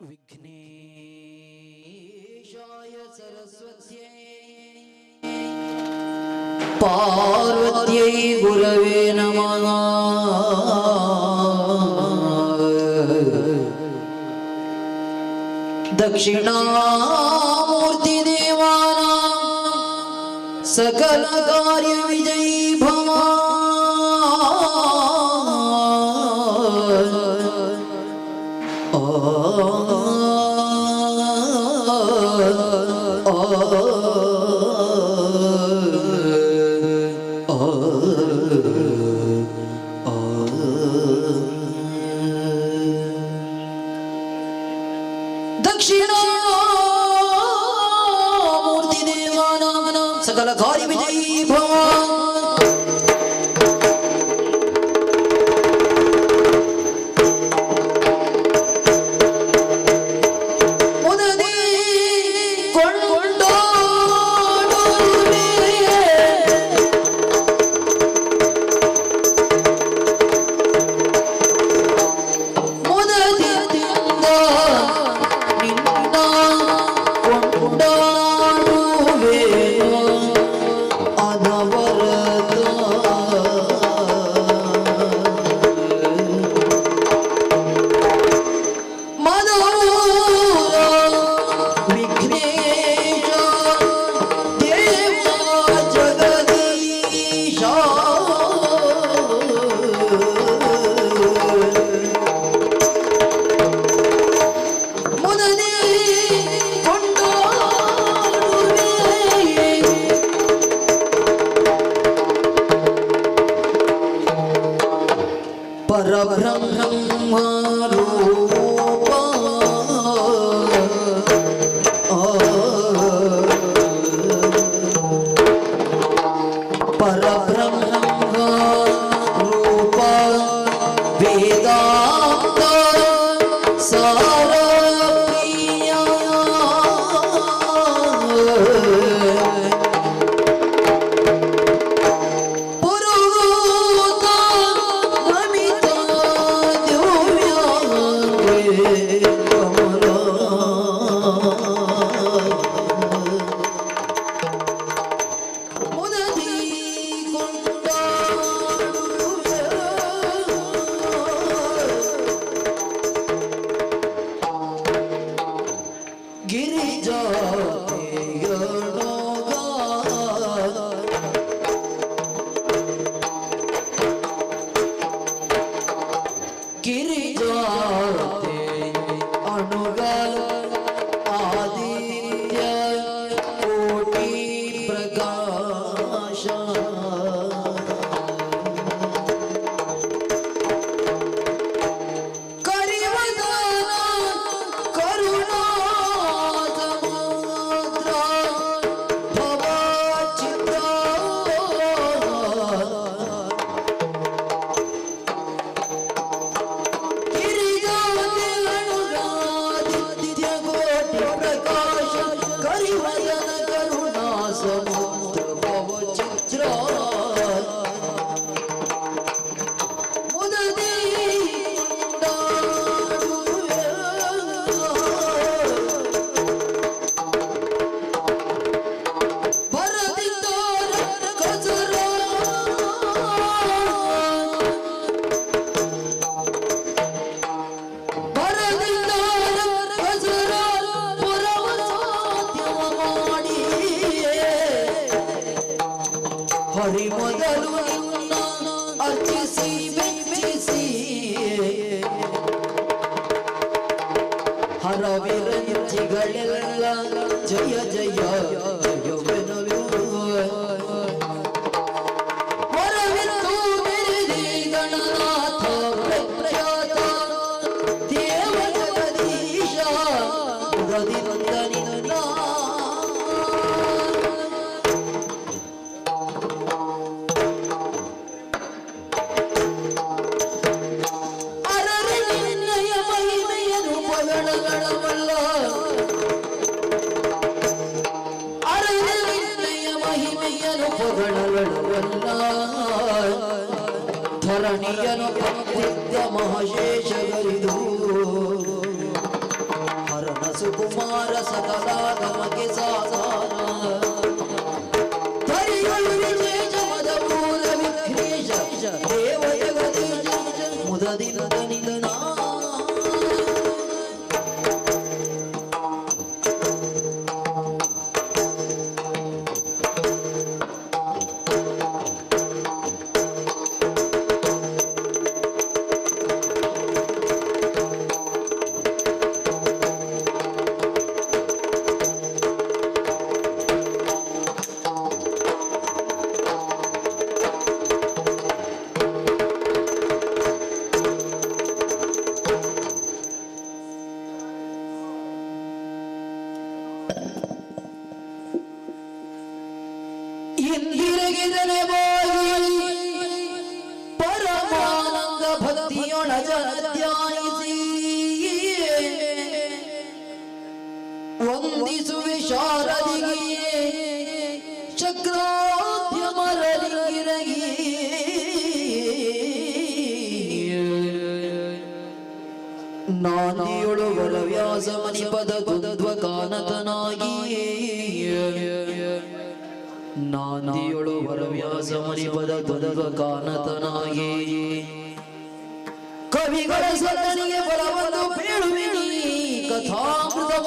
विघ्नेशाय सरस्वत्यै पार्वत्यै गुरवे नमः। दक्षिणामूर्ति देवानां सकल कार्य विजयी भव। दक्षिणामूर्ति देवानां सकल कार्य विजयी भव। ಹರವಿರಂಚಿಗಳೆಲ್ಲ ಜಯ ಇವರಲ್ಲ ಧರಣಿಯನು ಪಂಕ್ತಿದ್ದ ಮಹಶೇಷಗರಿದು ಹರಣ ಸುಕುಮಾರ ಸಕಲಾಗಮಗೆ ಸಾಧಾರ ಧರಿಗಳು ವಿಶೇಷ ಮದಪೂರ ವಿಘ್ನೇಶ ದೇವ ಜಗದೀಶ ಮುದದಿಂದ ನಿಧನ ಇಂದಿರಗಿದನೆ ಬಾಯಿ ಪರಮಾನಂದ ಭಕ್ತಿಯೊಳಗ ಧ್ಯಾನಿಸಿ ವಂದಿಸುವೆ ಶಾರದಿಗೆ ಚಕ್ರಾದ್ಯಮರಲಿಂಗಿರಗಿ ನಾದಿಯೊಳು ವರವ್ಯಾಸ ಮಣಿಪದ ದ್ವಂದ್ವ ಕಾನತನಾಗಿ ನಾದಿಯೊಳು ವರವ್ಯಾಸ ಮಣಿಪದ ದ್ವಂದ್ವ ಕಾನತನಾಗಿ ಕವಿಗಳ ಸದನಿಗೆ ಬಲವನ್ನು ಬೇಳುವಿನಿ ಕಥಾಮೃತವ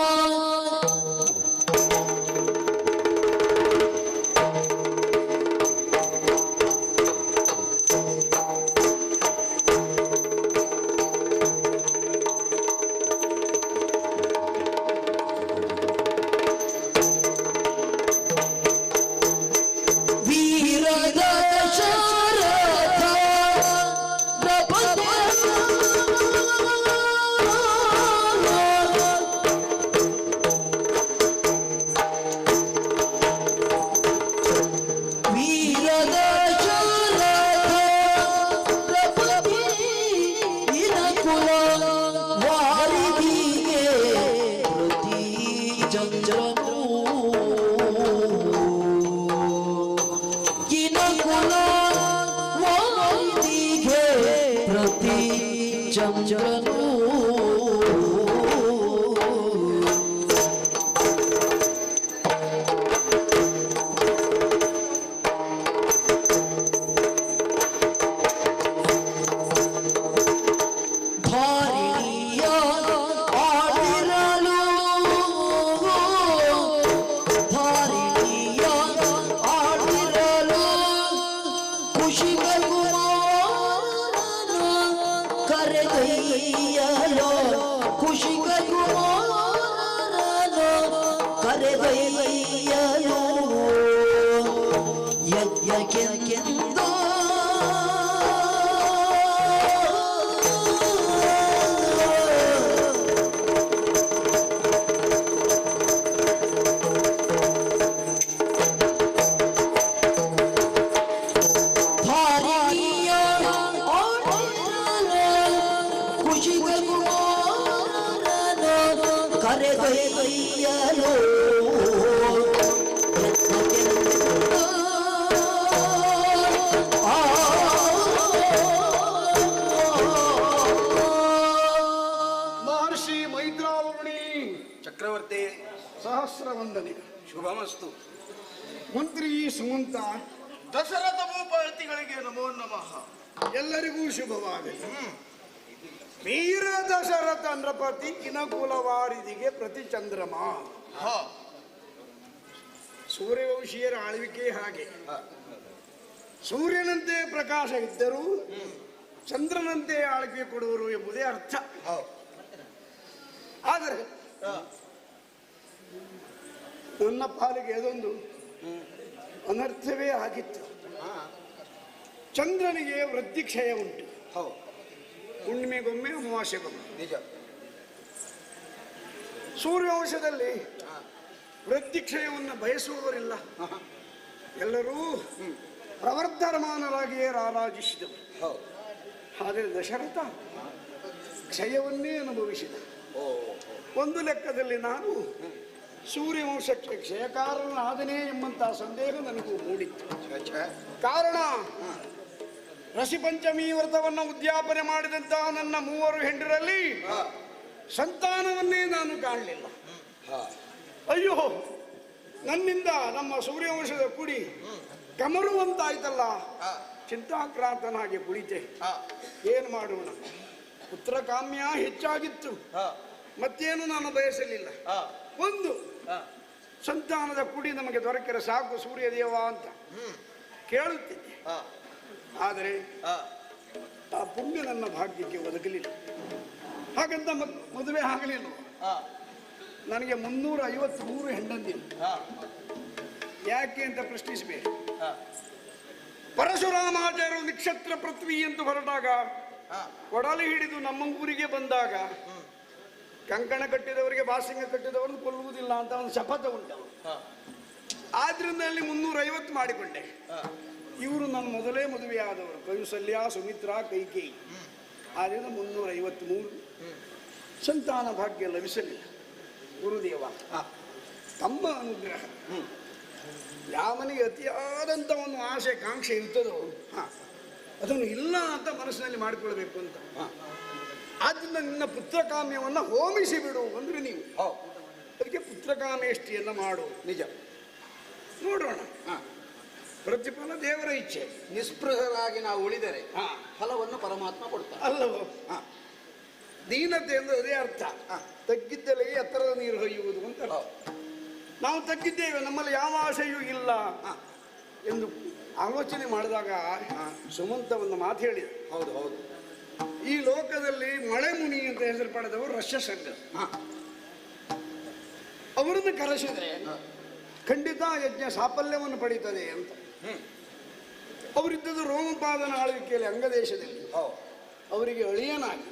ಚಕ್ರವರ್ತಿ ಸಹಸ್ರ ವಂದನೆ. ಶುಭಮಸ್ತು. ಮಂತ್ರಿ ಸುಮಂತ ದಶರಥ ಭೂಪತಿಗಳಿಗೆ ನಮೋ ನಮಃ. ಎಲ್ಲರಿಗೂ ಶುಭವಾಗಲಿ. ವೀರ ದಶರಥ ನೃಪತಿ ಕಿನಕುಲವಾರಿದಿಗೆ ಪ್ರತಿ ಚಂದ್ರಮ. ಸೂರ್ಯವಂಶೀಯರ ಆಳ್ವಿಕೆ ಹಾಗೆ. ಸೂರ್ಯನಂತೆ ಪ್ರಕಾಶ ಇದ್ದರೂ ಚಂದ್ರನಂತೆ ಆಳ್ವಿಕೆ ಕೊಡುವರು ಎಂಬುದೇ ಅರ್ಥ. ಆದರೆ ನನ್ನ ಪಾಲಿಗೆ ಅದೊಂದು ಅನರ್ಥವೇ ಆಗಿತ್ತು. ಚಂದ್ರನಿಗೆ ವೃದ್ಧಿಕ್ಷಯ ಉಂಟು. ಹುಣ್ಣಿಮೆಗೊಮ್ಮೆ ಅಮಾವಾಸ್ಯೆಗೊಮ್ಮೆ. ನಿಜ. ಸೂರ್ಯವಂಶದಲ್ಲಿ ವೃದ್ಧಿಕ್ಷಯವನ್ನು ಬಯಸುವವರಿಲ್ಲ. ಎಲ್ಲರೂ ಪ್ರವರ್ಧಮಾನರಾಗಿಯೇ ರಾರಾಜಿಸಿದವರು. ಆದರೆ ದಶರಥ ಕ್ಷಯವನ್ನೇ ಅನುಭವಿಸಿದ. ಒಂದು ಲೆಕ್ಕದಲ್ಲಿ ನಾನು ಸೂರ್ಯವಂಶಕ್ಕೆ ಕ್ಷಯಕಾರನಾದನೇ ಎಂಬಂತಹ ಸಂದೇಹ ನನಗೂ ಮೂಡಿತ್ತು. ಕಾರಣ ರಸಿಪಂಚಮಿ ವ್ರತವನ್ನು ಉದ್ಯಾಪನೆ ಮಾಡಿದಂತಹ ನನ್ನ 3 ಹೆಂಡರಲ್ಲಿ ಸಂತಾನವನ್ನೇ ನಾನು ಕಾಣಲಿಲ್ಲ. ಅಯ್ಯೋ, ನನ್ನಿಂದ ನಮ್ಮ ಸೂರ್ಯವಂಶದ ಕುಡಿ ಕಮರುವಂತಾಯ್ತಲ್ಲ. ಚಿಂತಾಕ್ರಾಂತನಾಗಿ ಕುಳಿತೆ. ಏನು ಮಾಡೋಣ? ಪುತ್ರ ಕಾಮ್ಯ ಹೆಚ್ಚಾಗಿತ್ತು, ಮತ್ತೇನು ನಾನು ಬಯಸಲಿಲ್ಲ. ಒಂದು ಸಂತಾನದ ಕುಡಿ ನಮಗೆ ದೊರಕಿರ ಸಾಕು ಸೂರ್ಯದೇವ ಅಂತ ಕೇಳುತ್ತಿದ್ದೆ. ಆದರೆ ಆ ಪುಣ್ಯ ನನ್ನ ಭಾಗ್ಯಕ್ಕೆ ಒದಗಲಿಲ್ಲ. ಹಾಗಂತ ಮದುವೆ ಆಗಲಿಲ್ಲ. ನನಗೆ 353 ಹೆಂಡಂದಿರು. ಯಾಕೆ ಅಂತ ಪ್ರಶ್ನಿಸಬೇಕು. ಪರಶುರಾಮಾಚಾರ್ಯರು ನಕ್ಷತ್ರ ಪೃಥ್ವಿ ಎಂದು ಹೊರಟಾಗ, ಕೊಡಲಿ ಹಿಡಿದು ನಮ್ಮ ಊರಿಗೆ ಬಂದಾಗ, ಕಂಕಣ ಕಟ್ಟಿದವರಿಗೆ ಬಾಸಿಂಗ ಕಟ್ಟಿದವರನ್ನು ಕೊಲ್ಲುವುದಿಲ್ಲ ಅಂತ ಒಂದು ಶಪಥ ಉಂಟು. ಆದ್ರಿಂದ ಅಲ್ಲಿ 350 ಮಾಡಿಕೊಂಡೆ. ಇವರು ನನ್ನ ಮೊದಲೇ ಮದುವೆಯಾದವರು, ಕೌಸಲ್ಯ, ಸುಮಿತ್ರಾ, ಕೈಕೇಯಿ. ಆದ್ದರಿಂದ 353. ಸಂತಾನ ಭಾಗ್ಯ ಲಭಿಸಲಿಲ್ಲ. ಗುರುದೇವ ತಮ್ಮ ಅನುಗ್ರಹ. ಯಾವನಿಗೆ ಅತಿಯಾದಂಥ ಒಂದು ಆಸೆ ಕಾಂಕ್ಷೆ ಇರ್ತದೋ ಅದನ್ನು ಇಲ್ಲ ಅಂತ ಮನಸ್ಸಿನಲ್ಲಿ ಮಾಡಿಕೊಳ್ಬೇಕು ಅಂತ. ಆದ್ದರಿಂದ ನಿನ್ನ ಪುತ್ರಕಾಮ್ಯವನ್ನು ಹೋಮಿಸಿ ಬಿಡು ಅಂದ್ರೆ ನೀವು. ಅದಕ್ಕೆ ಪುತ್ರಕಾಮೇಷ್ಟಿಯನ್ನು ಮಾಡು. ನಿಜ, ನೋಡೋಣ. ಪ್ರತಿಫಲ ದೇವರ ಇಚ್ಛೆ. ನಿಸ್ಪೃಹರಾಗಿ ನಾವು ಉಳಿದರೆ ಫಲವನ್ನು ಪರಮಾತ್ಮ ಕೊಡ್ತಾನೆ ಅಲ್ಲವೋ? ದೀನತೆ ಎಂದು ಅದೇ ಅರ್ಥ. ತಗ್ಗಿದ್ದಲೇ ಎತ್ತರದ ನೀರು ಹೊಯ್ಯುವುದು ಅಂತ. ನಾವು ತಗ್ಗಿದ್ದೇವೆ, ನಮ್ಮಲ್ಲಿ ಯಾವ ಆಶೆಯೂ ಇಲ್ಲ ಎಂದು ಆಲೋಚನೆ ಮಾಡಿದಾಗ ಸುಮಂತ ಒಂದು ಮಾತು ಹೇಳಿದೆ. ಹೌದು ಹೌದು. ಈ ಲೋಕದಲ್ಲಿ ಮಳೆ ಮುನಿ ಅಂತ ಹೆಸರು ಪಡೆದವರು ರಷ್ಯಸಂಘ. ಅವರನ್ನು ಕರೆಸಿದ್ರೆ ಖಂಡಿತ ಯಜ್ಞ ಸಾಫಲ್ಯವನ್ನು ಪಡೀತದೆ ಅಂತ. ಅವರಿದ್ದದ್ದು ರೋಮಪಾದನ ಆಳ್ವಿಕೆಯಲ್ಲಿ ಅಂಗದೇಶದಲ್ಲಿ. ಅವರಿಗೆ ಅಳಿಯನಾಗಿ.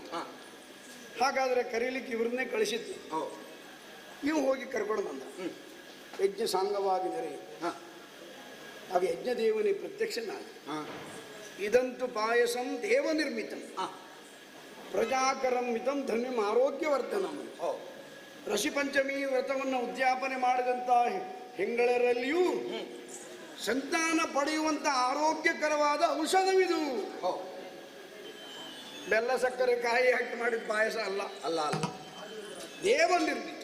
ಹಾಗಾದರೆ ಕರೀಲಿಕ್ಕೆ ಇವರನ್ನೇ ಕಳಿಸಿದ್ದು. ಇವು ಹೋಗಿ ಕರ್ಕೊಂಡು ಬಂದ. ಯಜ್ಞ ಸಾಂಗವಾಗಿದ್ದರೆ ಆಗ ಯಜ್ಞದೇವನೇ ಪ್ರತ್ಯಕ್ಷನಾದ. ಇದಂತೂ ಪಾಯಸಂ ದೇವ ನಿರ್ಮಿತಂ ಪ್ರಜಾಕರಂ ಮಿತಂ ಧನ್ಯಂ ಆರೋಗ್ಯವರ್ಧನಂ. ಋಷಿಪಂಚಮಿ ವ್ರತವನ್ನು ಉದ್ಯಾಪನೆ ಮಾಡಿದಂಥ ಹೆಂಗಳರಲ್ಲಿಯೂ ಸಂತಾನ ಪಡೆಯುವಂಥ ಆರೋಗ್ಯಕರವಾದ ಔಷಧವಿದು. ಬೆಲ್ಲ ಸಕ್ಕರೆ ಕಾಯಿ ಹಾಕಿ ಮಾಡಿದ ಪಾಯಸ ಅಲ್ಲ. ಅಲ್ಲ ಅಲ್ಲ, ದೇವ ನಿರ್ಮಿತ.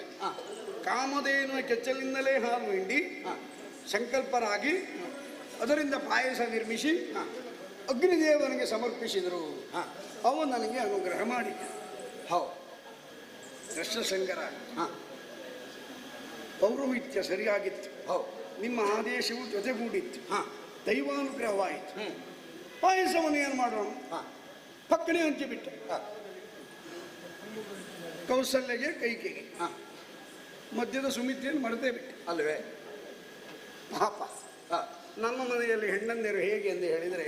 ಕಾಮಧೇನುವ ಕೆಚ್ಚಲಿಂದಲೇ ಹಾಲು ಹಿಂಡಿ ಸಂಕಲ್ಪರಾಗಿ ಅದರಿಂದ ಪಾಯಸ ನಿರ್ಮಿಸಿ ಅಗ್ನಿದೇವನಿಗೆ ಸಮರ್ಪಿಸಿದರು. ಅವನು ನನಗೆ ಅನುಗ್ರಹ ಮಾಡಿ. ರಕ್ಷಸಂಗರ ಪೌರೋಹಿತ್ಯ ಸರಿಯಾಗಿತ್ತು. ನಿಮ್ಮ ಆದೇಶವು ಜೊತೆಗೂಡಿತ್ತು. ದೈವಾನುಗ್ರಹವಾಯಿತು. ಪಾಯಸವನ್ನು ಏನು ಮಾಡೋಣ? ಪಕ್ಕನೆ ಹಂಚಿಬಿಟ್ಟ. ಕೌಸಲ್ಯಗೆ, ಕೈಕೆಗೆ, ಮಧ್ಯದ ಸುಮಿತ್ರೆಯನ್ನು ಮರೆತೇ ಬಿಟ್ಟೆ ಅಲ್ವೇ? ಪಾಪ. ನಮ್ಮ ಮನೆಯಲ್ಲಿ ಹೆಣ್ಣಂದಿರು ಹೇಗೆ ಎಂದು ಹೇಳಿದರೆ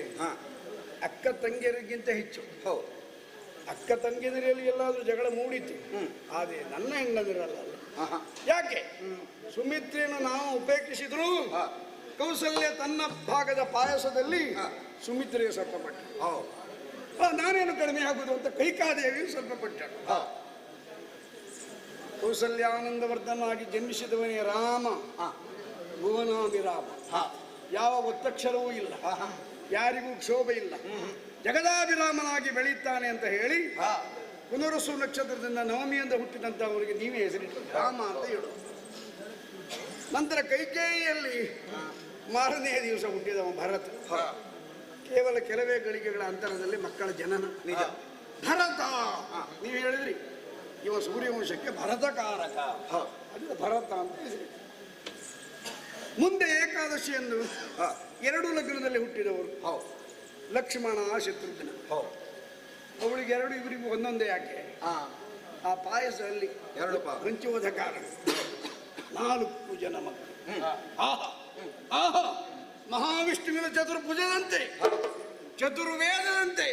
ಅಕ್ಕ ತಂಗಿಯರಿಗಿಂತ ಹೆಚ್ಚು. ಅಕ್ಕ ತಂಗಿಯರಲ್ಲಿ ಎಲ್ಲಾದರೂ ಜಗಳ ಮೂಡಿತ್ತು. ಆದರೆ ನನ್ನ ಹೆಣ್ಣಂದಿರಲ್ಲ. ಯಾಕೆ? ಸುಮಿತ್ರೆಯನ್ನು ನಾವು ಉಪೇಕ್ಷಿಸಿದ್ರು ಕೌಸಲ್ಯ ತನ್ನ ಭಾಗದ ಪಾಯಸದಲ್ಲಿ ಸುಮಿತ್ರೆಯು ಸ್ವಲ್ಪ ಪಟ್ಟ. ನಾನೇನು ಕಡಿಮೆ ಆಗುವುದು ಅಂತ ಕೈಕಾದೇವಿಯು ಸ್ವಲ್ಪ ಪಟ್ಟಳು. ಕೌಸಲ್ಯಾನಂದವರ್ಧನಾಗಿ ಜನ್ಮಿಸಿದವನೇ ರಾಮ, ಭುವನಾಭಿರಾಮ. ಯಾವ ಒತ್ತಕ್ಷರವೂ ಇಲ್ಲ, ಯಾರಿಗೂ ಕ್ಷೋಭೆ ಇಲ್ಲ, ಜಗದಾಭಿರಾಮನಾಗಿ ಬೆಳೆಯುತ್ತಾನೆ ಅಂತ ಹೇಳಿ ಪುನರಸು ನಕ್ಷತ್ರದಿಂದ ನವಮಿಯಿಂದ ಹುಟ್ಟಿದಂಥವರಿಗೆ ನೀವೇ ಹೆಸರಿಟ್ಟು ರಾಮ ಅಂತ ಹೇಳು. ನಂತರ ಕೈಕೇಯಿಯಲ್ಲಿ ಮಾರನೇ ದಿವಸ ಹುಟ್ಟಿದವ ಭರತ. ಕೇವಲ ಕೆಲವೇ ಗಳಿಗೆಗಳ ಅಂತರದಲ್ಲಿ ಮಕ್ಕಳ ಜನನ. ನಿಜ. ಭರತ ನೀವು ಹೇಳಿದ್ರಿ, ಇವ ಸೂರ್ಯವಂಶಕ್ಕೆ ಭರತಕಾರಕ. ಅದು ಭರತ ಅಂತ ಹೆಸರು. ಮುಂದೆ ಏಕಾದಶಿ ಎಂದು 2 ಲಗ್ನದಲ್ಲಿ ಹುಟ್ಟಿದವರು ಲಕ್ಷ್ಮಣ, ಶತ್ರುಘ್ನ. ಅವಳಿಗೆ 2, ಇವರಿಗೂ ಒಂದೊಂದೇ. ಯಾಕೆ? ಆ ಪಾಯಸದಲ್ಲಿ 2 ಹಂಚುವುದ ಕಾರಣ 4 ಜನ ಮಕ್ಕಳು. ಆಹಾ ಆಹಾ, ಮಹಾವಿಷ್ಣುವಿನ ಚತುರ್ಭುಜದಂತೆ, ಚತುರ್ವೇದದಂತೆ,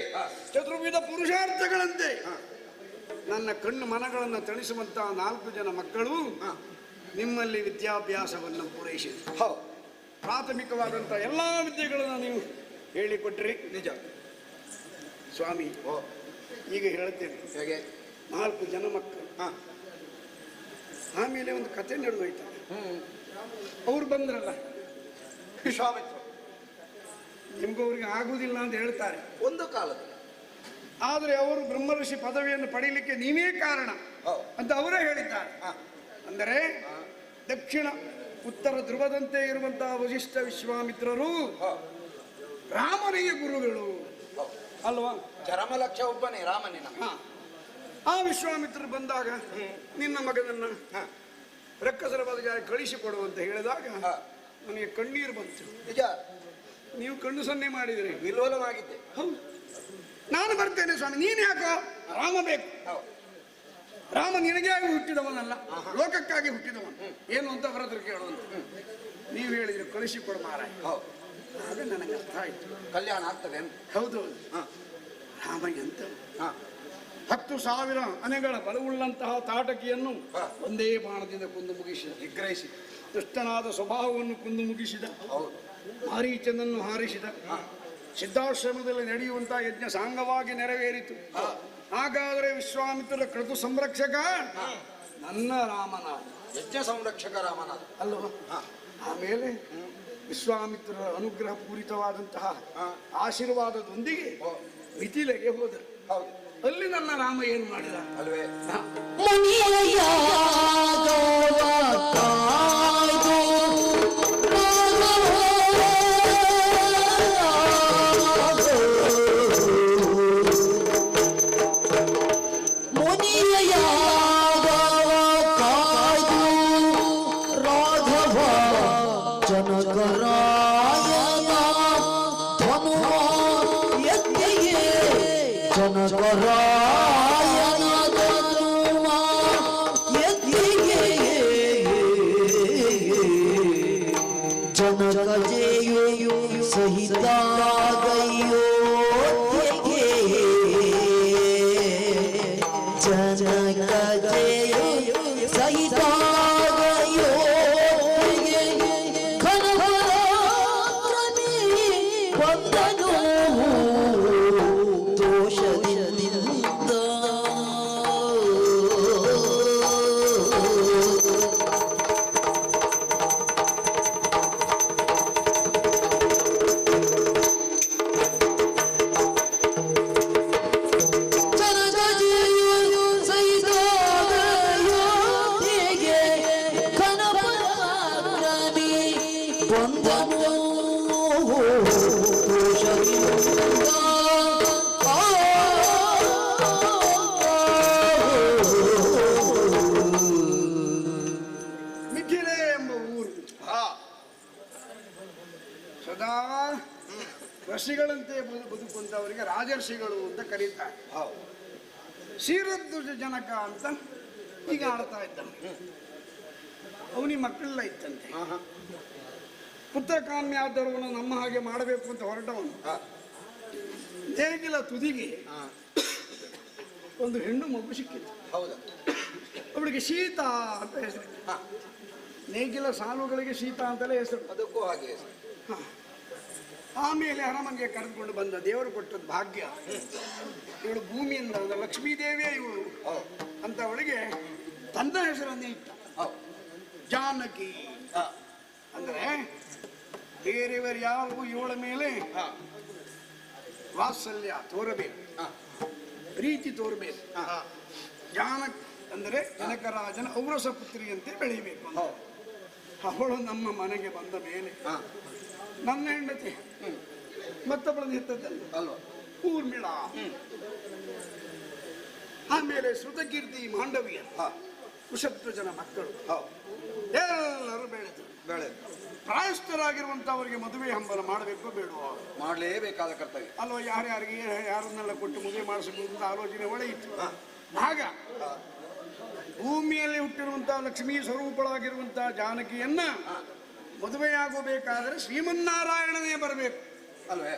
ಚತುರ್ವಿಧ ಪುರುಷಾರ್ಥಗಳಂತೆ ನನ್ನ ಕಣ್ಣು ಮನಗಳನ್ನು ತಣಿಸುವಂತಹ 4 ಜನ ಮಕ್ಕಳು ನಿಮ್ಮಲ್ಲಿ ವಿದ್ಯಾಭ್ಯಾಸವನ್ನು ಪೂರೈಸಿದರು. ಪ್ರಾಥಮಿಕವಾದಂಥ ಎಲ್ಲ ವಿದ್ಯೆಗಳನ್ನು ನೀವು ಹೇಳಿಕೊಟ್ರಿ. ನಿಜ ಸ್ವಾಮಿ. ಈಗ ಹೇಳ್ತೇನೆ. ಹೇಗೆ? 4 ಜನ ಮಕ್ಕಳು. ಆಮೇಲೆ ಒಂದು ಕಥೆ ನಡೆದೋಯ್ತಾರೆ. ಅವ್ರು ಬಂದ್ರಲ್ಲ ವಿಶ್ವಾಮಿತ್ರ ನಿಮ್ಗೂ ಅವ್ರಿಗೆ ಆಗುವುದಿಲ್ಲ ಅಂತ ಹೇಳ್ತಾರೆ. ಒಂದು ಕಾಲದಲ್ಲಿ ಆದರೆ ಅವರು ಬ್ರಹ್ಮಋಷಿ ಪದವಿಯನ್ನು ಪಡೀಲಿಕ್ಕೆ ನೀವೇ ಕಾರಣ ಹೌದು. ಅಂತ ಅವರೇ ಹೇಳಿದ್ದಾರೆ. ಅಂದರೆ ದಕ್ಷಿಣ ಉತ್ತರ ಧ್ರುವದಂತೆ ಇರುವಂತಹ ವಶಿಷ್ಠ ವಿಶ್ವಾಮಿತ್ರರು ರಾಮನಿಗೆ ಗುರುಗಳು ಅಲ್ವಾ? ಚರಮಲಕ್ಷ ಒಬ್ಬನೇ ರಾಮನಿನ. ಆ ವಿಶ್ವಾಮಿತ್ರರು ಬಂದಾಗ ನಿನ್ನ ಮಗನನ್ನ ರಕ್ಕಸರ ಬದಲಾಗಿ ಕಳಿಸಿಕೊಡುವಂತ ಹೇಳಿದಾಗ ನನಗೆ ಕಣ್ಣೀರು ಬಂತು. ನಿಜ, ನೀವು ಕಣ್ಣು ಸನ್ನೆ ಮಾಡಿದ್ರಿ. ವಿಲೋಲವಾಗಿದ್ದೆ. ಹೌದು, ನಾನು ಬರ್ತೇನೆ ಸ್ವಾಮಿ, ನೀನು ಯಾಕೋ? ರಾಮ ಬೇಕು. ಹೌದು. ರಾಮ ನಿನಗಾಗಿ ಹುಟ್ಟಿದವನಲ್ಲ, ಲೋಕಕ್ಕಾಗಿ ಹುಟ್ಟಿದವನು. ಏನು ಅಂತ ಅವರ ಹತ್ರ ಕೇಳುವಂತ. ನೀವು ಹೇಳಿದ್ರೆ ಕಳಿಸಿಕೊಡು ಮಾರಾಯ. ಹೌದು. ಆಗ ನನಗೆ ಅರ್ಥ ಆಯ್ತು, ಕಲ್ಯಾಣ ಆಗ್ತದೆ ಅಂತ. ಹೌದು ರಾಮ ಎಂತ 10,000 ಆನೆಗಳ ಬಲವುಳ್ಳಂತಹ ತಾಟಕಿಯನ್ನು ಒಂದೇ ಬಾಣದಿಂದ ಕೊಂದು ಮುಗಿಸಿದ. ನಿಗ್ರಹಿಸಿ ದುಷ್ಟನಾದ ಸ್ವಭಾವವನ್ನು ಕೊಂದು ಮುಗಿಸಿದ. ಹೌದು. ಮಾರೀಚನನ್ನು ಹಾರಿಸಿದ. ಸಿದ್ಧಾಶ್ರಮದಲ್ಲಿ ನಡೆಯುವಂತಹ ಯಜ್ಞ ಸಾಂಗವಾಗಿ ನೆರವೇರಿತು. ಹಾಗಾದರೆ ವಿಶ್ವಾಮಿತ್ರರ ಕ್ರತು ಸಂರಕ್ಷಕ ನನ್ನ ರಾಮನಾದ, ಯಜ್ಞ ಸಂರಕ್ಷಕ ರಾಮನಾದ ಅಲ್ವಾ? ಆಮೇಲೆ ವಿಶ್ವಾಮಿತ್ರರ ಅನುಗ್ರಹ ಪೂರಿತವಾದಂತಹ ಆಶೀರ್ವಾದದೊಂದಿಗೆ ಮಿಥಿಲೆಗೆ ಹೋದರು. ಹೌದು. ಅಲ್ಲಿ ನನ್ನ ರಾಮ ಏನು ಮಾಡಿದ ಅಲ್ವೇ? ಮಿಥಿಲೆ ಎಂಬ ಊರು. ಸದಾ ಋಷಿಗಳಂತೆ ಬದುಕುವಂತವರಿಗೆ ರಾಜರ್ಷಿಗಳು ಅಂತ ಕರೀತಾರೆ. ಕ್ಷೀರಧ್ವಜ ಜನಕ ಅಂತ ಈಗ ಆಡ್ತಾ ಇದ್ದಾನೆ. ಅವನಿಗೆ ಮಕ್ಕಳೆಲ್ಲ ಇತ್ತಂತೆ. ಪುತ್ರ ಕಾಮ್ಯಾದರವನು ನಮ್ಮ ಹಾಗೆ ಮಾಡಬೇಕು ಅಂತ ಹೊರಟವನು. ನೇಗಿಲ ತುದಿಗೆ ಒಂದು ಹೆಣ್ಣು ಮಗು ಸಿಕ್ಕಿತ್ತು. ಹೌದಾ? ಅವಳಿಗೆ ಶೀತಾ ಅಂತ ಹೆಸರು. ನೇಗಿಲ ಸಾಲುಗಳಿಗೆ ಶೀತಾ ಅಂತಲೇ ಹೆಸರು. ಅದಕ್ಕೂ ಹಾಗೆ. ಆಮೇಲೆ ಅರಮನೆಗೆ ಕರೆದುಕೊಂಡು ಬಂದ. ದೇವರು ಕೊಟ್ಟದ್ದು ಭಾಗ್ಯ. ಇವಳು ಭೂಮಿಯಿಂದ ಲಕ್ಷ್ಮೀದೇವಿಯೇ ಇವಳು ಅಂತ ಅವಳಿಗೆ ತನ್ನ ಹೆಸರನ್ನೇ ಇಟ್ಟ, ಜಾನಕಿ. ಅಂದ್ರೆ ಬೇರೆಯವರು ಯಾರು ಇವಳ ಮೇಲೆ ವಾತ್ಸಲ್ಯ ತೋರಬೇಕು, ಪ್ರೀತಿ ತೋರಬೇಕು. ಜಾನಕ್ ಅಂದರೆ ಜನಕರಾಜನ ಔರಸ ಪುತ್ರಿಯಂತೆ ಬೆಳೆಯಬೇಕು. ಅವಳು ನಮ್ಮ ಮನೆಗೆ ಬಂದ ಮೇಲೆ ನನ್ನ ಹೆಂಡತಿ ಮತ್ತೊಬ್ಬಳನ್ನು ಹೆತ್ತದ್ದಲ್ಲ, ಊರ್ಮಿಳ. ಆಮೇಲೆ ಶ್ರುತಕೀರ್ತಿ, ಮಾಂಡವಿಯ, ಕುಶಧ್ವಜನ ಮಕ್ಕಳು ಎಲ್ಲರೂ ಬೆಳೆದು ಪ್ರಾಯಸ್ಥರಾಗಿರುವಂತವರಿಗೆ ಮದುವೆ ಹಂಬಲ ಮಾಡಬೇಕು ಬೇಡುವ ಮಾಡಲೇಬೇಕಾದ ಕರ್ತವ್ಯ ಅಲ್ವಾ? ಯಾರ್ಯಾರಿಗೆ ಯಾರನ್ನೆಲ್ಲ ಕೊಟ್ಟು ಮದುವೆ ಮಾಡಿಸಬಹುದು ಅಂತ ಆಲೋಚನೆ ಒಳೆಯಿತು. ಆಗ ಭೂಮಿಯಲ್ಲಿ ಹುಟ್ಟಿರುವಂತಹ ಲಕ್ಷ್ಮೀ ಸ್ವರೂಪಳಾಗಿರುವಂತಹ ಜಾನಕಿಯನ್ನ ಮದುವೆಯಾಗಬೇಕಾದರೆ ಶ್ರೀಮನ್ನಾರಾಯಣನೇ ಬರಬೇಕು ಅಲ್ವೇ?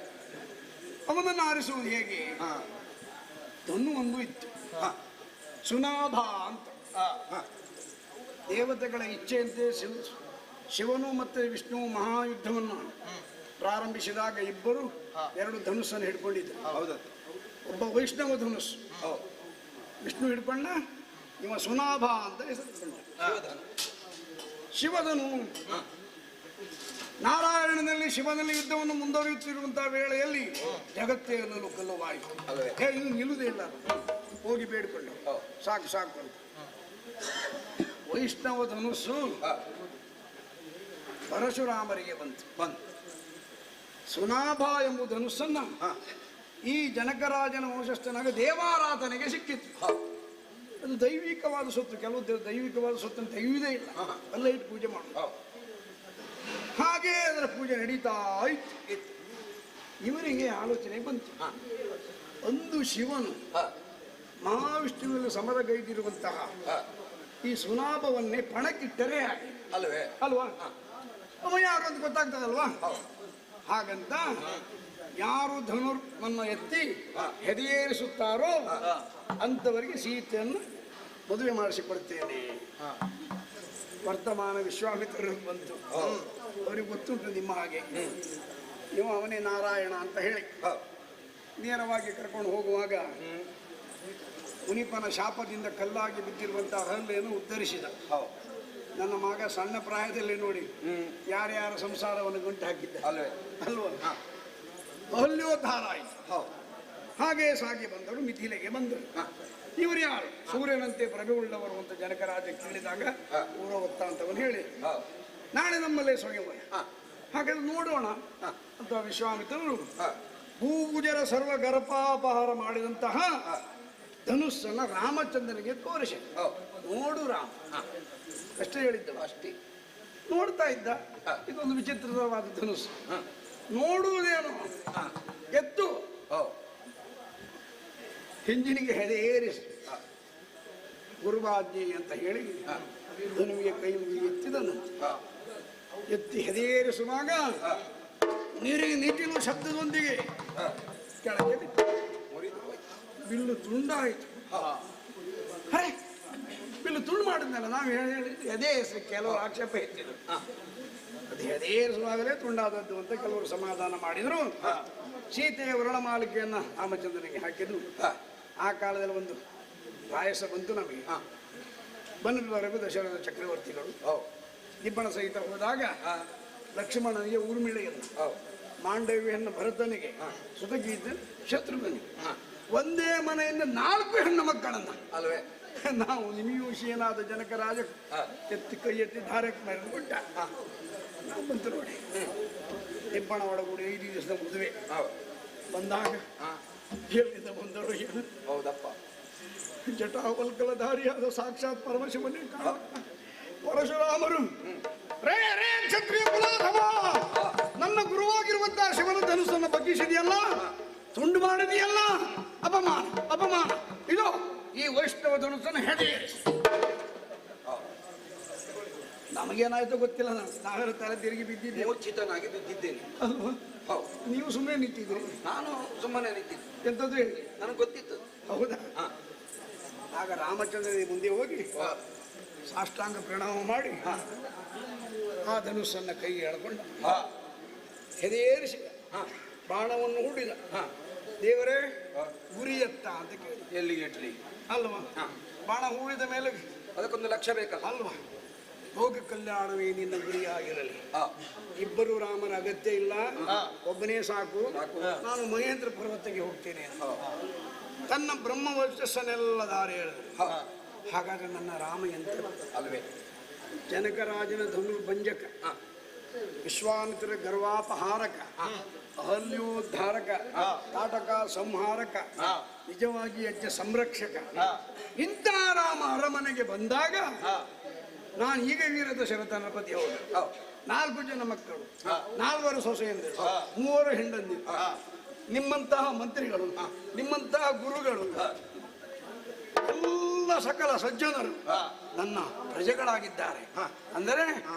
ಅವನನ್ನು ಆರಿಸುವುದು ಹೇಗೆ? ತನ್ನು ಒಂದು ಇತ್ತು, ಸುನಾಭ ಅಂತ. ದೇವತೆಗಳ ಇಚ್ಛೆಯಂತೆ ಶಿವನು ಮತ್ತು ವಿಷ್ಣು ಮಹಾಯುದ್ಧವನ್ನು ಪ್ರಾರಂಭಿಸಿದಾಗ ಇಬ್ಬರು 2 ಧನುಸ್ಸನ್ನು ಹಿಡ್ಕೊಂಡಿದ್ದರು. ಒಬ್ಬ ವೈಷ್ಣವ ಧನುಸ್ಸು ವಿಷ್ಣು ಹಿಡ್ಕೊಂಡ, ಇವ ಸುನಾಭ ಅಂತ ಹೆಸರು. ಶಿವಧನು ನಾರಾಯಣನಲ್ಲಿ ಶಿವನಲ್ಲಿ ಯುದ್ಧವನ್ನು ಮುಂದುವರಿಯುತ್ತಿರುವಂತಹ ವೇಳೆಯಲ್ಲಿ ಜಗತ್ತೇ ಅನ್ನಲು ಕಲ್ಲುವಾಯಿತು. ಇನ್ನು ನಿಲ್ಲುವುದೇ ಇಲ್ಲ, ಹೋಗಿ ಬೇಡಿಕೊಂಡು ಸಾಕು ಸಾಕು ಅಂತ. ವೈಷ್ಣವ ಧನುಸ್ಸು ಪರಶುರಾಮರಿಗೆ ಬಂತು. ಸುನಾಭ ಎಂಬ ಧನುಸ್ಸನ್ನ ಈ ಜನಕರಾಜನ ವಂಶಸ್ಥನಾಗ ದೇವಾರಾಧನೆಗೆ ಸಿಕ್ಕಿತ್ತು. ಅದು ದೈವಿಕವಾದ ಸೊತ್ತು. ಕೆಲವು ದೈವಿಕವಾದ ಸೊತ್ತನ್ನು ತೆಗೆಯುವುದೇ ಇಲ್ಲ, ಅಲ್ಲ ಇಟ್ಟು ಪೂಜೆ ಮಾಡೋದು. ಹಾಗೆ ಅದರ ಪೂಜೆ ನಡೀತಾ ಇತ್ತು. ಇವರಿಗೆ ಆಲೋಚನೆ ಬಂತು, ಒಂದು ಶಿವನು ಮಹಾವಿಷ್ಣುವಿನಲ್ಲಿ ಸಮರಗೈದಿರುವಂತಹ ಈ ಸುನಾಭವನ್ನೇ ಪಣಕ್ಕಿಟ್ಟರೆ ಹಾಗೆ ಅಲ್ವಾ, ಅವ ಯಾರು ಅಂತ ಗೊತ್ತಾಗ್ತದಲ್ವಾ. ಹಾಗಂತ ಯಾರು ಧನುರ್ವನ್ನು ಎತ್ತಿ ಹೆದೆಯೇರಿಸುತ್ತಾರೋ ಅಂಥವರಿಗೆ ಸೀತೆಯನ್ನು ಮದುವೆ ಮಾಡಿಸಿಕೊಡ್ತೇನೆ. ವರ್ತಮಾನ ವಿಶ್ವಾಮಿತ್ರರು ಬಂತು. ಅವರಿಗೆ ಗೊತ್ತುಂಟು ನಿಮ್ಮ ಹಾಗೆ, ನೀವು ಅವನೇ ನಾರಾಯಣ ಅಂತ ಹೇಳಿ ನೇರವಾಗಿ ಕರ್ಕೊಂಡು ಹೋಗುವಾಗ ಮುನಿಪನ ಶಾಪದಿಂದ ಕಲ್ಲಾಗಿ ಬಿದ್ದಿರುವಂತಹ ಅಹಲ್ಯೆಯನ್ನು ಉದ್ಧರಿಸಿದ. ನನ್ನ ಮಗ ಸಣ್ಣ ಪ್ರಾಯದಲ್ಲಿ ನೋಡಿ ಯಾರ್ಯಾರ ಸಂಸಾರವನ್ನು ಗಂಟು ಹಾಕಿದ್ದ ಅಲ್ವಾ. ಅಹಲ್ಯೋದ್ಧಾರ ಆಯಿತು. ಹಾಗೆ ಸಾಗಿ ಬಂದರು, ಮಿಥಿಲೆಗೆ ಬಂದರು. ಇವರು ಯಾರು? ಸೂರ್ಯನಂತೆ ಪ್ರಭೆಯುಳ್ಳವರು ಅಂತ ಜನಕರಾಜ ಕೇಳಿದಾಗ ಊರವತ್ತ ಅಂತವನು ಹೇಳಿ, ನಾಳೆ ನಮ್ಮಲ್ಲೇ ಸ್ವಯಂವರ, ಹಾಗಾದ್ರೆ ನೋಡೋಣ ಅಂತ ವಿಶ್ವಾಮಿತ್ರರು ಭೂಗುಜರ ಸರ್ವ ಗರ್ಭಾಪಹಾರ ಮಾಡಿದಂತಹ ಧನುಸ್ಸನ್ನ ರಾಮಚಂದ್ರನಿಗೆ ತೋರಿಸಿ, ನೋಡು ರಾಮ ಅಷ್ಟೇ ಹೇಳಿದ್ದವು. ಅಷ್ಟೇ ನೋಡ್ತಾ ಇದ್ದ. ಇದೊಂದು ವಿಚಿತ್ರವಾದ ಧನುಸ್ಸು, ನೋಡುವುದೇನು ಎತ್ತು ಹಿಂಜಿನಿಗೆ ಹೆದೆಯೇರಿಸಿ ಗುರುವಾಜ್ಞೆ ಅಂತ ಹೇಳಿ ಧನುವಿಗೆ ಕೈ ಮುಗಿ ಎತ್ತಿದನು. ಎತ್ತಿ ಹೆದೆಯೇರಿಸುವಾಗ ನೀರಿಗೆ ನೀಟಿನ ಶಬ್ದದೊಂದಿಗೆ ಕೆಳಗೆ ಬಿತ್ತು. ಬಿಲ್ಲು ತುಂಡಾಯಿತು. ಅರೆ ಬಿಲ್ಲು ತುಂಡು ಮಾಡಿದ್ನಲ್ಲ, ನಾವು ಹೇಳಿ ಹೆದೆಯೇರಿಸಿ ಕೆಲವರು ಆಕ್ಷೇಪ ಎತ್ತಿದ್ರು. ಅದು ಹೆದೆಯೇರಿಸುವಾಗಲೇ ತುಂಡಾದದ್ದು ಅಂತ ಕೆಲವರು ಸಮಾಧಾನ ಮಾಡಿದ್ರು. ಸೀತೆಯ ವರಳಮಾಲಿಕೆಯನ್ನು ರಾಮಚಂದ್ರನಿಗೆ ಹಾಕಿದ್ರು. ಆ ಕಾಲದಲ್ಲಿ ಒಂದು ಪಾಯಸ ಬಂತು ನಮಗೆ. ಬಂದವರೆಗೂ ದಶರಥ ಚಕ್ರವರ್ತಿಗಳು ಇಬ್ಬನ ಸಹಿತ ಹೋದಾಗ ಲಕ್ಷ್ಮಣನಿಗೆ ಊರ್ಮಿಳೆಯನ್ನು, ಮಾಂಡವ್ಯನ್ನು ಭರತನಿಗೆ, ಸುತಗೀತ ಶತ್ರುಘ್ನಿಗೆ, ಒಂದೇ ಮನೆಯಿಂದ 4 ಹೆಣ್ಣು ಮಕ್ಕಳನ್ನ ಅಲ್ವೇ ನಾವು ನಿಮಿಯೂಷಿಯನಾದ ಜನಕರಾಜ ಎತ್ತಿ ಕೈ ಎತ್ತಿ ಧಾರಕ್ಕೆ ಮೇಲೆ ಕೊಟ್ಟ. ನಾವು ಬಂತು ನೋಡಿ, ಇಬ್ಬಣ ಒಳಗೂಡಿ 5 ದಿವಸದ ಮದುವೆ ಬಂದಾಗ ಎಲ್ಲಿಂದ ಬಂದರು ಏನು? ಹೌದಪ್ಪ, ಜಟಾವಲ್ಕಲಧಾರಿಯಾದ ಸಾಕ್ಷಾತ್ ಪರಮಶಿವನೇ ಕಾಣ ಪರಶುರಾಮರು. ರೇ ರೇ ಕ್ಷತ್ರಿಯ ಕುಲಾಧಮ, ನನ್ನ ಗುರುವಾಗಿರುವಂತಹ ಶಿವನ ಧನುಸ್ಸನ್ನು ಬಗ್ಗಿಸಿದೆಯಲ್ಲ, ತುಂಡು ಮಾಡಿದೆಯಲ್ಲ, ಅಪಮಾನ ಅಪಮಾನ. ಇದು ಈ ವೈಷ್ಣವ ಧನುಸ್ಸನ್ನು ಹೆದೆಯೇರಿಸಿ. ನಮಗೇನಾಯ್ತು ಗೊತ್ತಿಲ್ಲ, ನಾವೆಲ್ಲ ತಲೆ ತಿರುಗಿ ಬಿದ್ದಿದ್ದೆ, ಮೂರ್ಛಿತನಾಗಿ ಬಿದ್ದಿದ್ದೇನೆ ಅಲ್ವಾ. ನೀವು ಸುಮ್ಮನೆ ನಿಂತಿದ್ರಿ, ನಾನು ಸುಮ್ಮನೆ ನಿಂತಿದ್ದೆ. ಎಂಥದ್ದು ಹೇಳಿ, ನನಗೆ ಗೊತ್ತಿತ್ತು. ಹೌದಾ? ಆಗ ರಾಮಚಂದ್ರನಿಗೆ ಮುಂದೆ ಹೋಗಿ ಸಾಷ್ಟಾಂಗ ಪ್ರಣಾಮ ಮಾಡಿ ಆ ಧನುಸ್ಸನ್ನು ಕೈಗೆ ಎಳ್ಕೊಂಡ, ಹೆದೆಯೇರಿಸಿದ, ಬಾಣವನ್ನು ಹೂಡಿದ. ದೇವರೇ ಗುರಿಯತ್ತ ಅಂತ ಕೇಳಿ, ಎಲ್ಲಿಗೆ ಇಟ್ಲಿ ಅಲ್ವಾ. ಬಾಣ ಹೂಡಿದ ಮೇಲೆ ಅದಕ್ಕೊಂದು ಲಕ್ಷ್ಯ ಬೇಕಲ್ಲ ಅಲ್ವಾ. ಲೋಕ ಕಲ್ಯಾಣವೇ ನಿನ್ನ ಗುರಿಯಾಗಿರಲಿ. ಇಬ್ಬರು ರಾಮನ ಅಗತ್ಯ ಇಲ್ಲ, ಒಬ್ಬನೇ ಸಾಕು. ನಾನು ಮಹೇಂದ್ರ ಪರ್ವತಕ್ಕೆ ಹೋಗ್ತೇನೆ ಅಂತ ತನ್ನ ಬ್ರಹ್ಮ ವರ್ಚಸ್ಸನ್ನೆಲ್ಲ ದಾರಿ ಹೇಳಿದ್ರು. ಹಾಗಾದ್ರೆ ನನ್ನ ರಾಮ ಎಂತ ಅಲ್ವೇ? ಜನಕರಾಜನ ಧನುರ್ಭಂಜಕ, ವಿಶ್ವಾಮಿತ್ರ ಗರ್ವಾಪಹಾರಕ, ಅಹಲ್ಯೋದ್ಧಾರಕ, ತಾಟಕ ಸಂಹಾರಕ, ನಿಜವಾಗಿ ಯಜ್ಞ ಸಂರಕ್ಷಕ. ಇಂಥ ರಾಮ ಅರಮನೆಗೆ ಬಂದಾಗ ನಾನು ಈಗ ವೀರ ದಶರಥನ ಪತಿ. ಹೌದು, 4 ಜನ ಮಕ್ಕಳು, 4 ಸೊಸೆಯಂದಿರು, 3 ಹೆಂಡಂದಿರು, ನಿಮ್ಮಂತಹ ಮಂತ್ರಿಗಳು, ನಿಮ್ಮಂತಹ ಗುರುಗಳು, ಎಲ್ಲ ಸಕಲ ಸಜ್ಜನರು ನನ್ನ ಪ್ರಜೆಗಳಾಗಿದ್ದಾರೆ. ಅಂದರೆ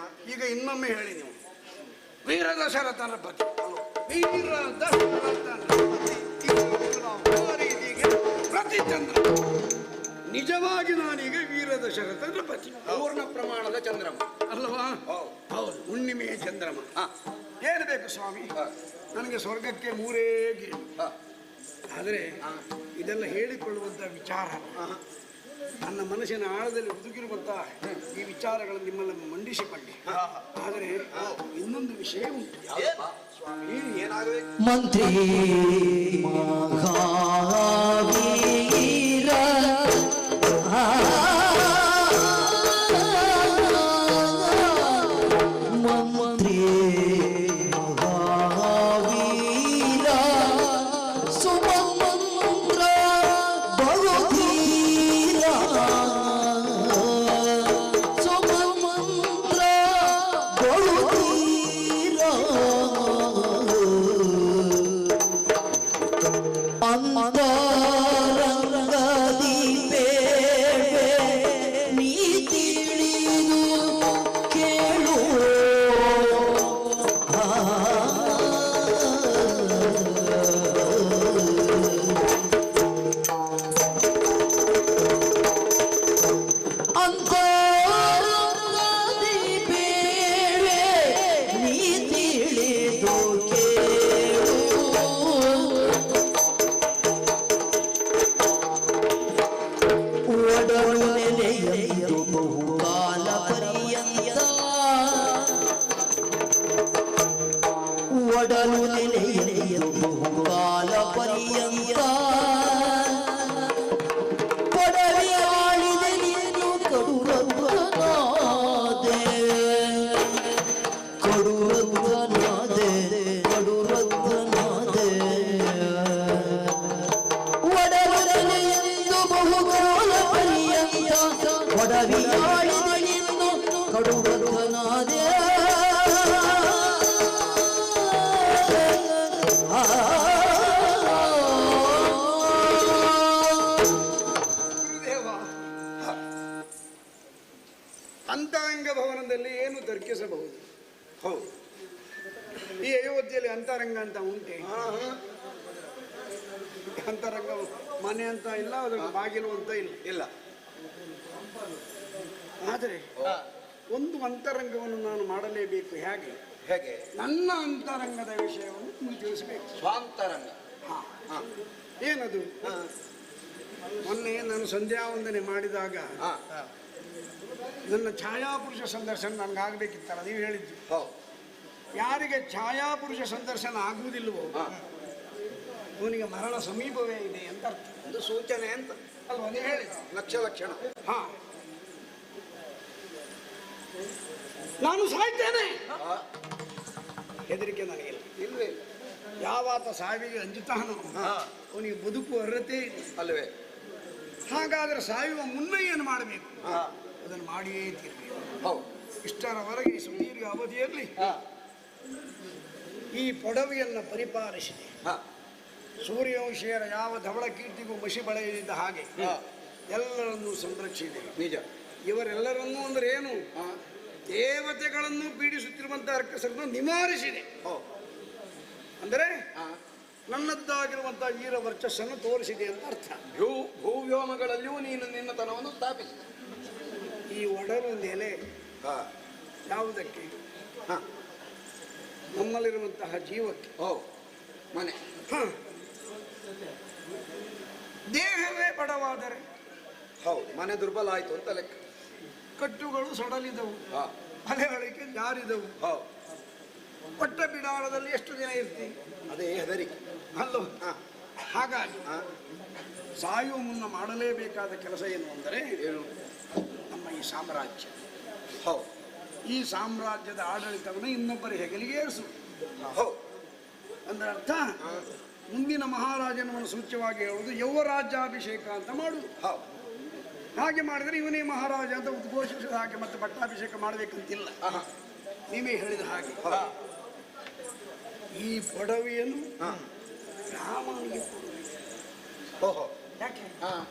ಈಗ ಇನ್ನೊಮ್ಮೆ ಹೇಳಿ ನೀವು, ವೀರ ದಶರಥನ ಪತಿ, ವೀರ ದಶರಥನ ಪ್ರತಿಚಂದ್ರ. ನಿಜವಾಗಿ ನಾನೀಗ ವೀರ ದಶರಥನ ಪತಿ, ಪೂರ್ಣ ಪ್ರಮಾಣದ ಚಂದ್ರಮ ಅಲ್ಲವಾ? ಹೌದು, ಹುಣ್ಣಿಮೆಯ ಚಂದ್ರಮ. ಏನು ಬೇಕು ಸ್ವಾಮಿ, ನನಗೆ ಸ್ವರ್ಗಕ್ಕೆ 3 ಗೇಣು. ಆದರೆ ಇದೆಲ್ಲ ಹೇಳಿಕೊಳ್ಳುವಂಥ ವಿಚಾರ ನನ್ನ ಮನಸ್ಸಿನ ಆಳದಲ್ಲಿ ಹುದುಗಿರುವಂತಹ ಈ ವಿಚಾರಗಳನ್ನು ನಿಮ್ಮಲ್ಲಿ ಮಂಡಿಸಿಕೊಂಡೆ. ಆದರೆ ಇನ್ನೊಂದು ವಿಷಯ ಉಂಟು. ಸ್ವಾಮಿ, ಏನಾಗಬೇಕು? ಮಂತ್ರಿ ಮಹಾವೀರ ಮಂತ್ರಿ ಮಹಾವೀರ ಸುಮಂತ್ರ ಬಳುಧೀರ ಸುಮಂತ್ರ ಬಳುಧೀರ ಅಂತರಂಗದಿ ಬೇವೆ ನೀ ತಿಳಿದು ಕೇಳು ಅಂತರಂಗದಿ ಬೇವೆ ನೀ ತಿಳಿದು ಕೇಳು ಒಡಲು ನೆಲೆಯದು ಬಹುಕಾಲ ಪರ್ಯಂತ ಒಡಲು ನೆಲೆಯದು ಬಹುಕಾಲ ಪರ್ಯಂತ ಪಡವೆ ಆಳಿದೆ ನೀನು ಕಡುರತ್ನಾದೆ ಕಡುರತ್ನಾದೆ ಕಡುರತ್ನಾದೆ ಒಡಲನೆಂದು ಬಹುಕಾಲ ಪರ್ಯಂತ ಒಡವಿಯಾಳಿದೆಯೆಂದು ಕಡುಬದ್ಧನಾದೆ ಗುರುದೇವ, ಅಂತರಂಗ ಭವನದಲ್ಲಿ ಏನು ತರ್ಕಿಸಬಹುದು? ಹೌದು. ಈ ಅಯೋಧ್ಯೆಯಲ್ಲಿ ಅಂತರಂಗ ಅಂತ ಉಂಟೆ? ಅಂತರಂಗ ಮನೆ ಅಂತ ಇಲ್ಲ, ಅದರ ಬಾಗಿಲು ಅಂತ ಇಲ್ಲ. ಇಲ್ಲ. ಆದರೆ ಒಂದು ಅಂತರಂಗವನ್ನು ನಾನು ಮಾಡಲೇಬೇಕು. ಹೇಗೆ? ಹೇಗೆ? ನನ್ನ ಅಂತರಂಗದ ವಿಷಯವನ್ನು ನಿಮಗೆ ತಿಳಿಸಬೇಕು. ಸ್ವಾಂತರಂಗ. ಹಾ, ಹಾ. ಏನದು? ಹಾ. ಮೊನ್ನೆ ನಾನು ಸಂಧ್ಯಾ ವಂದನೆ ಮಾಡಿದಾಗ ಹಾ. ನನ್ನ ಛಾಯಾಪುರುಷ ಸಂದರ್ಶನ ನನಗಾಗಬೇಕಿತ್ತಲ್ಲ, ನೀವು ಹೇಳಿದ್ದು. ಹೌದು. ಯಾರಿಗೆ ಛಾಯಾಪುರುಷ ಸಂದರ್ಶನ ಆಗುವುದಿಲ್ಲವೋ ಹಾ. ಅವನಿಗೆ ಮರಣ ಸಮೀಪವೇ ಇದೆ ಅಂತ ಅರ್ಥ. ಒಂದು ಸೂಚನೆ ಅಂತ ಅಲ್ವಾ ನೀವು ಹೇಳಿದ? ಲಕ್ಷಣ. ಹಾ, ನಾನು ಸಾಯ್ತೇನೆ, ಹಾ. ಹೆದರಿಕೆ ನನಗಿಲ್ಲ. ಇಲ್ವೇ ಇಲ್ಲ. ಯಾವಾತ ಸಾವಿಗೆ ಅಂಜುತ್ತಾನೋ ಹಾ. ಅವನಿಗೆ ಬದುಕುವ ಅರ್ಹತೆ ಇದೆ. ಅಲ್ವೇ? ಹಾಗಾದ್ರೆ ಸಾಯುವ ಮುನ್ನ ಏನು ಮಾಡಬೇಕು? ಹಾ. ಅದನ್ನು ಮಾಡಿಯೇ ತೀರಬೇಕು. ಹೌದು. ಇಷ್ಟರವರೆಗೆ ಈ ಸುದೀರ್ಘ ಅವಧಿಯಲ್ಲಿ ಹಾ. ಈ ಪೊಡವೆಯನ್ನು ಪರಿಪಾಲಿಸಿದೆ. ಹಾ. ಸೂರ್ಯವಂಶೀಯರ ಯಾವ ಧವಳ ಕೀರ್ತಿಗೂ ಮಸಿ ಬಳೆಯದಿದ್ದ ಹಾಗೆ ಹಾ. ಎಲ್ಲರನ್ನೂ ಸಂರಕ್ಷಿಸಿದೆ. ನಿಜ. ಇವರೆಲ್ಲರನ್ನೂ ಅಂದ್ರೆ ಏನು? ಹಾ. ದೇವತೆಗಳನ್ನು ಪೀಡಿಸುತ್ತಿರುವಂತಹ ಅರ್ಕಸರನ್ನು ನಿವಾರಿಸಿದೆ. ಹೌದು. ಅಂದರೆ ಹಾ. ನನ್ನದ್ದಾಗಿರುವಂತಹ ವೀರ ವರ್ಚಸ್ಸನ್ನು ತೋರಿಸಿದೆ ಅಂತ ಅರ್ಥ. ಭೂವ್ಯೋಮಗಳಲ್ಲಿಯೂ ನೀನು ನಿನ್ನತನವನ್ನು ಸ್ಥಾಪಿಸಿ. ಈ ಒಡಲು ನೆಲೆ ಹಾ. ಯಾವುದಕ್ಕೆ? ಹಾ. ನಮ್ಮಲ್ಲಿರುವಂತಹ ಜೀವಕ್ಕೆ. ಹೌದು. ಮನೆ. ಹ. ದೇಹವೇ ಬಡವಾದರೆ ಹೌದು. ಮನೆ ದುರ್ಬಲ ಆಯ್ತು ಅಂತ ಲೆಕ್ಕ. ಕಟ್ಟುಗಳು ಸಡಲಿದವು, ಹಾ. ಅಲೆಗಳಿಗೆ ಜಾರಿದವು. ಹೌದು. ಪಟ್ಟ ಬಿಡಾಳದಲ್ಲಿ ಎಷ್ಟು ದಿನ ಇರ್ತೀವಿ? ಅದೇ ಹೆದರಿಕೆ. ಅಲ್ಲೋ? ಹಾ. ಹಾಗಾಗಿ ಹಾ. ಸಾಯುವ ಮುನ್ನ ಮಾಡಲೇಬೇಕಾದ ಕೆಲಸ ಏನು ಅಂದರೆ ಏನು? ನಮ್ಮ ಈ ಸಾಮ್ರಾಜ್ಯ, ಹೌದು. ಈ ಸಾಮ್ರಾಜ್ಯದ ಆಡಳಿತವನ್ನು ಇನ್ನೊಬ್ಬರ ಹೆಗಲಿಗೆ ಏರಿಸು. ಹೌದು. ಅಂದ್ರೆ ಅರ್ಥ ಮುಂದಿನ ಮಹಾರಾಜನವನ್ನು ಸೂಚ್ಯವಾಗಿ ಹೇಳುವುದು ಯೌವರಾಜ್ಯಾಭಿಷೇಕ ಅಂತ ಮಾಡುವುದು. ಹೌದು. ಹಾಗೆ ಮಾಡಿದರೆ ಇವನೇ ಮಹಾರಾಜ ಅಂತ ಉದ್ಘೋಷಿಸಿದ ಹಾಗೆ ಮತ್ತೆ ಪಟ್ಟಾಭಿಷೇಕ ಮಾಡಬೇಕಂತಿಲ್ಲ. ಆಹಾ. ನೀವೇ ಹೇಳಿದ ಹಾಗೆ ಹೌದು. ಈ ಪೊಡವೆಯನ್ನು ಹಾ. ರಾಮನಿಗೆ ಕೊಡಬೇಕು. ಓಹೋ. ಯಾಕೆ? ಹಾ.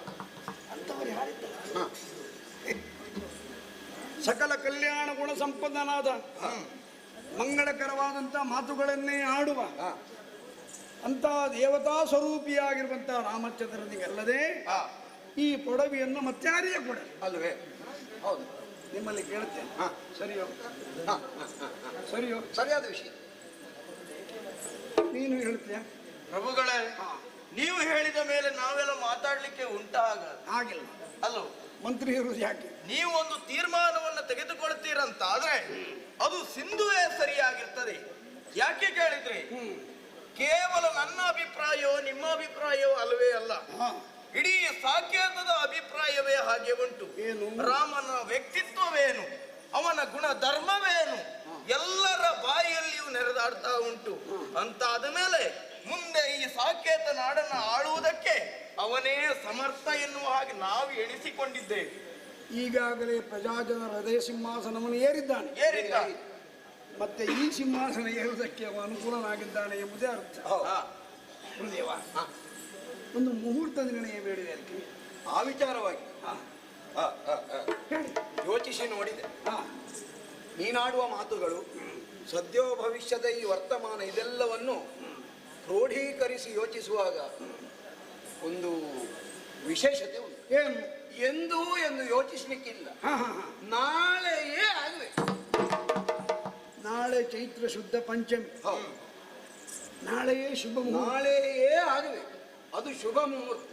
ಅಂತವರು ಯಾರಿದ್ದಾರೆ? ಹಾ. ಸಕಲ ಕಲ್ಯಾಣ ಗುಣ ಸಂಪನ್ನನಾದ ಮಂಗಳಕರವಾದಂಥ ಮಾತುಗಳನ್ನೇ ಆಡುವ ಹಾ. ಅಂತ ದೇವತಾ ಸ್ವರೂಪಿಯಾಗಿರುವಂತಹ ರಾಮಚಂದ್ರನಿಗಲ್ಲದೆ ಹಾ. ಈ ಪೊಡವೆಯನ್ನು ಮತ್ತಾರಿಯೇ ಕೊಡ. ಅಲ್ವೇ? ಹೌದು. ನಿಮ್ಮಲ್ಲಿ ಕೇಳುತ್ತೇನೆ. ಹಾ. ಸರಿಯೋ? ಹಾ. ಹಾ. ಹಾ. ಸರಿಯೋ? ಸರಿಯಾದ ವಿಷಯ. ನೀನು ಹೇಳ್ತೀಯ? ಪ್ರಭುಗಳೇ, ನೀವು ಹೇಳಿದ ಮೇಲೆ ನಾವೆಲ್ಲ ಮಾತಾಡ್ಲಿಕ್ಕೆ ಉಂಟಾಗ ಆಗಿಲ್ಲ. ಅಲ್ಲೋ ಮಂತ್ರಿ ಇರುವುದು ಯಾಕೆ? ನೀವು ಒಂದು ತೀರ್ಮಾನವನ್ನು ತೆಗೆದುಕೊಳ್ತೀರಂತ ಆದ್ರೆ ಅದು ಸಿಂಧುವೇ ಸರಿಯಾಗಿರ್ತದೆ. ಯಾಕೆ ಕೇಳಿದ್ರೆ ಕೇವಲ ನನ್ನ ಅಭಿಪ್ರಾಯವೋ ನಿಮ್ಮ ಅಭಿಪ್ರಾಯವೋ ಅಲ್ಲವೇ ಅಲ್ಲ, ಇಡೀ ಸಾಕೇತದ ಅಭಿಪ್ರಾಯವೇ ಹಾಗೆ ಉಂಟು. ಏನು? ರಾಮನ ವ್ಯಕ್ತಿತ್ವವೇನು, ಅವನ ಗುಣ ಧರ್ಮವೇನು ಎಲ್ಲರ ಬಾಯಿಯಲ್ಲಿಯೂ ನೆರೆದಾಡ್ತಾ ಉಂಟು. ಅಂತಾದ ಮೇಲೆ ಮುಂದೆ ಈ ಸಾಕೇತ ನಾಡನ್ನು ಆಳುವುದಕ್ಕೆ ಅವನೇ ಸಮರ್ಥ ಎನ್ನುವ ಹಾಗೆ ನಾವು ಎಣಿಸಿಕೊಂಡಿದ್ದೇವೆ. ಈಗಾಗಲೇ ಪ್ರಜಾಜನರ ಹೃದಯ ಸಿಂಹಾಸನವನ್ನು ಏರಿದ್ದಾನೆ. ಮತ್ತೆ ಈ ಸಿಂಹಾಸನ ಏರುವುದಕ್ಕೆ ಅವ ಅನುಕೂಲನಾಗಿದ್ದಾನೆ ಎಂಬುದೇ ಅರ್ಥ. ಗುರುದೇವ, ಒಂದು ಮುಹೂರ್ತ ನಿರ್ಣಯ ಬೇಡಿದೆ ಅದಕ್ಕೆ. ಆ ವಿಚಾರವಾಗಿ ಯೋಚಿಸಿ ನೋಡಿದೆ. ನೀನಾಡುವ ಮಾತುಗಳು ಸದ್ಯೋ ಭವಿಷ್ಯದ ಈ ವರ್ತಮಾನ ಇದೆಲ್ಲವನ್ನು ಕ್ರೋಢೀಕರಿಸಿ ಯೋಚಿಸುವಾಗ ಒಂದು ವಿಶೇಷತೆ ಉಂಟು. ಏನು? ಎಂದು ಯೋಚಿಸ್ಲಿಕ್ಕಿಲ್ಲ. ನಾಳೆಯೇ ಆಗಬೇಕು. ನಾಳೆ ಚೈತ್ರ ಶುದ್ಧ ಪಂಚಮಿ. ನಾಳೆಯೇ ಶುಭ ಮುಹೂರ್ತ. ನಾಳೆಯೇ ಆಗಬೇಕು. ಅದು ಶುಭ ಮುಹೂರ್ತ.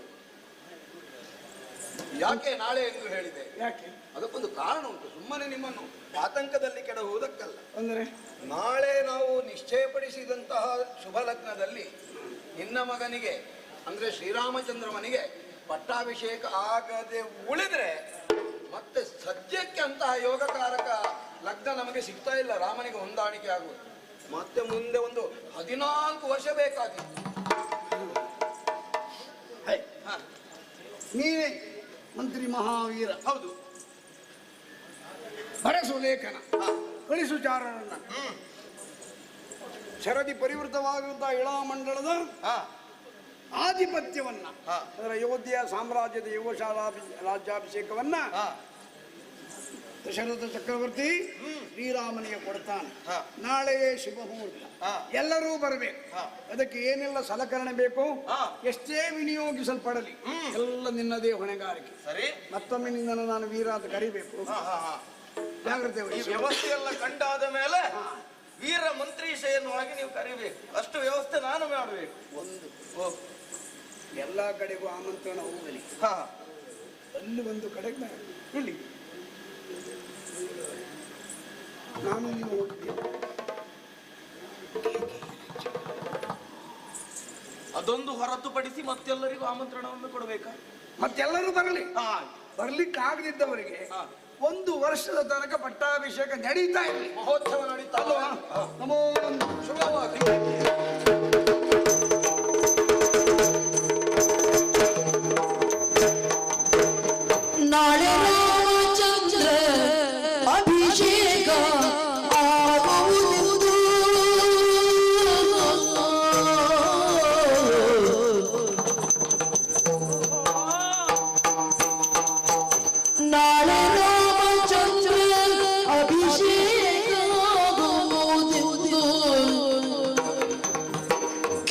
ಯಾಕೆ ನಾಳೆ ಎಂದು ಹೇಳಿದೆ? ಯಾಕೆ? ಅದಕ್ಕೊಂದು ಕಾರಣ ಉಂಟು. ಸುಮ್ಮನೆ ನಿಮ್ಮನ್ನು ಆತಂಕದಲ್ಲಿ ಕೆಡಹುವುದಕ್ಕಲ್ಲ. ಅಂದರೆ ನಾಳೆ ನಾವು ನಿಶ್ಚಯಪಡಿಸಿದಂತಹ ಶುಭ ಲಗ್ನದಲ್ಲಿ ನಿನ್ನ ಮಗನಿಗೆ ಅಂದ್ರೆ ಶ್ರೀರಾಮಚಂದ್ರಮನಿಗೆ ಪಟ್ಟಾಭಿಷೇಕ ಆಗದೆ ಉಳಿದ್ರೆ ಮತ್ತೆ ಸದ್ಯಕ್ಕೆ ಅಂತಹ ಯೋಗಕಾರಕ ಲಗ್ನ ನಮಗೆ ಸಿಗ್ತಾ ಇಲ್ಲ. ರಾಮನಿಗೆ ಹೊಂದಾಣಿಕೆ ಆಗುವುದು ಮತ್ತೆ ಮುಂದೆ ಒಂದು 14 ವರ್ಷ ಬೇಕಾಗಿತ್ತು. ನೀವೇ ಮಂತ್ರಿ ಮಹಾವೀರ. ಹೌದು. ಬರೆಸು ಲೇಖನ, ಕಳಿಸು ಚಾರರನ್ನ. ಶರದಿ ಪರಿವೃತವಾಗಿರುವಂತಹ ಇಳಾಮಂಡಲದ ಆಧಿಪತ್ಯವನ್ನ, ಅದರ ಅಯೋಧ್ಯೆಯ ಸಾಮ್ರಾಜ್ಯದ ರಾಜ್ಯಾಭಿಷೇಕವನ್ನ ದಶರಥ ಚಕ್ರವರ್ತಿ ಶ್ರೀರಾಮನಿಗೆ ಕೊಡ್ತಾನೆ. ನಾಳೆಯೇ ಶುಭ ಮುಹೂರ್ತ. ಎಲ್ಲರೂ ಬರಬೇಕು. ಅದಕ್ಕೆ ಏನೆಲ್ಲ ಸಲಕರಣೆ ಬೇಕು ಎಷ್ಟೇ ವಿನಿಯೋಗಿಸಲ್ಪಡಲಿ ಎಲ್ಲ ನಿನ್ನದೇ ಹೊಣೆಗಾರಿಕೆ. ಸರಿ, ಮತ್ತೊಮ್ಮೆ ನಿನ್ನನ್ನು ನಾನು ವೀರ ಅಂತ ಕರಿಬೇಕು. ಜಾಗ್ರತೆ ವಹಿಸಿ. ವ್ಯವಸ್ಥೆ ಎಲ್ಲ ಕಂಡಾದ ಮೇಲೆ ವೀರ ಮಂತ್ರೀಶ ಎನ್ನುವಾಗಿ ನೀವು ಕರಿಬೇಕು. ಅಷ್ಟು ವ್ಯವಸ್ಥೆ ನಾನು ಮಾಡಬೇಕು. ಎಲ್ಲ ಕಡೆಗೂ ಆಮಂತ್ರಣ ಹೋಗಲಿ. ಅಲ್ಲಿ ಒಂದು ಕಡೆಗೆ ಇಲ್ಲಿ ನಾನು ನೀವು ಹೋಗ್ತೀವಿ. ಅದೊಂದು ಹೊರತುಪಡಿಸಿ ಮತ್ತೆಲ್ಲರಿಗೂ ಆಮಂತ್ರಣವನ್ನು ಕೊಡಬೇಕಾ? ಮತ್ತೆಲ್ಲರೂ ಬರಲಿ. ಬರ್ಲಿಕ್ಕೆ ಆಗದಿದ್ದವರಿಗೆ 1 ವರ್ಷದ ತನಕ ಪಟ್ಟಾಭಿಷೇಕ ನಡೀತಾ ಇರಲಿ. ಮಹೋತ್ಸವ ನಡೀತಾ ಅಲ್ವಾ? ನಮೋ ಶುಭವಾಗಿ. ನಾಳೆ ರಾಮಚಂದ್ರ ಅಭಿಷೇಕ ಆಗುವುದು. ನಾಳೆ ರಾಮಚಂದ್ರ ಅಭಿಷೇಕ ಆಗುವುದು.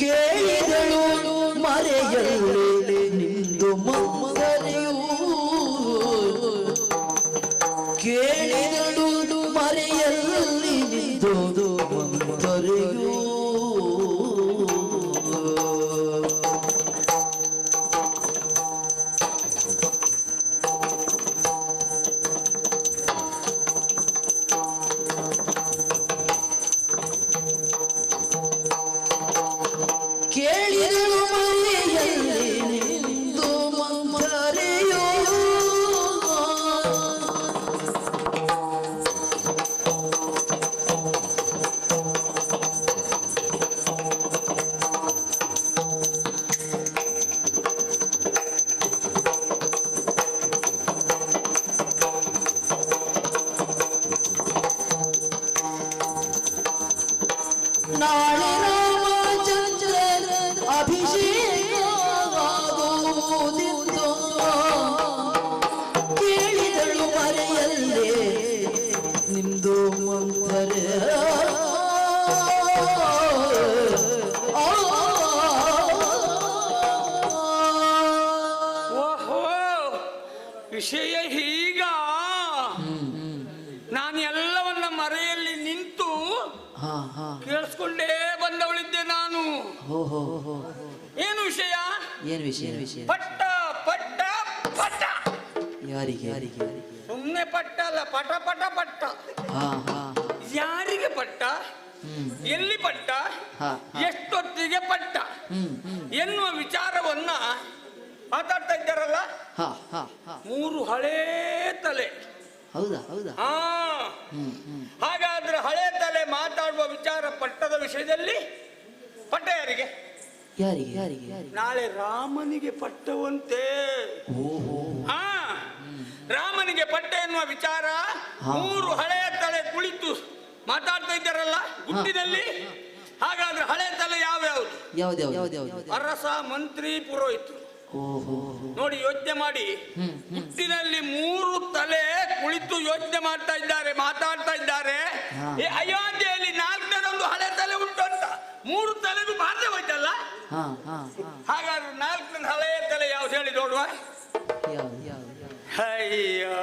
ಕೇಳಿದಳು ಮರೆಯಲು ನಿಂದು ಮಂಗರೆಯೂ. ಕೇಳಿದಳು ಮರೆಯಲ್ಲಿ ನಿಂದು ಮಂಗರೆಯೂ. ಕೇಳಿದಳು ಮರೆಯಲ್ಲಿ ನಿಂದು ಮಂಗರೆಯೂ. ನಾಳೆ ರಾಮಚಂದ್ರ ಅಭಿಷೇಕ ಆಗುವುದಿತ್ತು. ಕೇಳಿದಳು ಮರೆಯಲ್ಲೇ ನಿಂದು ಮಂಗರೆ. ಓಹೋ, ವಿಷಯ ಹೀಗ. ನಾನು ಎಲ್ಲವನ್ನ ಮರೆಯಲ್ಲಿ ನಿಂತು ಕೇಳಿಸ್ಕೊಂಡೇ ಬಂದವಳಿದ್ದೆ ನಾನು. ಏನು ವಿಷಯ? ಏನ್ ವಿಷಯ ಪಟ್ಟ ಪಟ್ಟ ಪಟ್ಟ. ಯಾರಿಗೆ ಸುಮ್ನೆ ಪಟ್ಟ ಅಲ್ಲ, ಪಟ ಪಟ ಪಟ್ಟ. ಹಾ ಹಾ ಯಾರಿಗೆ ಪಟ್ಟ, ಹ್ಮ್ ಎಲ್ಲಿ ಪಟ್ಟ, ಹಾ ಎಷ್ಟೊತ್ತಿಗೆ ಪಟ್ಟ ಹ್ಮ್ ಎನ್ನುವ ವಿಚಾರವನ್ನ ಮಾತಾಡ್ತಾ ಇದ್ದಾರಲ್ಲ. ಹಾ ಹಾ ಹಾ 3 ಹಳೇ ತಲೆ. ಹೌದಾ ಹಾ, ಹ್ಮ್ ಹಾಗಾದ್ರೆ ಹಳೆ ತಲೆ ಮಾತಾಡುವ ವಿಚಾರ ಪಟ್ಟದ ವಿಷಯದಲ್ಲಿ ಪಟ್ಟ ಯಾರಿಗೆ? ಯಾರಿಗೆ ನಾಳೆ ರಾಮನಿಗೆ ಪಟ್ಟವಂತೆ. ಓಹೋ ಹಾ, ರಾಮನಿಗೆ ಪಟ್ಟ ಎನ್ನುವ ವಿಚಾರ 3 ಹಳೆಯ ತಲೆ ಕುಳಿತು ಮಾತಾಡ್ತಾ ಇದ್ದಾರಲ್ಲ ಗುಟ್ಟಿನಲ್ಲಿ. ಹಾಗಾದ್ರೆ ಹಳೆ ತಲೆ ಯಾವ್ದು ಅರಸ, ಮಂತ್ರಿ, ಪುರೋಹಿತರು. ಓಹೋ ನೋಡಿ, ಯೋಚನೆ ಮಾಡಿ. ಹುಟ್ಟಿನಲ್ಲಿ 3 ತಲೆ ಕುಳಿತು ಯೋಚನೆ ಮಾಡ್ತಾ ಇದ್ದಾರೆ, ಮಾತಾಡ್ತಾ ಇದ್ದಾರೆ. ಈ ಅಯೋಧ್ಯೆಯಲ್ಲಿ 4ನೇದೊಂದು ಹಳೆ ತಲೆ ಉಂಟು ಅಂತ 3 ತಲೆಗೂ ಬಾಧೆ ಹೋಯ್ತಲ್ಲ. ಹಾ ಹಾ ಹಾಗಾದ್ರೆ 4ನೇ ಹಳೆಯ ತಲೆ ಯಾವ್ದು ಹೇಳಿ ನೋಡುವ. ಅಯ್ಯೋ,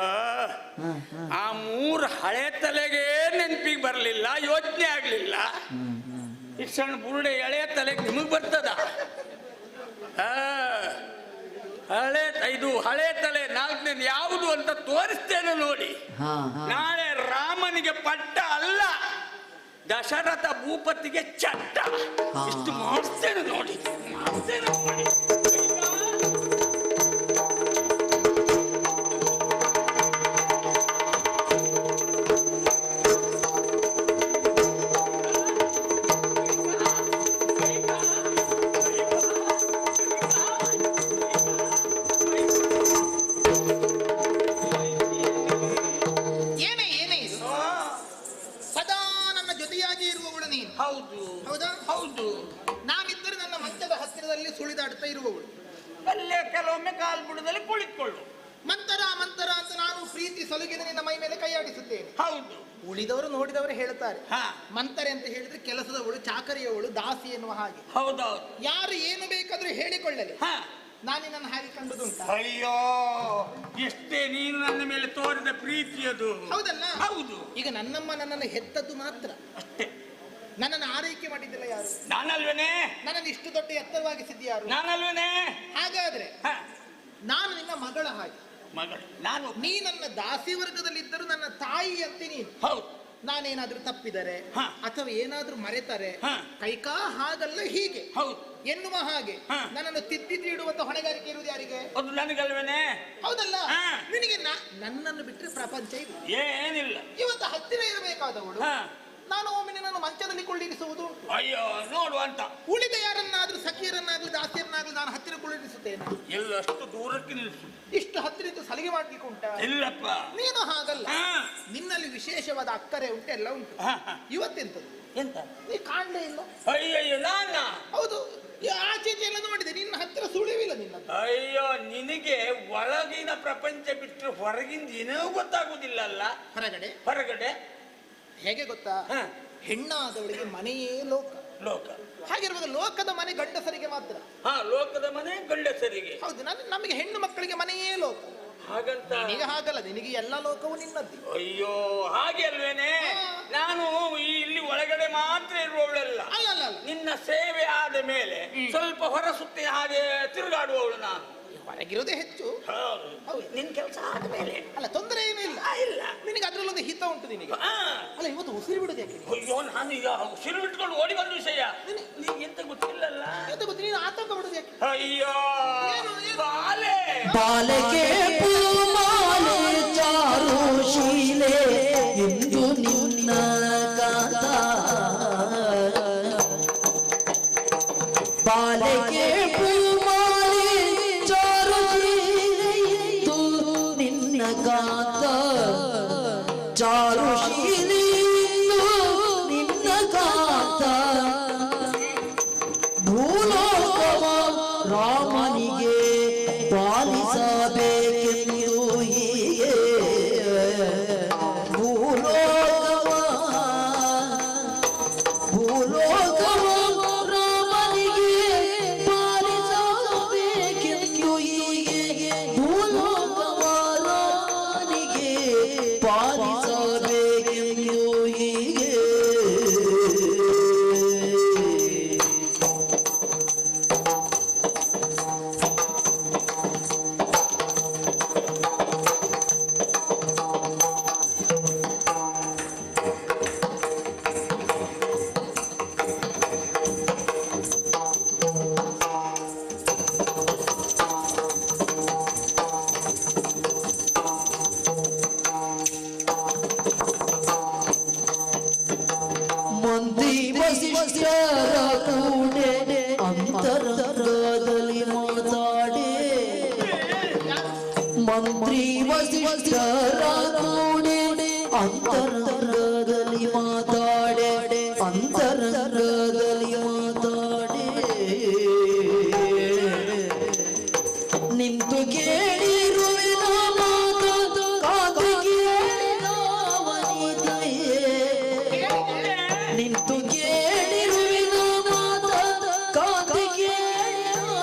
ಆ 3 ಹಳೆ ತಲೆಗೆ ನೆನಪಿಗೆ ಬರಲಿಲ್ಲ, ಯೋಚನೆ ಆಗ್ಲಿಲ್ಲ. ಈ ಸಣ್ಣ ಬುರುಡೆ ಎಳೆಯ ತಲೆಗೆ ನಿಮಗ್ ಬರ್ತದ? ಇದು ಹಳೆ ತಲೆ 4ನೇ ಯಾವುದು ಅಂತ ತೋರಿಸ್ತೇನೆ ನೋಡಿ. ನಾಳೆ ರಾಮನಿಗೆ ಪಟ್ಟ ಅಲ್ಲ, ದಶರಥ ಭೂಪತಿಗೆ ಚಟ್ಟ. ಇಷ್ಟು ಮಾಡಿಸ್ತೇನೆ ನೋಡಿ. ಹೌದು, ನಾನಿದ್ದರೆ ನನ್ನ ಮಂಚದ ಹತ್ತಿರದಲ್ಲಿ ಸುಳಿದಾಡ್ತಾ ಇರುವವಳು. ಅಲ್ಲೇ ಕೆಲವೊಮ್ಮೆ ಕಾಲು ಬುಡದಲ್ಲಿ ಕುಳಿತುಕೊಳ್ಳು. ಮಂತರ ಅಂತ ನಾನು ಪ್ರೀತಿ ಸಲುಗಿದ ನಿನ್ನ ಮೈ ಮೇಲೆ ಕೈಯಾಡಿಸುತ್ತೇನೆ. ಹೌದು, ಉಳಿದವರು ನೋಡಿದವರು ಹೇಳ್ತಾರೆ, ಮಂತರೆ ಅಂತ ಹೇಳಿದ್ರೆ ಕೆಲಸದವಳು, ಚಾಕರಿಯವಳು, ದಾಸಿ ಎನ್ನುವ ಹಾಗೆ. ಹೌದೌದು, ಯಾರು ಏನು ಬೇಕಾದ್ರೂ ಹೇಳಿಕೊಳ್ಳಲಿ, ನಾನು ನನ್ನ ಹಾಗೆ ಕಂಡುದುಂಟ. ಅಯ್ಯೋ, ಎಷ್ಟೇ ನೀನು ನನ್ನ ಮೇಲೆ ತೋರಿದ ಪ್ರೀತಿ ಅದು. ಹೌದಲ್ಲ? ಹೌದು. ಈಗ ನನ್ನನ್ನು ಹೆತ್ತದ್ದು ಮಾತ್ರ ಅಷ್ಟೇ. ನನ್ನನ್ನು ಆರೈಕೆ ಮಾಡಿದ್ದಿಲ್ಲ ಯಾರು? ನಾನಲ್ವೇನೆ? ನನ್ನನ್ನು ಇಷ್ಟು ದೊಡ್ಡ ಎತ್ತರವಾಗಿಸಿದ್ದು ಯಾರು? ನಾನಲ್ವೇನೆ? ಹಾಗಾದ್ರೆ ನಾನು ನಿನ್ನ ಮಗಳ ಹಾಗೆ. ಮಗಳು ನಾನು. ನೀ ನನ್ನ ದಾಸಿ ವರ್ಗದಲ್ಲಿದ್ದರೂ ನನ್ನ ತಾಯಿ ಅಂತ ನೀನು. ಹೌದು. ನಾನೇನಾದ್ರೂ ತಪ್ಪಿದರೆ ಅಥವಾ ಏನಾದ್ರೂ ಮರೆತರೆ ಕೈಕಾ ಹಾಗಲ್ಲ ಹೀಗೆ ಹೌದು ಎನ್ನುವ ಹಾಗೆ ನನ್ನನ್ನು ತಿದ್ದಿ ಇಡುವಂತ ಹೊಣೆಗಾರಿಕೆ ಇರುವುದು ಯಾರಿಗೆ? ಅದು ನನಗಲ್ವೇನೆ? ಹೌದಲ್ಲ? ನಿನಗೆ ನನ್ನನ್ನು ಬಿಟ್ಟರೆ ಪ್ರಪಂಚ ಇಲ್ಲ, ಏನಿಲ್ಲ. ಇವತ್ತು ಹತ್ತಿರ ಇರಬೇಕಾದವಳು ನಾನು ಒಮ್ಮೆ ನನ್ನ ಮಂಚದಲ್ಲಿ ಕೊಳ್ಳಿರಿಸುವುದು. ಅಯ್ಯೋ, ನೋಡುವಂತ ಉಳಿದ ಯಾರನ್ನಾದ್ರೂ ಸಖಿಯರನ್ನಾಗ್ಲಿ ದಾಸಿಯರನ್ನಾಗ್ಲಿ ನಾನು ಹತ್ತಿರ ಕೊಳ್ಳಿರಿಸುತ್ತೇನೆ. ಎಲ್ಲಷ್ಟು ದೂರಕ್ಕೆ ನಿಲ್ಲಿಸು. ಇಷ್ಟು ಹತ್ತಿರ ಸಲಿಗೆ ಮಾಡ್ಲಿಕ್ಕೆ ಉಂಟ? ಇಲ್ಲಪ್ಪ, ನೀನು ಹಾಗಲ್ಲ. ನಿನ್ನಲ್ಲಿ ವಿಶೇಷವಾದ ಅಕ್ಕರೆ ಉಂಟು, ಎಲ್ಲ ಉಂಟು. ಇವತ್ತೆಂತದ್ದು? ಎಂತ? ನೀ ಕಾಣಲೇ ಇಲ್ಲ. ಅಯ್ಯಯ್ಯೋ, ನಾನ? ಹೌದು, ಆಚೆ ಎಲ್ಲ ನೋಡಿದೆ, ನಿನ್ನ ಹತ್ತಿರ ಸುಳಿವಿಲ್ಲ ನಿನ್ನ. ಅಯ್ಯೋ, ನಿನಗೆ ಒಳಗಿನ ಪ್ರಪಂಚ ಬಿಟ್ಟರೆ ಹೊರಗಿಂದ ಏನೂ ಗೊತ್ತಾಗುದಿಲ್ಲ ಅಲ್ಲ. ಹೊರಗಡೆ ಹೇಗೆ ಗೊತ್ತಾ? ಹೆಣ್ಣಾದವಳಿಗೆ ಮನೆಯೇ ಲೋಕ. ಹಾಗಿರುವಾಗ ಲೋಕದ ಮನೆ ಗಂಡಸರಿಗೆ ಮಾತ್ರ. ಲೋಕದ ಮನೆ ಗಂಡಸರಿಗೆ. ಹೌದು, ನಮಗೆ ಹೆಣ್ಣು ಮಕ್ಕಳಿಗೆ ಮನೆಯೇ ಲೋಕ. ಹಾಗಂತ ನಿನಗೆ ಹಾಗಲ್ಲ, ನಿನಗೆ ಎಲ್ಲ ಲೋಕವು ನಿನ್ನದ್ದು. ಅಯ್ಯೋ, ಹಾಗೆ ಅಲ್ವೇನೆ? ನಾನು ಇಲ್ಲಿ ಒಳಗಡೆ ಮಾತ್ರ ಇರುವವಳಲ್ಲ. ಅಲ್ಲ, ನಿನ್ನ ಸೇವೆ ಆದ ಮೇಲೆ ಸ್ವಲ್ಪ ಹೊರಸುತ್ತಿ ಹಾಗೆ ತಿರುಗಾಡುವವಳು ನಾನು. ಹೊರಗಿರೋದೇ ಹೆಚ್ಚು. ಹೌದು, ನಿನ್ ಕೆಲಸ ಆದ್ಮೇಲೆ ಅಲ್ಲ, ತೊಂದರೆ ಏನೂ ಇಲ್ಲ. ಇಲ್ಲ, ನಿನಗೆ ಅದ್ರಲ್ಲೊಂದು ಹಿತ ಉಂಟು ನಿನಗೆ. ಅಲ್ಲ, ಇವತ್ತು ಉಸಿರು ಬಿಡುದು ಯಾಕೆ? ಅಯ್ಯೋ, ನಾನು ಈಗ ಉಸಿರು ಬಿಟ್ಕೊಂಡು ಓಡಿ ಬಂದ ವಿಷಯ ನಿನಗೆ ಎಂತ ಗೊತ್ತಿಲ್ಲಲ್ಲ. ಎಂತ ಗೊತ್ತಿ, ನೀನು ಆತಂಕ ಬಿಡುದು ಯಾಕೆ? ಅಯ್ಯೋ, ಬಾಲೆ ಬಾಲಕೆ ಪೂಮಾಲೆ ಚಾರು ಶೀಲೆ ಎಂದು ನಿನ್ನ ಗಾತ. ಬಾಲಕೆ ಪೂಮಾಲೆ ಚಾರು ಶೀಲೆ ಎಂದು ನಿನ್ನ ಗಾತ. ಚಾರು ಶೀಲೆ ನಿನ್ನ ಗಾತ. ಭೂಲೋಕವ ರಾಮನಿಗೆ ಪಾಲಿಸಬೇಕೆಂದು ಹೀಗೆ. ಭೂಲೋಕವ ರಾಮನಿಗೆ ಭಕ್ತರ ಕೂಡಿ ಅಂತರಂಗದಲ್ಲಿ ಮಾತಾಡೆ ಅಂತರಂಗದಲ್ಲಿ ಮಾತಾಡೆ ನಿಂತು ಕೇಳಿರುವಿನ ಮಾತ ಕಾದು ಕೇಳಿದವನಿದೆಯೇ ನಿಂತು ಕೇಳಿರುವಿನ ಮಾತ ಕಾದು ಕೇಳಿದವನಿದೆಯೇ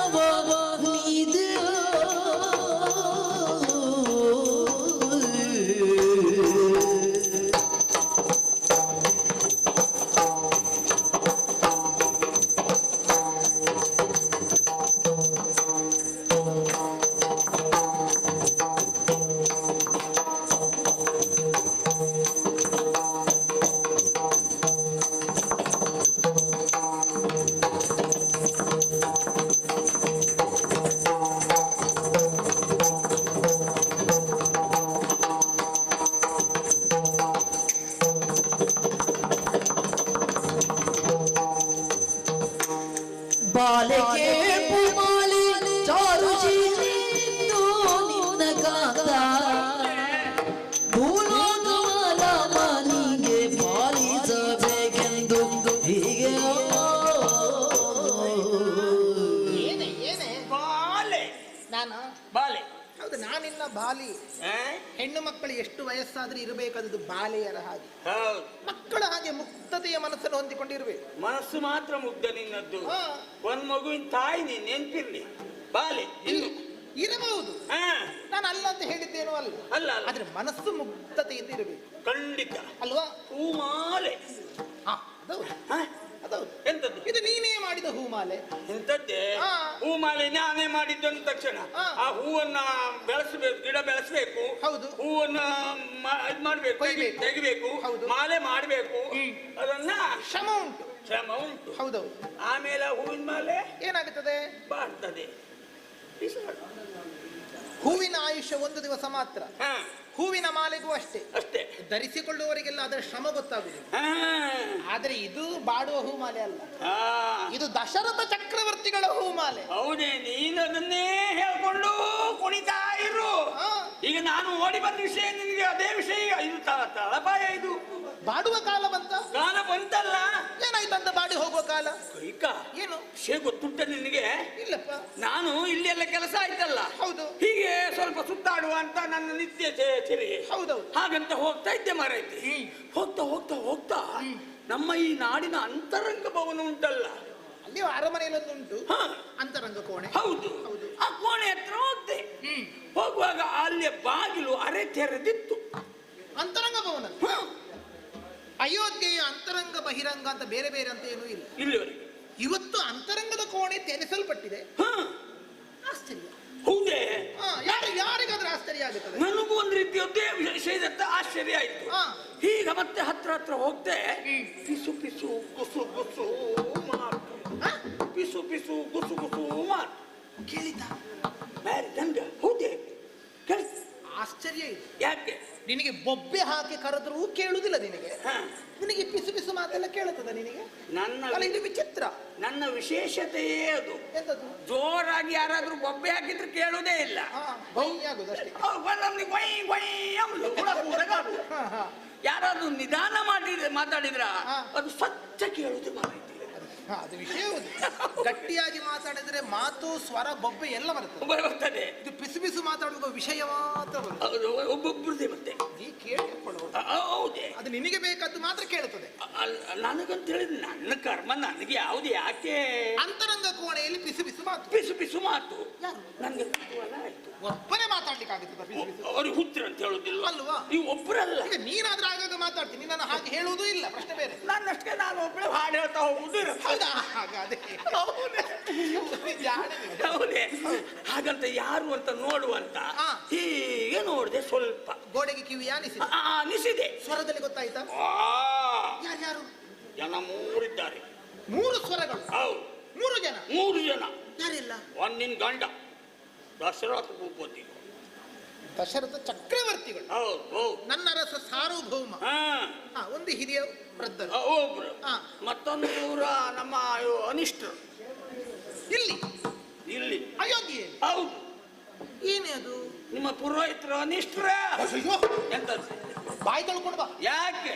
ಬಾಲೆಗೆ ಪುಮಾಲಿ ಚಾರು ಜೀವಿತು ನಿನ್ನ ಕಾಂತ ಭೂಲೋಕವಲ ಮನಿಗೆ ಪಾಲಿಸಬೇಕೆಂದು ಹೀಗೆ ಏನೇ ಏನೇ ಬಾಲೆ ನಾನು ಬಾಲೆ ಹೌದು ನಾನಿನ್ನ ಬಾಲಿ ಆ? ಹೆಣ್ಣು ಮಕ್ಕಳು ಎಷ್ಟು ವಯಸ್ಸಾದ್ರೂ ಇರಬೇಕಾದದ್ದು ಬಾಲೆಯರ ಹಾಗೆ ಹೌದು ಮಕ್ಕಳ ಹಾಗೆ ಮುಕ್ತತೆಯ ಮನಸ್ಸನ್ನು ಹೊಂದಿಕೊಂಡಿರ್ಬೇಕು. ಮನಸ್ಸು ಮಾತ್ರ ಮುಗ್ಧ ನಿನ್ನದ್ದು ಹಾ. ಒಂದ್ ಮಗುವಿನ ತಾಯಿ ನೀನ್ ನೆನ್ಪಿರ್ಲಿ ಬಾಲೆ ಇನ್ನು ಇರಬಹುದು, ಹಾ ನಾನು ಅಲ್ಲ ಅಂತ ಹೇಳಿದ್ದೇನೋ ಅಲ್ಲ, ಅಲ್ಲ ಅಲ್ಲ ಆದ್ರೆ ಮನಸ್ಸು ಮುಕ್ತತೆಯಿಂದ ಇರಬೇಕು ಖಂಡಿತ ಅಲ್ವಾ? ಹೂಮಾಲೆ ಅದೌದು ಹಾ? ಅದೌದು. ಎಂತದ್ದು ಇದು ನೀನೇ ಮಾಡಿದ ಹೂಮಾಲೆ. ಎಂತದ್ದೇ ಹಾ. ಹೂಮಾಲೆ ನಾನೇ ಮಾಡಿದ್ದು ಅಂದ ತಕ್ಷಣ ಹಾ. ಆ ಹೂವನ್ನ ಬೆಳೆಸಬೇಕು, ಗಿಡ ಬೆಳೆಸಬೇಕು, ಹೌದು. ಹೂವನ್ನ ಇದ್ ಮಾಡ್ಬೇಕು, ಕೊಯ್ಬೇಕು. ತೆಗಿಬೇಕು, ಹೌದು. ಮಾಲೆ ಮಾಡ್ಬೇಕು, ಅದನ್ನ ಶ್ರಮ ಉಂಟು. ಶ್ರಮ ಉಂಟು. ಹೌದೌದು. ಆಮೇಲೆ ಆ ಹೂವಿನ ಮಾಲೆ ಏನಾಗುತ್ತದೆ? ಬಾಡ್ತದೆ. ಹೂವಿನ ಆಯುಷ್ಯ ಒಂದು ದಿವಸ ಮಾತ್ರ. ಹಾ ಹೂವಿನ ಮಾಲೆಗೂ ಅಷ್ಟೇ. ಅಷ್ಟೇ. ಧರಿಸಿಕೊಳ್ಳುವವರಿಗೆಲ್ಲ ಅದರ ಶ್ರಮ ಗೊತ್ತಾಗುದಿಲ್ಲ. ಹಾ ಆದ್ರೆ ಇದು ಬಾಡುವ ಹೂಮಾಲೆ ಅಲ್ಲ, ಹಾ. ಇದು ದಶರಥ ಚಕ್ರವರ್ತಿಗಳ ಹೂಮಾಲೆ. ಹೌದೇ, ನೀನು ಅದನ್ನೇ ಹೇಳ್ಕೊಂಡು ಕುಣಿತಾ ಇರು. ಹಾ. ಈಗ ನಾನು ಓಡಿ ಬಂದ ವಿಷಯ ನಿನಗೆ ಅದೇ ವಿಷಯ. ಇದು ತಳಪಾಯ, ಇದು ಬಾಡುವ ಕಾಲ ಬಂತ. ಕಾಲ ಬಂತಲ್ಲ. ಏನಾಯ್ತಂತ ಬಾಡಿ ಹೋಗುವ ಕಾಲ? ಕೈಕ ಏನು ವಿಷಯ ಗೊತ್ತುಂಟ ನಿನಗೆ? ಇಲ್ಲಪ್ಪ. ನಾನು ಇಲ್ಲಿ ಎಲ್ಲ ಕೆಲಸ ಆಯ್ತಲ್ಲ, ಹೌದು. ಹೀಗೆ ಸ್ವಲ್ಪ ಸುತ್ತಾಡುವ ಅಂತ ನನ್ನ ನಿತ್ಯ ಚರಿ. ಹೌದೌದು. ಹಾಗಂತ ಹೋಗ್ತಾ ಇದ್ದೆ ಮಾರೈತಿ. ಹೋಗ್ತಾ ಹೋಗ್ತಾ ಹೋಗ್ತಾ ನಮ್ಮ ಈ ನಾಡಿನ ಅಂತರಂಗ ಭವನ ಉಂಟಲ್ಲ, ಅಲ್ಲಿ ಅರಮನೆಯಲ್ಲಿ ಉಂಟು ಹಾ ಅಂತರಂಗ ಕೋಣೆ. ಹೌದು. ಹೌದು. ಆ ಕೋಣೆ ಹತ್ರ ಹೋಗ್ತೆ. ಹೋಗುವಾಗ ಅಲ್ಲಿ ಬಾಗಿಲು ಅರೆ ತೆರೆದಿತ್ತು. ಅಂತರಂಗ ಭವನ. ಅಯೋಧ್ಯೆಯ ಅಂತರಂಗ ಬಹಿರಂಗ ಅಂತ ಬೇರೆ ಬೇರೆ ಅಂತ ಏನೂ ಇಲ್ಲ. ಇಲ್ಲಿವರೆಗೆ ಇವತ್ತು ಅಂತರಂಗದ ಕೋಣೆ ತೆರೆಸಲ್ಪಟ್ಟಿದೆ. ಹಾ ಆಶ್ಚರ್ಯ. ಹೌದೇ? ಯಾರಿಗಾದ್ರೂ ಆಶ್ಚರ್ಯ ಆಗುತ್ತದೆ. ನನಗೂ ಒಂದು ರೀತಿಯದ್ದೇ ವಿಷಯದತ್ತ ಆಶ್ಚರ್ಯ ಆಯ್ತು. ಹಾ. ಈಗ ಮತ್ತೆ ಹತ್ರ ಹತ್ರ ಹೋಗ್ತೆ. ಪಿಸು ಪಿಸು ಗುಸು ಗುಸು ಮಾತು, ಪಿಸು ಪಿಸು ಗುಸು ಗುಸು ಮಾತು ಕೇಳಿದ ಬ್ಯಾರಿ ನಂಗ. ಹೌದೇ? ಆಶ್ಚರ್ಯ ಇದೆ. ಯಾಕೆ? ನಿನಗೆ ಬೊಬ್ಬೆ ಹಾಕಿ ಕರೆದ್ರೂ ಕೇಳುವುದಿಲ್ಲ ನಿನಗೆ. ಹಾ. ನಿನಗೆ ಪಿಸು ಪಿಸು ಮಾತೆಲ್ಲ ಕೇಳುತ್ತದ ನಿನಗೆ? ನನ್ನ ಇದು ವಿಚಿತ್ರ. ನನ್ನ ವಿಶೇಷತೆಯೇ ಅದು. ಎಂತದ್ದು? ಜೋರಾಗಿ ಯಾರಾದ್ರೂ ಬೊಬ್ಬೆ ಹಾಕಿದ್ರೆ ಕೇಳುವುದೇ ಇಲ್ಲ. ಭಯ ಆಗುದಷ್ಟೇ. ಯಾರಾದ್ರೂ ನಿಧಾನ ಮಾತಾಡಿದ್ರ ಅದು ಸ್ವಚ್ಛ ಕೇಳುವುದು ಮಾಹಿತಿ. ಅದು ವಿಷಯ ಹೌದು. ಗಟ್ಟಿಯಾಗಿ ಮಾತಾಡಿದ್ರೆ ಮಾತು, ಸ್ವರ, ಬೊಬ್ಬೆ ಎಲ್ಲ ಬರ್ತದೆ. ಇದು ಪಿಸು ಪಿಸು ಮಾತಾಡುವ ವಿಷಯ ಮಾತ್ರ ಹೌದು, ಒಬ್ಬೊಬ್ಬರದೇ ಮತ್ತೆ. ನೀ ಕೇಳಿಕೊಳ್ಳಬಹುದು. ಹೌದೇ? ಅದು ನಿನಗೆ ಬೇಕಾದ್ದು ಮಾತ್ರ ಕೇಳುತ್ತದೆ. ನನಗಂತ ಹೇಳಿದ್ರೆ ನನ್ನ ಕರ್ಮ ನನಗೆ ಯಾವುದು, ಯಾಕೆ? ಅಂತರಂಗ ಕೋಣೆಯಲ್ಲಿ ಪಿಸು ಪಿಸು ಮಾತು. ಪಿಸು ಪಿಸು ಮಾತು ಯಾರು? ನನಗೆ ಕುತೂಹಲ ಆಯ್ತು. ಒಬ್ಬನೇ ಮಾತಾಡ್ಲಿಕ್ಕೆ ಆಗುತ್ತದೆ ಪಿಸು ಪಿಸು? ಅವ್ರಿಗೆ ಹುತ್ರ ಅಂತ ಹೇಳುದಿಲ್ಲ ಅಲ್ವಾ? ನೀವು ಒಬ್ಬರಲ್ಲ. ಈಗ ನೀನಾದ್ರೂ ಆಗಾಗ ಮಾತಾಡ್ತೀನಿ, ನಾನು ಹಾಗೆ ಹೇಳುವುದೂ ಇಲ್ಲ, ಪ್ರಶ್ನೆ ಬೇರೆ. ನನ್ನಷ್ಟೇ ನಾನು ಒಬ್ಬಳೆ ಹಾಡು ಹೇಳ್ತಾ ಹೋಗುದು ಇರುತ್ತೆ. ಹೌದಾ? ಹಾಗಾದ್ರೆ ಹೌದೇ? ಹಾಗಂತ ಯಾರು ಅಂತ ನೋಡುವಂತ ಹೀಗೆ ನೋಡಿದೆ. ಸ್ವಲ್ಪ ಗೋಡೆಗೆ ಕಿವಿ ಆನಿಸಿದೆ. ಅನಿಸಿದೆ. ಸ್ವರದಲ್ಲಿ ಗೊತ್ತಾಯ್ತಾ? ಯಾರ್ಯಾರು? ಜನ ಮೂರಿದ್ದಾರೆ. 3 ಸ್ವರಗಳು. ಹೌದು, 3 ಜನ. 3 ಜನ. ಯಾರಿಲ್ಲ? ಒಂದಿನ ಗಂಡ ದಶರಥ ಭೂಪತಿ. ದಶರಥ ಚಕ್ರವರ್ತಿಗಳು. ಹೌದು ಹೌದು. ನನ್ನ ರಸ ಸಾರ್ವಭೌಮ. ಒಂದು ಹಿರಿಯ ವೃದ್ಧರು. ಒಬ್ರು. ಮತ್ತೊಂದು ಇವರ ನಮ್ಮ ಅನಿಷ್ಟರು. ಇಲ್ಲಿ ಇಲ್ಲಿ ಅಯೋಧ್ಯೆಯಲ್ಲಿ. ಹೌದು. ಏನು ಅದು? ನಿಮ್ಮ ಪುರೋಹಿತರ ನಿಷ್ಠರ ಅಯ್ಯೋ, ಎಂತ ಬಾಯಿ ತೊಳ್ಕೊಂಡು ಬಾ. ಯಾಕೆ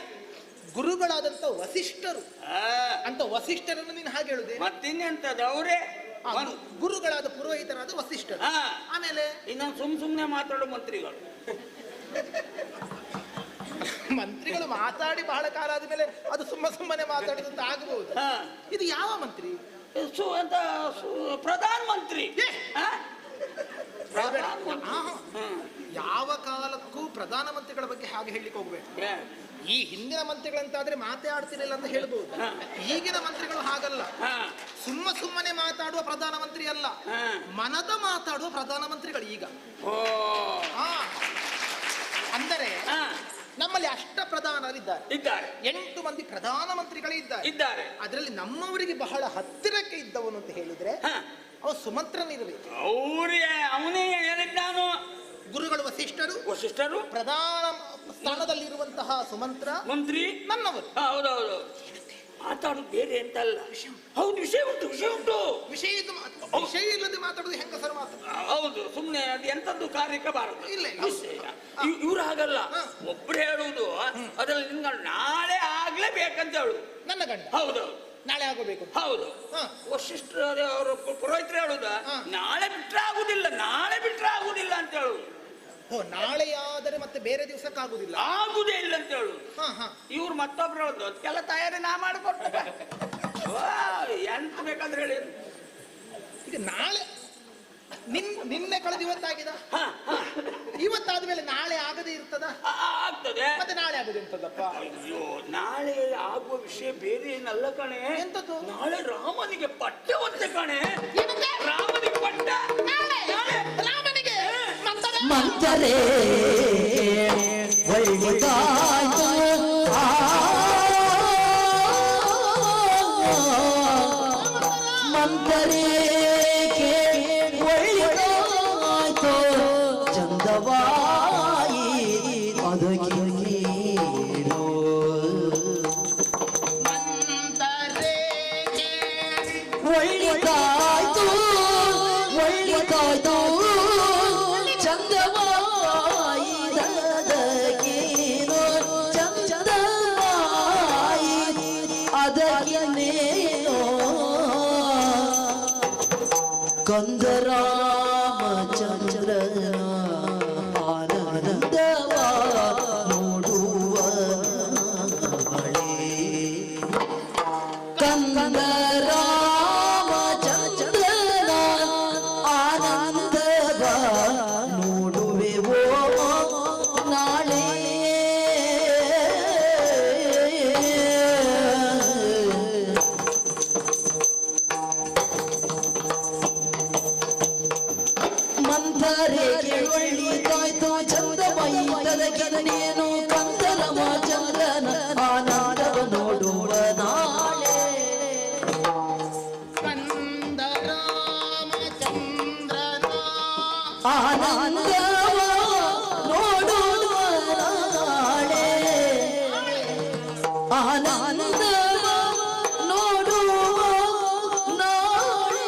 ಗುರುಗಳಾದಂತ ವಸಿಷ್ಠರು ಆ, ಅಂತ ವಸಿಷ್ಠರನ್ನು ನೀನು ಹಾಗೆ ಹೇಳುದೇ? ಮತ್ತಿನ್ನೆಂತದ ಅವರೇ ಗುರುಗಳಾದ ಪುರೋಹಿತರಾದ ವಸಿಷ್ಠರು. ಹಾ ಆಮೇಲೆ ಇನ್ನೊಂದು ಸುಮ್ನೆ ಮಾತಾಡೋ ಮಂತ್ರಿಗಳು. ಮಂತ್ರಿಗಳು ಮಾತಾಡಿ ಬಹಳ ಕಾಲ ಆದ್ಮೇಲೆ ಅದು ಸುಮ್ಮನೆ ಮಾತಾಡಿದಂತ ಆಗಬಹುದು. ಹಾ ಇದು ಯಾವ ಮಂತ್ರಿ? ಅಂತ ಪ್ರಧಾನ ಮಂತ್ರಿ. ಆ? ಪ್ರಧಾನ ಮಂತ್ರಿ. ಆಹಾ. ಯಾವ ಕಾಲಕ್ಕೂ ಪ್ರಧಾನಮಂತ್ರಿಗಳ ಬಗ್ಗೆ ಹಾಗೆ ಹೇಳಲಿಕ್ಕೆ ಹೋಗ್ಬೇಕು. ಏ, ಈ ಹಿಂದಿನ ಮಂತ್ರಿಗಳಂತಾದ್ರೆ ಮಾತೇ ಆಡ್ತಿರಲಿಲ್ಲ ಅಂತ ಹೇಳ್ಬೋದು. ಹಾ. ಈಗಿನ ಮಂತ್ರಿಗಳು ಹಾಗಲ್ಲ. ಹಾ ಸುಮ್ಮನೆ ಮಾತಾಡುವ ಪ್ರಧಾನಮಂತ್ರಿ ಅಲ್ಲ, ಹಾ. ಮನದ ಮಾತಾಡುವ ಪ್ರಧಾನಮಂತ್ರಿಗಳು ಈಗ. ಓ ಹಾ. ಅಂದರೆ ಹಾ ನಮ್ಮಲ್ಲಿ ಅಷ್ಟ ಪ್ರಧಾನರಿದ್ದಾರೆ, ಇದ್ದಾರೆ 8 ಮಂದಿ ಪ್ರಧಾನಮಂತ್ರಿಗಳೇ ಇದ್ದಾರೆ. ಇದ್ದಾರೆ. ಅದರಲ್ಲಿ ನಮ್ಮವರಿಗೆ ಬಹಳ ಹತ್ತಿರಕ್ಕೆ ಇದ್ದವನು ಅಂತ ಹೇಳಿದ್ರೆ ಹಾ ಅವ ಸುಮಂತ್ರನಿರಬೇಕು. ಅವನೇ ಹೇಳಿದ್ದಾನು. ಗುರುಗಳು ವಸಿಷ್ಠರು, ಪ್ರಧಾನ ಸ್ಥಾನದಲ್ಲಿರುವಂತಹ ಸುಮಂತ್ರ ಮಂತ್ರಿ ನನ್ನವರು. ಹೌದೌದು. ಮಾತಾಡುದು ಬೇರೆ ಅಂತಲ್ಲ. ಹೌದು, ವಿಷಯ ಉಂಟು. ವಿಷಯ ಇಲ್ಲದೆ ಮಾತಾಡುದು ಹೆಂಗಸರು ಮಾತಾಡ. ಹೌದು, ಸುಮ್ನೆ ಅದು ಎಂತದ್ದು ಕಾರ್ಯಕ್ಕೆ ಬಾರದು. ಇಲ್ಲ. ಇವ್ರು ಹಾಗಲ್ಲ. ಹಾ. ಒಬ್ರು ಹೇಳುವುದು ಅದ್ರಲ್ಲಿ ನಿಮ್ಗೆ ನಾಳೆ ಆಗ್ಲೇಬೇಕಂತ ಹೇಳುದು. ನನ್ನ ಗಂಡ ಹೌದು ನಾಳೆ ಆಗೋಬೇಕು. ಹೌದು. ಹಾ. ವಸಿಷ್ಠ ಅವರು ಪುರೋಹಿತರು ಹೇಳುದ ಹಾ. ನಾಳೆ ಬಿಟ್ರೆ ಆಗುದಿಲ್ಲ ಅಂತ ಹೇಳುದು. ನಾಳೆಯಾದರೆ ಮತ್ತೆ ಬೇರೆ ದಿವಸಕ್ಕಾಗುದಿಲ್ಲ, ಆಗುದೇ ಇಲ್ಲ ಅಂತ ಹೇಳುದು. ಹಾ. ಇವ್ರು ಮತ್ತೊಬ್ರು ಹೇಳುದು ಅದಕ್ಕೆಲ್ಲ ತಯಾರಿ ನಾ ಮಾಡಿಕೊಡ್ತೇವೆ. ಎಂತ ಬೇಕಾದ್ರೆ ಹೇಳಿ. ಈಗ ನಾಳೆ ನಿನ್ನೆ ಕಳೆದ ಇವತ್ತಾಗಿದ, ಇವತ್ತಾದ್ಮೇಲೆ ನಾಳೆ ಆಗದೆ ಇರ್ತದ, ಆಗ್ತದೆ. ಮತ್ತೆ ನಾಳೆ ಆಗುದು ಎಂತದಪ್ಪ? ಅಯ್ಯೋ, ನಾಳೆ ಆಗುವ ವಿಷಯ ಬೇರೆ ಏನಲ್ಲ ಕಣೆ. ಎಂತದ್ದು? ನಾಳೆ ರಾಮನಿಗೆ ಪಟ್ಟ ಹೊತ್ತೆ ಕಣೆ. ಏನಂತೆ? ರಾಮನಿಗೆ ಪಟ್ಟ ನಾಳೆ ರಾಮನಿಗೆ ಮಂತರೇ ಒಳ್ಳಿದಾಯ್ತು. ಮಂತರೇ ಒಳ್ಳಿದಾಯ್ತು, ಚಂದವಾಯಿ ಅದಕ್ಕೀರು. ಒಳ್ಳಿದಾಯ್ತು ಚಂದವಾಯಿ ಅದಕ್ಕೇನೋ ಕಂದರಾಮಚಂದ್ರನ ಆನಂದವ ನೋಡುವ ಬಳೆ. ಕಂದರಾಮಚಂದ್ರನ ಆನಂದವ ನೋಡುವೆವೋ ನಾಳೆ. ಮಂದರೆ ಒಳ್ಳಿದಾಯ್ತು ಚಂದಮೈತದಗಿನೇನು ಕಂದರಾಮಚಂದ್ರನ ಆನಂದವ ನೋಡುವ ನಾಳೆ. ಆನಂದವ ನೋಡುವ ನಾಳೆ. ಆನಂದವ ನೋಡುವ ನಾಳೆ.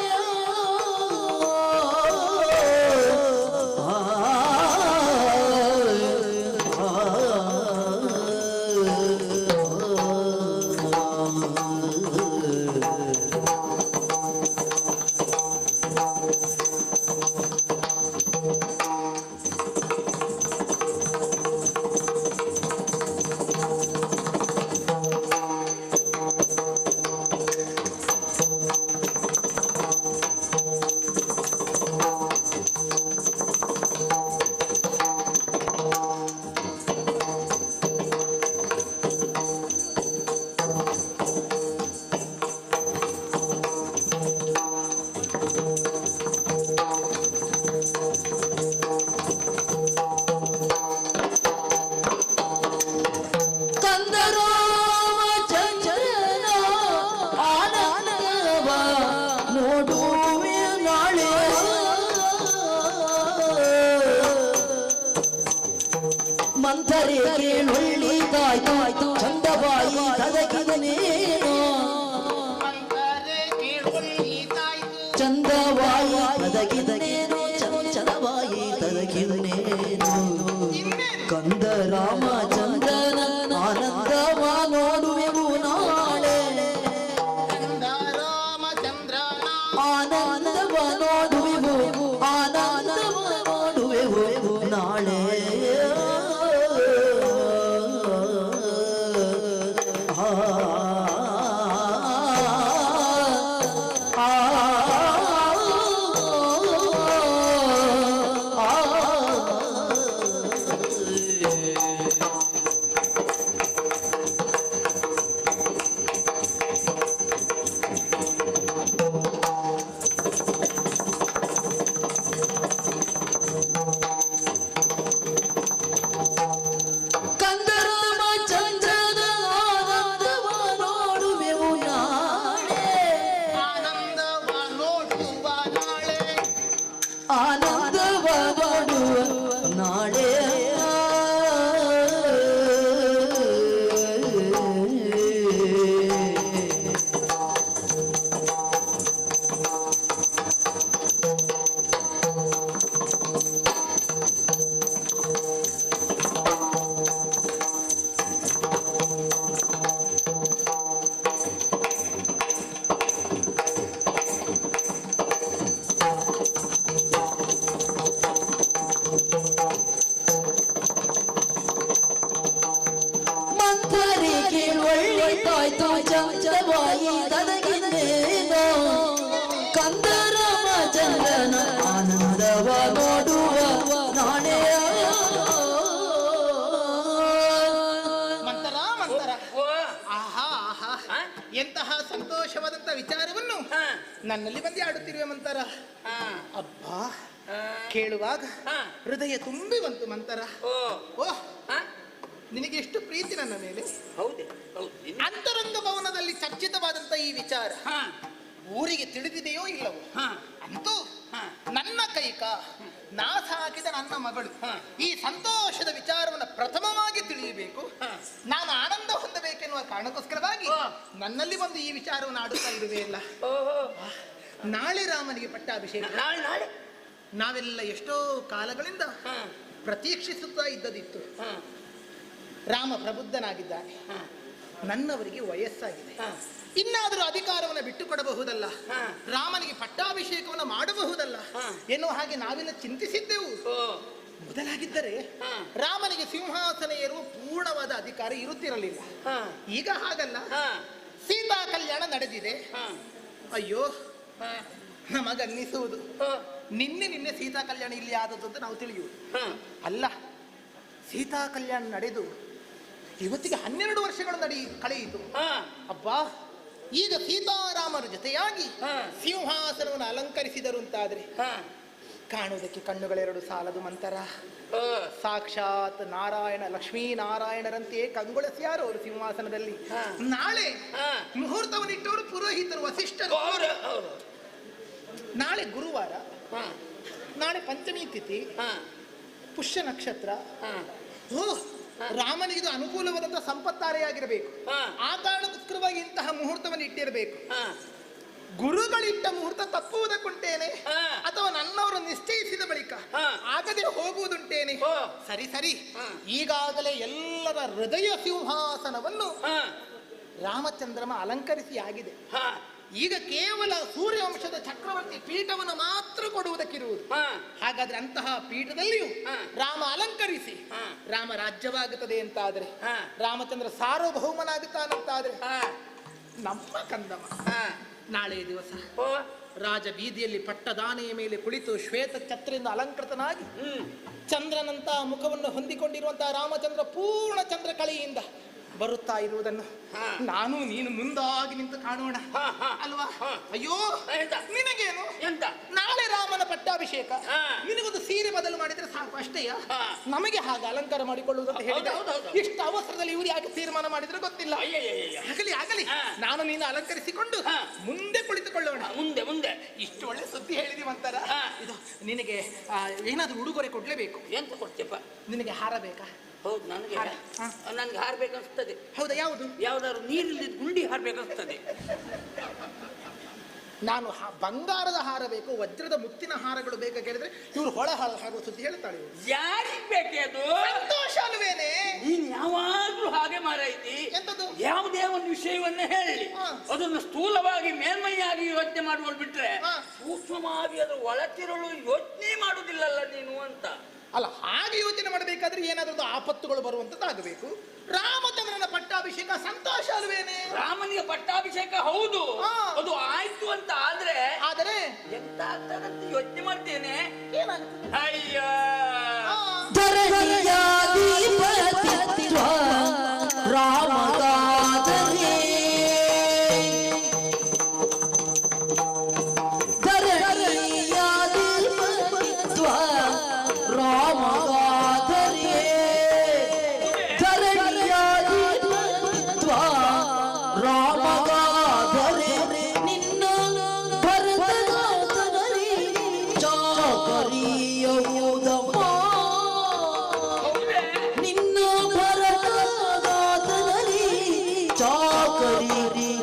ಕಂದರಾಮಚಂದ್ರನ ಆನಂದವ ನೋಡುವೆ ನಾಳೆ. ಮಂತರೆ ಕೇಳೊಳ್ಳಿದಾಯ್ತು ಚಂದವಾಯಿ ತದಗಿದನೇನೋ. ಚಂದವಾಯಿ ತದಗಿದನೇನೋ ಚಂದವಾಯಿ ತದಗಿ ಆನಂದವ ಮಾಡುವ ನಾಳೆ ಮಂಥರಿಗೆ ಒಳ್ಳಿತಾಯ್ತು ಚಂದವಾಯಿ ತನಗಿನ್ನೇನೋ ಕಂದರಾಮ ಚಂದ್ರನ ಆನಂದವ ನೋಡುವ ನಾಳೆಯ ಮಂತರ ಮಂತರ ಆಹಾ ಆಹಾ ಎಂತಹ ಸಂತೋಷವಾದಂತ ವಿಚಾರವನ್ನು ನನ್ನಲ್ಲಿ ಬಂದು ಆಡುತ್ತಿರುವೆ ಮಂತರ. ಅಬ್ಬಾ ಕೇಳುವಾಗ ಹೃದಯ ತುಂಬಿ ಬಂತು ಮಂತರ. ಓಹ್ ನಿನಗೆ ಎಷ್ಟು ಪ್ರೀತಿ ನನ್ನ ಮೇಲೆ. ಹೌದೇ ಅಂತರಂಗ ಭವನದಲ್ಲಿ ಚರ್ಚಿತವಾದಂತ ಈ ವಿಚಾರ ಊರಿಗೆ ತಿಳಿದಿದೆಯೋ ಇಲ್ಲವೋ, ಅಂತೂ ನನ್ನ ಕೈಕ ನಾ ಸಾಕಿದ ನನ್ನ ಮಗಳು ಈ ಸಂತೋಷದ ವಿಚಾರವನ್ನು ಪ್ರಥಮವಾಗಿ ತಿಳಿಯಬೇಕು, ನಾನು ಆನಂದ ಹೊಂದಬೇಕೆನ್ನುವ ಕಾರಣಕ್ಕೋಸ್ಕರವಾಗಿ ನನ್ನಲ್ಲಿ ಬಂದು ಈ ವಿಚಾರವನ್ನು ಆಡುತ್ತಾ ಇರುವೆ ಅಲ್ಲ. ನಾಳೆ ರಾಮನಿಗೆ ಪಟ್ಟಾಭಿಷೇಕ. ನಾಳೆ ನಾವೆಲ್ಲ ಎಷ್ಟೋ ಕಾಲಗಳಿಂದ ಪ್ರತೀಕ್ಷಿಸುತ್ತಾ ಇದ್ದದಿತ್ತು. ರಾಮ ಪ್ರಬುದ್ಧನಾಗಿದ್ದಾನೆ, ನನ್ನವರಿಗೆ ವಯಸ್ಸಾಗಿದೆ, ಇನ್ನಾದರೂ ಅಧಿಕಾರವನ್ನು ಬಿಟ್ಟು ಕೊಡಬಹುದಲ್ಲ, ರಾಮನಿಗೆ ಪಟ್ಟಾಭಿಷೇಕವನ್ನು ಮಾಡಬಹುದಲ್ಲ ಎನ್ನುವ ಹಾಗೆ ನಾವೆಲ್ಲ ಚಿಂತಿಸಿದ್ದೆವು. ಮೊದಲಾಗಿದ್ದರೆ ರಾಮನಿಗೆ ಸಿಂಹಾಸನ ಏರುವ ಪೂರ್ಣವಾದ ಅಧಿಕಾರ ಇರುತ್ತಿರಲಿಲ್ಲ. ಈಗ ಹಾಗಲ್ಲ, ಸೀತಾ ಕಲ್ಯಾಣ ನಡೆದಿದೆ. ಅಯ್ಯೋ ನಮಗನ್ನಿಸುವುದು ನಿನ್ನೆ ಸೀತಾ ಕಲ್ಯಾಣ ಇಲ್ಲಿ ಆದದ್ದು ಅಂತ ನಾವು ತಿಳಿಯುವುದು ಅಲ್ಲ. ಸೀತಾ ಕಲ್ಯಾಣ ನಡೆದು ಇವತ್ತಿಗೆ 12 ವರ್ಷಗಳು ಕಳೆಯಿತು. ಅಬ್ಬಾ, ಈಗ ಸೀತಾರಾಮರ ಜೊತೆಯಾಗಿ ಸಿಂಹಾಸನವನ್ನು ಅಲಂಕರಿಸಿದರು ಅಂತಾದ್ರೆ ಕಾಣುವುದಕ್ಕೆ ಕಣ್ಣುಗಳೆರಡು ಸಾಲದು ಮಂತರ. ಸಾಕ್ಷಾತ್ ನಾರಾಯಣ ಲಕ್ಷ್ಮೀನಾರಾಯಣರಂತೆಯೇ ಕಂಗೊಳಿಸ್ಯಾರು ಅವರು ಸಿಂಹಾಸನದಲ್ಲಿ. ನಾಳೆ ಮುಹೂರ್ತವನ್ನಿಟ್ಟವರು ಪುರೋಹಿತರು ವಸಿಷ್ಠರು. ನಾಳೆ ಗುರುವಾರ, ನಾಳೆ ಪಂಚಮಿ ತಿಥಿ, ಪುಷ್ಯ ನಕ್ಷತ್ರ. ರಾಮನಿಗೆ ಇದು ಅನುಕೂಲವಾದಂತಹ ಸಂಪತ್ತಾರೆಯಾಗಿರಬೇಕು. ಆ ಕಾರಣಕ್ಕೋಸ್ಕರವಾಗಿ ಇಂತಹ ಮುಹೂರ್ತವನ್ನು ಇಟ್ಟಿರಬೇಕು. ಗುರುಗಳಿಟ್ಟ ಮುಹೂರ್ತ ತಪ್ಪುವುದಕ್ಕುಂಟೇನೆ ಅಥವಾ ನನ್ನವರು ನಿಶ್ಚಯಿಸಿದ ಬಳಿಕ ಆಗದೆ ಹೋಗುವುದುಂಟೇನೆ? ಸರಿ ಸರಿ, ಈಗಾಗಲೇ ಎಲ್ಲರ ಹೃದಯ ಸಿಂಹಾಸನವನ್ನು ರಾಮಚಂದ್ರಮ ಅಲಂಕರಿಸಿ ಆಗಿದೆ. ಈಗ ಕೇವಲ ಸೂರ್ಯವಂಶದ ಚಕ್ರವರ್ತಿ ಪೀಠವನ್ನು ಮಾತ್ರ ಕೊಡುವುದಕ್ಕಿರುವುದು. ಹಾಗಾದ್ರೆ ಅಂತಹ ಪೀಠದಲ್ಲಿಯೂ ರಾಮ ಅಲಂಕರಿಸಿ ರಾಮ ರಾಜ್ಯವಾಗುತ್ತದೆ ಅಂತಾದ್ರೆ, ರಾಮಚಂದ್ರ ಸಾರ್ವಭೌಮನಾಗುತ್ತಾನಂತಾದ್ರೆ, ನಮ್ಮ ಕಂದಮ ನಾಳೆ ದಿವಸ ರಾಜ ಬೀದಿಯಲ್ಲಿ ಪಟ್ಟದಾನೆಯ ಮೇಲೆ ಕುಳಿತು ಶ್ವೇತ ಛತ್ರೆಯಿಂದ ಅಲಂಕೃತನಾಗಿ ಚಂದ್ರನಂತಹ ಮುಖವನ್ನು ಹೊಂದಿಕೊಂಡಿರುವಂತಹ ರಾಮಚಂದ್ರ ಪೂರ್ಣ ಚಂದ್ರಕಳೆಯಿಂದ ಬರುತ್ತಾ ಇರುವುದನ್ನು ನಾನು ನೀನು ಮುಂದಾಗಿ ನಿಂತು ಕಾಣೋಣ ಅಲ್ವಾ? ಅಯ್ಯೋ ನಿನಗೇನು, ನಾಳೆ ರಾಮನ ಪಟ್ಟಾಭಿಷೇಕ, ನಿನಗೊಂದು ಸೀರೆ ಬದಲು ಮಾಡಿದ್ರೆ ಸಾಕು ಅಷ್ಟೇಯ? ನಮಗೆ ಹಾಗೆ ಅಲಂಕಾರ ಮಾಡಿಕೊಳ್ಳುವುದು ಅಂತ ಹೇಳಿದ ಇಷ್ಟು ಅವಸರದಲ್ಲಿ ಇವರು ಯಾಕೆ ತೀರ್ಮಾನ ಮಾಡಿದ್ರೆ ಗೊತ್ತಿಲ್ಲ. ಆಗಲಿ ಆಗಲಿ, ನಾನು ನೀನು ಅಲಂಕರಿಸಿಕೊಂಡು ಮುಂದೆ ಕುಳಿತುಕೊಳ್ಳೋಣ. ಮುಂದೆ ಮುಂದೆ ಇಷ್ಟು ಒಳ್ಳೆ ಸುದ್ದಿ ಹೇಳಿದೀವಂತಾರ. ಇದು ನಿನಗೆ ಏನಾದ್ರೂ ಉಡುಗೊರೆ ಕೊಡ್ಲೇಬೇಕು. ಎಂತ ಕೊಡ್ತೀಯಪ್ಪ? ನಿನಗೆ ಹಾರ ಬೇಕಾ? ಹೌದು, ನನಗೆ ಹಾರ್ಬೇಕನ್ಸ್ತದೆ. ಹೌದಾ? ಯಾವುದು? ಯಾವ್ದಾದ್ರು ನೀರಿಲ್ಲದ ಗುಂಡಿ ಹಾರ್ಬೇಕನ್ಸ್ತದೆ. ನಾನು ಬಂಗಾರದ ಹಾರ ಬೇಕು, ವಜ್ರದ ಮುತ್ತಿನ ಹಾರಗಳು ಬೇಕಾ ಕೇಳಿದ್ರೆ ಇವ್ರು ಹೊಳ ಹಾರುವ ಸುದ್ದಿ ಹೇಳ್ತಾಳೆ. ಯಾರಿಗ್ ಬೇಕೆ ಅದು? ಸಂತೋಷ ಅಲ್ವೇನೆ? ನೀನ್ ಯಾವಾಗ್ಲೂ ಹಾಗೆ ಮಾರೈತಿ. ಎಂತದ್ದು? ಯಾವುದೇ ಒಂದು ವಿಷಯವನ್ನ ಹೇಳಿ ಅದನ್ನು ಸ್ಥೂಲವಾಗಿ ಮೇಲ್ಮೈಯಾಗಿ ಯೋಚನೆ ಮಾಡುವಳು ಬಿಟ್ರೆ ಸೂಕ್ಷ್ಮವಾಗಿ ಅದ್ರ ಒಳತಿರಳು ಯೋಚನೆ ಮಾಡುದಿಲ್ಲಲ್ಲ ನೀನು ಅಂತ. ಅಲ್ಲ, ಹಾಗೆ ಯೋಚನೆ ಮಾಡಬೇಕಾದ್ರೆ ಏನಾದ್ರೂ ಆಪತ್ತುಗಳು ಬರುವಂತದ್ದಾಗಬೇಕು. ರಾಮಚಂದ್ರನ ಪಟ್ಟಾಭಿಷೇಕ ಸಂತೋಷ ಅಲ್ವೇನೆ? ರಾಮನಿಗೆ ಪಟ್ಟಾಭಿಷೇಕ ಹೌದು, ಅದು ಆಯ್ತು ಅಂತ ಆದರೆ ಎಂತ ಆಗ್ತದಂತ ಯೋಚನೆ ಮಾಡ್ತೇನೆ. ಅಯ್ಯ ರಾಮಗಾದರೆ ಚಾಕರಿಯವುದಮ್ಮ ನಿನ್ನ ಭರತದಾತನಲ್ಲಿ ಚಾಕರಿ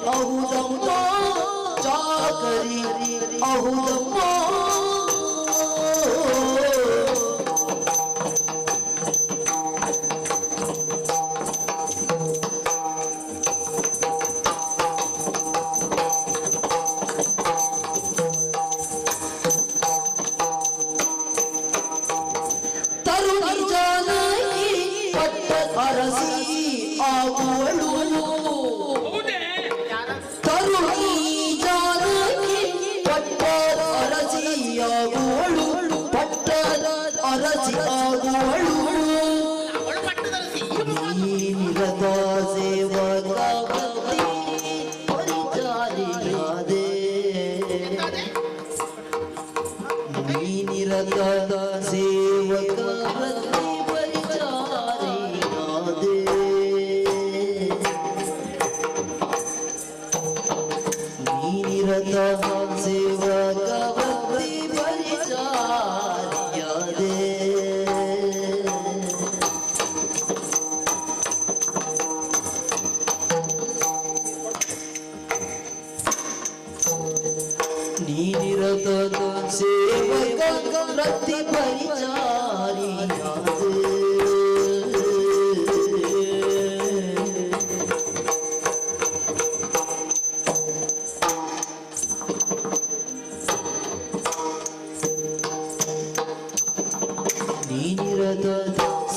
ಅಹುದಮ್ಮ ಚಾಕರಿ ಅಹುದಮ್ಮ ಅರಸಿ ಆಗುವಳು ತರುಣಿ ಜಾನಕಿ ಪಟ್ಟದ ಅರಸಿಯಾಗುವಳು ಪಟ್ಟದ ಅರಸಿ ಆಗುವಳು ನೀನಿರದ ಸೇವಕ ಪರಿಚಾರಿಯಾದೆ ನೀನಿರದ ಸೇವಕ ಸೇವಕ ಭಕ್ತಿ ಪರಿಚಾರ್ಯದೆ ನೀನಿರದ ಸೇವಕ ಭಕ್ತಿ ಪರಿಚಾರ್ಯದೆ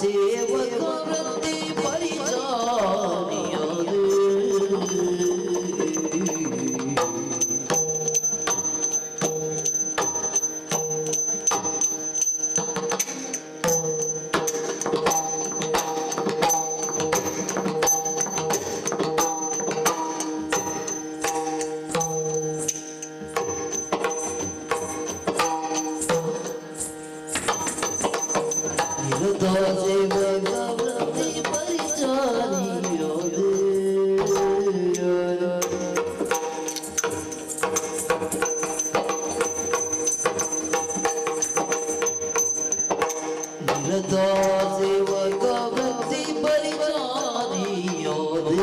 ಸೇವಕ ವೃತ್ತಿ ಪರಿಚಾರಿಯಾದೆ ಸೇವಕ ವೃತ್ತಿ ಪರಿಚಾರಿಯಾದೆ ನಿರತ ಸೇವಕ ವೃತ್ತಿ ಪರಿಚಾರಿಯಾದೆ ನಿರತ ಸೇವಕ ವೃತ್ತಿ ಪರಿಚಾರಿಯಾದೆ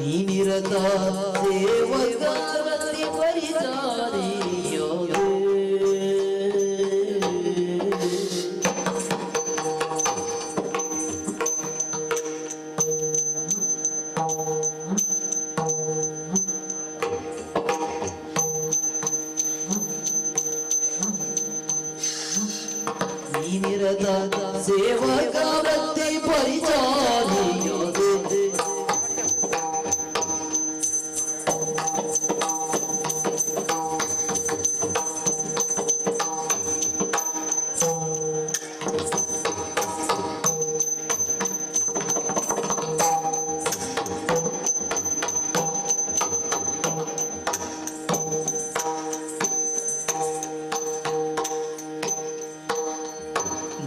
ನೀನಿರದ ಸೇವಕ ವೃತ್ತಿ ಪರಿಚಾರಿಯಾದೆ ನೀನಿರದ ಸೇವಕ ವೃತ್ತಿ ಪರಿಚಾರಿಯಾದೆ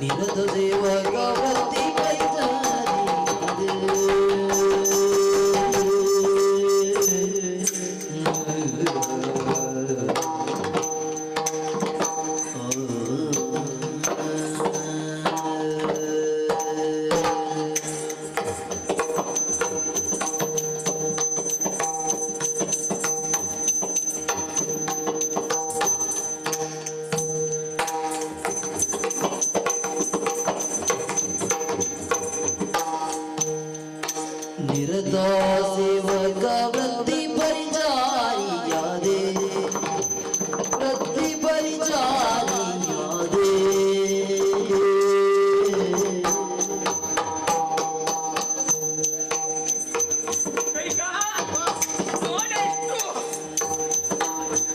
ನಿರತ ಸೇವಕ ವೃತ್ತಿ ನಿರತ ಸೇವಕ ವೃತ್ತಿ ಪರಿಚಾರಿಯಾದೆ ವೃತ್ತಿ ಪರಿಚಾರಿಯಾದೆ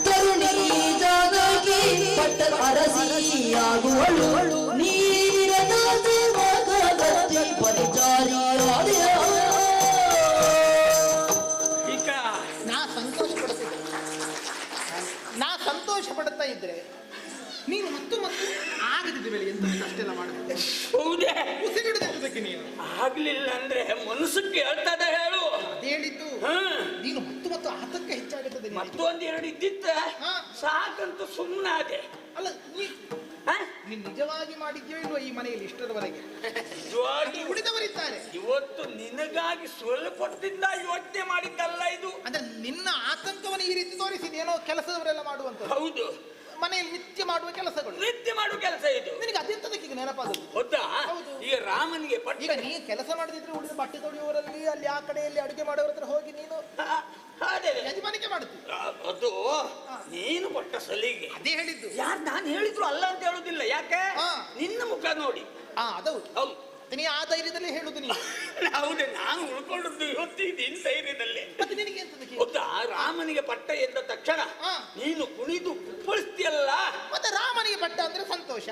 ತರುಣಿ ಜಾನಕಿ ಪಟ್ಟದ ಅರಸಿಯಾಗುವಳು ನೀನಿರದ ಸೇವಕ ಮತ್ತೆ ಹೌದೇ? ಉಸಿರಿಡದಕ್ಕೆ ನೀನು ಆಗ್ಲಿಲ್ಲ ಅಂದ್ರೆ ಮನಸ್ಸಕ್ಕೆ ಹೇಳ್ತದೆ ಹೇಳು. ಅದೇ ಹೇಳಿದ್ದು ನೀನು ಮತ್ತು ಮತ್ತು ಆತಂಕ ಹೆಚ್ಚಾಗುತ್ತದೆ ನಿನಗೆ. ಮತ್ತೊಂದೆರಡು ಇದ್ದಿತ್ತ ಹಾ. ಸಾಕಂತ ಸುಮ್ಮನಾದೆ. ಅಲ್ಲ ನೀನು ನಿಜವಾಗಿ ಮಾಡಿದ್ಯೋ ಇಲ್ವೋ ಈ ಮನೆಯಲ್ಲಿ ಇಷ್ಟರವರೆಗೆ? ನಿಜವಾಗಿ ಉಳಿದವರಿದ್ದಾರೆ. ಇವತ್ತು ನಿನಗಾಗಿ ಸ್ವಲ್ಪದಿಂದ ಯೋಚನೆ ಮಾಡಿದ್ದಲ್ಲ ಇದು. ಅಂದ್ರೆ ನಿನ್ನ ಆತಂಕವನ್ನು ಈ ರೀತಿ ತೋರಿಸಿದೇನೋ ಕೆಲಸದವರೆಲ್ಲ ಮಾಡುವಂತ. ಹೌದು, ಮನೆಯಲ್ಲಿ ನಿತ್ಯ ಮಾಡುವ ಕೆಲಸಗಳು, ನಿತ್ಯ ಮಾಡುವ ಕೆಲಸ ಇದು. ನಿನಗೆ ಅದೆಂತದಕ್ಕೆ ಈಗ ನೆನಪಾದದ್ದು? ಗೊತ್ತಾ? ಹೌದು. ಈಗ ರಾಮನಿಗೆ ಈಗ ನೀ ಕೆಲಸ ಮಾಡದಿದ್ರೆ ಉಳಿದ ಬಟ್ಟೆ ತೊಳೆಯುವವರಲ್ಲಿ ಅಲ್ಲಿ ಆ ಕಡೆಯಲ್ಲಿ ಅಡುಗೆ ಮಾಡೋರ ಹತ್ರ ಹೋಗಿ ನೀನು ಅದೇ ಯಜಮಾನಿಕೆ ಮಾಡುತ್ತಿ. ಅದು ನೀನು ಕೊಟ್ಟ ಸಲಿಗೆ. ಅದೇ ಹೇಳಿದ್ದು. ಯಾರು ನಾನು ಹೇಳಿದ್ರು ಅಲ್ಲ ಅಂತ ಹೇಳುದಿಲ್ಲ. ಯಾಕೆ? ನಿನ್ನ ಮುಖ ನೋಡಿ. ಅದೌದು. ಹೌದು, ನೀ ಆ ಧೈರ್ಯದಲ್ಲಿ ಹೇಳುದು ನೀನು. ಹೌದೇ, ನಾನು ಉಳ್ಕೊಂಡದ್ದು ಇವತ್ತಿದ್ದೀನಿ ಧೈರ್ಯದಲ್ಲಿ. ಮತ್ತೆ ನಿನಗೆ ಎಂತದಕ್ಕೆ? ಗೊತ್ತಾ, ರಾಮನಿಗೆ ಪಟ್ಟ ಎಂದ ತಕ್ಷಣ ನೀನು ಕುಣಿದು ಕುಪ್ಪಳಿಸ್ತಿಯಲ್ಲ. ಮತ್ತೆ ರಾಮನಿಗೆ ಪಟ್ಟ ಅಂದ್ರೆ ಸಂತೋಷ.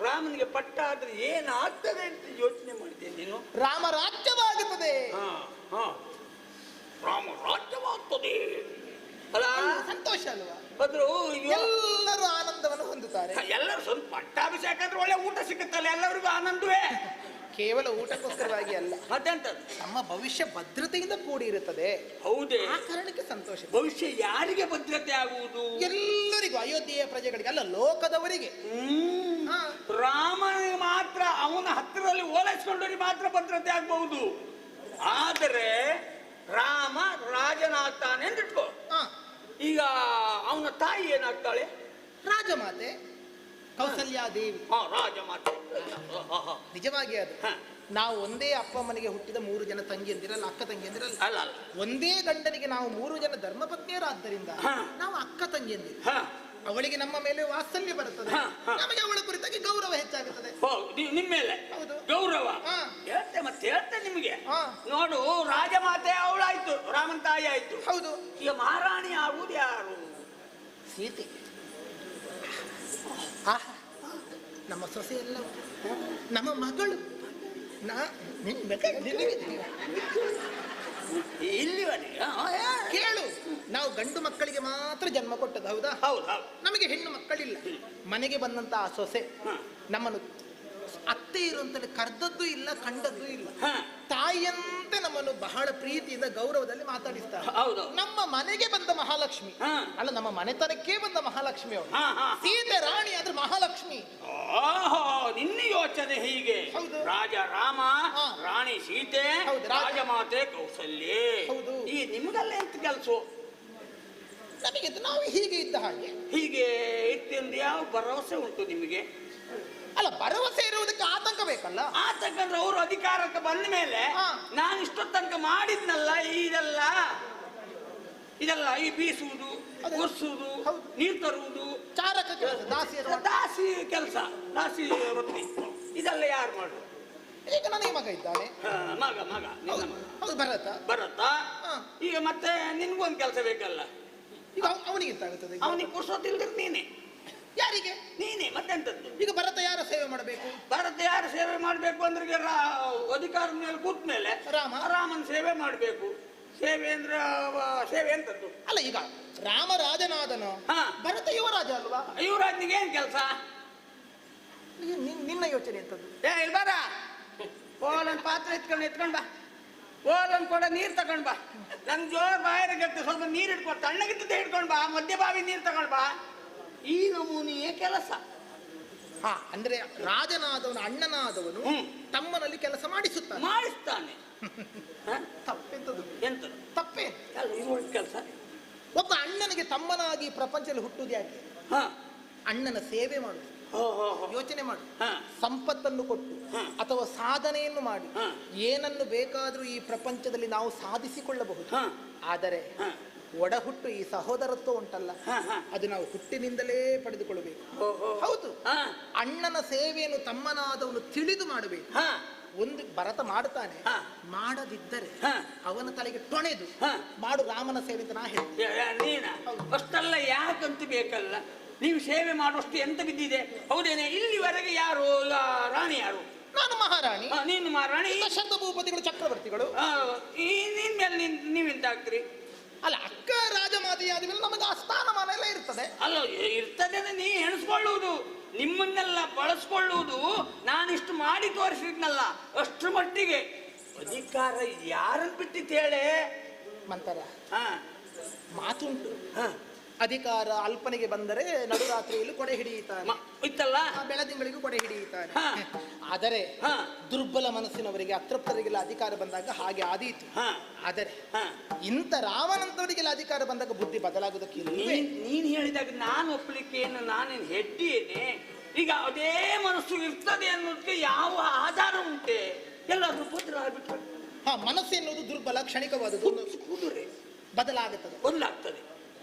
ರಾಮನಿಗೆ ಪಟ್ಟ ಆದ್ರೆ ಏನಾಗ್ತದೆ ಅಂತ ಯೋಚನೆ ಮಾಡ್ತೀನಿ ನೀನು. ರಾಮ ರಾಜ್ಯವಾಗುತ್ತದೆ. ರಾಮ ರಾಜ್ಯವಾಗ್ತದೆ ಅಲ್ಲ, ಸಂತೋಷ ಅಲ್ವಾ? ಆದ್ರೂ ಎಲ್ಲರೂ ಆನಂದವನ್ನು ಹೊಂದುತ್ತಾರೆ. ಎಲ್ಲರೂ ಸ್ವಲ್ಪ ಪಟ್ಟಾಭಿಷೇಕ ಅಂದ್ರೆ ಒಳ್ಳೆ ಊಟ ಸಿಗುತ್ತಲ್ಲ, ಎಲ್ಲರಿಗೂ ಆನಂದವೇ. ಕೇವಲ ಊಟಕ್ಕೋಸ್ಕರವಾಗಿ ಅಲ್ಲ, ಮತ್ತೆಂತದ್ದು? ನಮ್ಮ ಭವಿಷ್ಯ ಭದ್ರತೆಯಿಂದ ಕೂಡಿ ಇರುತ್ತದೆ. ಹೌದೇ? ಆ ಕಾರಣಕ್ಕೆ ಸಂತೋಷ. ಭವಿಷ್ಯ ಯಾರಿಗೆ ಭದ್ರತೆ ಆಗುವುದು? ಎಲ್ಲರಿಗೂ, ಅಯೋಧ್ಯೆಯ ಪ್ರಜೆಗಳಿಗೆ ಅಲ್ಲ, ಲೋಕದವರಿಗೆ. ರಾಮನಿಗೆ ಮಾತ್ರ, ಅವನ ಹತ್ತಿರದಲ್ಲಿ ಓಲೈಸ್ಕೊಂಡವರಿಗೆ ಮಾತ್ರ ಭದ್ರತೆ ಆಗ್ಬಹುದು. ಆದರೆ ರಾಮ ರಾಜನಾಗ್ತಾನೆ ಅಂತ ಇಟ್ಕೋ. ಈಗ ಅವನ ತಾಯಿ ಏನಾಗ್ತಾಳೆ? ರಾಜಮಾತೆ ಕೌಸಲ್ಯಾದೇವಿ. ರಾಜಮಾತೆ. ನಿಜವಾಗಿ ಅದು ನಾವು ಒಂದೇ ಅಪ್ಪ ಮನೆಗೆ ಹುಟ್ಟಿದ 3 ಜನ ತಂಗಿಯಂದಿರಲ್ಲ, ಅಕ್ಕ ತಂಗಿಯಂದಿರಲ್ಲ. ಅಲ್ಲ ಅಲ್ಲ, ಒಂದೇ ಗಂಡನಿಗೆ ನಾವು 3 ಜನ ಧರ್ಮಪತ್ನಿಯರಾದ್ದರಿಂದ ನಾವು ಅಕ್ಕ ತಂಗಿಯಂದಿರು. ಅವಳಿಗೆ ನಮ್ಮ ಮೇಲೆ ವಾತ್ಸಲ್ಯ ಬರುತ್ತದೆ, ನಮಗೆ ಅವಳ ಕುರಿತಾಗಿ ಗೌರವ ಹೆಚ್ಚಾಗುತ್ತದೆ. ನಿಮ್ಮ ಮೇಲೆ ಹೌದು, ಗೌರವ. ಮತ್ತೆ ಹೇಳ್ತೆ ನಿಮಗೆ. ನೋಡು, ರಾಜಮಾತೆ ಅವಳಾಯ್ತು, ರಾಮನ ತಾಯಿ ಆಯ್ತು. ಹೌದು. ಈಗ ಮಹಾರಾಣಿ ಆಗುವುದು ಯಾರು? ಸೀತೆ. ನಮ್ಮ ಸೊಸೆ ಎಲ್ಲ ನಮ್ಮ ಮಗಳು. ಕೇಳು, ನಾವು ಗಂಡು ಮಕ್ಕಳಿಗೆ ಮಾತ್ರ ಜನ್ಮ ಕೊಟ್ಟದ್ದು, ಹೌದಾ? ಹೌದು. ನಮಗೆ ಹೆಣ್ಣು ಮಕ್ಕಳಿಲ್ಲ. ಮನೆಗೆ ಬಂದಂತ ಆ ಸೊಸೆ ನಮ್ಮನ್ನು ಅತ್ತೆ ಇರುವಂತಲ್ಲಿ ಕರೆದದ್ದು ಇಲ್ಲ, ಕಂಡದ್ದು ಇಲ್ಲ. ತಾಯಿಯಂತೆ ನಮ್ಮನ್ನು ಬಹಳ ಪ್ರೀತಿಯಿಂದ ಗೌರವದಲ್ಲಿ ಮಾತಾಡಿಸ್ತಾರೆ. ನಮ್ಮ ಮನೆಗೆ ಬಂದ ಮಹಾಲಕ್ಷ್ಮಿ ಅಲ್ಲ, ನಮ್ಮ ಮನೆತನಕ್ಕೆ ಬಂದ ಮಹಾಲಕ್ಷ್ಮಿ ಅವಳು. ಸೀತೆ ರಾಣಿ ಆದ್ರೆ ಮಹಾಲಕ್ಷ್ಮಿ. ನಿನ್ನ ಯೋಚನೆ ಹೀಗೆ. ರಾಜ ರಾಮ, ರಾಣಿ ಸೀತೆ, ರಾಜಮಾತೆ ಕೌಸಲ್ಯೆ. ಈ ನಿಮಗೆಲ್ಲ ಎಂತ ಕೆಲಸ? ನಮಗೆ ನಾವು ಹೀಗೆ ಇದ್ದ ಹಾಗೆ ಹೀಗೆ ಇತ್ತೆಂದು ಯಾವ ಭರವಸೆ ಉಂಟು ನಿಮಗೆ? ಅಲ್ಲ, ಭರವಸೆ ಇರುವುದಕ್ಕೆ ಆತಂಕ ಬೇಕಲ್ಲ. ಆತಂಕ ಅಂದ್ರೆ ಅವರು ಅಧಿಕಾರಕ್ಕೆ ಬಂದ ಮೇಲೆ ನಾನು ಇಷ್ಟೊತ್ತು ತನಕ ಮಾಡಿದ್ನಲ್ಲ ಇದೆಲ್ಲ ಈ ಬೀಸುವುದು, ಒರೆಸುವುದು, ನೀರು ತರುವುದು, ಚಾರಕ ಕೆಲಸ, ದಾಸಿ ಕೆಲಸ, ದಾಸಿ ವೃತ್ತಿ, ಇದೆಲ್ಲ ಯಾರು ಮಾಡುದು? ಈಗ ನನಗೆ ಮಗ ಇದ್ದಾನೆ. ಮಗ ನಿನ್ನ ಮಗ. ಹೌದು, ಭರತ. ಈಗ ಮತ್ತೆ ನಿನ್ಗೊಂದು ಕೆಲಸ ಬೇಕಲ್ಲ. ಈಗ ಅವನಿಗಿಂತಾಗುತ್ತದೆ. ಅವನಿಗೆ ಪುರುಷೋತ್ತಿಲ್ದಿರ್ ನೀನೆ. ಯಾರಿಗೆ? ನೀನೆ. ಮತ್ತೆಂತದ್ದು? ಈಗ ಭರತ ಯಾರ ಸೇವೆ ಮಾಡಬೇಕು? ಭರತ ಯಾರು ಸೇವೆ ಮಾಡಬೇಕು ಅಂದ್ರೆ ಅಧಿಕಾರ ಮೇಲೆ ಕೂತ ಮೇಲೆ ರಾಮನ ಸೇವೆ ಮಾಡಬೇಕು. ಸೇವೆ ಅಂದ್ರೆ ಸೇವೆ ಎಂತದ್ದು? ಅಲ್ಲ, ಈಗ ರಾಮ ರಾಜನಾದನು, ಭರತ ಯುವರಾಜ ಅಲ್ವಾ? ಯುವರಾಜನಿಗೆ ಏನ್ ಕೆಲಸ? ನಿನ್ನ ಯೋಚನೆ ಎಂತದ್ದು? ಇಲ್ಲಿ ಬಾರ, ಓಲನ್ ಪಾತ್ರೆ ಎತ್ಕೊಂಡ್ ಬಾ, ಓಲನ್ ಕೂಡ ನೀರ್ ತಗೊಂಡ್ ಬಾ. ನನ್ ಜೋರ್ ಬಾಯಿಗೆ ಸ್ವಲ್ಪ ನೀರ್ ಇಟ್ಕೊ, ತಣ್ಣಗಿದ್ದ ಹಿಡ್ಕೊಂಡ್ ಬಾ, ಮಧ್ಯ ಬಾವಿ ನೀರ್ ತಗೊಂಡ್ ಬಾ. ಈ ನಮೂನಿಯೇ ಕೆಲಸ. ಅಂದ್ರೆ ರಾಜನಾದವನು, ಅಣ್ಣನಾದವನು ತಮ್ಮನಲ್ಲಿ ಕೆಲಸ ಮಾಡಿಸ್ತಾನೆ. ತಪ್ಪೆಂತದ್ದು? ಎಂತದ್ದು ತಪ್ಪೇ ಕೆಲಸ? ಒಬ್ಬ ಅಣ್ಣನಿಗೆ ತಮ್ಮನಾಗಿ ಪ್ರಪಂಚದಲ್ಲಿ ಹುಟ್ಟುವುದು ಯಾಕೆ? ಅಣ್ಣನ ಸೇವೆ ಮಾಡುದು. ಯೋಚನೆ ಮಾಡು. ಸಂಪತ್ತನ್ನು ಕೊಟ್ಟು ಅಥವಾ ಸಾಧನೆಯನ್ನು ಮಾಡಿ ಏನನ್ನು ಬೇಕಾದ್ರೂ ಈ ಪ್ರಪಂಚದಲ್ಲಿ ನಾವು ಸಾಧಿಸಿಕೊಳ್ಳಬಹುದು. ಆದರೆ ಒಡಹುಟ್ಟು ಈ ಸಹೋದರತ್ವ ಉಂಟಲ್ಲ, ಅದು ನಾವು ಹುಟ್ಟಿನಿಂದಲೇ ಪಡೆದುಕೊಳ್ಳಬೇಕು. ಹೌದು, ಅಣ್ಣನ ಸೇವೆಯನ್ನು ತಮ್ಮನಾದವನು ತಿಳಿದು ಮಾಡಬೇಕು. ಒಂದು ಭರತ ಮಾಡುತ್ತಾನೆ, ಮಾಡದಿದ್ದರೆ ಅವನ ತಲೆಗೆ ಟೊಣೆದು ಮಾಡು ರಾಮನ ಸೇವೆ ಅಂತ ನಾ ಹೇಳ್ತೀನಿ. ಅಷ್ಟೆಲ್ಲ ಯಾಕಂತ ಬೇಕಲ್ಲ, ನೀವು ಸೇವೆ ಮಾಡುವಷ್ಟು ಎಂತ ಬಿದ್ದಿದೆ. ಹೌದೇನೆ? ಇಲ್ಲಿವರೆಗೆ ಯಾರು ರಾಣಿ? ಯಾರು? ನಾನು ಮಹಾರಾಣಿ. ನೀನು ಮಹಾರಾಣಿ, ಶಬ್ದ ಭೂಪತಿಗಳು ಚಕ್ರವರ್ತಿಗಳು. ನಿನ್ ಮೇಲೆ ನೀವೆಂತ ಆಗ್ತೀರಿ? ಅಲ್ಲ, ಅಕ್ಕ ರಾಜಮಾತೆಯಾದ ಮೇಲೆ ನಮಗೆ ಆ ಸ್ಥಾನಮಾನ ಎಲ್ಲ ಇರ್ತದೆ. ಅಲ್ಲ, ಇರ್ತದೆ ನೀ ಎಣಿಸ್ಕೊಳ್ಳುವುದು, ನಿಮ್ಮನ್ನೆಲ್ಲ ಬಳಸ್ಕೊಳ್ಳುವುದು ನಾನಿಷ್ಟು ಮಾಡಿ ತೋರಿಸಿದ್ನಲ್ಲ ಅಷ್ಟ್ರ ಮಟ್ಟಿಗೆ. ಅಧಿಕಾರ ಯಾರನ್ನು ಬಿಟ್ಟಿತ್ತು ಹೇಳೆ ಮಂತರ? ಹಾ, ಮಾತುಂಟು. ಹಾ, ಅಧಿಕಾರ ಅಲ್ಪನೆಗೆ ಬಂದರೆ ನಡುರಾತ್ರಿಯಲ್ಲಿ ಕೊಡೆ ಹಿಡಿಯುತ್ತಾನೆ, ಇತ್ತಲ್ಲ, ಬೆಳದಿಂಗಳಿಗೂ ಕೊಡೆ ಹಿಡಿಯುತ್ತಾನೆ. ಹಾ. ಆದರೆ ಹಾ. ದುರ್ಬಲ ಮನಸ್ಸಿನವರಿಗೆ, ಅತೃಪ್ತರಿಗೆಲ್ಲ ಅಧಿಕಾರ ಬಂದಾಗ ಹಾಗೆ ಆದೀತು. ಹಾ. ಆದರೆ ಹಾ. ಇಂಥ ರಾಮನಂತವರಿಗೆಲ್ಲ ಅಧಿಕಾರ ಬಂದಾಗ ಬುದ್ಧಿ ಬದಲಾಗುವುದಕ್ಕಿಲ್ಲ. ನೀನ್ ಹೇಳಿದಾಗ ನಾನು ಒಪ್ಪಲಿಕ್ಕೆ ಏನು, ನಾನೇನು ಹೆಡ್ಡಿಯೇನೆ? ಈಗ ಅದೇ ಮನಸ್ಸು ಇರ್ತದೆ ಅನ್ನೋದಕ್ಕೆ ಯಾವ ಆಧಾರ ಉಂಟೆ? ಎಲ್ಲಾದ್ರೂ ಪುತ್ರ ಆಗ್ಬಿಟ್ರೆ ಹಾ, ಮನಸ್ಸು ಎನ್ನುವುದು ದುರ್ಬಲ, ಕ್ಷಣಿಕವಾದದ್ದು, ಕುದುರೆ ಬದಲಾಗುತ್ತದೆ. ಬದಲಾಗ್ತದೆ.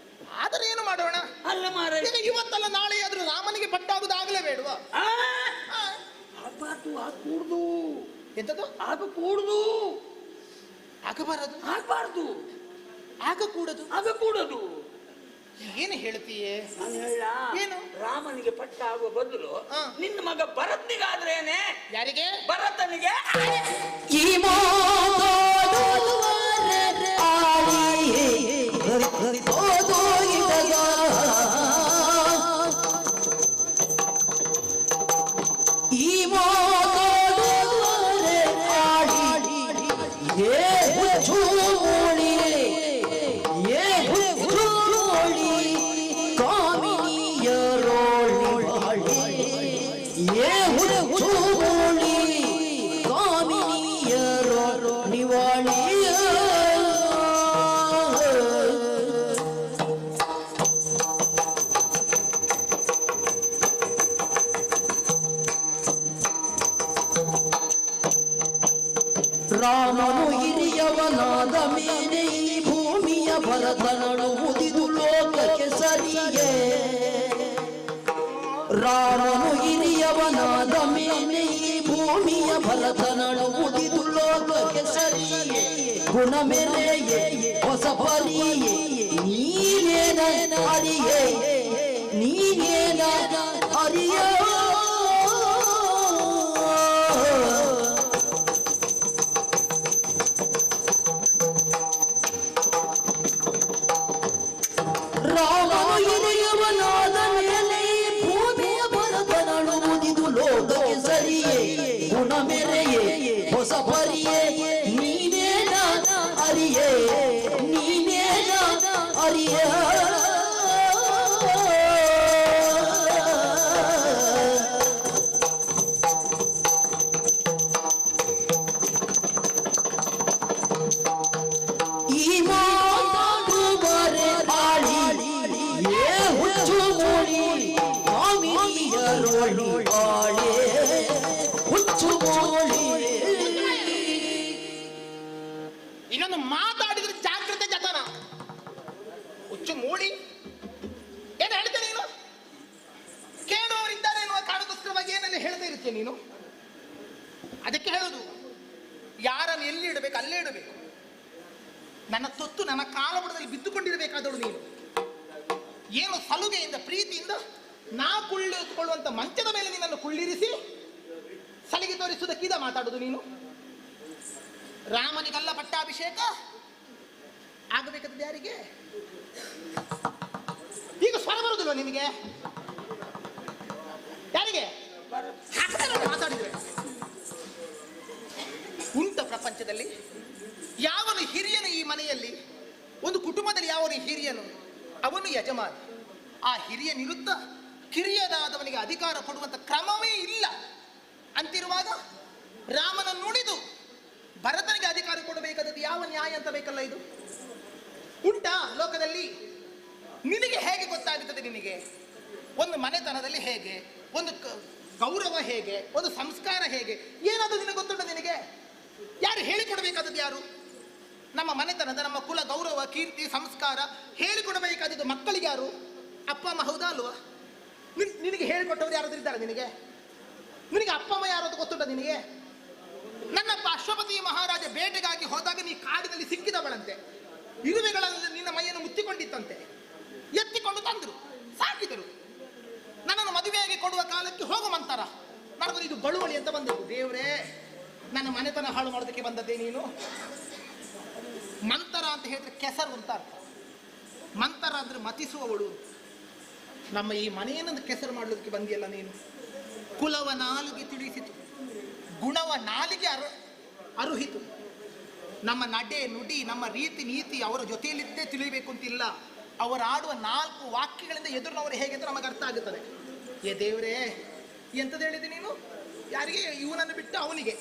ಆದರೆ ಏನು ಮಾಡೋಣ? ಅಲ್ಲ ಮಾರ, ಈಗ ಇವತ್ತಲ್ಲ ನಾಳೆ ಆದ್ರೂ ರಾಮನಿಗೆ ಪಟ್ಟಾಗುದಾಗಲೇ ಬೇಡವಾ? ಆಗ್ಬಾರ್ದು, ಆಗ್ಕೂಡ್ದು. ಎಂತದ್ದು? ಆಗಕೂಡ್ದು, ಆಗಬಾರದು, ಆಗ್ಬಾರ್ದು, ಆಗಕೂಡದು, ಆಗಕೂಡದು. ಏನು ಹೇಳ್ತೀಯೇ? ನಾನು ಹೇಳ, ಏನು? ರಾಮನಿಗೆ ಪಟ್ಟಾಗುವ ಬದಲು ಹಾ. ನಿನ್ನ ಮಗ ಭರತ್ನಿಗಾದ್ರೇನೆ. ಯಾರಿಗೆ? ಭರತನಿಗೆ. ಈ ಮಾತಾಡುವರೆ ಆಳಿಯೇ ಓದೋ ಇಡಗ ಈ ಮಾತಾಡುವರೆ ಆಳಿ ಏ ಹುಚ್ಚು ಮೂಳಿ ಏ ಹುಚ್ಚು ಮೂಳಿ ಕಾಮಿನಿಯರೋಳಿ ಬಾಳಿ ಏ ಹುಚ್ಚು ಮೂಳಿ ಕಾಮಿನಿಯರೋ ನಿವಾಳಿಯ ರಾಮನು ಹಿರಿಯವನಾದ ಮೇಲೆ ಈ ಭೂಮಿಯ ಭರತನನು ಮುದಿದು ಲೋಕಕ್ಕೆ ಸರಿಯೇ. ರಾಮನು ಹಿರಿಯವನಾದ ಮೇಲೆ ಈ ಭೂಮಿಯ ಭರತನನು ಮುದಿದು ಲೋಕಕ್ಕೆ ಸರಿಯೇ. ಗುಣ ಮೆರೆಯೇ ಹೊಸ ಪರಿಯೇ ನೀನೇನ ಅರಿಯೇ, ನೀನೇನ ಅರಿಯ ರಾಮನು ಹಿರಿಯವನಾದ ಮೇಲೆ ಭೂಮಿಯ ಭರತನನು ಮುದಿದು ಲೋಕಕ್ಕೆ ಸರಿಯೇ. ಗುಣ ಮೆರೆಯೇ ಹೊಸ ಪರಿಯೇ ನೀನೇನ ಅರಿಯೇ, ನೀನೇನ ಅರಿಯ ಈ ಮಾತಾಡುವರೆ ಆಳಿ ಏ ಹುಚ್ಚು ಮೂಳಿ ಕಾಮಿನಿಯರೋಳಿ ಬಾಳೆ ಹುಚ್ಚು ಮೂಳಿ. ಇನ್ನೊಂದು ಮಾತಾಡಿದ್ರೆ ಜಾಗ್ರತೆ ಜತನ. ಹುಚ್ಚು ಮೂಡಿ ಏನು ಹೇಳ್ತೇನೆ ನೀನು? ಕೇಳುವವರಿದ್ದಾರೆ ಎನ್ನುವ ಕಾರಣಕ್ಕೋಸ್ಕರವಾಗಿ ಏನೆಲ್ಲ ಹೇಳದೇ ಇರ್ತೀಯ ನೀನು. ಅದಕ್ಕೆ ಹೇಳುದು, ಯಾರನ್ನು ಎಲ್ಲಿ ಇಡಬೇಕು ಅಲ್ಲೇ ಇಡಬೇಕು. ನನ್ನ ತೊತ್ತು ನನ್ನ ಕಾಲಬುಡದಲ್ಲಿ ಬಿದ್ದುಕೊಂಡಿರಬೇಕಾದಳು ನೀನು. ಏನು ಸಲುಗೆಯಿಂದ ಪ್ರೀತಿಯಿಂದ ನಾ ಕುಳ್ಳಿಕೊಳ್ಳುವಂತ ಮಂಚದ ಮೇಲೆ ನಿನ್ನನ್ನು ಕುಳ್ಳಿರಿಸಿ ಸಲಿಗೆ ತೋರಿಸುವುದಕ್ಕಿದ ಮಾತಾಡುದು ನೀನು. ರಾಮನಿಗಲ್ಲ ಪಟ್ಟಾಭಿಷೇಕ ಆಗಬೇಕಾದದ್ದು ಯಾರಿಗೆ? ಈಗ ಸ್ವರ ಬರುದಿಲ್ವ ನಿನಗೆ? ಯಾರಿಗೆ ಮಾತಾಡಿದ್ರೆ ಉಂಟ ಪ್ರಪಂಚದಲ್ಲಿ ಯಾವನು ಹಿರಿಯನು ಈ ಮನೆಯಲ್ಲಿ, ಒಂದು ಕುಟುಂಬದಲ್ಲಿ ಯಾವನು ಹಿರಿಯನು ಅವನು ಯಜಮಾನ. ಆ ಹಿರಿಯನಿರುತ್ತ ಕಿರಿಯನಾದವನಿಗೆ ಅಧಿಕಾರ ಕೊಡುವಂತ ಕ್ರಮವೇ ಇಲ್ಲ ಅಂತಿರುವಾಗ ರಾಮನನ್ನು ನುಡಿದು ಭರತನಿಗೆ ಅಧಿಕಾರ ಕೊಡಬೇಕಾದದ್ದು ಯಾವ ನ್ಯಾಯ ಅಂತ ಬೇಕಲ್ಲ ಇದು? ಉಂಟಾ ಲೋಕದಲ್ಲಿ? ನಿನಗೆ ಹೇಗೆ ಗೊತ್ತಾಗುತ್ತದೆ? ನಿನಗೆ ಒಂದು ಮನೆತನದಲ್ಲಿ ಹೇಗೆ, ಒಂದು ಗೌರವ ಹೇಗೆ, ಒಂದು ಸಂಸ್ಕಾರ ಹೇಗೆ, ಏನಾದರೂ ನಿನಗೆ ಗೊತ್ತುಂಟ? ನಿನಗೆ ಯಾರು ಹೇಳಿಕೊಡಬೇಕಾದದ್ದು? ಯಾರು? ನಮ್ಮ ಮನೆತನದ ನಮ್ಮ ಕುಲ ಗೌರವ ಕೀರ್ತಿ ಸಂಸ್ಕಾರ ಹೇಳಿಕೊಡಬೇಕಾದದ್ದು ಮಕ್ಕಳಿಗೆ ಯಾರು? ಅಪ್ಪ ಅಮ್ಮ, ಹೌದಾ ಅಲ್ವಾ? ನಿನಗೆ ಹೇಳಿಕೊಟ್ಟವರು ಯಾರಾದ್ರೂ ಇದ್ದಾರೆ ನಿನಗೆ? ನಿನಗೆ ಅಪ್ಪ ಅಮ್ಮ ಯಾರು ಅಂತ ಗೊತ್ತುಂಟ ನಿನಗೆ? ನನ್ನಪ್ಪ ಅಶ್ವಪತಿ ಮಹಾರಾಜ ಬೇಟೆಗಾಗಿ ಹೋದಾಗ ನೀ ಕಾಡಿನಲ್ಲಿ ಸಿಕ್ಕಿದವಳಂತೆ. ಇರುವೆಗಳಲ್ಲಿ ನಿನ್ನ ಮೈಯನ್ನು ಮುತ್ತಿಕೊಂಡಿತ್ತಂತೆ. ಎತ್ತಿಕೊಂಡು ತಂದರು, ಸಾಕಿದರು. ನನ್ನನ್ನು ಮದುವೆಯಾಗಿ ಕೊಡುವ ಕಾಲಕ್ಕೆ ಹೋಗುವಂತಾರ ನನಗೂ ಇದು ಬಳುವಳಿ ಅಂತ ಬಂದದ್ದು. ದೇವರೇ, ನನ್ನ ಮನೆತನ ಹಾಳು ಮಾಡೋದಕ್ಕೆ ಬಂದದ್ದೇ ನೀನು? ಮಂತರ ಅಂತ ಹೇಳಿದ್ರೆ ಕೆಸರು ಅಂತ ಅರ್ಥ. ಮಂತರ ಅಂದ್ರೆ ಮತಿಸುವವಳು. ನಮ್ಮ ಈ ಮನೆಯನ್ನು ಕೆಸರು ಮಾಡೋದಕ್ಕೆ ಬಂದಿಯಲ್ಲ ನೀನು. ಕುಲವ ನಾಲಿಗೆ ತಿಳಿಸಿತು, ಗುಣವ ನಾಲಿಗೆ ಅರುಹಿತು. ನಮ್ಮ ನಡೆ ನುಡಿ, ನಮ್ಮ ರೀತಿ ನೀತಿ ಅವರ ಜೊತೆಯಲ್ಲಿದ್ದೇ ತಿಳಿಯಬೇಕು ಅಂತಿಲ್ಲ. ಅವರು ಆಡುವ 4 ವಾಕ್ಯಗಳಿಂದ ಎದುರಿನವರು ಹೇಗೆ ಅಂತ ನಮಗೆ ಅರ್ಥ ಆಗುತ್ತದೆ. ಏ ದೇವ್ರೇ, ಎಂತದ್ದು ಹೇಳಿದೆ ನೀನು? ಯಾರಿಗೆ? ಇವನನ್ನು ಬಿಟ್ಟು ಅವನಿಗೆ.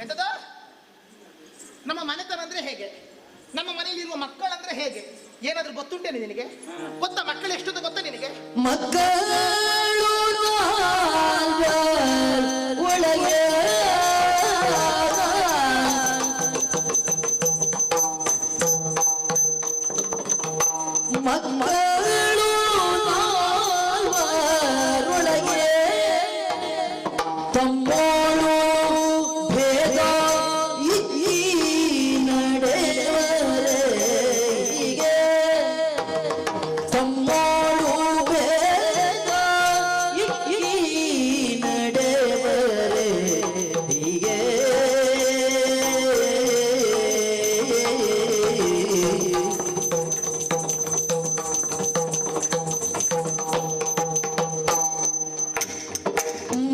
ಎಂತದ? ನಮ್ಮ ಮನೆತನ ಅಂದ್ರೆ ಹೇಗೆ? ನಮ್ಮ ಮನೆಯಲ್ಲಿ ಇರುವ ಮಕ್ಕಳಂದ್ರೆ ಹೇಗೆ? ಏನಾದ್ರೂ ಗೊತ್ತುಂಟೇನೆ ನಿನಗೆ? ಗೊತ್ತಾ ಮಕ್ಕಳು ಎಷ್ಟು ಗೊತ್ತಾ ನಿನಗೆ? ಮಕ್ಕಳು ಒಳಗೆ ಮಕ್ಕಳು ಒಳಗೆ ತಮ್ಮೋಳು ಭೇದ ಈ ನಡೆವರೆಗೆ ತಮ್ಮೋಳು ಭೇದ ಈ ನಡೆವರೆಗೆ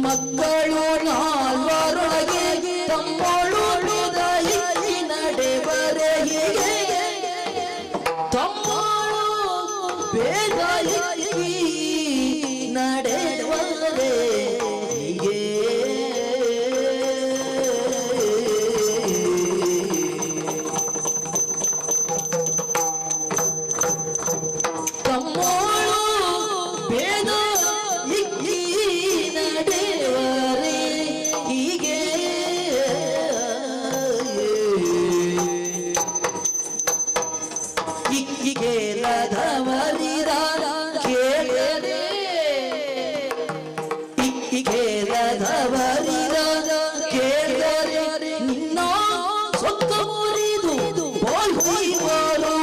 ಮಕ್ಕಳು ನಾಲ್ವರೊಳಗೆ ತಮ್ಮಳು ಈ ನಡೆವರೆಗೆ ತಮ್ಮಳು ಭೇದ ಈ ನಡೆವರೆಗೆ ತಮ್ಮಳು ಭೇದ ಈ ನಡೆವರೆಗೆ ಇಕ್ಕಿಗೆ ರಥವರಿರ ಕೇಳರೆ ಇಕ್ಕಿಗೆ ರಥವರಿರ ಕೇಳರೆ ನಿನ್ನ ಸೊಕ್ಕ ಮುರಿದು ಹೋಯ್ವರು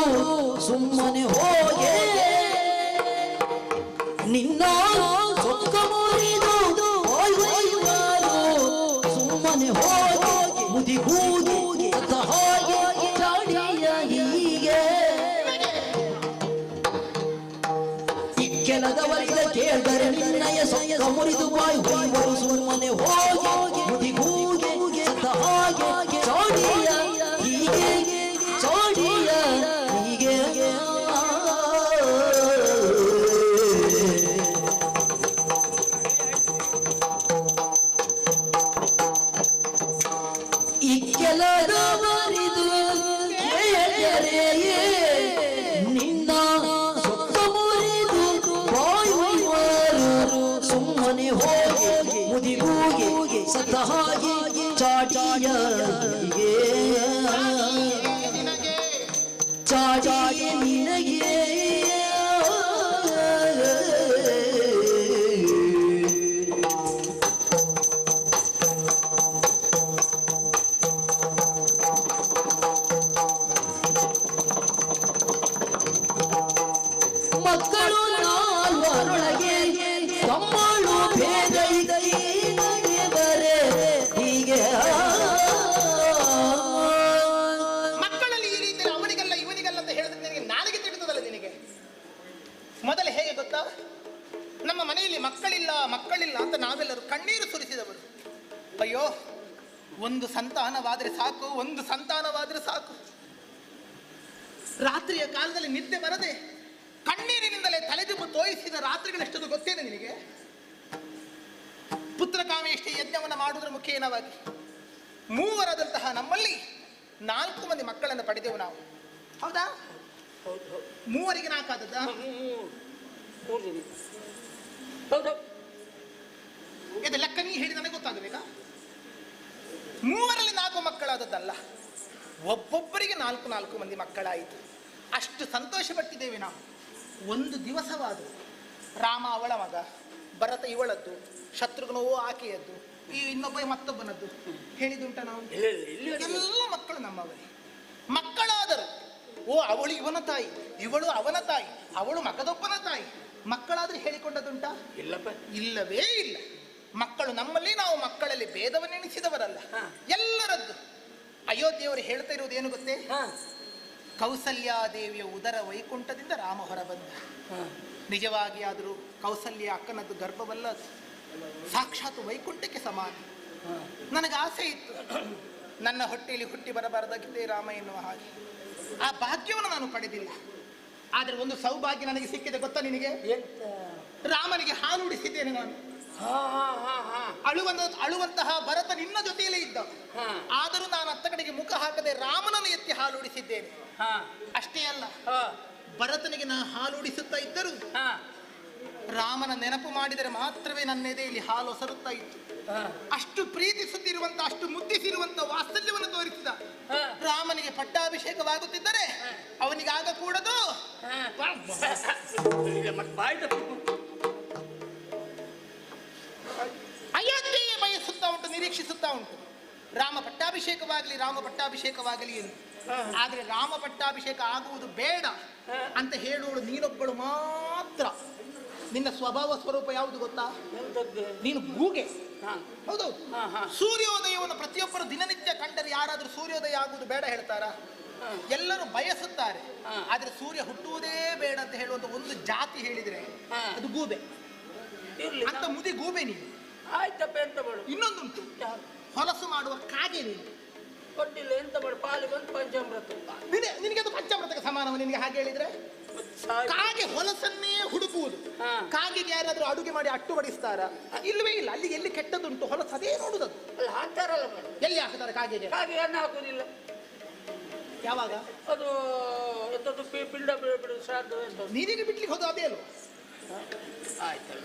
ಸುಮ್ಮನೆ ಹೋಗೆ ನಿನ್ನ ಸೊಕ್ಕ ಮುರಿದು ಹೋಯ್ವರು ಸುಮ್ಮನೆ ಹೋಗಿ ಮುದಿಗೂಗಿ ಹಾಗೆ ಚಾಡಿಯ ಹೀಗೆ ಕೆಲದವರಿದ ಕೇಳಿದರೆ ನಿನ್ನಯ ಸೊಕ್ಕ ಮುರಿದು ಹೋಯ್ವರು ಸುಮ್ಮನೆ ಹೋಗಿ ಮುದಿಗೂಗಿ ಹಾಗೆ ಚಾಡಿಯ ಹೀಗೆ ಚಾಡಿಯ ಹೀಗೆ ಇಕ್ಕೆಲದವರಿದು ಕೇಳಿದರೆ ನಿನ್ನ ಸೊಕ್ಕ ಮುರಿದು ಹೋಯ್ವರು ಸುಮ್ಮನೆ ಹೋಗಿ ಮುದಿಗೂಗಿ ಸತ್ತ ಹಾಗೆ ಚಾಟಿಯ ಹೀಗೆ ಚಾಟಿಯ ನಿನಗೆ ಮಕ್ಕಳು ನಾಲ್ವರೊಳಗೆ ತಮ್ಮಳು ಭೇದ ನಡೆವರೆ ಹೀಗೆ ಮಕ್ಕಳಲ್ಲಿ ಈ ರೀತಿ ಅವನಿಗಲ್ಲ ಇವನಿಗಲ್ಲ ಅಂತ ಹೇಳಿದ್ರೆ ನಿನಗೆ ನಾಲಿಗೆ ತಿರುಗುತ್ತದಲ್ಲ ನಿನಗೆ. ಮೊದಲು ಹೇಗೆ ಗೊತ್ತಾ? ನಮ್ಮ ಮನೆಯಲ್ಲಿ ಮಕ್ಕಳಿಲ್ಲ ಅಂತ ನಾವೆಲ್ಲರೂ ಕಣ್ಣೀರು ಸುರಿಸಿದವರು. ಅಯ್ಯೋ, ಒಂದು ಸಂತಾನವಾದ್ರೆ ಸಾಕು. ರಾತ್ರಿಯ ಕಾಲದಲ್ಲಿ ನಿದ್ದೆ ಬರದೆ ಕಣ್ಣೀರಿನಿಂದಲೇ ತಲೆದುಬ್ಬು ತೋಯಿಸಿದ ರಾತ್ರಿಗಳೆಷ್ಟು ಗೊತ್ತೇನೆ ನಿನಗೆ? ಪುತ್ರಕಾಮೇಷ್ಟಿ ಯಜ್ಞವನ್ನು ಮಾಡುವುದರ ಮುಖೇನವಾಗಿ ಮೂವರಾದಂತಹ ನಮ್ಮಲ್ಲಿ 4 ಮಂದಿ ಮಕ್ಕಳನ್ನು ಪಡೆದೆವು ನಾವು. ಹೌದಾ? 3ರಿಗೆ 4 ಆದದ್ದ? ಇದು ಲೆಕ್ಕ ನೀ ಹೇಳಿ ನನಗೆ ಗೊತ್ತಾಗಬೇಕಾ? 3ರಲ್ಲಿ 4 ಮಕ್ಕಳಾದದ್ದಲ್ಲ, ಒಬ್ಬೊಬ್ಬರಿಗೆ 4 ಮಂದಿ ಮಕ್ಕಳಾಯಿತು. ಅಷ್ಟು ಸಂತೋಷ ಪಟ್ಟಿದ್ದೇವೆ ನಾವು. ಒಂದು ದಿವಸವಾದು ರಾಮ ಅವಳ ಮಗ, ಭರತ ಇವಳದ್ದು, ಶತ್ರುಘ್ನವೋ ಆಕೆಯದ್ದು, ಈ ಇನ್ನೊಬ್ಬ ಮತ್ತೊಬ್ಬನದ್ದು ಹೇಳಿದುಂಟ ನಾವು? ಎಲ್ಲ ಮಕ್ಕಳು ನಮ್ಮವರೇ. ಮಕ್ಕಳಾದರು ಓ ಅವಳು ಇವನ ತಾಯಿ, ಇವಳು ಅವನ ತಾಯಿ, ಅವಳು ಮಗದೊಬ್ಬನ ತಾಯಿ. ಮಕ್ಕಳಾದ್ರೆ ಹೇಳಿಕೊಂಡದುಂಟ? ಇಲ್ಲಪ್ಪ, ಇಲ್ಲವೇ ಇಲ್ಲ. ಮಕ್ಕಳು ನಮ್ಮಲ್ಲಿ, ನಾವು ಮಕ್ಕಳಲ್ಲಿ ಭೇದವನ್ನೆಣಿಸಿದವರಲ್ಲ. ಎಲ್ಲರದ್ದು ಅಯೋಧ್ಯೆಯವರು ಹೇಳ್ತಾ ಇರುವುದು ಏನು ಗೊತ್ತೇ? ಕೌಸಲ್ಯಾದೇವಿಯ ಉದರ ವೈಕುಂಠದಿಂದ ರಾಮ ಹೊರ ಬಂದ. ನಿಜವಾಗಿ ಆದರೂ ಕೌಸಲ್ಯ ಅಕ್ಕನದ್ದು ಗರ್ಭವಲ್ಲ, ಸಾಕ್ಷಾತ್ ವೈಕುಂಠಕ್ಕೆ ಸಮಾನ. ನನಗೆ ಆಸೆ ಇತ್ತು, ನನ್ನ ಹೊಟ್ಟೆಯಲ್ಲಿ ಹುಟ್ಟಿ ಬರಬಾರದಾಗಿದೆ ರಾಮ ಎನ್ನುವ ಹಾಗೆ. ಆ ಭಾಗ್ಯವನ್ನು ನಾನು ಪಡೆದಿಲ್ಲ. ಆದರೆ ಒಂದು ಸೌಭಾಗ್ಯ ನನಗೆ ಸಿಕ್ಕಿದೆ ಗೊತ್ತಾ ನಿನಗೆ? ರಾಮನಿಗೆ ಹಾಲು ಉಡಿಸಿದ್ದೇನೆ ನಾನು. ಅಳುವಂತಹ ಭರತ ನಿನ್ನ ಜೊತೆಯಲ್ಲೇ ಇದ್ದ, ಆದರೂ ನಾನು ಅತ್ತ ಕಡೆಗೆ ಮುಖ ಹಾಕದೆ ರಾಮನನ್ನು ಎತ್ತಿ ಹಾಲು ಉಡಿಸಿದ್ದೇನೆ. ಅಷ್ಟೇ ಅಲ್ಲ, ಭರತನಿಗೆ ನಾ ಹಾಲು ಉಡಿಸುತ್ತಾ ಇದ್ದರೂ ರಾಮನ ನೆನಪು ಮಾಡಿದರೆ ಮಾತ್ರವೇ ನನ್ನ ಎದೆಯಲ್ಲಿ ಹಾಲು ಒಸರುತ್ತಾ ಇತ್ತು. ಅಷ್ಟು ಪ್ರೀತಿಸುತ್ತಿರುವಂತ, ಅಷ್ಟು ಮುದ್ದಿಸಿರುವಂತ ವಾತ್ಸಲ್ಯವನ್ನು ತೋರಿಸಿದ. ರಾಮನಿಗೆ ಪಟ್ಟಾಭಿಷೇಕವಾಗುತ್ತಿದ್ದರೆ ಅವನಿಗೆ ಆಗ ಕೂಡದು. ಅಯೋಧ್ಯೆಯೇ ಬಯಸುತ್ತಾ ಉಂಟು, ನಿರೀಕ್ಷಿಸುತ್ತಾ ಉಂಟು ರಾಮ ಪಟ್ಟಾಭಿಷೇಕವಾಗಲಿ, ರಾಮ ಪಟ್ಟಾಭಿಷೇಕವಾಗಲಿ ಎಂದು. ಆದ್ರೆ ರಾಮ ಪಟ್ಟಾಭಿಷೇಕ ಆಗುವುದು ಬೇಡ ಅಂತ ಹೇಳುವಳು ನೀನೊಬ್ಬಳು ಮಾತ್ರ. ನಿನ್ನ ಸ್ವಭಾವ ಸ್ವರೂಪ ಯಾವುದು ಗೊತ್ತಾ? ನೀನು ಗೂಗೆ. ಹೌದೌದು. ಸೂರ್ಯೋದಯವನ್ನು ಪ್ರತಿಯೊಬ್ಬರು ದಿನನಿತ್ಯ ಕಂಡರೆ ಯಾರಾದ್ರೂ ಸೂರ್ಯೋದಯ ಆಗುವುದು ಬೇಡ ಹೇಳ್ತಾರಾ? ಎಲ್ಲರೂ ಬಯಸುತ್ತಾರೆ. ಆದ್ರೆ ಸೂರ್ಯ ಹುಟ್ಟುವುದೇ ಬೇಡ ಅಂತ ಹೇಳುವಂತ ಒಂದು ಜಾತಿ ಹೇಳಿದ್ರೆ ಅದು ಗೂಬೆ ಅಂತ. ಮುದಿ ಗೂಬೆ ನೀನು. ಆಯ್ತಪ್ಪ, ಎಂತ ಮಾಡು? ಇನ್ನೊಂದುಂಟು, ಹೊಲಸು ಮಾಡುವ ಕಾಗೆ ನೀನು. ಕೊಟ್ಟಿಲ್ಲ, ಎಂತ ಮಾಡು? ಪಾಲಿ ಬಂದು ಪಂಚಾಮೃತ. ನಿನಗೆ ಅದು ಪಂಚಾಮೃತಕ್ಕೆ ಸಮಾನವ ನಿನಗೆ ಹಾಗೆ ಹೇಳಿದ್ರೆ? ಕಾಗೆ ಹೊಲಸನ್ನೇ ಹುಡುಕುವುದು. ಕಾಗೆಗೆ ಯಾರಾದ್ರೂ ಅಡುಗೆ ಮಾಡಿ ಅಟ್ಟು ಬಡಿಸ್ತಾರ? ಇಲ್ಲವೇ ಇಲ್ಲ. ಅಲ್ಲಿ ಎಲ್ಲಿ ಕೆಟ್ಟದುಂಟು ಹೊಲಸು ಅದೇ ನೋಡುದದು. ಅಲ್ಲಿ ಹಾಕ್ತಾರಲ್ಲ, ಎಲ್ಲಿ ಹಾಕ್ತಾರೆ ಕಾಗೆಗೆ? ಕಾಗೆ ಅನ್ನ ಹಾಕುದಿಲ್ಲ. ಯಾವಾಗ? ಅದು ಎಂತದ್ದು ಪಿಂಡ ಬಿಡು ಶ್ರಾದ್ದ. ನೀರಿಗೆ ಬಿಡ್ಲಿಕ್ಕೆ ಹೋದ ಅದೇ ಅಲ್ವ?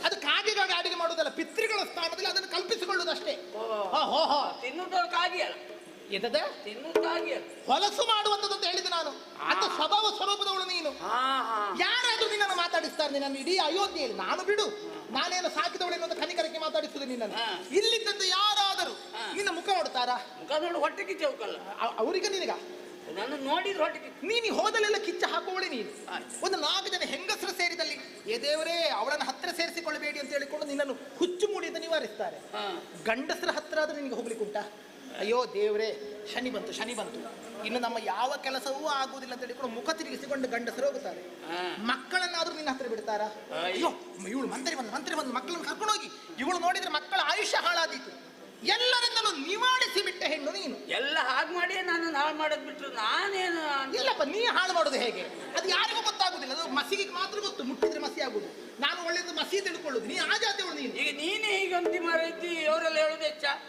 ಅದು ಕಾಗೆಗಾಗಿ ಅಡುಗೆ ಮಾಡುವುದಲ್ಲ, ಪಿತೃಗಳ ಸ್ಥಾನದಲ್ಲಿ ಅದನ್ನು ಕಲ್ಪಿಸಿಕೊಳ್ಳುವುದಷ್ಟೇ. ತಿನ್ನುವುದು ಕಾಗೆ ಅಲ್ಲ, ಎದದ ತಿನ್ನುವುದು ಕಾಗೆ ಅಲ್ಲ, ಹೊಲಸು ಮಾಡುವಂಥದ್ದು ಅಂತ ಹೇಳಿದೆ ನಾನು. ಅಂತ ಸ್ವಭಾವ ಸ್ವರೂಪದವಳು ನೀನು. ಯಾರಾದ್ರೂ ನಿನ್ನನ್ನು ಮಾತಾಡಿಸ್ತಾರೆ? ನಿನ್ನನ್ನು ಇಡೀ ಅಯೋಧ್ಯೆಯಲ್ಲಿ ನಾನು ಬಿಡು, ನಾನೇನು ಸಾಕಿದವಳು ಎನ್ನುವಂತ ಕನಿಕರಕ್ಕೆ ಮಾತಾಡಿಸುದು ನಿನ್ನನ್ನು. ಇಲ್ಲಿದ್ದಂತ ಯಾರಾದರೂ ನಿನ್ನ ಮುಖ ನೋಡ್ತಾರಾ? ಮುಖ ನೋಡಿ ಹೊಟ್ಟೆ ಕಿಚ್ಚ ಹೋಗಲ್ಲ ಅವರಿಗೆ ನಿನಗ ನಾನು ನೋಡಿದ್ರೆ ಹೊಟ್ಟೆ ನೀನು ಹೋದಲೆಲ್ಲ ಕಿಚ್ಚ ಹಾಕುವಳೆ ನೀನು. ಒಂದು 4 ಜನ ಹೆಂಗಸರು ಸೇರಿದಲ್ಲಿ ಏ ದೇವರೇ ಅವಳನ್ನು ಹತ್ತಿರ ಸೇರಿಸಿಕೊಳ್ಳಬೇಡಿ ಅಂತ ಹೇಳಿಕೊಂಡು ನಿನ್ನನ್ನು ಹುಚ್ಚು ಮೂಡಿಯಿಂದ ನಿವಾರಿಸ್ತಾರೆ. ಗಂಡಸರ ಹತ್ರ ಆದ್ರೂ ನಿನಗೆ ಹೋಗ್ಲಿಕ್ಕೆ ಉಂಟಾ? ಅಯ್ಯೋ ದೇವರೇ, ಶನಿ ಬಂತು, ಶನಿ ಬಂತು, ಇನ್ನು ನಮ್ಮ ಯಾವ ಕೆಲಸವೂ ಆಗುವುದಿಲ್ಲ ಅಂತ ಹೇಳಿಕೊಂಡು ಮುಖ ತಿರುಗಿಸಿಕೊಂಡು ಗಂಡಸರು ಹೋಗುತ್ತಾರೆ. ಮಕ್ಕಳನ್ನಾದ್ರೂ ನಿನ್ನ ಹತ್ರ ಬಿಡ್ತಾರಾ? ಅಯ್ಯೋ ಇವಳು ಮಂತ್ರಿ ಬಂದು ಮಕ್ಕಳನ್ನು ಕರ್ಕೊಂಡು ಹೋಗಿ, ಇವಳು ನೋಡಿದ್ರೆ ಮಕ್ಕಳ ಆಯುಷ್ಯ ಹಾಳಾದೀತು. ಎಲ್ಲರಿಂದಲೂ ನಿವಾಳಿಸಿ ಬಿಟ್ಟ ಹೆಣ್ಣು ನೀನು. ಎಲ್ಲ ಹಾಗೆ ಮಾಡಿ ನಾನು ಹಾಳು ಮಾಡೋದು ಬಿಟ್ರು ನಾನೇನು? ಇಲ್ಲಪ್ಪ, ನೀ ಹಾಳು ಮಾಡೋದು ಹೇಗೆ ಅದು ಯಾರಿಗೂ ಗೊತ್ತಾಗುದಿಲ್ಲ. ಅದು ಮಸಿಗೆ ಮಾತ್ರ ಗೊತ್ತು, ಮುಟ್ಟಿದ್ರೆ ಮಸಿ ಆಗುದು. ನಾನು ಒಳ್ಳೆಯದು ಮಸಿ ತಿಳ್ಕೊಳ್ಳುದು. ನೀ ಆ ಜಾತಿಯವಳು ನೀನು. ಈಗ ನೀನೇ ಈಗ ಅಂತಿಮ ರೀತಿ ಅವರೆಲ್ಲ ಹೇಳುದು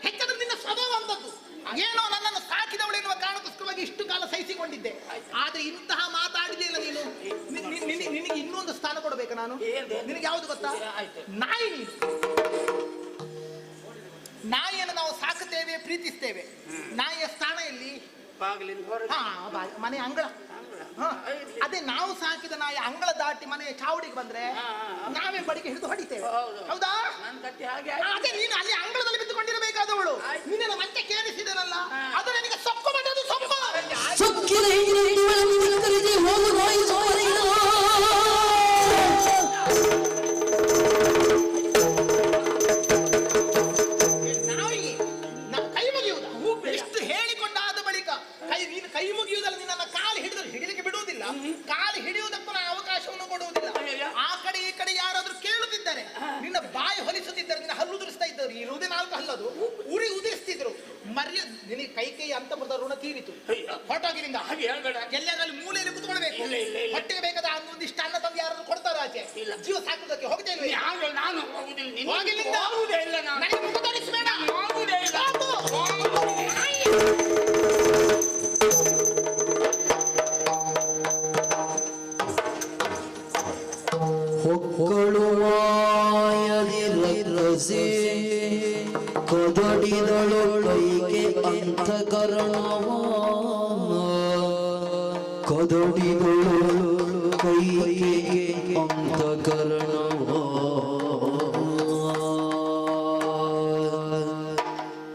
ಹೆಚ್ಚಾದ್ರೆ ನಿನ್ನ ಸ್ವಭಾವ ಅಂತದ್ದು. ಏನೋ ನನ್ನನ್ನು ಸಾಕಿದವಳು ಎನ್ನುವ ಕಾರಣಕ್ಕೋಸ್ಕರವಾಗಿ ಇಷ್ಟು ಕಾಲ ಸಹಿಸಿಕೊಂಡಿದ್ದೆ. ಆದ್ರೆ ಇಂತಹ ಮಾತಾಡಿದೆಯಲ್ಲ ನೀನು. ನಿನಗೆ ಇನ್ನೊಂದು ಸ್ಥಾನ ಕೊಡಬೇಕಾ ನಾನು? ನಿನಗೆ ಯಾವುದು ಗೊತ್ತಾ? ನಾಯಿ ನೀನು. ನಾಯಿಯನ್ನು ನಾವು ಸಾಕುತ್ತೇವೆ, ಪ್ರೀತಿಸ್ತೇವೆ. ನಾಯಿಯ ಸ್ಥಾನ ಎಲ್ಲಿ? ಮನೆ ಅಂಗಳ. ಅದೇ ನಾವು ಸಾಕಿದ ನಾಯಿ ಅಂಗಳ ದಾಟಿ ಮನೆ ಚಾವಡಿಗೆ ಬಂದ್ರೆ ನಾವೇ ಬಡಿಗೆ ಹಿಡಿದು ಹೊಡಿತೇವೆ. ಹೌದಾ? ಅದೇ ನೀನು ಅಲ್ಲಿ ಅಂಗಳದಲ್ಲಿ ಬಿದ್ದುಕೊಂಡಿರಬೇಕಾದವಳು. ನಿನ್ನ ಮಂಚೆ ಕೇಳಿಸಿದನಲ್ಲ, ಅದು ನನಗೆ ಸೊಪ್ಪು ಮಾಡೋದು. ಸೊಪ್ಪು ಕೈ ಮುಗಿಯುವುದಲ್ಲ, ನಿನ್ನ ಕಾಲು ಹಿಡಿಲಿಕ್ಕೆ ಬಿಡುವುದಿಲ್ಲ. ಕಾಲು ಹಿಡಿಯುವುದಕ್ಕೂ ನಾನು ಅವಕಾಶವನ್ನು ಕೊಡುವುದಿಲ್ಲ. ಆ ಕಡೆ ಈ ಕಡೆ ಯಾರಾದ್ರೂ ಕೇಳುತ್ತಿದ್ದಾರೆ, ನಿನ್ನ ಬಾಯಿ ಹೊಲಿಸುತ್ತಿದ್ದಾರೆ, ನಿನ್ನ ಹಲ್ಲು ಉದುರಿಸ್ತಾ ಇದ್ದವರು. ಇರುವುದೇ 4 ಹಲ್ಲದು ಉರಿ ಉದಿರ್ಸ್ತಿದ್ರು. ನಿನಗೆ ಕೈ ಅಂತರ್ದ ಋಣ ತೀರಿತು. ಹೊರಟೋಗಿರಿಂದ ಎಲ್ಲರಲ್ಲಿ ಮೂಲೆಯಲ್ಲಿ ಕುತ್ಕೊಳ್ಬೇಕು. ಹೊಟ್ಟೆಗೆ ಬೇಕಾದ ಒಂದಿಷ್ಟು ಅನ್ನ ತಂದು ಯಾರಾದ್ರೂ ಕೊಡ್ತಾರೆ ಆಚೆ. ಜೀವ ಸಾಕುವುದಕ್ಕೆ ಹೋಗದೇ ಇಲ್ಲ. ನಾನು ಹೋಗುದಿಲ್ಲ. ನನಗೆ ಮುಖ ತೋರಿಸಬೇಡ. ಹೊಕ್ಕಳುವಾಯದಿರಸಿ ಕೊದಡಿದಳು ಕೈಗೆ ಅಂತಃಕರಣವ, ಕೊದಡಿದಳು ಕೈಗೆ ಅಂತಃಕರಣವ.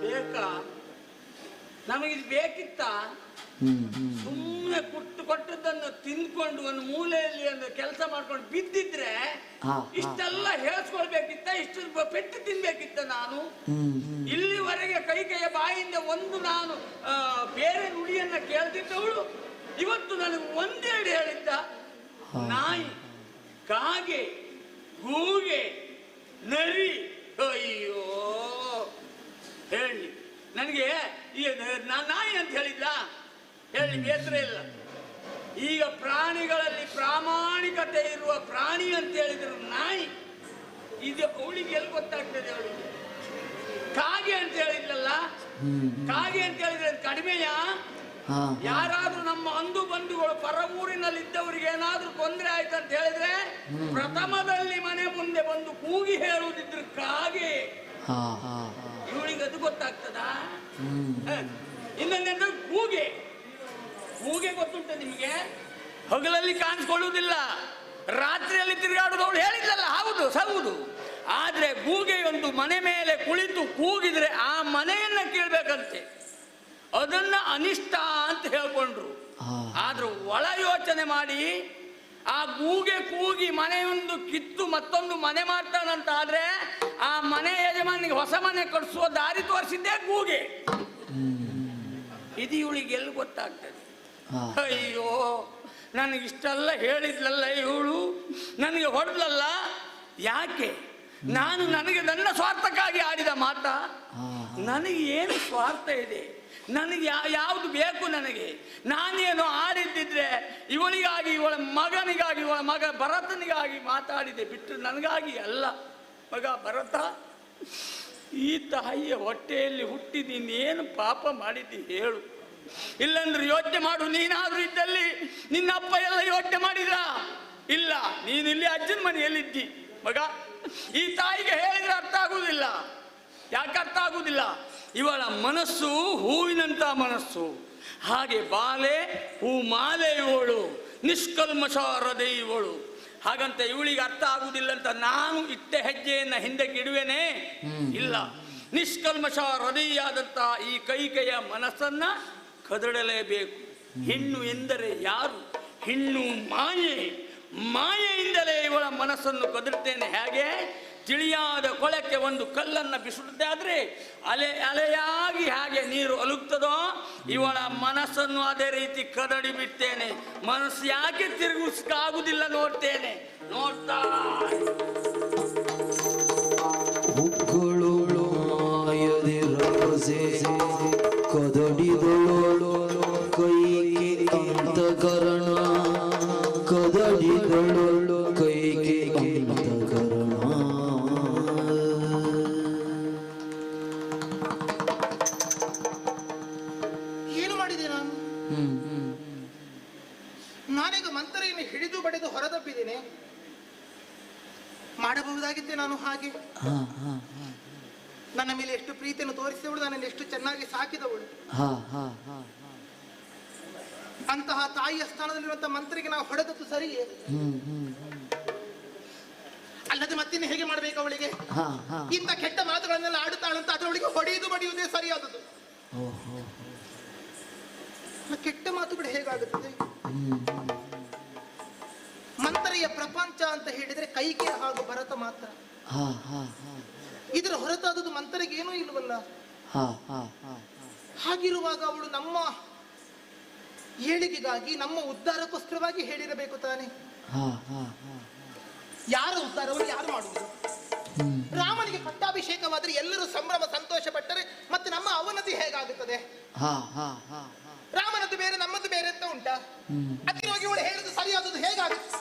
ಬೇಕಾ? ನಮಗಿದು ಬೇಕಿತ್ತ? ಸುಮ್ಮನೆ ಕುಟ್ಟು ಕೊಟ್ಟದ್ದನ್ನು ತಿಂದ್ಕೊಂಡು ಒಂದು ಮೂಲೆಯಲ್ಲಿ ಒಂದು ಕೆಲಸ ಮಾಡ್ಕೊಂಡು ಬಿದ್ದಿದ್ರೆ ಇಷ್ಟೆಲ್ಲ ಹೇಳ್ಸ್ಕೊಳ್ಬೇಕಿತ್ತ, ಇಷ್ಟು ಪೆಟ್ಟು ತಿನ್ಬೇಕಿತ್ತ ನಾನು. ಇಲ್ಲಿವರೆಗೆ ಕೈಕೆಯ ಬಾಯಿಂದ ಒಂದು ನಾನು ಬೇರೆ ನುಡಿಯನ್ನ ಕೇಳ್ತಿದ್ದವಳು ಇವತ್ತು ನನಗೆ ಒಂದೆರಡು ಹೇಳಿದ್ದ. ನಾಯಿ, ಕಾಗೆ, ಗೂಗೆ, ನರಿ, ಅಯ್ಯೋ ಹೇಳಿ ನನಗೆ ನಾಯಿ ಅಂತ ಹೇಳಿದ್ದ ಹೇಳಿ ಬೇಸರ ಇಲ್ಲ. ಈಗ ಪ್ರಾಣಿಗಳಲ್ಲಿ ಪ್ರಾಮಾಣಿಕತೆ ಇರುವ ಪ್ರಾಣಿ ಅಂತ ಹೇಳಿದ್ರು ನಾಯಿ. ಇದು ಅವಳಿಗೆ ಎಲ್ಲಿ ಗೊತ್ತಾಗ್ತದೆ? ಅವಳಿಗೆ ಕಾಗೆ ಅಂತ ಹೇಳಿದ್ಲಲ್ಲ, ಕಾಗೆ ಅಂತ ಹೇಳಿದ್ರೆ ಕಡಿಮೆಯಾ? ಯಾರಾದ್ರೂ ನಮ್ಮ ಅಂದು ಬಂಧುಗಳು ಪರ ಊರಿನಲ್ಲಿದ್ದವರಿಗೆ ಏನಾದ್ರೂ ತೊಂದರೆ ಆಯ್ತು ಅಂತ ಹೇಳಿದ್ರೆ ಪ್ರಥಮದಲ್ಲಿ ಮನೆ ಮುಂದೆ ಬಂದು ಕೂಗಿ ಹೇಳುವುದಿದ್ರು ಕಾಗೆ. ಇವಳಿಗೆ ಅದು ಗೊತ್ತಾಗ್ತದ? ಇನ್ನೊಂದೇನು ಕೂಗೆ. ಕೂಗೆ ಗೊತ್ತುಂಟ ನಿಮಗೆ? ಹಗಲಲ್ಲಿ ಕಾಣಿಸ್ಕೊಳ್ಳುವುದಿಲ್ಲ, ರಾತ್ರಿಯಲ್ಲಿ ತಿರುಗಾಡುದವಳು ಹೇಳಿದ್ಲಲ್ಲ, ಹೌದು ಹೌದು. ಆದ್ರೆ ಗೂಗೆ ಒಂದು ಮನೆ ಮೇಲೆ ಕುಳಿತು ಕೂಗಿದ್ರೆ ಆ ಮನೆಯನ್ನ ಕೇಳ್ಬೇಕಂತೆ, ಅದನ್ನ ಅನಿಷ್ಟ ಅಂತ ಹೇಳ್ಕೊಂಡ್ರು. ಆದ್ರೂ ಒಳ ಯೋಚನೆ ಮಾಡಿ ಆ ಗೂಗೆ ಕೂಗಿ ಮನೆಯೊಂದು ಕಿತ್ತು ಮತ್ತೊಂದು ಮನೆ ಮಾಡ್ತಾನಂತ ಆದ್ರೆ ಆ ಮನೆ ಯಜಮಾನಿಗೆ ಹೊಸ ಮನೆ ಕಟ್ಸುವ ದಾರಿ ತೋರಿಸಿದ್ದೇ ಗೂಗೆ. ಇದು ಇವಳಿಗೆ ಎಲ್ಲಿ ಗೊತ್ತಾಗ್ತದೆ? ಅಯ್ಯೋ, ನನಗಿಷ್ಟೆಲ್ಲ ಹೇಳಿದ್ಲಲ್ಲ ಇವಳು, ನನಗೆ ಹೊಡೆದ್ಲಲ್ಲ. ಯಾಕೆ? ನಾನು ನನಗೆ ನನ್ನ ಸ್ವಾರ್ಥಕ್ಕಾಗಿ ಆಡಿದ ಮಾತ. ನನಗೆ ಏನು ಸ್ವಾರ್ಥ ಇದೆ? ನನಗೆ ಯಾವುದು ಬೇಕು? ನನಗೆ ನಾನೇನು ಆಡಿದ್ದಿದ್ರೆ ಇವಳಿಗಾಗಿ, ಇವಳ ಮಗನಿಗಾಗಿ, ಇವಳ ಮಗ ಭರತನಿಗಾಗಿ ಮಾತಾಡಿದೆ ಬಿಟ್ಟು ನನಗಾಗಿ ಅಲ್ಲ. ಮಗ ಭರತ, ಈ ತಾಯಿಯ ಹೊಟ್ಟೆಯಲ್ಲಿ ಹುಟ್ಟಿ ನೀನೇನು ಪಾಪ ಮಾಡಿದ್ದಿ ಹೇಳು? ಇಲ್ಲಂದ್ರೆ ಯೋಚನೆ ಮಾಡು. ನೀನಾದ್ರೂ ಇದ್ದಲ್ಲಿ ನಿನ್ನ ಅಪ್ಪ ಎಲ್ಲ ಯೋಚನೆ ಮಾಡಿದ್ರ? ಇಲ್ಲ, ನೀನು ಇಲ್ಲಿ ಅಜ್ಜನ ಮನೆಯಲ್ಲಿದ್ದಿ. ಮಗ, ಈ ತಾಯಿಗೆ ಹೇಳಿದ್ರೆ ಅರ್ಥ ಆಗುವುದಿಲ್ಲ. ಯಾಕೆ ಅರ್ಥ ಆಗುವುದಿಲ್ಲ? ಇವಳ ಮನಸ್ಸು ಹೂವಿನಂತ ಮನಸ್ಸು. ಹಾಗೆ ಬಾಲೆ ಹೂ ಮಾಲೆ ಇವಳು, ನಿಷ್ಕಲ್ಮಶ ಹೃದಯ ಇವಳು. ಹಾಗಂತ ಇವಳಿಗೆ ಅರ್ಥ ಆಗುವುದಿಲ್ಲ ಅಂತ ನಾನು ಇಟ್ಟ ಹೆಜ್ಜೆಯನ್ನ ಹಿಂದಕ್ಕೆ ಇಡುವೇನೆ? ಇಲ್ಲ. ನಿಷ್ಕಲ್ಮಶ ಹೃದಯಾದಂಥ ಈ ಕೈಕೆಯ ಮನಸ್ಸನ್ನ ಕದಡಲೇಬೇಕು. ಹೆಣ್ಣು ಎಂದರೆ ಯಾರು? ಹೆಣ್ಣು ಮಾಯೆ. ಮಾಯೆಯಿಂದಲೇ ಇವಳ ಮನಸ್ಸನ್ನು ಕದರ್ತೇನೆ. ಹೇಗೆ? ತಿಳಿಯಾದ ಕೊಳಕ್ಕೆ ಒಂದು ಕಲ್ಲನ್ನು ಬಿಸುತ್ತೆ ಆದ್ರೆ ಅಲೆ ಅಲೆಯಾಗಿ ಹಾಗೆ ನೀರು ಅಲುಗ್ತದೋ ಇವಳ ಮನಸ್ಸನ್ನು ಅದೇ ರೀತಿ ಕದಡಿ ಬಿಡ್ತೇನೆ. ಮನಸ್ಸು ಯಾಕೆ ತಿರುಗಿಸ್ಕಾಗುದಿಲ್ಲ ನೋಡ್ತೇನೆ. ನೋಡ್ತಾ ಕದಡಿದಳು ಕೈಗೆ ಅಂತಃಕರಣ, ಕದಡಿದಳು ಕೈಗೆ ಅಂತಃಕರಣ. ಏನು ಮಾಡಿದೆ ನಾನು? ನಾನೀಗ ಮಂತ್ರಿಯನ್ನು ಹಿಡಿದು ಬಡಿದು ಹೊರದಬ್ಬಿದ್ದೇನೆ. ಮಾಡಬಹುದಾಗಿದ್ದೆ ನಾನು ಹಾಗೆ. ನನ್ನ ಮೇಲೆ ಎಷ್ಟು ಪ್ರೀತಿಯನ್ನು ತೋರಿಸಿದವಳು, ನನ್ನನ್ನು ಎಷ್ಟು ಚೆನ್ನಾಗಿ ಸಾಕಿದವಳು. ಅಂತಹ ತಾಯಿಯ ಸ್ಥಾನದಲ್ಲಿರುವಂತಹ ಮಂತ್ರಿಗೆ ನಾವು ಹೊಡೆದದ್ದು ಸರಿಯೇ? ಅಲ್ಲದೆ ಮತ್ತಿನ್ನು ಹೇಗೆ ಮಾಡಬೇಕು ಅವಳಿಗೆ? ಇಂಥ ಕೆಟ್ಟ ಮಾತುಗಳನ್ನೆಲ್ಲ ಆಡುತ್ತಾಳಂತ ಅದರೊಳಗೆ ಹೊಡೆಯುವುದು ಬಡಿಯುವುದೇ ಸರಿಯಾದದ್ದು. ಕೆಟ್ಟ ಮಾತುಗಳು ಹೇಗಾಗುತ್ತದೆ? ಮಂತ್ರಿಯ ಪ್ರಪಂಚ ಅಂತ ಹೇಳಿದ್ರೆ ಕೈಗೆ ಹಾಗೂ ಭರತ ಮಾತ್ರ. ಇದರ ಹೊರತಾದದ್ದು ಮಂತ್ರಿಗೆ ಏನೂ ಇಲ್ವಲ್ಲ. ಹಾಗಿರುವಾಗ ಅವಳು ನಮ್ಮ ಏಳಿಗೆಗಾಗಿ, ನಮ್ಮ ಉದ್ಧಾರಕ್ಕೋಸ್ಕರವಾಗಿ ಹೇಳಿರಬೇಕು ತಾನೆ. ಯಾರ ಉದ್ಧಾರವನ್ನು ಯಾರು ಮಾಡುವುದು? ರಾಮನಿಗೆ ಪಟ್ಟಾಭಿಷೇಕವಾದರೆ ಎಲ್ಲರೂ ಸಂಭ್ರಮ ಸಂತೋಷ ಪಟ್ಟರೆ ಮತ್ತೆ ನಮ್ಮ ಅವನತಿ ಹೇಗಾಗುತ್ತದೆ? ರಾಮನದ್ದು ಬೇರೆ ನಮ್ಮದು ಬೇರೆ ಅಂತ ಉಂಟಾ? ಅದಕ್ಕಾಗಿ ಇವಳು ಹೇಳಿದ್ದು ಸರಿಯಾದದ್ದು ಹೇಗಾಗುತ್ತೆ?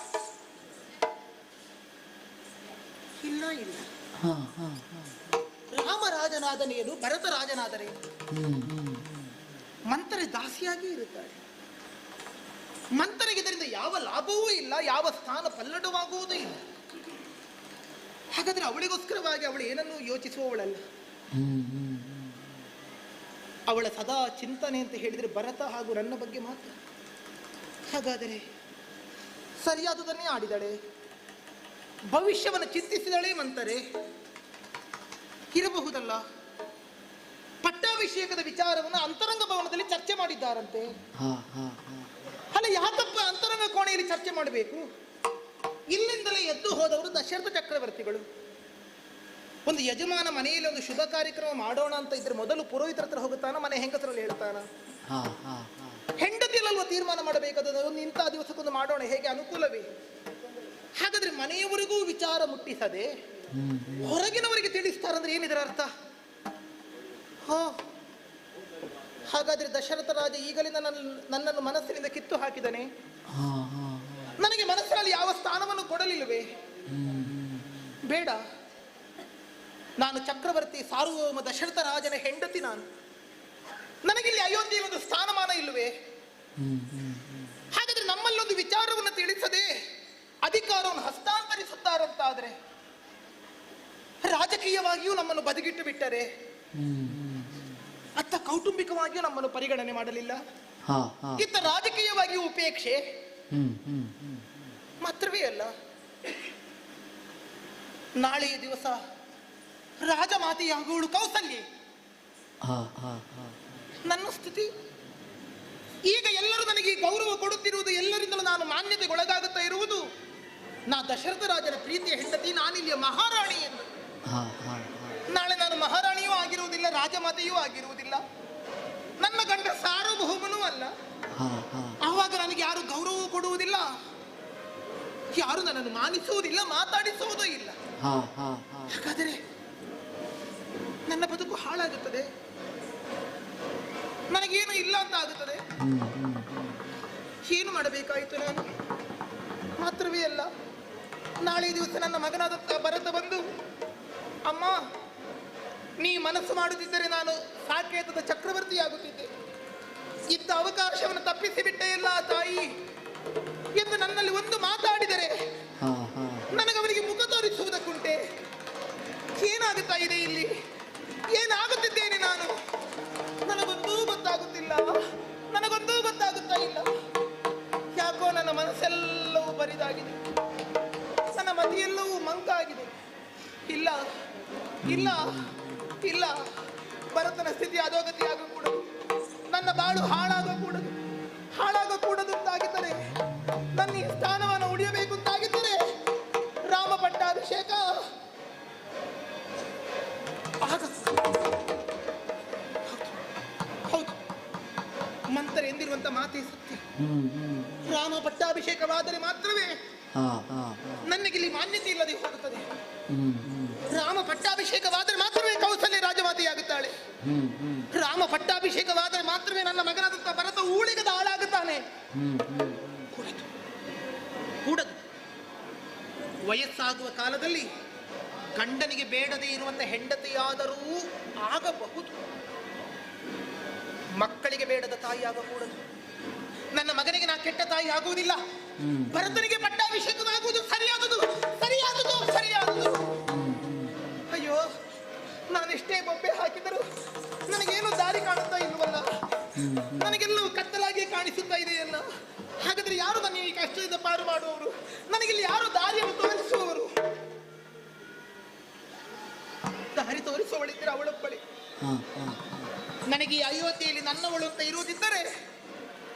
ಇಲ್ಲ ಇಲ್ಲ. ರಾಮರಾಜನಾದನೇನು, ಭರತ ರಾಜನಾದರೇನು? ಮಂತ್ರಿ ದಾಸಿಯಾಗಿ ಇರುತ್ತಾಳೆ. ಮಂತ್ರಿಗೆ ಇದರಿಂದ ಯಾವ ಲಾಭವೂ ಇಲ್ಲ, ಯಾವ ಸ್ಥಾನ ಪಲ್ಲಟವಾಗುವುದೂ ಇಲ್ಲ. ಹಾಗಾದ್ರೆ ಅವಳಿಗೋಸ್ಕರವಾಗಿ ಅವಳು ಏನನ್ನೂ ಯೋಚಿಸುವವಳಲ್ಲ. ಅವಳ ಸದಾ ಚಿಂತನೆ ಅಂತ ಹೇಳಿದರೆ ಭರತ ಹಾಗೂ ನನ್ನ ಬಗ್ಗೆ ಮಾತ್ರ. ಹಾಗಾದರೆ ಸರಿಯಾದುದನ್ನೇ ಆಡಿದಳೆ, ಭವಿಷ್ಯವನ್ನು ಚಿಂತಿಸಿದಳೆ. ಮಂತರೆ ಇರಬಹುದಲ್ಲ. ಪಟ್ಟಾಭಿಷೇಕದ ವಿಚಾರವನ್ನು ಅಂತರಂಗ ಭವನದಲ್ಲಿ ಚರ್ಚೆ ಮಾಡಿದ್ದಾರಂತೆ. ಅಲ್ಲ, ಯಾಕಪ್ಪ ಅಂತರಂಗ ಕೋಣೆಯಲ್ಲಿ ಚರ್ಚೆ ಮಾಡಬೇಕು? ಇಲ್ಲಿಂದಲೇ ಎದ್ದು ಹೋದವರು ದಶರಥ ಚಕ್ರವರ್ತಿಗಳು. ಒಂದು ಯಜಮಾನ ಮನೆಯಲ್ಲಿ ಒಂದು ಶುಭ ಕಾರ್ಯಕ್ರಮ ಮಾಡೋಣ ಅಂತ ಇದ್ರೆ ಮೊದಲು ಪುರೋಹಿತರ ಹತ್ರ ಹೋಗುತ್ತಾನ, ಮನೆ ಹೆಂಗಸರಲ್ಲಿ ಹೇಳ್ತಾನ. ಹೆಂಡತಿಯಲ್ವ ತೀರ್ಮಾನ ಮಾಡಬೇಕಾದ ಒಂದು ಇಂಥ ದಿವಸಕ್ಕೊಂದು ಮಾಡೋಣ, ಹೇಗೆ ಅನುಕೂಲವೇ? ಹಾಗಾದ್ರೆ ಮನೆಯವರಿಗೂ ವಿಚಾರ ಮುಟ್ಟಿಸದೆ ಹೊರಗಿನವರಿಗೆ ತಿಳಿಸ್ತಾರಂದ್ರೆ ಏನಿದರ ಅರ್ಥ? ಹಾಗಾದ್ರೆ ದಶರಥ ರಾಜ ಈಗಲೇ ನನ್ನನ್ನು ಮನಸ್ಸಿನಿಂದ ಕಿತ್ತು ಹಾಕಿದನೆ. ನನಗೆ ಮನಸ್ಸಿನಲ್ಲಿ ಯಾವ ಸ್ಥಾನವನ್ನು ಕೊಡಲಿಲ್ಲವೇ? ಬೇಡ, ನಾನು ಚಕ್ರವರ್ತಿ ಸಾರ್ವಭೌಮ ದಶರಥ ರಾಜನ ಹೆಂಡತಿ. ನನಗಿಲ್ಲಿ ಅಯೋಧ್ಯೆಯಲ್ಲಿ ಒಂದು ಸ್ಥಾನಮಾನ ಇಲ್ಲವೇ? ಹಾಗಾದ್ರೆ ನಮ್ಮಲ್ಲೊಂದು ವಿಚಾರವನ್ನು ತಿಳಿಸದೆ ಅಧಿಕಾರವನ್ನು ಹಸ್ತಾಂತರಿಸುತ್ತಾರಂತಾದ್ರೆ, ರಾಜಕೀಯವಾಗಿಯೂ ನಮ್ಮನ್ನು ಬದಿಗಿಟ್ಟು ಬಿಟ್ಟರೆ, ಅತ್ತ ಕೌಟುಂಬಿಕವಾಗಿಯೂ ನಮ್ಮನ್ನು ಪರಿಗಣನೆ ಮಾಡಲಿಲ್ಲ, ಇತ್ತ ರಾಜಕೀಯವಾಗಿಯೂ ಉಪೇಕ್ಷೆ ಮಾತ್ರವೇ ಅಲ್ಲ, ನಾಳೆಯ ದಿವಸ ರಾಜಮಾತೆಯಾಗುವಳು ಕೌಸಲ್ಯೆ. ನನ್ನ ಸ್ಥಿತಿ ಈಗ ಎಲ್ಲರೂ ನನಗೆ ಗೌರವ ಕೊಡುತ್ತಿರುವುದು, ಎಲ್ಲರಿಂದಲೂ ನಾನು ಮಾನ್ಯತೆಗೊಳಗಾಗುತ್ತಾ ಇರುವುದು, ನಾ ದಶರಥ ರಾಜನ ಪ್ರೀತಿಯ ಹೆಂಡತಿ, ನಾನಿಲ್ಲಿಯ ಮಹಾರಾಣಿ ಎಂದು. ನಾಳೆ ನಾನು ಮಹಾರಾಣಿಯೂ ಆಗಿರುವುದಿಲ್ಲ, ರಾಜಮಾತೆಯೂ ಆಗಿರುವುದಿಲ್ಲ, ನನ್ನ ಗಂಡ ಸಾರ್ವಭೌಮನೂ ಅಲ್ಲ. ಆವಾಗ ನನಗೆ ಯಾರು ಗೌರವ ಕೊಡುವುದಿಲ್ಲ, ಯಾರು ನನ್ನನ್ನು ಮಾನಿಸುವುದಿಲ್ಲ, ಮಾತಾಡಿಸುವುದೂ ಇಲ್ಲ. ಹಾಗಾದರೆ ನನ್ನ ಬದುಕು ಹಾಳಾಗುತ್ತದೆ, ನನಗೇನು ಇಲ್ಲ ಅಂತ ಆಗುತ್ತದೆ. ಏನು ಮಾಡಬೇಕಾಯಿತು ನಾನು? ಮಾತ್ರವೇ ಅಲ್ಲ, ನಾಳೆ ದಿವಸ ನನ್ನ ಮಗನಾದ ಭರತ ಬಂದು, ಅಮ್ಮ ನೀ ಮನಸ್ಸು ಮಾಡುತ್ತಿದ್ದರೆ ನಾನು ಸಾಕೇತದ ಚಕ್ರವರ್ತಿಯಾಗುತ್ತಿದ್ದೆ, ಇದ್ದ ಅವಕಾಶವನ್ನು ತಪ್ಪಿಸಿ ಬಿಟ್ಟೆ ಇಲ್ಲ ತಾಯಿ ಎಂದು ನನ್ನಲ್ಲಿ ಒಂದು ಮಾತಾಡಿದರೆ ನನಗವರಿಗೆ ಮುಖ ತೋರಿಸುವುದಕ್ಕುಂಟೆ? ಏನಾಗುತ್ತಾ ಇದೆ ಇಲ್ಲಿ? ಏನಾಗುತ್ತಿದ್ದೇನೆ ನಾನು? ನನಗೊಂದೂ ಗೊತ್ತಾಗುತ್ತಿಲ್ಲ, ನನಗೊಂದೂ ಗೊತ್ತಾಗುತ್ತಾ ಇಲ್ಲ. ಯಾಕೋ ನನ್ನ ಮನಸ್ಸೆಲ್ಲವೂ ಬರಿದಾಗಿದೆ, ನನ್ನ ಮತಿಯೆಲ್ಲವೂ ಮಂಕಾಗಿದೆ. ಇಲ್ಲ ಇಲ್ಲ ಇಲ್ಲ, ಭರತನ ಸ್ಥಿತಿ ಅಧೋಗತಿ ಆಗಕೂಡದು, ನನ್ನ ಬಾಳು ಹಾಳಾಗಕೂಡದು. ಹಾಳಾಗಕೂಡದು ಅಂತಾಗಿದ್ದರೆ, ನನ್ನ ಈ ಸ್ಥಾನವನ್ನು ಉಳಿಯಬೇಕು ಅಂತಾಗಿದ್ದರೆ ರಾಮ ಪಟ್ಟಾಭಿಷೇಕ ಹೌದು. ಮಂತ್ರ ಎಂದಿರುವಂತ ಮಾತೇ ಸತ್ಯ. ರಾಮ ಪಟ್ಟಾಭಿಷೇಕವಾದರೆ ಮಾತ್ರವೇ ನನಗಿಲ್ಲಿ ಮಾನ್ಯತೆ ಇಲ್ಲದೆ ಹೋಗುತ್ತದೆ. ರಾಮ ಪಟ್ಟಾಭಿಷೇಕವಾದರೆ ಮಾತ್ರವೇ ಕೌಸಲ್ಯ ರಾಜಮಾತೆಯಾಗುತ್ತಾಳೆ. ರಾಮ ಪಟ್ಟಾಭಿಷೇಕವಾದರೆ ಮಾತ್ರವೇ ನನ್ನ ಮಗನಾದಂತ ಭರತ ಊಳಿಗದ ಹಾಳಾಗುತ್ತಾನೆ. ಕೂಡದು. ವಯಸ್ಸಾಗುವ ಕಾಲದಲ್ಲಿ ಗಂಡನಿಗೆ ಬೇಡದೇ ಇರುವಂತ ಹೆಂಡತಿಯಾದರೂ ಆಗಬಹುದು, ಮಕ್ಕಳಿಗೆ ಬೇಡದ ತಾಯಿ ಆಗಕೂಡದು. ನನ್ನ ಮಗನಿಗೆ ನಾ ಕೆಟ್ಟ ತಾಯಿ ಆಗುವುದಿಲ್ಲ, ಭರತನಿಗೆ ಪಟ್ಟಾಭಿಷೇಕವಾಗುವುದು ಸರಿಯಾದುದು, ಸರಿಯಾದುದು, ಸರಿಯಾದುದು. ಅಯ್ಯೋ, ನಾನೆಷ್ಟೇ ಬೊಬ್ಬೆ ಹಾಕಿದರೂ ನನಗೇನು ದಾರಿ ಕಾಣುತ್ತಾ ಇಲ್ವಲ್ಲ, ನನಗೆಲ್ಲವೂ ಕತ್ತಲಾಗಿ ಕಾಣಿಸುತ್ತಾ ಇದೆಯಲ್ಲ. ಹಾಗಾದ್ರೆ ಯಾರು ನನ್ನ ಈ ಕಷ್ಟದಿಂದ ಪಾರು ಮಾಡುವವರು? ನನಗಿಲ್ಲಿ ಯಾರು ದಾರಿಯನ್ನು ತೋರಿಸುವವರು? ದಾರಿ ತೋರಿಸುವವಳಿದ್ದರೆ ಅವಳೊಬ್ಬಳಿ. ನನಗೆ ಈ ಅಯೋಧ್ಯೆಯಲ್ಲಿ ನನ್ನವಳು ಅಂತ ಇರುವುದಿದ್ದರೆ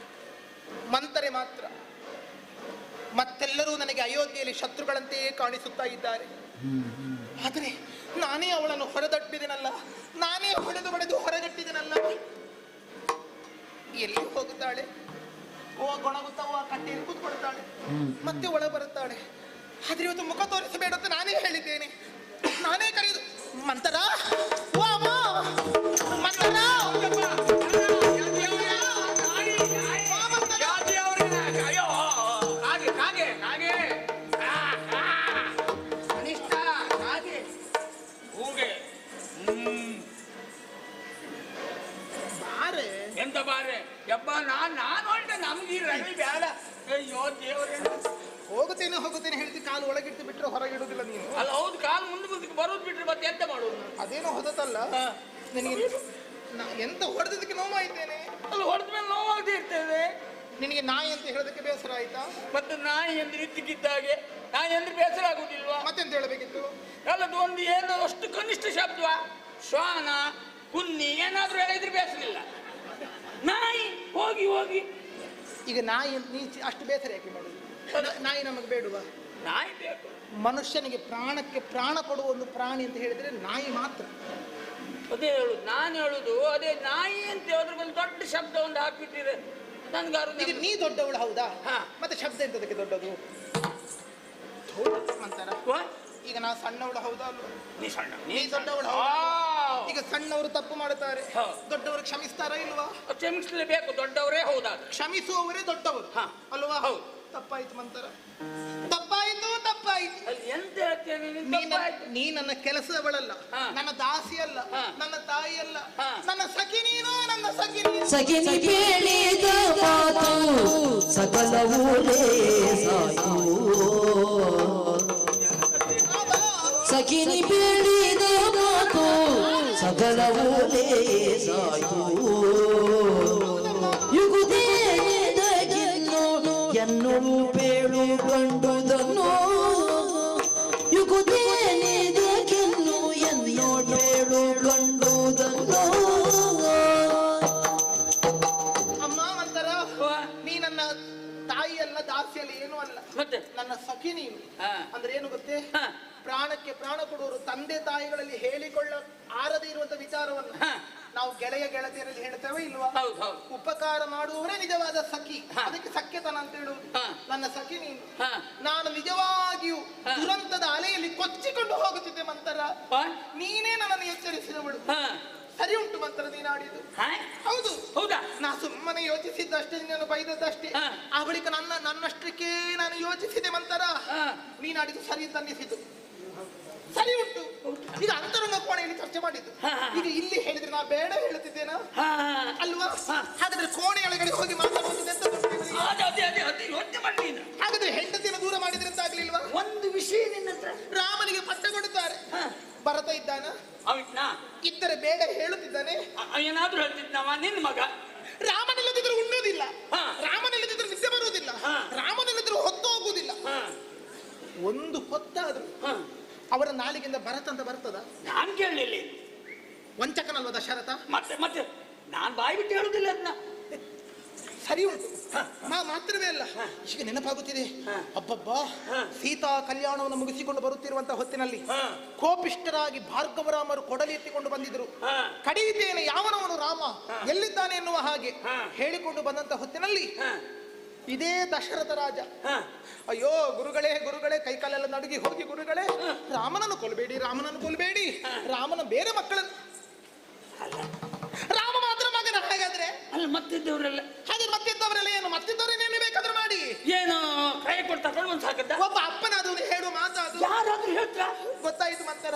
ಮಂತರೆ ಮಾತ್ರ. ಮತ್ತೆಲ್ಲರೂ ನನಗೆ ಅಯೋಧ್ಯೆಯಲ್ಲಿ ಶತ್ರುಗಳಂತೆಯೇ ಕಾಣಿಸುತ್ತಾ ಇದ್ದಾರೆ. ಆದರೆ ನಾನೇ ಅವಳನ್ನು ಹೊರದಟ್ಟಿದೆನಲ್ಲ, ನಾನೇ ಹೊಡೆದು ಹೊರಗಟ್ಟಿದೆನಲ್ಲ. ಎಲ್ಲಿ ಹೋಗುತ್ತಾಳೆ? ಗೊಣಗುತ್ತಾ ಕಟ್ಟೆಯಲ್ಲಿ ಕೂತ್ಕೊಳ್ತಾಳೆ, ಮತ್ತೆ ಒಳ ಬರುತ್ತಾಳೆ. ಆದ್ರೆ ಇವತ್ತು ಮುಖ ತೋರಿಸಬೇಡ ಅಂತ ನಾನೇ ಹೇಳಿದ್ದೇನೆ. ನಾನೇ ಕರೆಯುದು, ಮಂತರ ಓ ಅಮ್ಮ, ಮಂತರ ಎಂತ ಬಾರೆ ಯಪ್ಪ, ನಾನು ಹೊರಟೆ, ನಮ್ಗೆ ರವಿ ಬೇಡ. ಅಯ್ಯೋ ದೇವರೇ, ಹೋಗುತ್ತೇನೆ ಹೇಳ್ತಿ, ಕಾಲು ಒಳಗಿಟ್ಟು ಬಿಟ್ಟರೆ ಹೊರಗಿಡುದಿಲ್ಲ ನೀನು. ಅಲ್ಲ ಹೌದು, ಕಾಲು ಮುಂದಕ್ಕೆ ಬರೋದು ಬಿಟ್ರೆ ಮತ್ತೆ ಎಂತ ಮಾಡುದು? ಅದೇನೋ ಹೊದತಲ್ಲ ನಿನಗೆ. ಎಂತ ಹೊಡೆದಕ್ಕೆ ನೋವಾಯಿದ್ದೇನೆ. ಅಲ್ಲ ಹೊಡೆದ ಮೇಲೆ ನೋವಾಗದೆ ಇರ್ತೇವೆ. ನಿನಗೆ ನಾಯಿ ಅಂತ ಹೇಳೋದಕ್ಕೆ ಬೇಸರ ಆಯ್ತಾ? ಮತ್ತೆ ನಾಯಿ ಅಂದ್ರೆ ಇದ್ದಕ್ಕಿದ್ದಾಗೆ ನಾಯಿ ಅಂದ್ರೆ ಬೇಸರ ಆಗುದಿಲ್ವಾ? ಮತ್ತೆಂತ ಹೇಳಬೇಕಿತ್ತು? ಅಲ್ಲದು ಒಂದು ಏನೋ ಅಷ್ಟು ಕನಿಷ್ಠ ಶಬ್ದ, ಶ್ವಾನ, ಕುನ್ನಿ ಏನಾದ್ರೂ ಹೇಳಿದ್ರೆ ಬೇಸರಿಲ್ಲ. ನಾಯಿ ಹೋಗಿ ಹೋಗಿ ಈಗ ನಾಯಿ ನೀ ಅಷ್ಟು ಬೇಸರ ಯಾಕೆ ಮಾಡುದು? ನಾಯಿ ನಮಗೆ ಬೇಡುವ? ನಾಯಿ ಬೇಕು. ಮನುಷ್ಯನಿಗೆ ಪ್ರಾಣಕ್ಕೆ ಪ್ರಾಣ ಕೊಡುವ ಒಂದು ಪ್ರಾಣಿ ಅಂತ ಹೇಳಿದ್ರೆ ನಾಯಿ ಮಾತ್ರ. ಅದೇ ಹೇಳುದು, ನಾನು ಹೇಳುದು ಅದೇ. ನಾಯಿ ಅಂತ ಹೇಳಿದ್ರೆ ಒಂದು ದೊಡ್ಡ ಶಬ್ದ ಒಂದು ಹಾಕ್ಬಿಟ್ಟಿದೆ ನನ್ಗಾರು. ಈಗ ನೀ ದೊಡ್ಡವಳು ಹೌದಾ? ಹಾ. ಮತ್ತೆ ಶಬ್ದ ಎಂತದಕ್ಕೆ ದೊಡ್ಡದು ಅಂತಾರ? ಈಗ ನಾ ಸಣ್ಣವಳು ಹೌದಾ ಅಲ್ವಾ? ನೀ ಸಣ್ಣ, ನೀ ದೊಡ್ಡವಳು ಹೌದಾ? ಈಗ ಸಣ್ಣವರು ತಪ್ಪು ಮಾಡುತ್ತಾರೆ, ದೊಡ್ಡವರು ಕ್ಷಮಿಸ್ತಾರ ಇಲ್ವಾ? ಕ್ಷಮಿಸಲೇಬೇಕು, ದೊಡ್ಡವರೇ ಹೌದಾ? ಕ್ಷಮಿಸುವವರೇ ದೊಡ್ಡವರು ಅಲ್ವಾ? ಹೌದು. ತಪ್ಪಾಯ್ತು ಮಂತರ, ತಪ್ಪಾಯ್ತು ತಪ್ಪಾಯ್ತು. ಅಲ್ಲಿ ಎಂತ ಹೇಳ್ತೇನೆ ನೀನು? ನೀ ನನ್ನ ಕೆಲಸದವಳಲ್ಲ, ನನ್ನ ದಾಸಿ ಅಲ್ಲ, ನನ್ನ ತಾಯಿ ಅಲ್ಲ, ನನ್ನ ಸಖಿ ನೀನು, ನನ್ನ ಸಖಿ ನೀನು. ಸಗಿನಿ ಕೇಳಿದ ಮಾತು ಸಕಲವೂ ಲೇಸಾಯ್ತು. ಸಗಿನಿ ಬೇಡಿದ ಮಾತು ಸಕಲವೂ ಲೇಸಾಯ್ತು. ಯುಗುದೇನಿದಗಿನ್ನು ಎನ್ನುವು ಬೇಳು ಕಂಡುದನ್ನು. ಯುಗುದೇನಿದಗಿನ್ನು ಎನ್ನೋ ಬೇಳು ಕಂಡುದನ್ನು. ಅಮ್ಮ ಮಂತರ, ನೀ ನನ್ನ ತಾಯಿ ಅಲ್ಲ, ದಾಸಿ ಅಲ್ಲ, ಏನೂ ಅಲ್ಲ, ಮತ್ತೆ ನನ್ನ ಸಖಿ ನೀನು. ಅಂದ್ರೆ ಏನು ಗೊತ್ತೇ? ಹಾ. ಪ್ರಾಣಕ್ಕೆ ಪ್ರಾಣ ಕೊಡುವರು ತಂದೆ ತಾಯಿಗಳಲ್ಲಿ ಹೇಳಿಕೊಳ್ಳ ಆರದೇ ಇರುವಂತ ವಿಚಾರವನ್ನು ನಾವು ಗೆಳೆಯ ಗೆಳತಿಯರಲ್ಲಿ ಹೇಳ್ತೇವೆ ಇಲ್ವಾ? ಹೌದು ಹೌದು. ಉಪಕಾರ ಮಾಡುವವರೇ ನಿಜವಾದ ಸಖಿ. ಅದಕ್ಕೆ ಸಖ್ಯತನ ಅಂತ ಹೇಳುವುದು. ನನ್ನ ಸಖಿ ನೀನು. ನಾನು ನಿಜವಾಗಿಯೂ ದುರಂತದ ಅಲೆಯಲ್ಲಿ ಕೊಚ್ಚಿಕೊಂಡು ಹೋಗುತ್ತಿದ್ದೆ ಮಂತರ. ನೀನೇ ನನ್ನನ್ನು ಎಚ್ಚರಿಸಿದವಳು. ಸರಿ ಉಂಟು ಮಂತ್ರ ನೀನಾಡಿದ್ದು. ಹೌದು ಹೌದಾ? ನಾ ಸುಮ್ಮನೆ ಯೋಚಿಸಿದ್ದಷ್ಟೇ, ನೀನು ಬೈದದ್ದಷ್ಟೇ. ಆ ಬಳಿಕ ನನ್ನಷ್ಟಕ್ಕೆ ನಾನು ಯೋಚಿಸಿದೆ ಮಂತರ. ನೀನಾಡಿದ್ದು ಸರಿ ಅಂತ ಅನ್ನಿಸಿದ್ದು. ಸರಿ ಉಂಟು. ಈಗ ಅಂತರಂಗ ಕೋಣೆಯಲ್ಲಿ ಚರ್ಚೆ ಮಾಡಿದ್ದು. ಈಗ ಇಲ್ಲಿ ಹೇಳಿದ್ರೆ ನಾ ಬೇಡ ಹೇಳುತ್ತಿದ್ದೇನಾ ಅಲ್ವಾ? ಹಾಗಾದ್ರೆ ಕೋಣೆಯೊಳಗಡೆ ಹೋಗಿ ಮಾತಾಡುವುದು ಹಾಗಾದ್ರೆ ಹೆಂಡತಿಯನ್ನು ದೂರ ಮಾಡಿದ್ರೆ ಅಂತ ಆಗ್ಲಿಲ್ವಾ? ಒಂದು ವಿಷಯ ನಿನ್ನ ಹತ್ರ. ರಾಮನಿಗೆ ಪಟ್ಟ ಕೊಡುತ್ತಾರೆ. ಭರತ ಇದ್ದಾನ? ಇದ್ದರೆ ಬೇಡ ಹೇಳುತ್ತಿದ್ದಾನೆ. ಏನಾದ್ರೂ ಹೇಳ್ತಿದ್ನವ ನಿನ್ನ ಮಗ? ರಾಮನಿಲ್ಲದಿದ್ರು ಉಣ್ಣುವುದಿಲ್ಲ, ರಾಮನಿಲ್ಲದಿದ್ರು ನಿದ್ದೆ ಬರುವುದಿಲ್ಲ, ರಾಮನಿಲ್ಲದಿದ್ರು ಹೊತ್ತು ಹೋಗುವುದಿಲ್ಲ. ಒಂದು ಹೊತ್ತಾದ್ರು ಅವರ ನಾಲಿಗೆಯಿಂದ ಭರತ ಅಂತ ಬರ್ತದ? ನಾನ್ ಕೇಳಲಿಲ್ಲ. ವಂಚಕನಲ್ವ ದಶರಥ? ಮತ್ತೆ ಮತ್ತೆ ನಾನ್ ಬಾಯಿ ಬಿಟ್ಟು ಹೇಳುದಿಲ್ಲ ಅದನ್ನ. ಸರಿ ಉಂಟು. ಮಾತ್ರವೇ ಅಲ್ಲ, ಈಗ ನೆನಪಾಗುತ್ತಿದೆ, ಅಬ್ಬಬ್ಬಾ, ಸೀತಾ ಕಲ್ಯಾಣವನ್ನು ಮುಗಿಸಿಕೊಂಡು ಬರುತ್ತಿರುವಂತಹ ಹೊತ್ತಿನಲ್ಲಿ ಕೋಪಿಷ್ಟರಾಗಿ ಭಾರ್ಗವರಾಮರು ಕೊಡಲಿ ಎತ್ತಿಕೊಂಡು ಬಂದಿದ್ರು. ಕಡಿಯುತ್ತೇನೆ ಯಾವನವನು ರಾಮ ಎಲ್ಲಿದ್ದಾನೆ ಎನ್ನುವ ಹಾಗೆ ಹೇಳಿಕೊಂಡು ಬಂದಂತ ಹೊತ್ತಿನಲ್ಲಿ ಇದೇ ದಶರಥ ರಾಜ, ಅಯ್ಯೋ ಗುರುಗಳೇ ಗುರುಗಳೇ, ಕೈಕಾಲೆಲ್ಲ ನಡುಗಿ ಹೋಗಿ, ಗುರುಗಳೇ ರಾಮನನ್ನು ಕೊಲ್ಬೇಡಿ, ರಾಮನನ್ನು ಕೊಲ್ಬೇಡಿ, ರಾಮನ ಬೇರೆ ಮಕ್ಕಳನ್ನು, ರಾಮ ಮಾತ್ರ ಮಗನ. ಹಾಗಾದ್ರೆ ಅಲ್ಲ ಮತ್ತಿದ್ದವರೆಲ್ಲ? ಹಾಗೆ ಮತ್ತಿದ್ದವರೆಲ್ಲ ಏನು? ಮತ್ತಿದ್ದವರೇನೇನು ಬೇಕಾದ್ರೂ ಮಾಡಿ, ಏನು ಕೈ ಕೊಡ್ತಾ ಒಂದು ಸಾಕದ್ದ? ಒಬ್ಬ ಅಪ್ಪನಾದವನು ಹೇಳುವ ಮಾತಾದು. ಯಾರಾದ್ರೂ ಹೇಳ್ತಾ? ಗೊತ್ತಾಯ್ತು ಮಂತರ.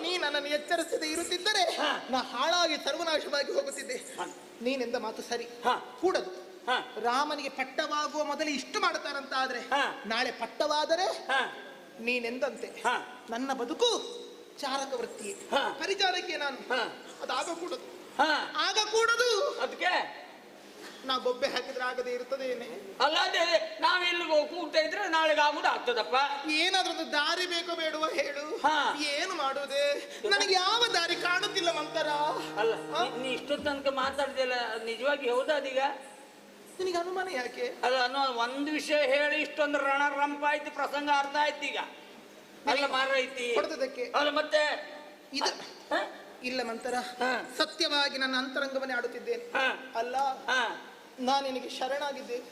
ನೀ ನನ್ನನ್ನು ಎಚ್ಚರಿಸದೆ ಇರುತ್ತಿದ್ದರೆ ನಾ ಹಾಳಾಗಿ ಸರ್ವನಾಶವಾಗಿ ಹೋಗುತ್ತಿದ್ದೆ. ನೀನೆಂದ ಮಾತು ಸರಿ, ಕೂಡದು. ರಾಮನಿಗೆ ಪಟ್ಟವಾಗುವ ಮೊದಲು ಇಷ್ಟು ಮಾಡುತ್ತಾರಂತ ಆದ್ರೆ ನಾಳೆ ಪಟ್ಟವಾದರೆ ನೀನೆಂದಂತೆ ನನ್ನ ಬದುಕು ಚಾರಕ ವೃತ್ತಿ, ಪರಿಚಾರಕ್ಕೆ ನಾನು. ಅದಾಗಕೂಡದು, ಆಗಕೂಡದು. ಅದಕ್ಕೆ ನಾ ಬೊಬ್ಬೆ ಹಾಕಿದ್ರೆ ಆಗದೆ ಇರ್ತದೆ ಏನೇ? ಅಲ್ಲದೆ ನಾವಿಲ್ಲಿ ಕೂಗ್ತಾ ಇದ್ರೆ ನಾಳೆಗೆ ಆಗುದು ಆಗ್ತದಪ್ಪ. ಏನಾದ್ರೂ ಒಂದು ದಾರಿ ಬೇಕೋ ಬೇಡುವ ಹೇಳು. ಏನು ಮಾಡುವುದೇ? ನನಗೆ ಯಾವ ದಾರಿ ಕಾಣುತ್ತಿಲ್ಲ ಮಂತರ. ಅಲ್ಲ ನೀ ಇಷ್ಟು ತನಕ ಮಾತಾಡ್ದಿಲ್ಲ, ನಿಜವಾಗಿ ಹೌದಾ ಅದೀಗ? ನಿನಗೆ ಅನುಮಾನ ಯಾಕೆ? ಅಲ್ಲ ಅನ್ನೋ ಒಂದು ವಿಷಯ ಹೇಳಿ ಇಷ್ಟೊಂದು ರಣ ರಂಪ ಆಯ್ತು, ಪ್ರಸಂಗ ಅರ್ಥ ಆಯ್ತು ಈಗ. ಅಲ್ಲ ಮಾರೈತಿ ಹೊಡೆದಕ್ಕೆ. ಅಲ್ಲ ಮತ್ತೆ ಇದು ಇಲ್ಲ ಮಂತರ, ಸತ್ಯವಾಗಿ ನನ್ನ ಅಂತರಂಗವನ್ನೇ ಆಡುತ್ತಿದ್ದೇನೆ. ಅಲ್ಲ, ನಾನು ನಿನಗೆ ಶರಣಾಗಿದ್ದೇನೆ.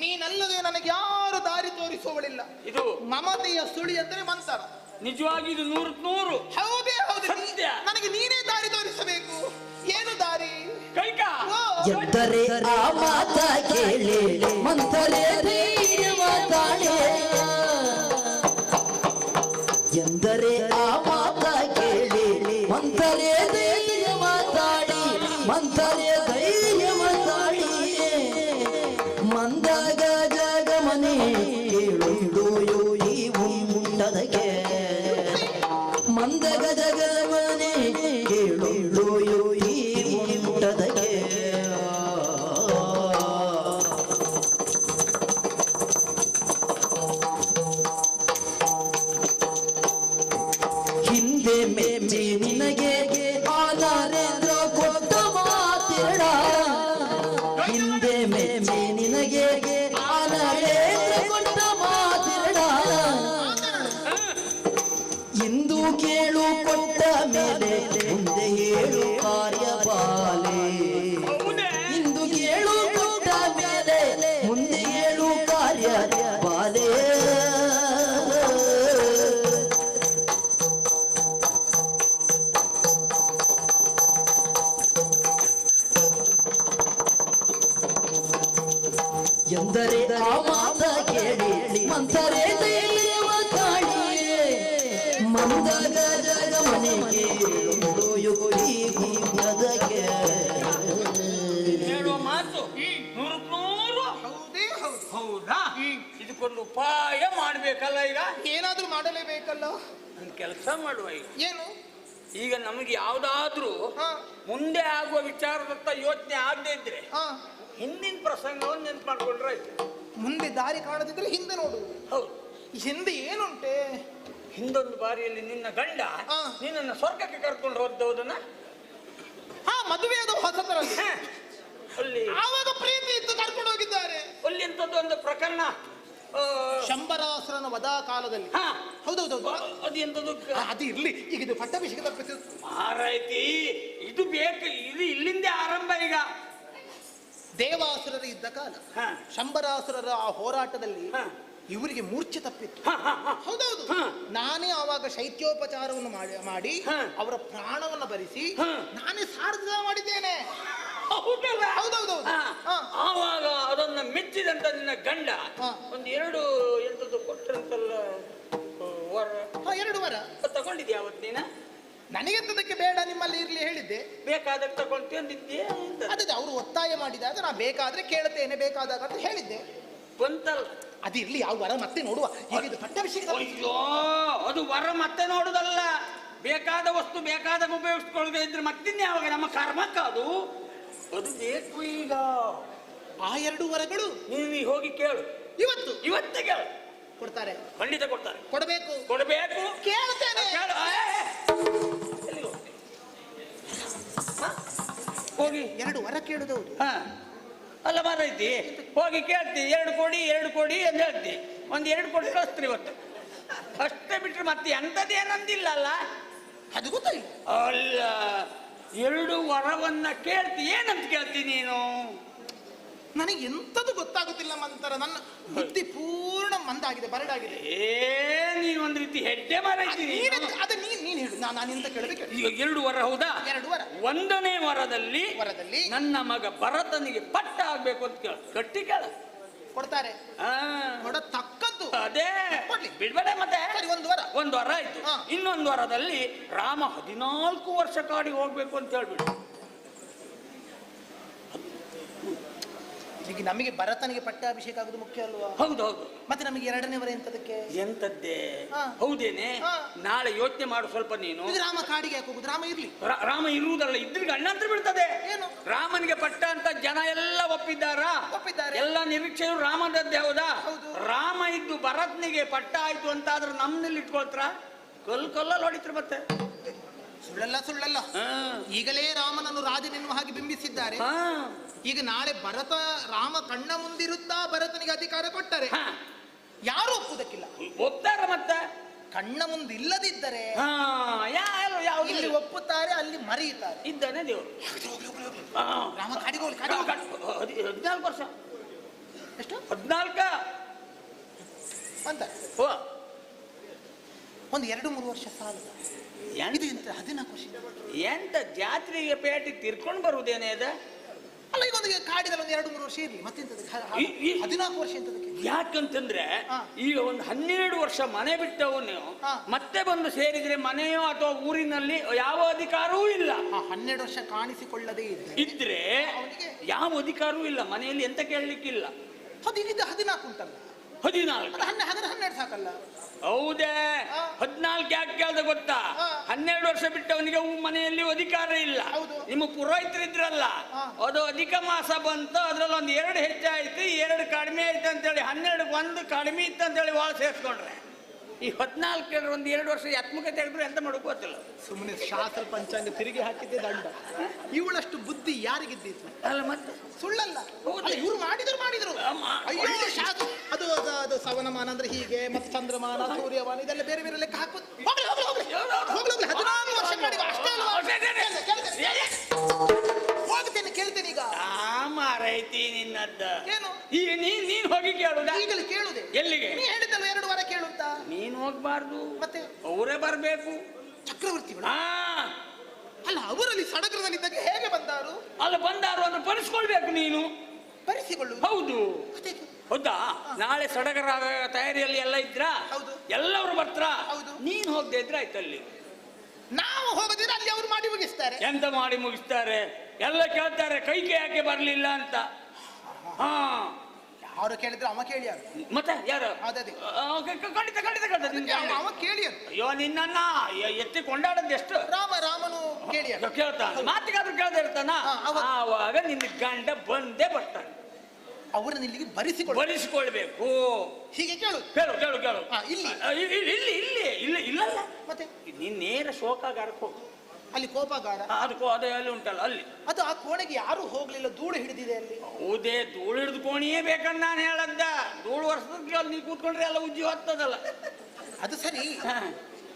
ನೀನಲ್ಲದೆ ನನಗೆ ಯಾರು ದಾರಿ ತೋರಿಸುವಳಿಲ್ಲ. ಇದು ಮಮತೆಯ ಸುಳಿ ಅಂದರೆ ಮಂತರ. ನಿಜವಾಗಿ ಇದು 100%. ಹೌದೇ ಹೌದು. ಸತ್ಯ. ನನಗೆ ನೀನೇ ದಾರಿ ತೋರಿಸಬೇಕು. ಏನು ದಾರಿ? ಕೈಕಾ ಎಂದರೆ ಆ ಮಾತ ಕೇಳಿ ಮಂಥರೆ ಧೈರ್ಯವ ತಾಳೆ. ಎಂದರೆ ಆ ಮಾತ ಕೇಳಿ ಮಂಥರೆ ಧೈರ್ಯವ ತಾಳಿ, ಮಂಥರೆ ಧೈರ್ಯವ ತಾಳಿ. ಮಂದಾಗ ಜಗಮನೆ ಕೇಳುವುದೋ ಈ ಉಂಟದಕ್ಕೆ, ಮಂದಗ ಜಗಮನೆ ಕೇಳುವುದೋ ಈ ಉಂಟದಕ್ಕೆ. ಹಿಂದೆ ಮೆಚ್ಚಿ ನಿನಗೆ ಆ ನರೇಂದ್ರ ಕೊಟ್ಟ ಮಾತಿರಡ, ಎಂದರೆ ಆ ಮಾತ ಕೇಳಿ ಮಂಥರೆ ದೇವ ಕಾಣಿಯೇ ಮಂದಗ ಜಗಮನೆ ಕೇಳು ಯುಕ್ತಿ ಗುಂಡದಕ್ಕೆ ಹೇಳುವ ಮಾತು ನೂರು ಹೌದೇ ಹೌದು. ಹೌದಾ? ಇದಕ್ಕೊಂದು ಉಪಾಯ ಮಾಡ್ಬೇಕಲ್ಲ ಈಗ. ಏನಾದ್ರೂ ಮಾಡಲೇಬೇಕಲ್ಲ. ಒಂದು ಕೆಲಸ ಮಾಡುವ ಈಗ. ಏನು? ಈಗ ನಮಗೆ ಯಾವ್ದಾದ್ರೂ ಹಾ ಮುಂದೆ ಆಗುವ ವಿಚಾರದತ್ತ ಯೋಚನೆ ಆಗದೆ ಇದ್ರೆ ಹಾ ಹಿಂದಿನ ಪ್ರಸಂಗವನ್ನು ನೆನ್ಪು ಮಾಡ್ಕೊಂಡ್ರೆ ಆಯ್ತು. ಮುಂದೆ ದಾರಿ ಕಾಣದಿದ್ರೆ ಹಿಂದೆ ನೋಡು. ಹೌದು. ಹಿಂದೆ ಏನುಂಟೆ? ಹಿಂದೊಂದು ಬಾರಿಯಲ್ಲಿ ನಿನ್ನ ಗಂಡ ಹಾ. ನಿನ್ನನ್ನು ಸ್ವರ್ಗಕ್ಕೆ ಕರ್ಕೊಂಡು ಹೋದನ್ನ ಹಾ ಮದುವೆ ಆದ ಹೊಸತರಲ್ಲಿ ಅಲ್ಲಿ ಆವಾಗ ಪ್ರೀತಿ ಇತ್ತು ಕರ್ಕೊಂಡು ಹೋಗಿದ್ದಾರೆ. ಅಲ್ಲಿ ಎಂತದ್ದು ಒಂದು ಪ್ರಕರಣ ಶಂಬರಾಸುರನ ವಧಾ ಕಾಲದಲ್ಲಿ. ಹಾ ಹೌದೌದೌದು. ಅದು ಎಂತದ್ದು ಅದು ಇರ್ಲಿ, ಈಗ ಇದು ಪಟ್ಟಾಭಿಷೇಕದ ಪ್ರತಿ ಆರೈತಿ. ಇದು ಬೇಕು, ಇದು ಇಲ್ಲಿಂದ ಆರಂಭ ಈಗ. ದೇವಾಸುರರ ಇದ್ದ ಕಾಲ. ಹಾ. ಶಂಬರಾಸುರರ ಆ ಹೋರಾಟದಲ್ಲಿ ಹಾ. ಇವರಿಗೆ ಮೂರ್ಛೆ ತಪ್ಪಿತ್ತು. ಹಾ, ಹಾ, ಹಾ. ಹೌದೌದು. ಹಾ. ನಾನೇ ಆವಾಗ ಶೈತ್ಯೋಪಚಾರವನ್ನು ಮಾಡಿ ಹಾ. ಅವರ ಪ್ರಾಣವನ್ನು ಭರಿಸಿ ಹಾ. ನಾನೇ ಸಾರ್ಥ ಮಾಡಿದ್ದೇನೆ. ಹೌದಲ್ಲ? ಹೌದೌದೌದು. ಹಾ. ಹಾ. ಆವಾಗ ಅದನ್ನ ಮೆಚ್ಚಿದಂತ ನಿನ್ನ ಗಂಡ ಹಾ. ಒಂದು 2 ಎಂತದ್ದು ಕೊಟ್ಟರಂತಲ್ಲ ವರ. ಹಾ, 2 ವಾರ ತಗೊಂಡಿದ್ಯಾ ಅವತ್ತು ನೀನ? ನನಗೆಂತದಕ್ಕೆ ಬೇಡ, ನಿಮ್ಮಲ್ಲಿ ಇರ್ಲಿ ಹೇಳಿದ್ದೆ. ಬೇಕಾದಾಗ ತಗೊಳ್ತೀಯ ಅಂದಿದ್ಯಾ ಅಂತ? ಅದೇ ಅವರು ಒತ್ತಾಯ ಮಾಡಿದಾಗ ನಾ ಬೇಕಾದ್ರೆ ಕೇಳ್ತೇನೆ, ಬೇಕಾದಾಗ ಅಂತ ಹೇಳಿದ್ದೆ. ಬಂತಲ್ಲ. ಅದಿರ್ಲಿ, ಯಾವ ವರ ಮತ್ತೆ ನೋಡುವ. ಈಗ ಇದು ಪಟ್ಟಾಭಿಷೇಕ. ಅಯ್ಯೋ, ಅದು ವರ ಮತ್ತೆ ನೋಡುದಲ್ಲ. ಬೇಕಾದ ವಸ್ತು ಬೇಕಾದಾಗ ಉಪಯೋಗಿಸ್ಕೊಳ್ಳದೆ ಇದ್ರೆ ಮತ್ತಿನ್ನೇ ಯಾವಾಗ ನಮ್ಮ ಕರ್ಮಕ್ಕ ಅದು ಬೇಕು ಈಗ. ಆ 2 ವರಗಳು ನೀವು ಹೋಗಿ ಕೇಳು. ಇವತ್ತೇ ಕೇಳು. ಕೊಡ್ತಾರೆ, ಖಂಡಿತ ಕೊಡ್ತಾರೆ. ಕೊಡಬೇಕು. ಕೇಳ್ತೇನೆ. ಕೇಳು. ಎಲ್ಲಿಗೆ ಹೋಗ್ತಿ? ಹ? ಹೋಗಿ 2 ವರ ಕೇಳುದೌದು. ಹಾ ಅಲ್ಲ ಮಾರೈತಿ, ಹೋಗಿ ಕೇಳ್ತಿ. 2 ಕೊಡಿ ಅಂತ ಹೇಳ್ತಿ. ಒಂದು 2 ಕೊಟ್ಟು ಕಳಿಸ್ತೀರಿ ಇವತ್ತು. ಅಷ್ಟೇ ಬಿಟ್ರೆ ಮತ್ತೆ ಎಂಥದ್ದೇನಂದಿಲ್ಲ ಅಲ್ಲ. ಅದು ಗೊತ್ತಾಯಿಲ್ಲ. ಅಲ್ಲ, 2 ವರವನ್ನ ಕೇಳ್ತಿ. ಏನಂತ ಕೇಳ್ತಿ ನೀನು? ನನಗೆ ಎಂತದು ಗೊತ್ತಾಗುತ್ತಿಲ್ಲ ಮಂತರ. ನನ್ನ ಬುದ್ಧಿ ಪೂರ್ಣ ಮಂದಾಗಿದೆ, ಬರಡಾಗಿದೆ. ನೀನು ಒಂದ್ ರೀತಿ ಹೆಡ್ಡೆ ಮಾರೈತಿ. ಅದ ನೀನ್ ಹೇಳು, ನಾನು ಎಂತ ಕೇಳಬೇಕು. ಈಗ 2 ವರ ಹೌದಾ? 2 ವರ. 1ನೇ ವರದಲ್ಲಿ ನನ್ನ ಮಗ ಭರತನಿಗೆ ಪಟ್ಟ ಆಗ್ಬೇಕು ಅಂತ ಕೇಳ. ಗಟ್ಟಿ ಕೇಳ. ಕೊಡ್ತಾರೆ. ಕೊಡತಕ್ಕದ್ದು. ಅದೇ ಕೊಡ್ಲಿ, ಬಿಡ್ಬೇಡ ಮತ್ತೆ. ಸರಿ, 1 ವರ. 1 ವರ ಆಯ್ತು. ಇನ್ನೊಂದು ವರದಲ್ಲಿ ರಾಮ 14 ವರ್ಷ ಕಾಡಿಗೆ ಹೋಗ್ಬೇಕು ಅಂತ ಹೇಳ್ಬಿಡು. ಈಗ ನಮಗೆ ಭರತನಿಗೆ ಪಟ್ಟಾಭಿಷೇಕ ಆಗುದು ಮುಖ್ಯ ಅಲ್ವಾ? ಹೌದೌದು. ಮತ್ತೆ ನಮಗೆ 2ನೇ ವರ ಎಂತದಕ್ಕೆ? ಎಂತದ್ದೇ? ಹಾ. ಹೌದೇನೆ? ಹಾ. ನಾಳೆ ಯೋಚನೆ ಮಾಡು ಸ್ವಲ್ಪ ನೀನು. ಇದು ರಾಮ ಕಾಡಿಗೆ ಯಾಕೆ ಹೋಗುದು? ರಾಮ ಇರ್ಲಿ. ರಾಮ ಇರುವುದಲ್ಲ, ಇದ್ರಿಗೆ ಅಣ್ಣಂತ್ರ ಬೀಳ್ತದೆ. ಏನು? ರಾಮನಿಗೆ ಪಟ್ಟ ಅಂತ ಜನ ಎಲ್ಲ ಒಪ್ಪಿದ್ದಾರೆ. ಎಲ್ಲ ನಿರೀಕ್ಷೆಯು ರಾಮನದ್ದೇ. ಹೌದಾ? ಹೌದು. ರಾಮ ಇದ್ದು ಭರತ್ನಿಗೆ ಪಟ್ಟ ಆಯ್ತು ಅಂತ ಆದ್ರೆ ನಮ್ಮಲ್ಲಿ ಇಟ್ಕೊಳ್ತಾರ? ಕಲ್ಲಲ್ಲಿ ಹೊಡಿತ್ರ ಮತ್ತೆ. ಸುಳ್ಳಲ್ಲ. ಈಗಲೇ ರಾಮನನ್ನು ರಾಜನೆನ್ನುವ ಹಾಗೆ ಬಿಂಬಿಸಿದ್ದಾರೆ. ಹಾ. ಈಗ ನಾಳೆ ರಾಮ ಕಣ್ಣ ಮುಂದಿರುತ್ತಾ ಭರತನಿಗೆ ಅಧಿಕಾರ ಕೊಟ್ಟರೆ ಹಾ. ಯಾರು ಒಪ್ಪುವುದಕ್ಕಿಲ್ಲ. ಒಪ್ತಾರ ಮತ್ತೆ. ಕಣ್ಣ ಮುಂದೆ ಇಲ್ಲದಿದ್ದರೆ ಇಲ್ಲಿ ಒಪ್ಪುತ್ತಾರೆ, ಅಲ್ಲಿ ಮರೆಯುತ್ತಾರೆ. ಇದ್ದಾನೆ ದೇವರು. ರಾಮ ಕಾಡಿಗೆ ಹೋಗ್ಲಿ. 14 ವರ್ಷ. ಎಷ್ಟು? 14 ಅಂತ ಒಂದು 2-3 ವರ್ಷ ಸಾಲದ. ಇದು ಎಂತ 14 ವರ್ಷ? ಎಂತ ಜಾತ್ರೆಗೆ ಪೇಟೆ ತಿರ್ಕೊಂಡು ಬರುವುದೇನೆ ಅದ? ಅಲ್ಲ, ಈಗ ಒಂದು ಕಾಡಿದಲ್ಲಿ ಒಂದು 2-3 ವರ್ಷ ಇರ್ಲಿ, ಮತ್ತೆಂತದ 14 ವರ್ಷ ಎಂತದಕ್ಕೆ? ಯಾಕಂತಂದ್ರೆ ಈಗ ಒಂದು 12 ವರ್ಷ ಮನೆ ಬಿಟ್ಟವನು ಮತ್ತೆ ಬಂದು ಸೇರಿದ್ರೆ ಮನೆಯೋ ಅಥವಾ ಊರಿನಲ್ಲಿ ಯಾವ ಅಧಿಕಾರವೂ ಇಲ್ಲ. 12 ವರ್ಷ ಕಾಣಿಸಿಕೊಳ್ಳದೆ ಇದ್ರೆ ಯಾವ ಅಧಿಕಾರವೂ ಇಲ್ಲ. ಮನೆಯಲ್ಲಿ ಎಂತ ಕೇಳಲಿಕ್ಕಿಲ್ಲ. ಅದು ಈಗ 14 ಉಂಟಲ್ಲ. 14 12 ಸಾಕಲ್ಲ. ಹೌದೇ? 14 ಯಾಕೆ ಕೇಳ್ದ ಗೊತ್ತಾ? 12 ವರ್ಷ ಬಿಟ್ಟವನಿಗೆ ಮನೆಯಲ್ಲಿ ಅಧಿಕಾರ ಇಲ್ಲ. ನಿಮ್ಮ ಪುರೋಹಿತರಿದ್ರಲ್ಲ, ಅದು ಅಧಿಕ ಮಾಸ ಬಂತು, ಅದ್ರಲ್ಲಿ ಒಂದು 2 ಹೆಚ್ಚಾಯ್ತು, 2 ಕಡಿಮೆ ಆಯ್ತು ಅಂತೇಳಿ 12 1 ಕಡಿಮೆ ಇತ್ತು ಅಂತೇಳಿ ವಾಳ ಸೇರಿಸ್ಕೊಂಡ್ರೆ ಈ 14 ಒಂದು 2 ವರ್ಷ ಯತ್ಮುಖ ತೆಗೆದ್ರು ಎಂತ ಮಾಡೋಕೆ ಗೊತ್ತಿಲ್ಲ. ಸುಮ್ಮನೆ ಶಾಸ್ತ್ರ ಪಂಚಾಂಗ ತಿರುಗಿ ಹಾಕಿದ್ದೆ ದಂಡ. ಇವಳಷ್ಟು ಬುದ್ಧಿ ಯಾರಿಗಿದ್ದಿತ್ತು? ಅಲ್ಲ ಮತ್ತೆ ಸುಳ್ಳಲ್ಲ. ಇವ್ರು ಮಾಡಿದ್ರು. ಅಯ್ಯೋ, ಶಾಸ್ತ್ರ ಅದು ಸವನಮಾನ ಅಂದ್ರೆ ಹೀಗೆ, ಮತ್ತೆ ಚಂದ್ರಮಾನ, ಸೂರ್ಯಮಾನ, ಇದೆಲ್ಲ ಬೇರೆ ಬೇರೆ ಲೆಕ್ಕ ಹಾಕುದು. 14 ವರ್ಷ ಕಾಡಿಗೆ ಅಷ್ಟೇ ಅಲ್ವಾ? ಹೋಗ್ತೇನೆ, ಕೇಳ್ತೇನೆ. ಈಗ ಮಾರೈತಿ ನಿನ್ನದ್ದ. ಏನು? ಈಗ ನೀನ್ ಹೋಗಿ ಕೇಳುದ? ಈಗಲೇ ಕೇಳುದೆ. ಎಲ್ಲಿಗೆ? ನೀ ಹೇಳಿದ್ದಲ್ಲ 2 ವಾರ ಕೇಳುತ್ತ. ನೀನ್ ಹೋಗ್ಬಾರ್ದು, ಮತ್ತೆ ಅವರೇ ಬರ್ಬೇಕು. ಚಕ್ರವರ್ತಿಗಳು? ಅಲ್ಲ, ಅವರಲ್ಲಿ ಸಡಗರದಲ್ಲಿದ್ದಾಗ ಹೇಗೆ ಬಂದಾರು? ಅಲ್ಲ, ಬಂದಾರು ಅಂದ್ರೆ ಪರಿಸ್ಕೊಳ್ಬೇಕು ನೀನು. ಪರಿಸಿಕೊಳ್ಳು. ಹೌದು. ಹೌದಾ? ನಾಳೆ ಸಡಗರ ತಯಾರಿಯಲ್ಲಿ ಎಲ್ಲ ಇದ್ರಾ? ಹೌದು. ಎಲ್ಲರೂ ಬರ್ತಾರಾ? ಹೌದು. ನೀನ್ ಹೋಗದೆ ಇದ್ರೆ ಆಯ್ತಲ್ಲಿ. ನಾವು ಹೋಗದಿದ್ರೆ ಅಲ್ಲಿ ಅವರು ಮಾಡಿ ಮುಗಿಸ್ತಾರೆ. ಎಂತ ಮಾಡಿ ಮುಗಿಸ್ತಾರೆ? ಎಲ್ಲ ಕೇಳ್ತಾರೆ ಕೈಗೆ ಯಾಕೆ ಬರ್ಲಿಲ್ಲ ಅಂತ. ಹಾ, ಅವರು ಕೇಳಿದ್ರೆ ಅವ ಕೇಳಿ ಮತ್ತೆ ಯಾರು? ಅದೇ ಖಂಡಿತ ಖಂಡಿತ ಖಂಡಿತ ನಿನ್ ಗಂಡ. ಅವ ಕೇಳಿ ಅಯ್ಯೋ ನಿನ್ನ ಎತ್ತಿ ಕೊಂಡಾಡದ್ ಎಷ್ಟು ರಾಮನು ಕೇಳಿ ಕೇಳ್ತಾನ, ಮಾತಿಗಾದ್ರೂ ಕೇಳ್ತಾ ಇರ್ತಾನ. ಆವಾಗ ನಿನ್ನ ಗಂಡ ಬಂದೇ ಬರ್ತಾನೆ. ಅವರನ್ನ ಇಲ್ಲಿಗೆ ಬರಿಸಿಕೊಳ್ಬೇಕು. ಹೀಗೆ ಕೇಳು ಕೇಳು ಕೇಳು ಕೇಳು. ಇಲ್ಲಿ ಇಲ್ಲಿ ಇಲ್ಲಿ ಇಲ್ಲಿ ಇಲ್ಲಲ್ಲ, ಮತ್ತೆ ನೀನ್ ನೇರ ಶೋಕಾಗಾರಕ್ಕೆ ಹೋಗು. ಅಲ್ಲಿ ಕೋಪಾಗಾರ ಅದಕ್ಕೂ ಅದೇ ಅಲ್ಲಿ ಉಂಟಲ್ಲ ಅಲ್ಲಿ. ಅದು ಆ ಕೋಣೆಗೆ ಯಾರು ಹೋಗ್ಲಿಲ್ಲ, ಧೂಳು ಹಿಡಿದಿದೆ ಅಲ್ಲಿ. ಹೌದೇ, ಧೂಳು ಹಿಡಿದು ಕೋಣಿಯೇ ಬೇಕಂತ ನಾನು ಹೇಳದ್ದ. ಧೂಳು ವರ್ಷದ ನೀವು ಕೂತ್ಕೊಂಡ್ರೆ ಎಲ್ಲ ಉಜ್ಜಿ ಹೋಗ್ತದಲ್ಲ. ಅದು ಸರಿ,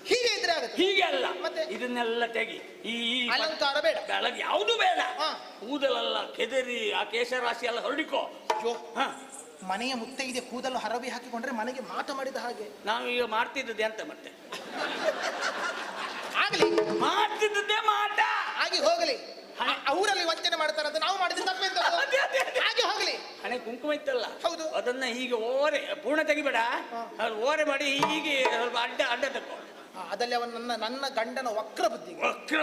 ಹೀಗೆ ಇದ್ರೆ ಆಗುತ್ತೆ. ಹೀಗೆ ಅಲ್ಲ, ಮತ್ತೆ ಇದನ್ನೆಲ್ಲ ತೆಗಿ. ಈ ಅಲಂಕಾರ ಬೇಡ, ಬೆಳಗ್ಗೆ ಯಾವುದು ಬೇಡ. ಹಾ. ಕೂದಲೆಲ್ಲ ಕೆದರಿ ಆ ಕೇಶರಾಶಿ ಎಲ್ಲ ಹೊರಡಿಕೋ. ಮನೆಯ ಮುತ್ತೈದೆ ಕೂದಲು ಹರವಿ ಹಾಕಿಕೊಂಡ್ರೆ ಮನೆಗೆ ಮಾಟ ಮಾಡಿದ ಹಾಗೆ. ನಾವು ಈಗ ಮಾಡ್ತಿದ್ದದೆ ಅಂತ ಮತ್ತೆ ಆಗ್ಲಿ, ಮಾಡ್ತಿದ್ದದ್ದೇ ಮಾಟ ಹಾಗೆ ಹೋಗಲಿ. ಅವರಲ್ಲಿ ವಂಚನೆ ಮಾಡ್ತಾರಂತ ನಾವು ಮಾಡಿದ್ರೆ ತಪ್ಪೆಂತ? ಹಾಗೆ ಹೋಗಲಿ. ಹಣೆ ಕುಂಕುಮ ಇತ್ತಲ್ಲ, ಹೌದು, ಅದನ್ನ ಹೀಗೆ ಓರೆ ಪೂರ್ಣ ತೆಗಿಬೇಡ, ಅದು ಓರೆ ಮಾಡಿ ಹೀಗೆ ಸ್ವಲ್ಪ ಅಡ್ಡ ತಕ್ಕೋ. ಅದಲ್ಲಿ ಅವನ ನನ್ನ ಗಂಡನ ವಕ್ರ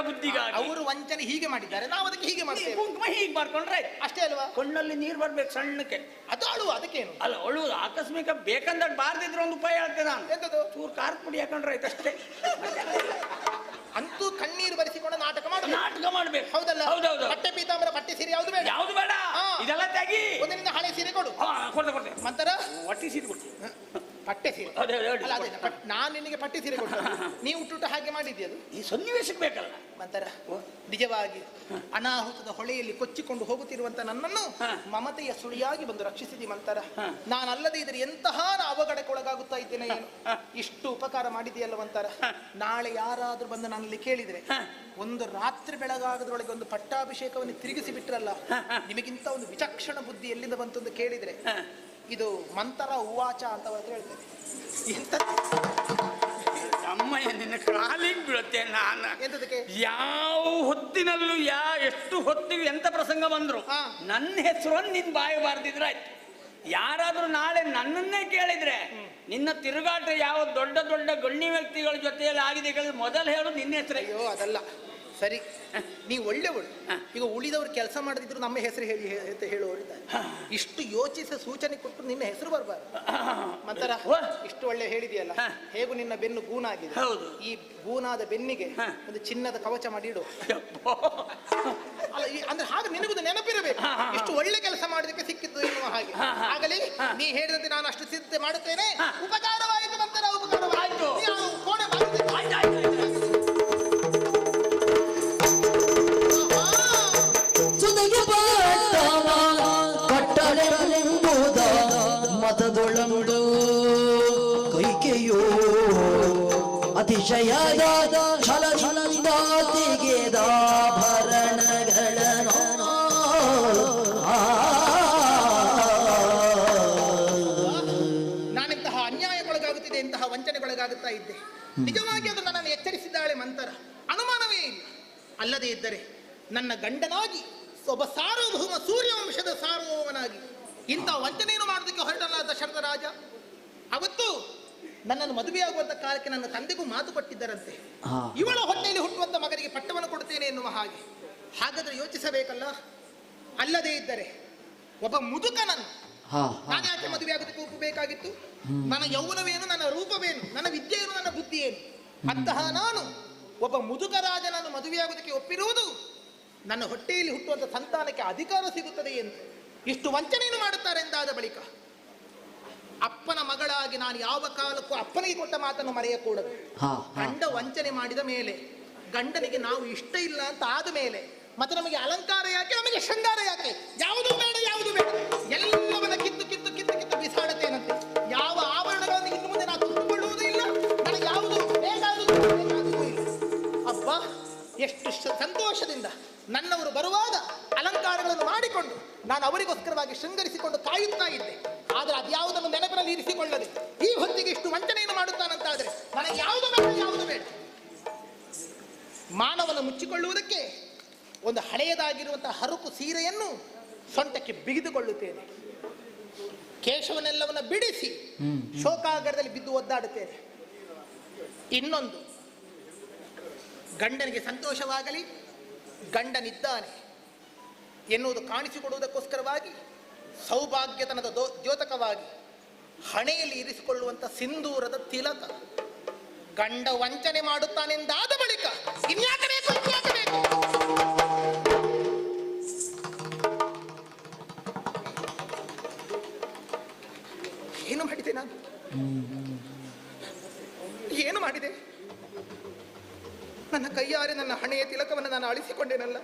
ಬುದ್ಧಿಗಾಗಿ ಅವರು ವಂಚನೆ ಹೀಗೆ ಮಾಡಿದ್ದಾರೆ, ನಾವು ಅದಕ್ಕೆ ಹೀಗೆ ಮಾಡ್ತೇವೆ. ಕುಂಕುಮ ಹೀಗೆ ಮಾಡ್ಕೊಂಡ್ರೆ ಅಷ್ಟೇ ಅಲ್ವಾ? ಕಣ್ಣಲ್ಲಿ ನೀರು ಬರ್ಬೇಕು ಸಣ್ಣಕ್ಕೆ. ಅದು ಅಳುವ, ಅದಕ್ಕೇನು ಅಲ್ಲ, ಅಳುವುದು ಆಕಸ್ಮಿಕ ಬೇಕಂದ್ರೆ ಬಾರ್ದಿದ್ರೆ ಒಂದು ಉಪಾಯ ಹೇಳ್ತೇನೆ ನಾನು. ಎಂತದು? ಚೂರು ಖಾರ ಪುಡಿ ಹಾಕೊಂಡ್ರೆ ಆಯ್ತು ಅಷ್ಟೇ. ಅಂತೂ ಕಣ್ಣೀರು ಬರೆಸಿಕೊಂಡು ನಾಟಕ ಮಾಡ್ಬೇಕು. ಹೌದಲ್ಲ? ಹೌದೌದು. ಬಟ್ಟೆ ಪೀತಾಂಬರ ಪಟ್ಟೆ ಸೀರೆ ಯಾವ್ದು ಬೇಡ, ಯಾವ್ದು ಬೇಡ, ಇದೆಲ್ಲ ತೆಗಿ. ಒಂದರಿಂದ ಹಳೆ ಸೀರೆ ಕೊಡು. ಕೊಡ್ತೆ ಮಂತರ ಒಟ್ಟಿ ಸೀರೆ ಕೊಡ್ತೀನಿ. ಪಟ್ಟೆ ಸೀರೆ ಅಲ್ಲ, ಅದೇ ನಾನು ನಿನಗೆ ಪಟ್ಟೆ ಸೀರೆ ಕೊಡ್ತೇನೆ. ನೀವು ಹುಟ್ಟುಟ ಹಾಗೆ ಮಾಡಿದ್ಯದು ಈ ಸನ್ನಿವೇಶಕ್ಕೆ ಬೇಕಲ್ಲ. ಮಂತರ ನಿಜವಾಗಿ ಅನಾಹುತದ ಹೊಳೆಯಲ್ಲಿ ಕೊಚ್ಚಿಕೊಂಡು ಹೋಗುತ್ತಿರುವಂತ ನನ್ನನ್ನು ಮಮತೆಯ ಸುಳಿಯಾಗಿ ಬಂದು ರಕ್ಷಿಸಿದಿ ಮಂತರ. ನಾನಲ್ಲದೆ ಇದ್ರೆ ಎಂತಹ ಅವಘಡಕ್ಕೊಳಗಾಗುತ್ತಾ ಇದ್ದೇನೆ ಏನು. ಇಷ್ಟು ಉಪಕಾರ ಮಾಡಿದೆಯಲ್ಲ ಮಂತರ. ನಾಳೆ ಯಾರಾದ್ರೂ ಬಂದು ನನ್ನಲ್ಲಿ ಕೇಳಿದ್ರೆ ಒಂದು ರಾತ್ರಿ ಬೆಳಗಾಗದ್ರೊಳಗೆ ಒಂದು ಪಟ್ಟಾಭಿಷೇಕವನ್ನು ತಿರುಗಿಸಿ ಬಿಟ್ರಲ್ಲ, ನಿಮಗಿಂತ ಒಂದು ವಿಚಕ್ಷಣ ಬುದ್ಧಿ ಎಲ್ಲಿಂದ ಬಂತು ಕೇಳಿದ್ರೆ ಇದು ಮಂತರ ಉವಾಚ ಅಂತ ಹೇಳ್ತೇನೆ. ಎಂತ ಅಮ್ಮಯ್ಯ ನಿನ್ನ ಕಾಲಿಗೆ ಬೀಳುತ್ತೆ ನಾನು. ಎಂತದಕ್ಕೆ? ಯಾವ ಹೊತ್ತಿನಲ್ಲೂ ಎಷ್ಟು ಹೊತ್ತಿಗೆ ಎಂತ ಪ್ರಸಂಗ ಬಂದ್ರು ನನ್ನ ಹೆಸರನ್ನು ನಿನ್ ಬಾಯಿ ಬಾರ್ದಿದ್ರೆ ಆಯ್ತು. ಯಾರಾದ್ರೂ ನಾಳೆ ನನ್ನನ್ನೇ ಕೇಳಿದ್ರೆ ನಿನ್ನ ತಿರುಗಾಟ ಯಾವ ದೊಡ್ಡ ದೊಡ್ಡ ಗಣ್ಯ ವ್ಯಕ್ತಿಗಳ ಜೊತೆಯಲ್ಲಿ ಆಗಿದೆ ಕೇಳಿದ್ರೆ ಮೊದಲು ಹೇಳು ನಿನ್ನ ಹೆಸರೇ. ಅಯ್ಯೋ ಅದಲ್ಲ ಸರಿ, ನೀವು ಒಳ್ಳೆವಳು. ಈಗ ಉಳಿದವರು ಕೆಲಸ ಮಾಡದಿದ್ರು ನಮ್ಮ ಹೆಸರು ಹೇಳುವವರಿದ್ದಾರೆ. ಇಷ್ಟು ಯೋಚಿಸಿ ಸೂಚನೆ ಕೊಟ್ಟು ನಿನ್ನ ಹೆಸರು ಬರಬಾರ್ದು ಮಂತರ. ಇಷ್ಟು ಒಳ್ಳೆ ಹೇಳಿದೆಯಲ್ಲ, ಹೇಗೂ ನಿನ್ನ ಬೆನ್ನು ಗೂನಾಗಿದೆ. ಈ ಗೂನಾದ ಬೆನ್ನಿಗೆ ಒಂದು ಚಿನ್ನದ ಕವಚ ಮಾಡಿ ಇಡು. ಅಲ್ಲ ಅಂದ್ರೆ ಹಾಗೆ ನಿನಗೊಂದು ನೆನಪಿರಬೇಕು, ಇಷ್ಟು ಒಳ್ಳೆ ಕೆಲಸ ಮಾಡೋದಕ್ಕೆ ಸಿಕ್ಕಿದ್ದು ಎನ್ನುವ ಹಾಗೆ. ಆಗಲಿ, ನೀ ಹೇಳಿದಂತೆ ನಾನು ಅಷ್ಟು ಸಿದ್ಧತೆ ಮಾಡುತ್ತೇನೆ. ಉಪಕಾರವಾಯಿತು ಮಂತರ, ಉಪಕಾರವಾಯಿತು. ಕೋಣೆ ಮತದೊಳಂದು ಕೈಕೆಯೋ ಅತಿಶಯದ ಛಲಛಲಂದಾತಿಗೆದಾಭರಣಗಳನ್ನು ನಾನಿಂತಹ ಅನ್ಯಾಯಕ್ಕೊಳಗಾಗುತ್ತಿದೆ, ಇಂತಹ ವಂಚನೆಗೊಳಗಾಗುತ್ತಾ ಇದ್ದೆ. ನಿಜವಾಗಿ ಅದು ನನ್ನನ್ನು ಎಚ್ಚರಿಸಿದ್ದಾಳೆ ಮಂತರ, ಅನುಮಾನವೇ ಇಲ್ಲ. ಅಲ್ಲದೇ ಇದ್ದರೆ ನನ್ನ ಗಂಡನಾಗಿ ಒಬ್ಬ ಸಾರ್ವಭೌಮ ಸೂರ್ಯವಂಶದ ಸಾರ್ವಭೌಮನಾಗಿ ಇಂತಹ ವಂಚನೆಯನ್ನು ಮಾಡೋದಕ್ಕೆ ಹೊರಟಲ್ಲ ದಶರಥ ರಾಜ. ಅವತ್ತು ನನ್ನನ್ನು ಮದುವೆಯಾಗುವಂತ ಕಾಲಕ್ಕೆ ನನ್ನ ತಂದೆಗೂ ಮಾತು ಕೊಟ್ಟಿದ್ದರಂತೆ, ಇವಳ ಹೊಟ್ಟೆಯಲ್ಲಿ ಹುಟ್ಟುವಂತ ಮಗನಿಗೆ ಪಟ್ಟವನ್ನು ಕೊಡುತ್ತೇನೆ ಎನ್ನುವ ಹಾಗೆ. ಹಾಗಾದ್ರೆ ಯೋಚಿಸಬೇಕಲ್ಲ. ಅಲ್ಲದೇ ಇದ್ದರೆ ಒಬ್ಬ ಮುದುಕನನ್ನು ನಾನು ಯಾಕೆ ಮದುವೆ ಆಗೋದಕ್ಕೆ ಒಪ್ಪಬೇಕಾಗಿತ್ತು? ನನ್ನ ಯೌವನವೇನು, ನನ್ನ ರೂಪವೇನು, ನನ್ನ ವಿದ್ಯೆ ಏನು, ನನ್ನ ಬುದ್ಧಿ ಏನು? ಅಂತಹ ನಾನು ಒಬ್ಬ ಮುದುಕ ರಾಜನನ್ನು ಮದುವೆಯಾಗೋದಕ್ಕೆ ಒಪ್ಪಿರುವುದು ನನ್ನ ಹೊಟ್ಟೆಯಲ್ಲಿ ಹುಟ್ಟುವಂತ ಸಂತಾನಕ್ಕೆ ಅಧಿಕಾರ ಸಿಗುತ್ತದೆ ಎಂದು. ಇಷ್ಟು ವಂಚನೆಯನ್ನು ಮಾಡುತ್ತಾರೆ ಎಂದಾದ ಬಳಿಕ ಅಪ್ಪನ ಮಗಳಾಗಿ ನಾನು ಯಾವ ಕಾಲಕ್ಕೂ ಅಪ್ಪನಿಗೆ ಕೊಟ್ಟ ಮಾತನ್ನು ಮರೆಯಕೂಡದು. ಗಂಡ ವಂಚನೆ ಮಾಡಿದ ಮೇಲೆ, ಗಂಡನಿಗೆ ನಾವು ಇಷ್ಟ ಇಲ್ಲ ಅಂತ ಆದ ಮೇಲೆ ಮತ್ತೆ ನಮಗೆ ಅಲಂಕಾರ ಯಾಕೆ, ನಮಗೆ ಶೃಂಗಾರ ಯಾಕೆ? ಯಾವುದು ಬೇಡ, ಯಾವುದು ಬೇಡ, ಎಲ್ಲವನ್ನ ಕಿತ್ತು ಕಿತ್ತು ಕಿತ್ತು ಕಿತ್ತು ಬಿಸಾಡುತ್ತೇನಂತೆ. ಯಾವ ಆಭರಣಗಳನ್ನು ಇನ್ನು ಮುಂದೆ ನಾನು ತುಂಬಿಕೊಳ್ಳುವುದೂ ಇಲ್ಲ, ನನಗೆ ಯಾವುದು ಬೇಕಾದುದು ಇಲ್ಲ. ಅಬ್ಬಾ, ಎಷ್ಟು ಸಂತೋಷದಿಂದ ನನ್ನವರು ಬರುವಾಗ ಅಲಂಕಾರಗಳನ್ನು ಮಾಡಿಕೊಂಡು ನಾನು ಅವರಿಗೋಸ್ಕರವಾಗಿ ಶೃಂಗರಿಸಿಕೊಂಡು ಕಾಯುತ್ತಾ ಇದ್ದೆ. ಆದರೆ ಅದ್ಯಾವುದನ್ನು ನೆನಪಿನಲ್ಲಿ ಇರಿಸಿಕೊಳ್ಳದೆ ಈ ಹೊತ್ತಿಗೆ ಇಷ್ಟು ವಂಚನೆಯನ್ನು ಮಾಡುತ್ತಾನಂತಾದರೆ ನನಗೆ ಯಾವುದು ಬೇಡ, ಯಾವುದು ಬೇಡ. ಮಾನವನ ಮುಚ್ಚಿಕೊಳ್ಳುವುದಕ್ಕೆ ಒಂದು ಹಳೆಯದಾಗಿರುವಂತಹ ಹರಕು ಸೀರೆಯನ್ನು ಸೊಂಟಕ್ಕೆ ಬಿಗಿದುಕೊಳ್ಳುತ್ತೇನೆ. ಕೇಶವನೆಲ್ಲವನ್ನ ಬಿಡಿಸಿ ಶೋಕಾಗಾರದಲ್ಲಿ ಬಿದ್ದು ಒದ್ದಾಡುತ್ತೇನೆ. ಇನ್ನೊಂದು, ಗಂಡನಿಗೆ ಸಂತೋಷವಾಗಲಿ, ಗಂಡನಿದ್ದಾನೆ ಎನ್ನುವುದು ಕಾಣಿಸಿಕೊಡುವುದಕ್ಕೋಸ್ಕರವಾಗಿ ಸೌಭಾಗ್ಯತನದ ದ್ಯೋತಕವಾಗಿ ಹಣೆಯಲ್ಲಿ ಇರಿಸಿಕೊಳ್ಳುವಂಥ ಸಿಂಧೂರದ ತಿಲಕ ಗಂಡ ವಂಚನೆ ಮಾಡುತ್ತಾನೆಂದಾದ ಬಳಿಕ ಇನ್ಯಾಕೆ ಬೇಕು, ಇನ್ಯಾಕೆ ಬೇಕು? ಏನು ಮಾಡಿದೆ ನಾನು? ಏನು ಮಾಡಿದೆ? ನನ್ನ ಕೈಯಾರೆ ನನ್ನ ಹಣೆಯ ತಿಲಕವನ್ನು ನಾನು ಅಳಿಸಿಕೊಂಡೇನಲ್ಲ.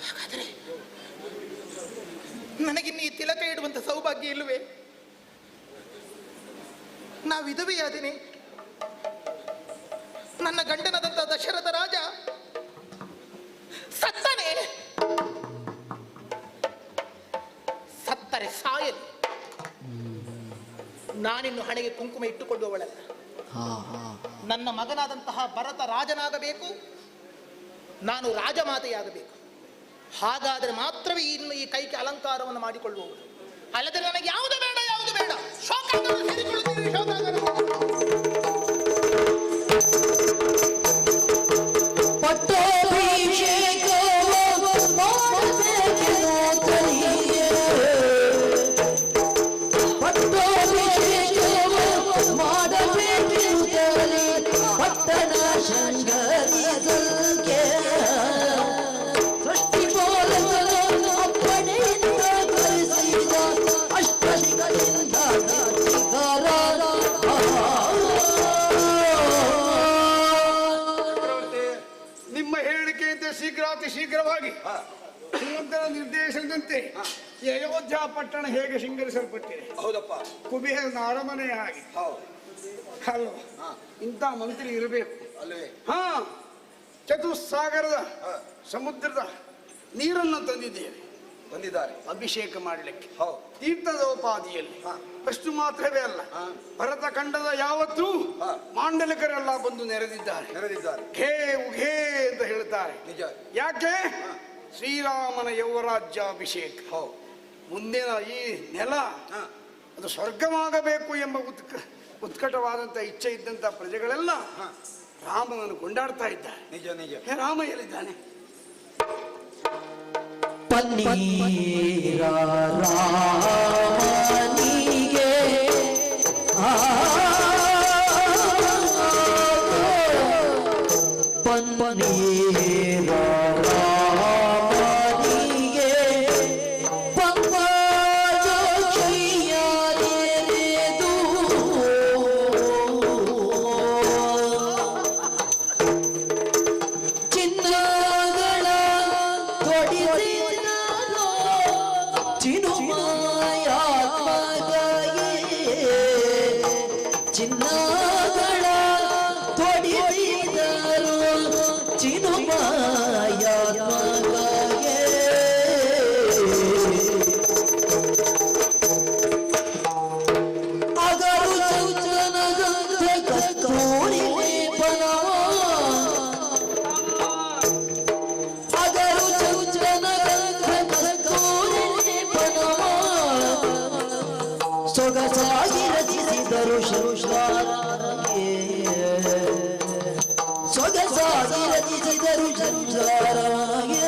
ಹಾಗಾದರೆ ನನಗಿನ್ನು ಈ ತಿಲಕ ಇಡುವಂತ ಸೌಭಾಗ್ಯ ಇಲ್ಲವೇ? ನಾ ವಿಧವೆಯಾದೇನೆ. ನನ್ನ ಗಂಡನದಂತ ದಶರಥ ರಾಜ ಸತ್ತನೆ. ಸತ್ತರೆ ಸಾಯಲಿ, ನಾನಿನ್ನು ಹಣೆಗೆ ಕುಂಕುಮ ಇಟ್ಟುಕೊಳ್ಳುವವಳಲ್ಲ. ನನ್ನ ಮಗನಾದಂತಹ ಭರತ ರಾಜನಾಗಬೇಕು, ನಾನು ರಾಜಮಾತೆಯಾಗಬೇಕು. ಹಾಗಾದರೆ ಮಾತ್ರವೇ ಇನ್ನು ಈ ಕೈಗೆ ಅಲಂಕಾರವನ್ನು ಮಾಡಿಕೊಳ್ಳುವವರು. ಅಲ್ಲದೆ ನನಗೆ ಯಾವುದು ಬೇಡ, ಯಾವುದು ಬೇಡ. ಶೋಕಾಗಾರ ಸೇರಿಕೊಳ್ಳುತ್ತೀರಿ, ಶೋಕಾಗಾರ. ಶೀಘ್ರವಾಗಿ ಶ್ರೀಮಂತರ ನಿರ್ದೇಶನದಂತೆ ಈ ಅಯೋಧ್ಯ ಪಟ್ಟಣ ಹೇಗೆ ಶೃಂಗರಿಸಲ್ಪಟ್ಟಿದೆ. ಹೌದಪ್ಪ, ಕುಬೇರನ ಅರಮನೆಯ ಹಾಗೆ ಅಲ್ವಾ? ಇಂಥ ಮಂತ್ರಿ ಇರಬೇಕು ಅಲ್ಲವೇ? ಹಾ, ಚತುಸ್ಸಾಗರದ ಸಮುದ್ರದ ನೀರನ್ನು ತಂದಿದ್ದಾರೆ ಅಭಿಷೇಕ ಮಾಡಲಿಕ್ಕೆ. ತೀರ್ಥದೋಪಾದಿಯಲ್ಲಿ ಅಷ್ಟು ಮಾತ್ರವೇ ಅಲ್ಲ, ಭರತ ಖಂಡದ ಯಾವತ್ತೂ ಮಾಂಡಲಿಕರೆಲ್ಲ ಬಂದು ನೆರೆದಿದ್ದಾರೆ. ಘೇ ಉಘೇ ಅಂತ ಹೇಳ್ತಾರೆ. ಯಾಕೆ? ಶ್ರೀರಾಮನ ಯೌವರಾಜ್ಯಾಭಿಷೇಕ. ಮುಂದಿನ ಈ ನೆಲ ಅದು ಸ್ವರ್ಗವಾಗಬೇಕು ಎಂಬ ಉತ್ಕಟವಾದಂತ ಇಚ್ಛೆ ಇದ್ದಂತ ಪ್ರಜೆಗಳೆಲ್ಲ ರಾಮನನ್ನು ಕೊಂಡಾಡ್ತಾ ಇದ್ದಾರೆ. ನಿಜ ನಿಜ. ರಾಮ ಎಲ್ಲಿದ್ದಾನೆ? ಪನ್ನೀರ ರಾಮನಿಗೆ ಪನ್ನೀರ ರಾಮನಿಗೆ ಪಂಕಜಶಯ್ಯರೆರೆದು ಚಿನ್ನಗಳ ತೊಡಿಸಿ ಚಿನ್ನಗಳ ತೊಡಿಸಿದರು ಚಿನುಮಾಯಾತ್ಮಗೆ ಅಗರು ಚೌಚನಗಂಧ ಕಸ್ತೂರಿ ಲೇಪನವ ಅಗರು ಚೌಚನಗಂಧ ಕಸ್ತೂರಿ ಲೇಪನವ ಸೊಗಸಾಗಿ ರಚಿಸಿದರು ಶೃಂಗಾರಗೆ ಸೊಗಸಾಗಿ ರಚಿಸಿದರು ಶೃಂಗಾರಗೆ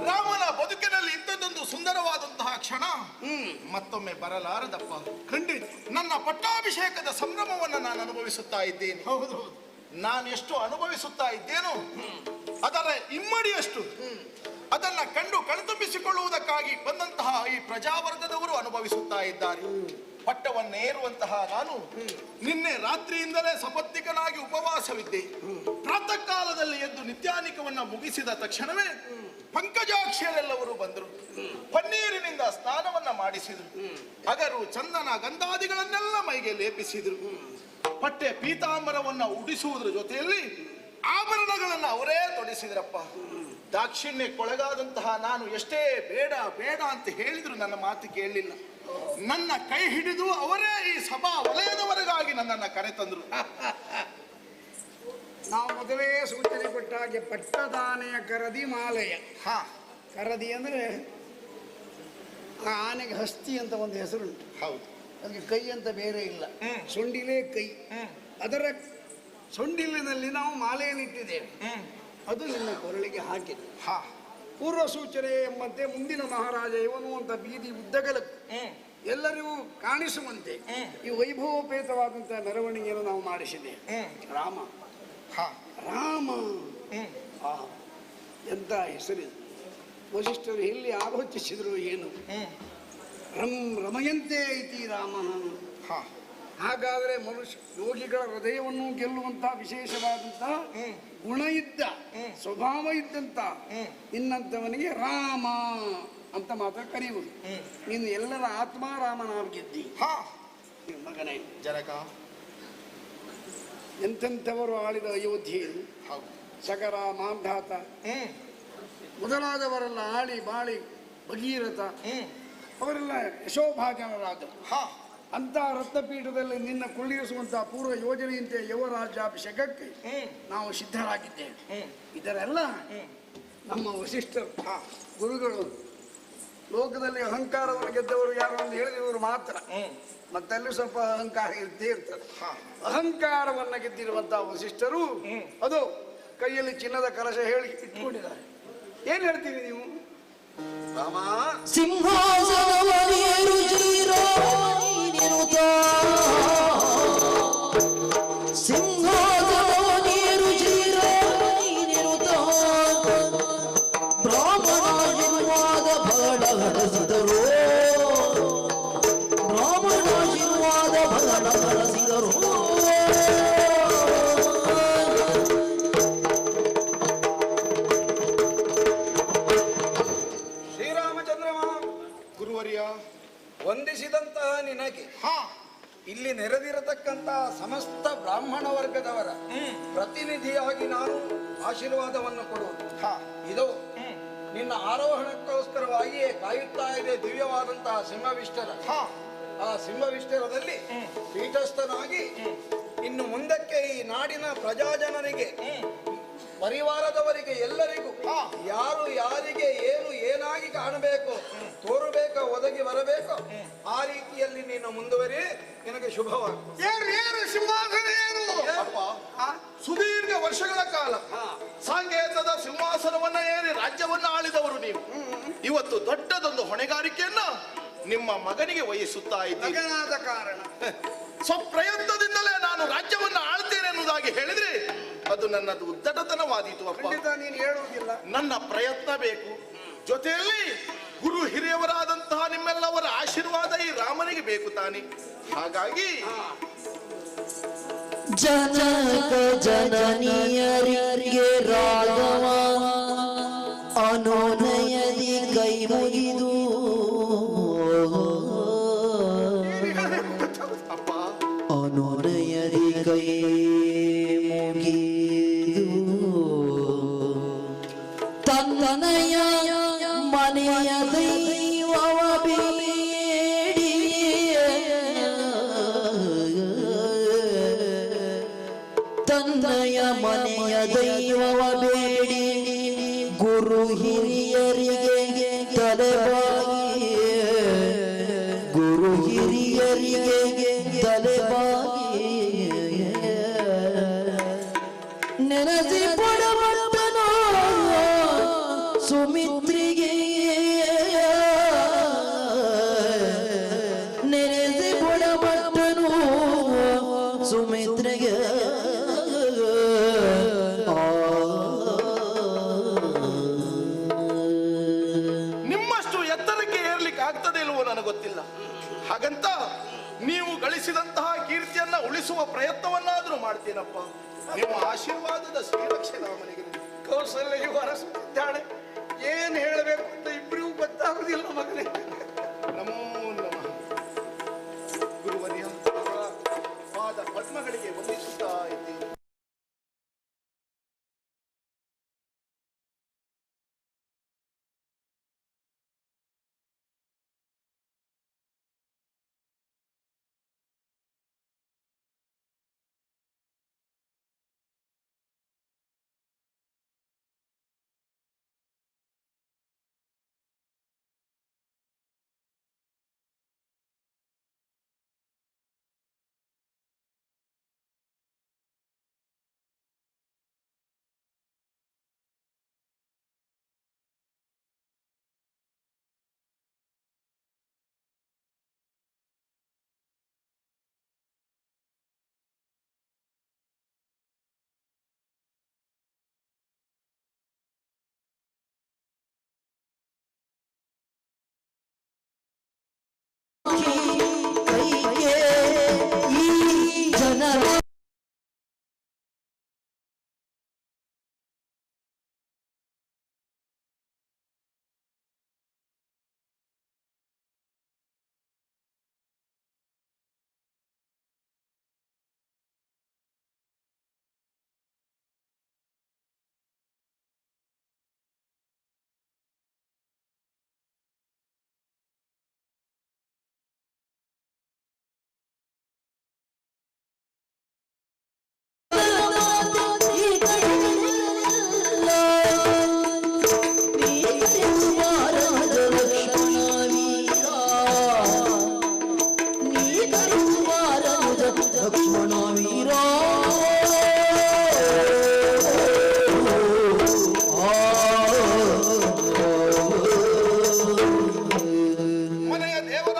ರಾಮನ ಬದುಕಿನಲ್ಲಿ ಇಂಥದ್ದೊಂದು ಸುಂದರವಾದಂತಹ ಕ್ಷಣ ಮತ್ತೊಮ್ಮೆ ಬರಲಾರದಪ್ಪ. ಖಂಡಿತ ನನ್ನ ಪಟ್ಟಾಭಿಷೇಕದ ಸಂಭ್ರಮವನ್ನು ನಾನು ಅನುಭವಿಸುತ್ತಾ ಇದ್ದೇನೆ. ಹೌದು. ನಾನು ಎಷ್ಟು ಅನುಭವಿಸುತ್ತಾ ಇದ್ದೇನೋ ಅದರ ಇಮ್ಮಡಿಯಷ್ಟು ಅದನ್ನ ಕಂಡು ಕಣ್ತುಂಬಿಸಿಕೊಳ್ಳುವುದಕ್ಕಾಗಿ ಬಂದಂತಹ ಈ ಪ್ರಜಾವರ್ಗದವರು ಅನುಭವಿಸುತ್ತಾ ಇದ್ದಾರೆ. ಪಟ್ಟವನ್ನೇರುವಂತಹ ನಾನು ನಿನ್ನೆ ರಾತ್ರಿಯಿಂದಲೇ ಸಪತ್ನಿಕನಾಗಿ ಉಪವಾಸವಿದ್ದೆ. ಪ್ರಾತಃ ಕಾಲದಲ್ಲಿ ಎದ್ದು ನಿತ್ಯಾನಿಕವನ್ನ ಮುಗಿಸಿದ ತಕ್ಷಣವೇ ಪಂಕಜಾಕ್ಷರೆಲ್ಲವರು ಬಂದರು. ಪನ್ನೀರಿನಿಂದ ಸ್ನಾನವನ್ನ ಮಾಡಿಸಿದರು. ಅಗರು ಚಂದನ ಗಂಧಾದಿಗಳನ್ನೆಲ್ಲ ಮೈಗೆ ಲೇಪಿಸಿದರು. ಪಟ್ಟೆ ಪೀತಾಂಬರವನ್ನ ಉಡಿಸುವುದರ ಜೊತೆಯಲ್ಲಿ ಆಭರಣಗಳನ್ನ ಅವರೇ ತೊಡಿಸಿದ್ರಪ್ಪ. ದಾಕ್ಷಿಣ್ಯಕ್ಕೊಳಗಾದಂತಹ ನಾನು ಎಷ್ಟೇ ಬೇಡ ಬೇಡ ಅಂತ ಹೇಳಿದ್ರು ನನ್ನ ಮಾತು ಕೇಳಲಿಲ್ಲ. ನನ್ನ ಕೈ ಹಿಡಿದು ಅವರೇ ಈ ಸಭಾ ವಲಯದವರೆಗಾಗಿ ನನ್ನನ್ನು ಕರೆತಂದ್ರು. ನಾವು ಮೊದಲೇ ಸೂಚನೆ ಕೊಟ್ಟ ಹಾಗೆ ಪಟ್ಟದಾನೆಯ ಕರದಿ ಮಾಲೆಯ. ಹಾ ಕರದಿ ಅಂದರೆ ಆ ಆನೆಗೆ ಹಸ್ತಿ ಅಂತ ಒಂದು ಹೆಸರುಂಟು. ಹೌದು. ಅದಕ್ಕೆ ಕೈ ಅಂತ ಬೇರೆ ಇಲ್ಲ, ಸೊಂಡಿಲೇ ಕೈ. ಅದರ ಸೊಂಡಿಲಿನಲ್ಲಿ ನಾವು ಮಾಲೆಯನ್ನಿಟ್ಟಿದ್ದೇವೆ, ಅದು ನಿನ್ನ ಕೊರಳಿಗೆ ಹಾಕಿದೆ. ಹಾ ಪೂರ್ವ ಸೂಚನೆ ಎಂಬಂತೆ ಮುಂದಿನ ಮಹಾರಾಜ ಇವನು ಅಂತ ಬೀದಿ ಉದ್ದಗಲಕ್ಕೂ ಎಲ್ಲರಿಗೂ ಕಾಣಿಸುವಂತೆ ಈ ವೈಭವೋಪೇತವಾದಂತಹ ಮೆರವಣಿಗೆಯನ್ನು ನಾವು ಮಾಡಿಸಿದ್ದೇವೆ. ರಾಮ ಹಾ ರಾಮ ಆ ಎಂತ ಹೆಸರಿದು. ವಸಿಷ್ಠರು ಎಲ್ಲಿ ಆಲೋಚಿಸಿದ್ರು ಏನು, ರಮಯಂತೆ ಐತಿ ರಾಮ. ಹಾ ಹಾಗಾದರೆ ಮನುಷ್ಯ ಯೋಗಿಗಳ ಹೃದಯವನ್ನು ಗೆಲ್ಲುವಂತಹ ವಿಶೇಷವಾದಂತಹ ಗುಣ ಇದ್ದ, ಸ್ವಭಾವ ಇದ್ದಂತ ನಿನ್ನಂಥವನಿಗೆ ರಾಮ ಅಂತ ಮಾತ್ರ ಕರೆಯುವುದು. ನೀನು ಎಲ್ಲರ ಆತ್ಮಾರಾಮನಾಗಿ ಗೆದ್ದಿ. ಹಾ ಮಗನೇ ಜನಕ, ಎಂತೆಂಥವರು ಆಳಿದ ಅಯೋಧ್ಯೆಯಲ್ಲಿ ಹೌದು. ಸಗರ, ಮಾಂಧಾತ ಮೊದಲಾದವರೆಲ್ಲ ಆಳಿ ಬಾಳಿ ಭಗೀರಥ ಅವರೆಲ್ಲ ಯಶೋಭಾಜನರಾದರು. ಹಾ ಅಂತ ರತ್ನಪೀಠದಲ್ಲಿ ನಿನ್ನ ಕುಳ್ಳಿರಿಸುವಂತಹ ಪೂರ್ವ ಯೋಜನೆಯಂತೆ ಯುವರಾಜ್ಯಾಭಿಷೇಕಕ್ಕೆ ನಾವು ಸಿದ್ಧರಾಗಿದ್ದೇವೆ. ಇದರೆಲ್ಲ ನಮ್ಮ ವಸಿಷ್ಠರು ಗುರುಗಳು. ಲೋಕದಲ್ಲಿ ಅಹಂಕಾರವನ್ನು ಗೆದ್ದವರು ಯಾರು ಅಂತ ಹೇಳಿದವರು ಮಾತ್ರ, ಮತ್ತಲ್ಲಿ ಸ್ವಲ್ಪ ಅಹಂಕಾರ ಇರ್ತೇ ಇರ್ತದೆ. ಅಹಂಕಾರವನ್ನು ಗೆದ್ದಿರುವಂತಹ ವಸಿಷ್ಠರು ಅದು ಕೈಯಲ್ಲಿ ಚಿನ್ನದ ಕಲಶ ಹೇಳಿ ಇಟ್ಕೊಂಡಿದ್ದಾರೆ. ಏನ್ ಹೇಳ್ತೀರಿ ನೀವು? ರಾಮ ಸಿಂಹಾಸನವನೇರು ಶ್ರೀರಾಮನಿರುತ ಸಿಂಹಾಸನವನೇರು ಶ್ರೀರಾಮನಿರುತ ಬ್ರಾಹ್ಮಣಾಶೀರ್ವಾದ ಫಲ ಗಳಿಸಿದರು ಬ್ರಾಹ್ಮಣಾಶೀರ್ವಾದ ಫಲ ಗಳಿಸಿದರು. ವಂದಿಸಿದಂತಹ ನಿನಗೆ ಇಲ್ಲಿ ನೆರೆದಿರತಕ್ಕಂತಹ ಸಮಸ್ತ ಬ್ರಾಹ್ಮಣ ವರ್ಗದವರ ಪ್ರತಿನಿಧಿಯಾಗಿ ನಾನು ಆಶೀರ್ವಾದವನ್ನು ಕೊಡುವುದು. ಇದು ನಿನ್ನ ಆರೋಹಣಕ್ಕೋಸ್ಕರವಾಗಿಯೇ ಕಾಯುತ್ತಾ ಇದೆ ದಿವ್ಯವಾದಂತಹ ಸಿಂಹವಿಷ್ಟರ. ಆ ಸಿಂಹವಿಷ್ಟರದಲ್ಲಿ ಪೀಠಸ್ಥನಾಗಿ ಇನ್ನು ಮುಂದಕ್ಕೆ ಈ ನಾಡಿನ ಪ್ರಜಾಜನರಿಗೆ, ಪರಿವಾರದವರಿಗೆ, ಎಲ್ಲರಿಗೂ ಯಾರು ಯಾರಿಗೆ ಏನು ಏನಾಗಿ ಕಾಣಬೇಕು, ತೋರಬೇಕು, ಒದಗಿ ಬರಬೇಕು, ಆ ರೀತಿಯಲ್ಲಿ ನೀನು ಮುಂದುವರಿ. ನಿನಗೆ ಶುಭವಾಗ್ತದೆ. ಏನು ಸಿಂಹಾಸನ ಏನು? ಸುದೀರ್ಘ ವರ್ಷಗಳ ಕಾಲ ಸಾಂಕೇತದ ಸಿಂಹಾಸನವನ್ನ ಏರಿ ರಾಜ್ಯವನ್ನ ಆಳಿದವರು ನೀವು. ಇವತ್ತು ದೊಡ್ಡದೊಂದು ಹೊಣೆಗಾರಿಕೆಯನ್ನ ನಿಮ್ಮ ಮಗನಿಗೆ ವಹಿಸುತ್ತಾ ಇದ್ದೀರಿ. ಮಗನಾದ ಕಾರಣ ಸ್ವಪ್ರಯತ್ನದಿಂದಲೇ ನಾನು ರಾಜ್ಯವನ್ನ ಆಳ್ತೇನೆ ಎನ್ನುವುದಾಗಿ ಹೇಳಿದ್ರೆ ಅದು ನನ್ನದು ಉದ್ದಟತನವಾದೀತು ಅಪ್ಪ. ನೀನು ಹೇಳುವುದಿಲ್ಲ. ನನ್ನ ಪ್ರಯತ್ನ ಬೇಕು, ಜೊತೆಯಲ್ಲಿ ಗುರು ಹಿರಿಯವರಾದಂತಹ ನಿಮ್ಮೆಲ್ಲವರ ಆಶೀರ್ವಾದ ಈ ರಾಮನಿಗೆ ಬೇಕು ತಾನೆ. ಹಾಗಾಗಿ ಜನಕ ಜನನಿಯರಿಗೆ ರಾಘವ ಅನುನಯದಿ ಕೈ ಮುಗಿದು ಅಪ್ಪ ಅನುನಯದಿ ಕೈ ಮುಗಿದು ತನ್ನಯ ಮನೆಯ ದೈವವ ಬೇಡಿ ತನ್ನಯ ಮನೆಯ ದೈವವ ಬೇಡಿ ಗುರು ಹಿರಿಯರಿಗೆ ತಲೆಬಾಗಿ ಗುರು ಹಿರಿಯರಿಗೆ ತಲೆಬಾಗಿ ನೆನೆಸಿ ಪಡಬಡತನೋ ಸುಮಿತ್ರಿಗೆ ನೆನೆಸಿ ಪಡಬಡತನೋ ಸುಮಿತ್ರಿಗೆ ನಿಮ್ಮಷ್ಟು ಎತ್ತರಕ್ಕೆ ಏರ್ಲಿಕ್ಕೆ ಆಗ್ತದೆ ಇಲ್ವೋ ನನಗೆ ಗೊತ್ತಿಲ್ಲ. ಹಾಗಂತ ನೀವು ಗಳಿಸಿದಂತಹ ಕೀರ್ತಿಯನ್ನ ಉಳಿಸುವ ಪ್ರಯತ್ನವನ್ನಾದ್ರೂ ಮಾಡ್ತೀನಪ್ಪ. ನಿಮ್ಮ ಆಶೀರ್ವಾದದ ಶ್ರೀರಕ್ಷೆ ರಾಮನಿಗೆ. ಕೌಸಲ್ಯು ಅರಸುತ್ತಿದ್ದಾಳೆ. ಏನ್ ಹೇಳಬೇಕು ಅಂತ ಇಬ್ಬರಿಗೂ ಗೊತ್ತಾಗುದಿಲ್ಲ ಮಗನೇ. ನಮೋ ನಮಃ. ಗುರುವರ್ಯ ಪಾದ ಪದ್ಮಗಳಿಗೆ ವಂದಿಸುತ್ತಾ ಇದ್ದೀನಿ.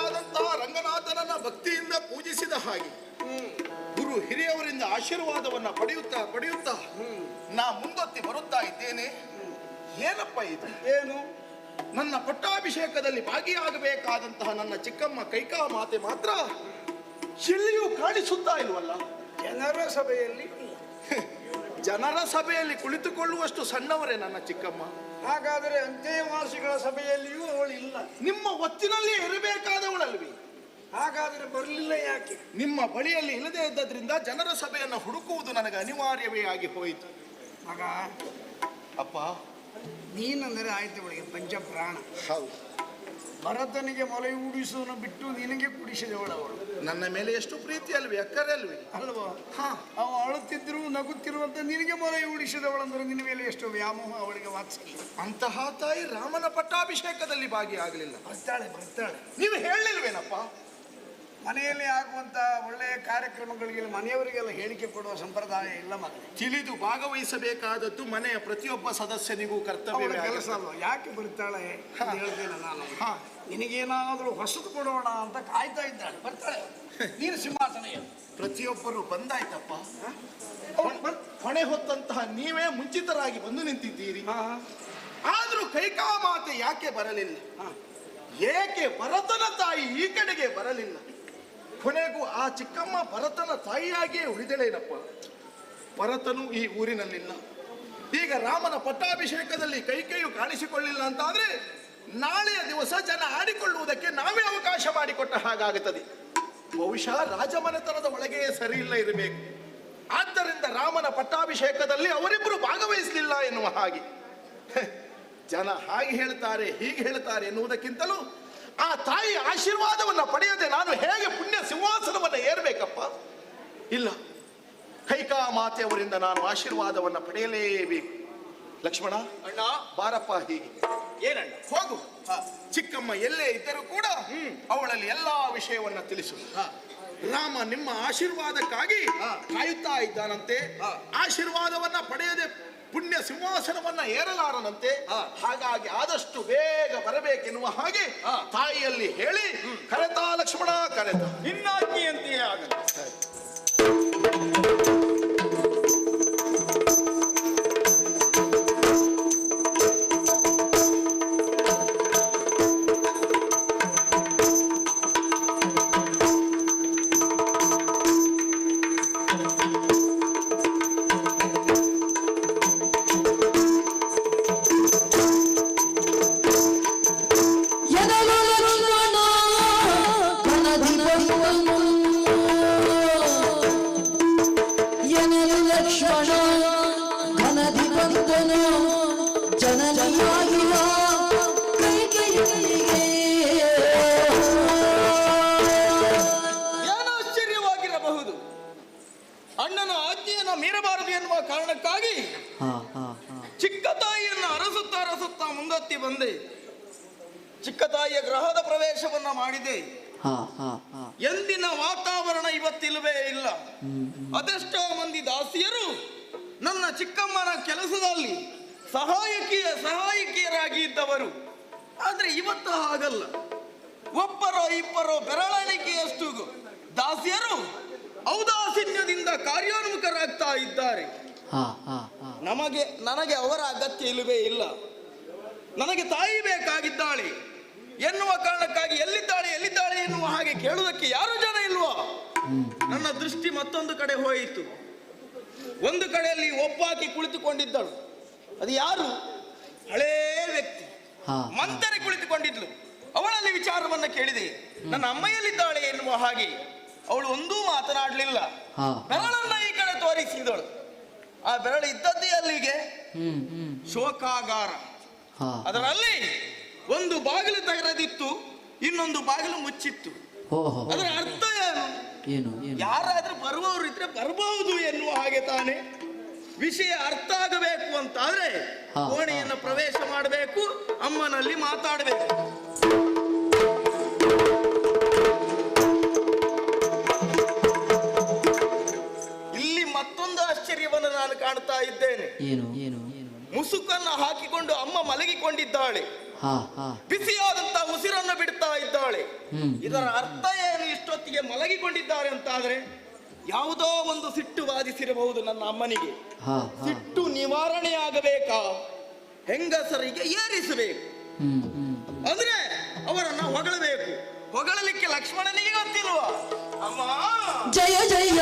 ದೇವರಾದಂತಹ ರಂಗನಾಥನನ್ನ ಭಕ್ತಿಯಿಂದ ಪೂಜಿಸಿದ ಹಾಗೆ ಗುರು ಹಿರಿಯವರಿಂದ ಆಶೀರ್ವಾದವನ್ನ ಪಡೆಯುತ್ತಾ ನಾ ಮುಂದೊತ್ತಿ ಬರುತ್ತಾ ಇದ್ದೇನೆ. ಏನಪ್ಪ ಇದು? ಏನು? ನನ್ನ ಪಟ್ಟಾಭಿಷೇಕದಲ್ಲಿ ಭಾಗಿಯಾಗಬೇಕಾದಂತಹ ನನ್ನ ಚಿಕ್ಕಮ್ಮ ಕೈಕಾ ಮಾತೆ ಮಾತ್ರ ಎಲ್ಲಿಯೂ ಕಾಣಿಸುತ್ತಾ ಇಲ್ವಲ್ಲ? ಜನರ ಸಭೆಯಲ್ಲಿ ಜನರ ಸಭೆಯಲ್ಲಿ ಕುಳಿತುಕೊಳ್ಳುವಷ್ಟು ಸಣ್ಣವರೇ ನನ್ನ ಚಿಕ್ಕಮ್ಮ. ಹಾಗಾದರೆ ಅಂತ್ಯವಾಸಿಗಳ ಸಭೆಯಲ್ಲಿಯೂ ಅವಳಿಲ್ಲ. ನಿಮ್ಮ ಒತ್ತಿನಲ್ಲಿ ಇರಬೇಕಾದವಳಲ್ವಿ? ಹಾಗಾದರೆ ಬರಲಿಲ್ಲ ಯಾಕೆ? ನಿಮ್ಮ ಬಳಿಯಲ್ಲಿ ಇಲ್ಲದೆ ಇದ್ದದ್ರಿಂದ ಜನರ ಸಭೆಯನ್ನು ಹುಡುಕುವುದು ನನಗೆ ಅನಿವಾರ್ಯವೇ ಆಗಿ ಹೋಯಿತು. ಮಗ, ಅಪ್ಪ, ನೀನಂದರೆ ಆಯ್ತು ಅವಳಿಗೆ ಪಂಚಪ್ರಾಣ. ಹೌದು. ಭರತನಿಗೆ ಮೊಲೆ ಉಡಿಸುವನ್ನು ಬಿಟ್ಟು ನಿನಗೆ ಕುಡಿಸಿದವಳವಳು. ನನ್ನ ಮೇಲೆ ಎಷ್ಟು ಪ್ರೀತಿ ಅಲ್ವಿ, ಅಕ್ಕರೆ ಅಲ್ವಿ? ಅಲ್ವಾ? ಅವ ಅಳುತ್ತಿದ್ರು ನಗುತ್ತಿರುವಂತ ನಿನಗೆ ಮೊಲೆ ಉಡಿಸಿದವಳಂದ್ರೆ ನಿನ್ನ ಮೇಲೆ ಎಷ್ಟು ವ್ಯಾಮೋಹ, ಅವಳಿಗೆ ವಾತ್ಸಲ್ಯ. ಅಂತಹ ತಾಯಿ ರಾಮನ ಪಟ್ಟಾಭಿಷೇಕದಲ್ಲಿ ಭಾಗಿಯಾಗಲಿಲ್ಲ. ಬರ್ತಾಳೆ. ನೀವು ಹೇಳಲಿಲ್ವೇನಪ್ಪ? ಮನೆಯಲ್ಲಿ ಆಗುವಂತ ಒಳ್ಳೆಯ ಕಾರ್ಯಕ್ರಮಗಳಿಗೆ ಮನೆಯವರಿಗೆಲ್ಲ ಹೇಳಿಕೆ ಕೊಡುವ ಸಂಪ್ರದಾಯ ಇಲ್ಲ ಮಗನೇ. ತಿಳಿದು ಭಾಗವಹಿಸಬೇಕಾದದ್ದು ಮನೆಯ ಪ್ರತಿಯೊಬ್ಬ ಸದಸ್ಯನಿಗೂ ಅವಳ ಕರ್ತವ್ಯ ಕೆಲಸ ಅಲ್ವಾ? ಯಾಕೆ ಬರ್ತಾಳೆ ಅಂತ ಹೇಳ್ತೇನೆ ನಾನು. ನಿನಗೇನಾದ್ರೂ ಹೊಸತು ಕೊಡೋಣ ಅಂತ ಕಾಯ್ತಾ ಇದ್ದಾಳೆ. ಬರ್ತಾಳೆ. ನೀನು ಸಿಂಹಾಸನ ಏನು? ಪ್ರತಿಯೊಬ್ಬರು ಬಂದಾಯ್ತಪ್ಪ. ಹೊಣೆ ಹೊತ್ತಂತಹ ನೀವೇ ಮುಂಚಿತರಾಗಿ ಬಂದು ನಿಂತಿದ್ದೀರಿ. ಆದ್ರೂ ಕೈಕಾ ಮಾತೆ ಯಾಕೆ ಬರಲಿಲ್ಲ? ಏಕೆ ಭರತನ ತಾಯಿ ಈ ಕಡೆಗೆ ಬರಲಿಲ್ಲ? ಕೊನೆಗೂ ಆ ಚಿಕ್ಕಮ್ಮ ಭರತನ ತಾಯಿಯಾಗಿಯೇ ಉಳಿದಳೇನಪ್ಪ. ಭರತನು ಈ ಊರಿನಲ್ಲಿಲ್ಲ. ಈಗ ರಾಮನ ಪಟ್ಟಾಭಿಷೇಕದಲ್ಲಿ ಕೈಕೇಯು ಕಾಣಿಸಿಕೊಳ್ಳಿಲ್ಲ ಅಂತಾದ್ರೆ ನಾಳೆಯ ದಿವಸ ಜನ ಆಡಿಕೊಳ್ಳುವುದಕ್ಕೆ ನಾವೇ ಅವಕಾಶ ಮಾಡಿಕೊಟ್ಟ ಹಾಗಾಗುತ್ತದೆ. ಬಹುಶಃ ರಾಜಮನೆತನದ ಒಳಗೆ ಸರಿ ಇಲ್ಲ ಇರಬೇಕು. ಆದ್ದರಿಂದ ರಾಮನ ಪಟ್ಟಾಭಿಷೇಕದಲ್ಲಿ ಅವರಿಬ್ಬರು ಭಾಗವಹಿಸಲಿಲ್ಲ ಎನ್ನುವ ಹಾಗೆ ಜನ ಹಾಗೆ ಹೇಳ್ತಾರೆ, ಹೀಗೆ ಹೇಳ್ತಾರೆ ಎನ್ನುವುದಕ್ಕಿಂತಲೂ ಆ ತಾಯಿ ಆಶೀರ್ವಾದವನ್ನ ಪಡೆಯದೆ ನಾನು ಹೇಗೆ ಪುಣ್ಯ ಸಿಂಹಾಸನವನ್ನ ಏರ್ಬೇಕಪ್ಪ? ಇಲ್ಲ, ಕೈಕಾ ಮಾತೆಯವರಿಂದ ನಾನು ಆಶೀರ್ವಾದವನ್ನ ಪಡೆಯಲೇಬೇಕು. ಲಕ್ಷ್ಮಣ, ಅಣ್ಣ, ಬಾರಪ್ಪ ಹೀಗೆ. ಏನಣ್ಣ? ಹೋಗು. ಚಿಕ್ಕಮ್ಮ ಎಲ್ಲೇ ಇದ್ದರೂ ಕೂಡ ಅವಳಲ್ಲಿ ಎಲ್ಲಾ ವಿಷಯವನ್ನ ತಿಳಿಸು. ರಾಮ ನಿಮ್ಮ ಆಶೀರ್ವಾದಕ್ಕಾಗಿ ಕಾಯುತ್ತಾ ಇದ್ದಾನಂತೆ. ಆಶೀರ್ವಾದವನ್ನ ಪಡೆಯದೆ ಪುಣ್ಯ ಸಿಂಹಾಸನವನ್ನ ಏರಲಾರನಂತೆ. ಹಾಗಾಗಿ ಆದಷ್ಟು ಬೇಗ ಬರಬೇಕೆನ್ನುವ ಹಾಗೆ ತಾಯಿಯಲ್ಲಿ ಹೇಳಿ ಕರೆತಾ ಲಕ್ಷ್ಮಣ, ಕರೆತ ನಿನ್ನಾಜ್ಞೆಯಂತೆಯೇ ಆಗಲಿ. ಏನಾಶ್ಚರ್ಯವಾಗಿರಬಹುದು, ಅಣ್ಣನ ಆಜ್ಞೆಯನ್ನು ಮೀರಬಾರದು ಎನ್ನುವ ಕಾರಣಕ್ಕಾಗಿ ಚಿಕ್ಕ ತಾಯಿಯನ್ನು ಅರಸುತ್ತಾ ಮುಂದತ್ತಿ ಬಂದೆ. ಚಿಕ್ಕ ತಾಯಿಯ ಗೃಹದ ಪ್ರವೇಶವನ್ನ ಮಾಡಿದೆ. ಎಂದಿನ ವಾತಾವರಣ ಇವತ್ತಿಲ್ವೇ ಇಲ್ಲ. ಅದೆಷ್ಟೋ ಮಂದಿ ದಾಸಿಯರು ನನ್ನ ಚಿಕ್ಕಮ್ಮನ ಕೆಲಸದಲ್ಲಿ ಸಹಾಯಕಿಯರಾಗಿ ಇದ್ದವರು. ಆದ್ರೆ ಇವತ್ತು ಹಾಗಲ್ಲ. ಒಬ್ಬರೋ ಇಬ್ಬರೋ ಬೆರಳಿಕೆಯಷ್ಟು ದಾಸಿಯರು ಔದಾಸೀನ್ಯದಿಂದ ಕಾರ್ಯೋನ್ಮುಖರಾಗ್ತಾ ಇದ್ದಾರೆ. ನನಗೆ ಅವರ ಅಗತ್ಯ ಇಲ್ಲವೇ ಇಲ್ಲ. ನನಗೆ ತಾಯಿ ಬೇಕಾಗಿದ್ದಾಳೆ ಎನ್ನುವ ಕಾರಣಕ್ಕಾಗಿ ಎಲ್ಲಿದ್ದಾಳೆ ಎನ್ನುವ ಹಾಗೆ ಕೇಳುವುದಕ್ಕೆ ಯಾರು ಜನ ಇಲ್ವಾ? ನನ್ನ ದೃಷ್ಟಿ ಮತ್ತೊಂದು ಕಡೆ ಹೋಯಿತು. ಒಂದು ಕಡೆಯಲ್ಲಿ ಒಬ್ಬಾಕಿ ಕುಳಿತುಕೊಂಡಿದ್ದಳು. ಅದು ಯಾರು? ಹಳೇ ವ್ಯಕ್ತಿ, ಮಂತರೆ ಕುಳಿತುಕೊಂಡಿದ್ಲು. ಅವಳಲ್ಲಿ ವಿಚಾರವನ್ನ ಕೇಳಿದೆ. ನನ್ನ ಅಮ್ಮಯಲ್ಲಿದ್ದಾಳೆ ಎನ್ನುವ ಹಾಗೆ ಅವಳು ಒಂದೂ ಮಾತನಾಡಲಿಲ್ಲ. ಬೆರಳನ್ನ ಈ ಕಡೆ ತೋರಿಸಿದಳು. ಆ ಬೆರಳು ಇದ್ದದ್ದೇ ಅಲ್ಲಿಗೆ ಶೋಕಾಗಾರ. ಅದರಲ್ಲಿ ಒಂದು ಬಾಗಿಲು ತೆಗೆದಿತ್ತು, ಇನ್ನೊಂದು ಬಾಗಿಲು ಮುಚ್ಚಿತ್ತು. ಅದರ ಅರ್ಥ ಏನು? ಯಾರಾದ್ರೂ ಬರುವವರು ಇದ್ರೆ ಬರಬಹುದು ಎನ್ನುವ ಹಾಗೆ ತಾನೆ. ವಿಷಯ ಅರ್ಥ ಆಗಬೇಕು ಅಂತಾದ್ರೆ ಕೋಣೆಯನ್ನು ಪ್ರವೇಶ ಮಾಡಬೇಕು, ಅಮ್ಮನಲ್ಲಿ ಮಾತಾಡಬೇಕು. ಇಲ್ಲಿ ಮತ್ತೊಂದು ಆಶ್ಚರ್ಯವನ್ನು ನಾನು ಕಾಣ್ತಾ ಇದ್ದೇನೆ. ಮುಸುಕನ್ನು ಹಾಕಿಕೊಂಡು ಅಮ್ಮ ಮಲಗಿಕೊಂಡಿದ್ದಾಳೆ. ಬಿಸಿಯಾದಂತಹ ಉಸಿರನ್ನು ನಿದ್ದೆಯನ್ನು ಬಿಡ್ತಾ ಇದ್ದಾಳೆ. ಇದರ ಅರ್ಥ ಏನು? ಇಷ್ಟೊತ್ತಿಗೆ ಮಲಗಿಕೊಂಡಿದ್ದಾರೆ ಅಂತಾದ್ರೆ ಯಾವುದೋ ಒಂದು ಸಿಟ್ಟು ಬಾಧಿಸಿರಬಹುದು ನನ್ನ ಅಮ್ಮನಿಗೆ. ಸಿಟ್ಟು ನಿವಾರಣೆಯಾಗಬೇಕಾ? ಹೆಂಗಸರಿಗೆ ಏರಿಸಬೇಕು ಅಂದ್ರೆ ಅವರನ್ನ ಹೊಗಳಬೇಕು. ಹೊಗಳಲಿಕ್ಕೆ ಲಕ್ಷ್ಮಣನಿಗೆ ಗೊತ್ತಿಲ್ವಾ? ಅಮ್ಮ ಜಯ ಜಯ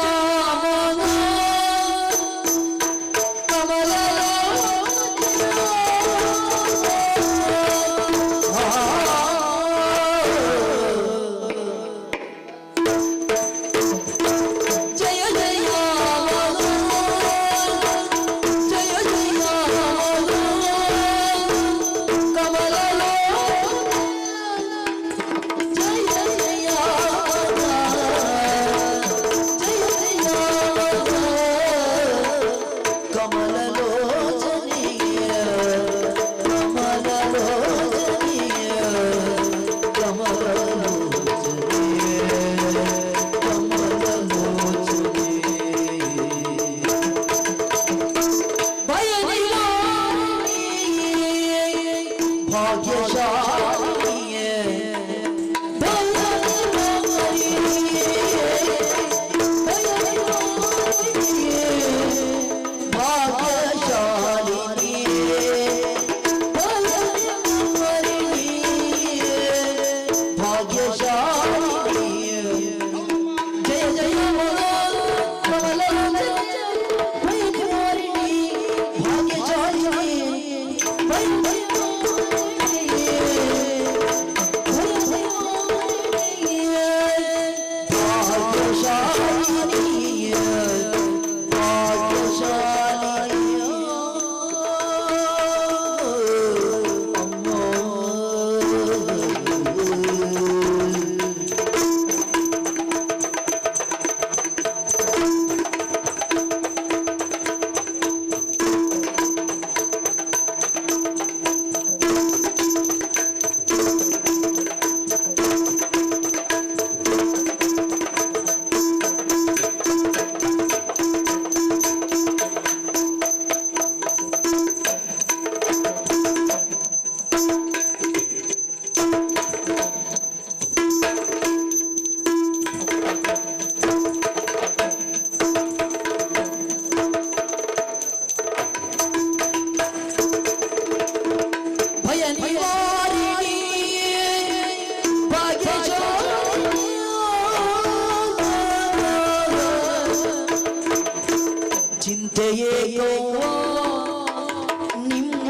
ಚಿಂತೆಯೇ ನಿಮ್ಮ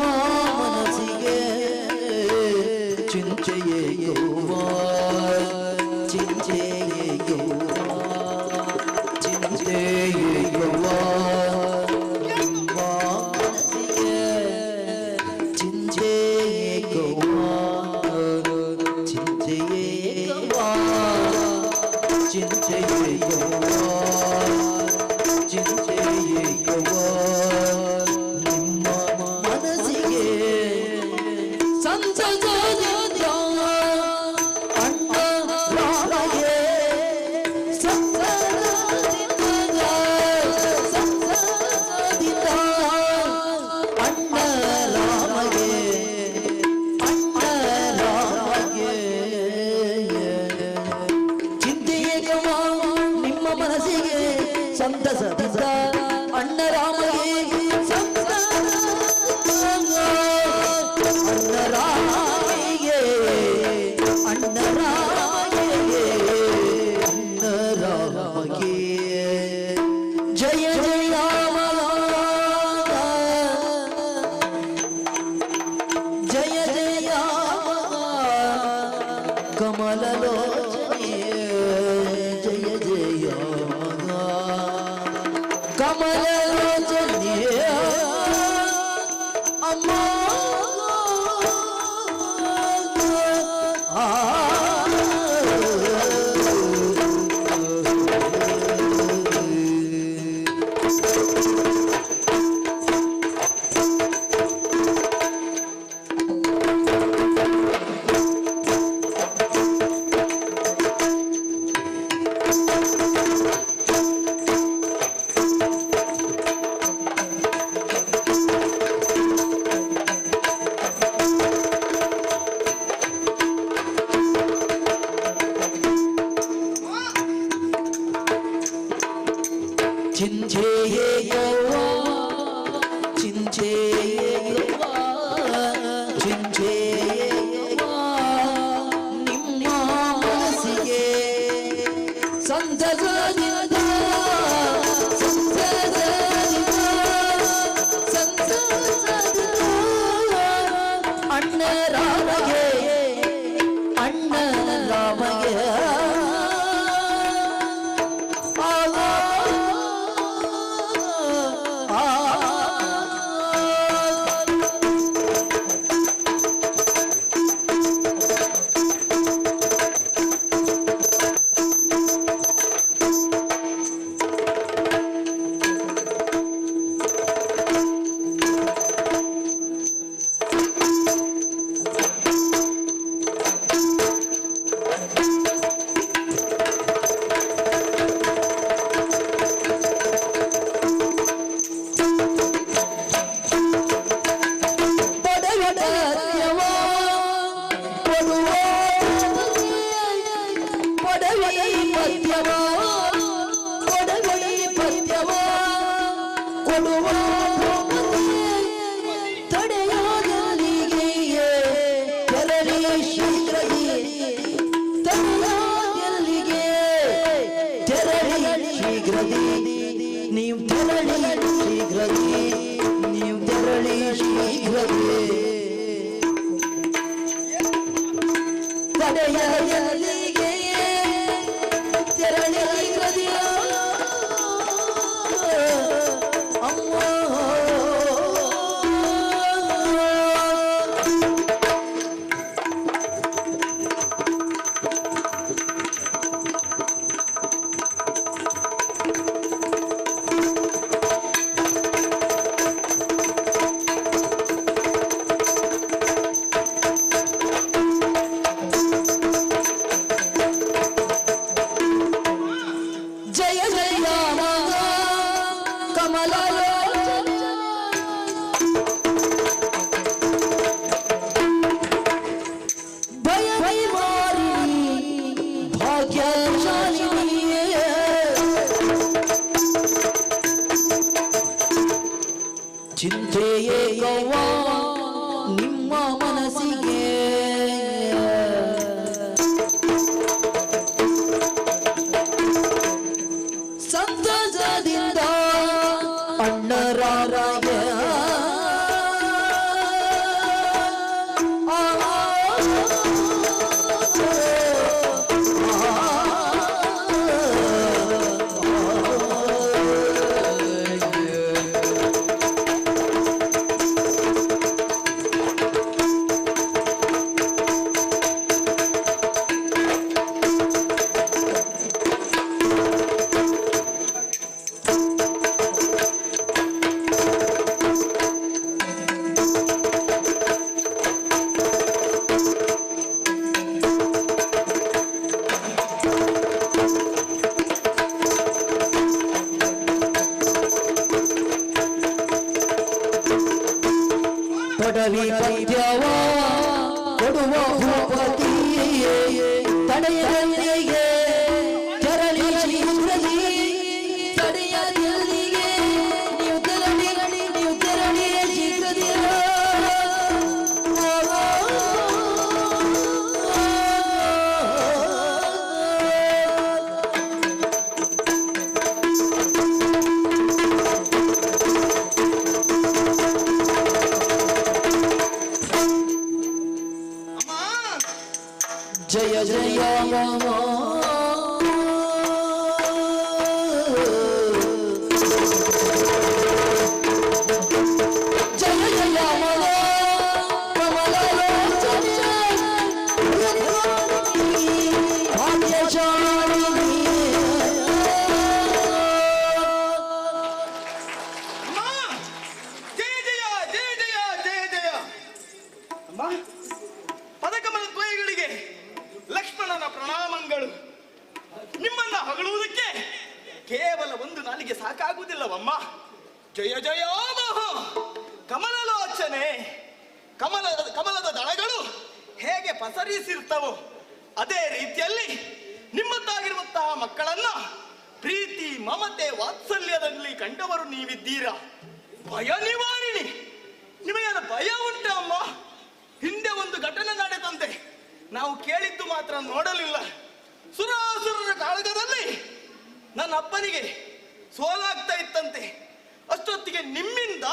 ಮನಸ್ಸಿಗೆ ಚಿಂತೆಯೇ ಚಿಂತೆಯೇ ಚಿಂತೆಯೇ ನಿಮ್ಮ ಮನಸ್ಸಿಗೆ ಚಿಂತೆಯೇ ಚಿಂತೆಯೇ ಚಿಂತೆಯೇ ನಿಮ್ಮ ಮನಸ್ಸಿಗೆ ಸಂಸದದಿಂದ ಅಣ್ಣ ರಾಮಗೆ ಸಂಸದದಿಂದ ಅಣ್ಣ ರಾಮಗೆ ಚಿಂತೆಯೇ ನಿಮ್ಮ ಮನಸ್ಸಿಗೆ ಸಂತಸದಿಂದ ಅಣ್ಣ ರಾಮಗೆ ಅಣ್ಣ ರಾಮಗೆ ಜಯ ಜಯ ಜಯ ಜಯ ಕಮಲಲೋಚನೆ ಜಯ ಜಯ ಕಮಲಲೋಚನೆ ಅಮ್ಮ ಚಿಂಚೆಯವ್ವ ಚಿಂಚೆಯವ್ವ ಚಿಂಚೆಯವ್ವ ನಿಮ್ಮ ಮನಸ್ಸಿಗೆ ಸಂತಸದಿಂದ ಅಣ್ಣ ರಾಮಗೆ ಅಣ್ಣ ರಾಮಗೆ ನೀವು ತೆರಳಿ ಶೀಘ್ರದಿ ನೀವು ತೆರಳಿ ಶೀಘ್ರದಿ ತಡೆಯಲಿಗೆ ತೆರಳಿ ಶೀಘ್ರದಿ ಅಮ್ಮ ಜಯ ಜಯ ಕಮಲ ಭಯ ಮಾರಿ ಭಾಗ್ಯಶಾಲಿನಿ ಚಿಂತೆಯೇ ಗವ್ವ ನಿಮ್ಮ ಮನಸ್ಸಿಗೆ ಸಂತಸದಿಂದ ಅಣ್ಣರಾರಾಯ ಪಡವಿ ಪದ್ಯವ ಕೊಡುವ ಭೂಪತಿ ತಡೆಯಲಿಗೆ ತೆರಳಿ ಶೀಘ್ರದಿ ತಡೆಯಲಿಗೆ ನೀವು ತೆರಳಿ ಶೀಘ್ರದಿ ಜಯ ಜಯ ಜಯ ಜಯ ಕಮಲ ಪದಕಮಲ ದ್ವಯಗಳಿಗೆ ಲಕ್ಷ್ಮಣನ ಪ್ರಣಾಮಗಳು. ನಿಮ್ಮನ್ನ ಹೊಗಳುವುದಕ್ಕೆ ಕೇವಲ ಒಂದು ನಾಲಿಗೆ ಸಾಕಾಗುವುದಿಲ್ಲವಮ್ಮ. ಜಯ ಜಯ ಕಮಲಲೋಚನೆ. ಕಮಲದ ದಳಗಳು ಹೇಗೆ ಪಸರಿಸಿರ್ತವೋ ಅದೇ ರೀತಿಯಲ್ಲಿ ನಿಮ್ಮದ್ದಾಗಿರುವಂತಹ ಮಕ್ಕಳನ್ನ ಪ್ರೀತಿ ಮಮತೆ ವಾತ್ಸಲ್ಯದಲ್ಲಿ ಕಂಡವರು ನೀವಿದ್ದೀರಾ. ಭಯ ನಿವಾರಿಣಿ, ನಿಮಗೆಲ್ಲ ಭಯ ಉಂಟ ಅಮ್ಮ? ಹಿಂದೆ ಒಂದು ಘಟನೆ ನಡೆದಂತೆ, ನಾವು ಕೇಳಿದ್ದು ಮಾತ್ರ ನೋಡಲಿಲ್ಲ. ಸುರಾಸುರರ ಕಾಳಗದಲ್ಲಿ ನನ್ನ ಅಪ್ಪನಿಗೆ ಸೋಲಾಗ್ತಾ ಇತ್ತಂತೆ. ಅಷ್ಟೊತ್ತಿಗೆ ನಿಮ್ಮಿಂದ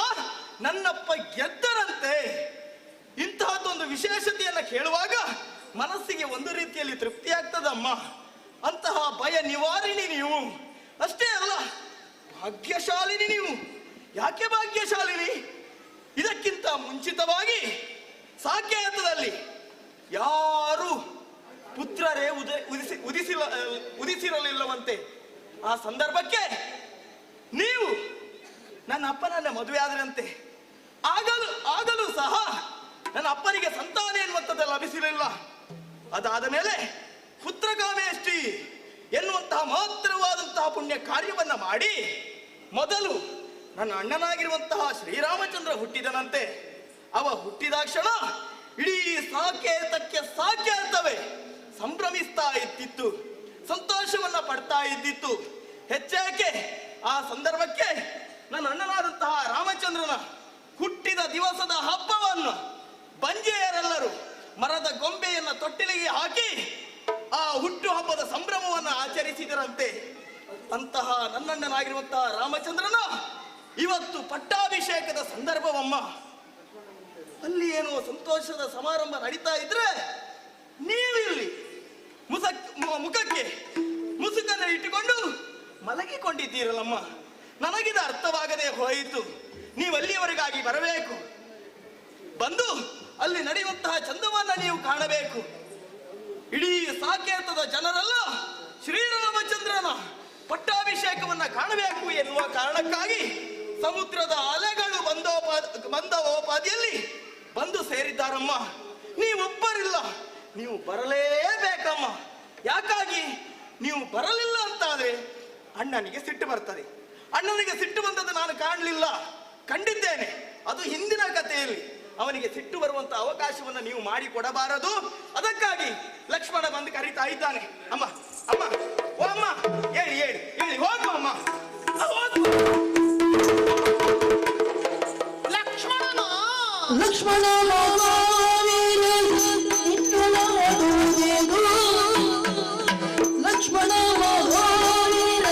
ನನ್ನಪ್ಪ ಗೆದ್ದರಂತೆ. ಇಂತಹದ್ದೊಂದು ವಿಶೇಷತೆಯನ್ನ ಕೇಳುವಾಗ ಮನಸ್ಸಿಗೆ ಒಂದು ರೀತಿಯಲ್ಲಿ ತೃಪ್ತಿ ಆಗ್ತದಮ್ಮ. ಅಂತಹ ಭಯ ನಿವಾರಿಣಿ ನೀವು. ಅಷ್ಟೇ ಅಲ್ಲ, ಭಾಗ್ಯಶಾಲಿನಿ ನೀವು. ಯಾಕೆ ಭಾಗ್ಯಶಾಲಿನಿ? ಇದಕ್ಕಿಂತ ಮುಂಚಿತವಾಗಿ ಸಾಕೇತದಲ್ಲಿ ಯಾರು ಪುತ್ರರೇ ಉದಿಸಿರಲಿಲ್ಲವಂತೆ. ಆ ಸಂದರ್ಭಕ್ಕೆ ನೀವು ನನ್ನ ಅಪ್ಪನನ್ನ ಮದುವೆ ಆದ್ರಂತೆ. ಆಗಲೂ ಸಹ ನನ್ನ ಅಪ್ಪನಿಗೆ ಸಂತಾನ ಎನ್ನುವಂಥದ್ದು ಲಭಿಸಿರಲಿಲ್ಲ. ಅದಾದ ಮೇಲೆ ಪುತ್ರಕಾಮೇಷ್ಟಿ ಎನ್ನುವಂತಹ ಮಹತ್ತರವಾದಂತಹ ಪುಣ್ಯ ಕಾರ್ಯವನ್ನ ಮಾಡಿ ಮೊದಲು ನನ್ನ ಅಣ್ಣನಾಗಿರುವಂತಹ ಶ್ರೀರಾಮಚಂದ್ರ ಹುಟ್ಟಿದನಂತೆ. ಅವ ಹುಟ್ಟಿದಾಕ್ಷಣ ಇಡೀ ಸಾಕೇತವೇ ಸಂಭ್ರಮಿಸ್ತಾ ಇದ್ದಿತ್ತು, ಸಂತೋಷವನ್ನ ಪಡ್ತಾ ಇದ್ದಿತ್ತು. ಹೆಚ್ಚೇಕೆ ಆ ಸಂದರ್ಭಕ್ಕೆ ನನ್ನ ಅಣ್ಣನಾದಂತಹ ರಾಮಚಂದ್ರನ ಹುಟ್ಟಿದ ದಿವಸದ ಹಬ್ಬವನ್ನು ಬಂಜೆಯರೆಲ್ಲರೂ ಮರದ ಗೊಂಬೆಯನ್ನ ತೊಟ್ಟಿಲಿಗೆ ಹಾಕಿ ಆ ಹುಟ್ಟು ಹಬ್ಬದ ಸಂಭ್ರಮವನ್ನು ಆಚರಿಸಿದರಂತೆ. ಅಂತಹ ನನ್ನಣ್ಣನಾಗಿರುವಂತಹ ರಾಮಚಂದ್ರನ ಇವತ್ತು ಪಟ್ಟಾಭಿಷೇಕದ ಸಂದರ್ಭವಮ್ಮ. ಅಲ್ಲಿ ಏನೋ ಸಂತೋಷದ ಸಮಾರಂಭ ನಡೀತಾ ಇದ್ರೆ ನೀವಿಲ್ಲಿ ಮುಖಕ್ಕೆ ಮುಸುಕನ್ನು ಇಟ್ಟುಕೊಂಡು ಮಲಗಿಕೊಂಡಿದ್ದೀರಲ್ಲಮ್ಮ. ನನಗಿದ ಅರ್ಥವಾಗದೆ ಹೋಯಿತು. ನೀವಲ್ಲಿಯವರೆಗಾಗಿ ಬರಬೇಕು, ಬಂದು ಅಲ್ಲಿ ನಡೆಯುವಂತಹ ಚಂದವನ್ನ ನೀವು ಕಾಣಬೇಕು. ಇಡೀ ಸಾಕೇತದ ಜನರೆಲ್ಲ ಶ್ರೀರಾಮಚಂದ್ರನ ಪಟ್ಟಾಭಿಷೇಕವನ್ನ ಕಾಣಬೇಕು ಎನ್ನುವ ಕಾರಣಕ್ಕಾಗಿ ಸಮುದ್ರದ ಅಲೆಗಳು ಬಂದೋಪಾದಿಯಲ್ಲಿ ಬಂದು ಸೇರಿದ್ದಾರಮ್ಮ. ನೀವೊಬ್ಬರಿಲ್ಲ, ನೀವು ಬರಲೇಬೇಕಮ್ಮ. ಯಾಕಾಗಿ? ನೀವು ಬರಲಿಲ್ಲ ಅಂತಾದ್ರೆ ಅಣ್ಣನಿಗೆ ಸಿಟ್ಟು ಬರ್ತದೆ. ಅಣ್ಣನಿಗೆ ಸಿಟ್ಟು ಬಂದದ್ದು ನಾನು ಕಾಣಲಿಲ್ಲ, ಕಂಡಿದ್ದೇನೆ. ಅದು ಹಿಂದಿನ ಕಥೆಯಲ್ಲಿ. ಅವನಿಗೆ ಸಿಟ್ಟು ಬರುವಂತ ಅವಕಾಶವನ್ನು ನೀವು ಮಾಡಿಕೊಡಬಾರದು. ಅದಕ್ಕಾಗಿ ಲಕ್ಷ್ಮಣ ಬಂದು ಕರೀತಾ ಇದ್ದಾನೆ. ಅಮ್ಮ ಅಮ್ಮ ಓ ಅಮ್ಮ, ಹೇಳಿ ಹೇಳಿ ಹೇಳಿ, ಹೋಗು ಅಮ್ಮ, ಹೋಗು. ಲಕ್ಷ್ಮಣ ಲಕ್ಷ್ಮಣ ಮಹಾವೀರ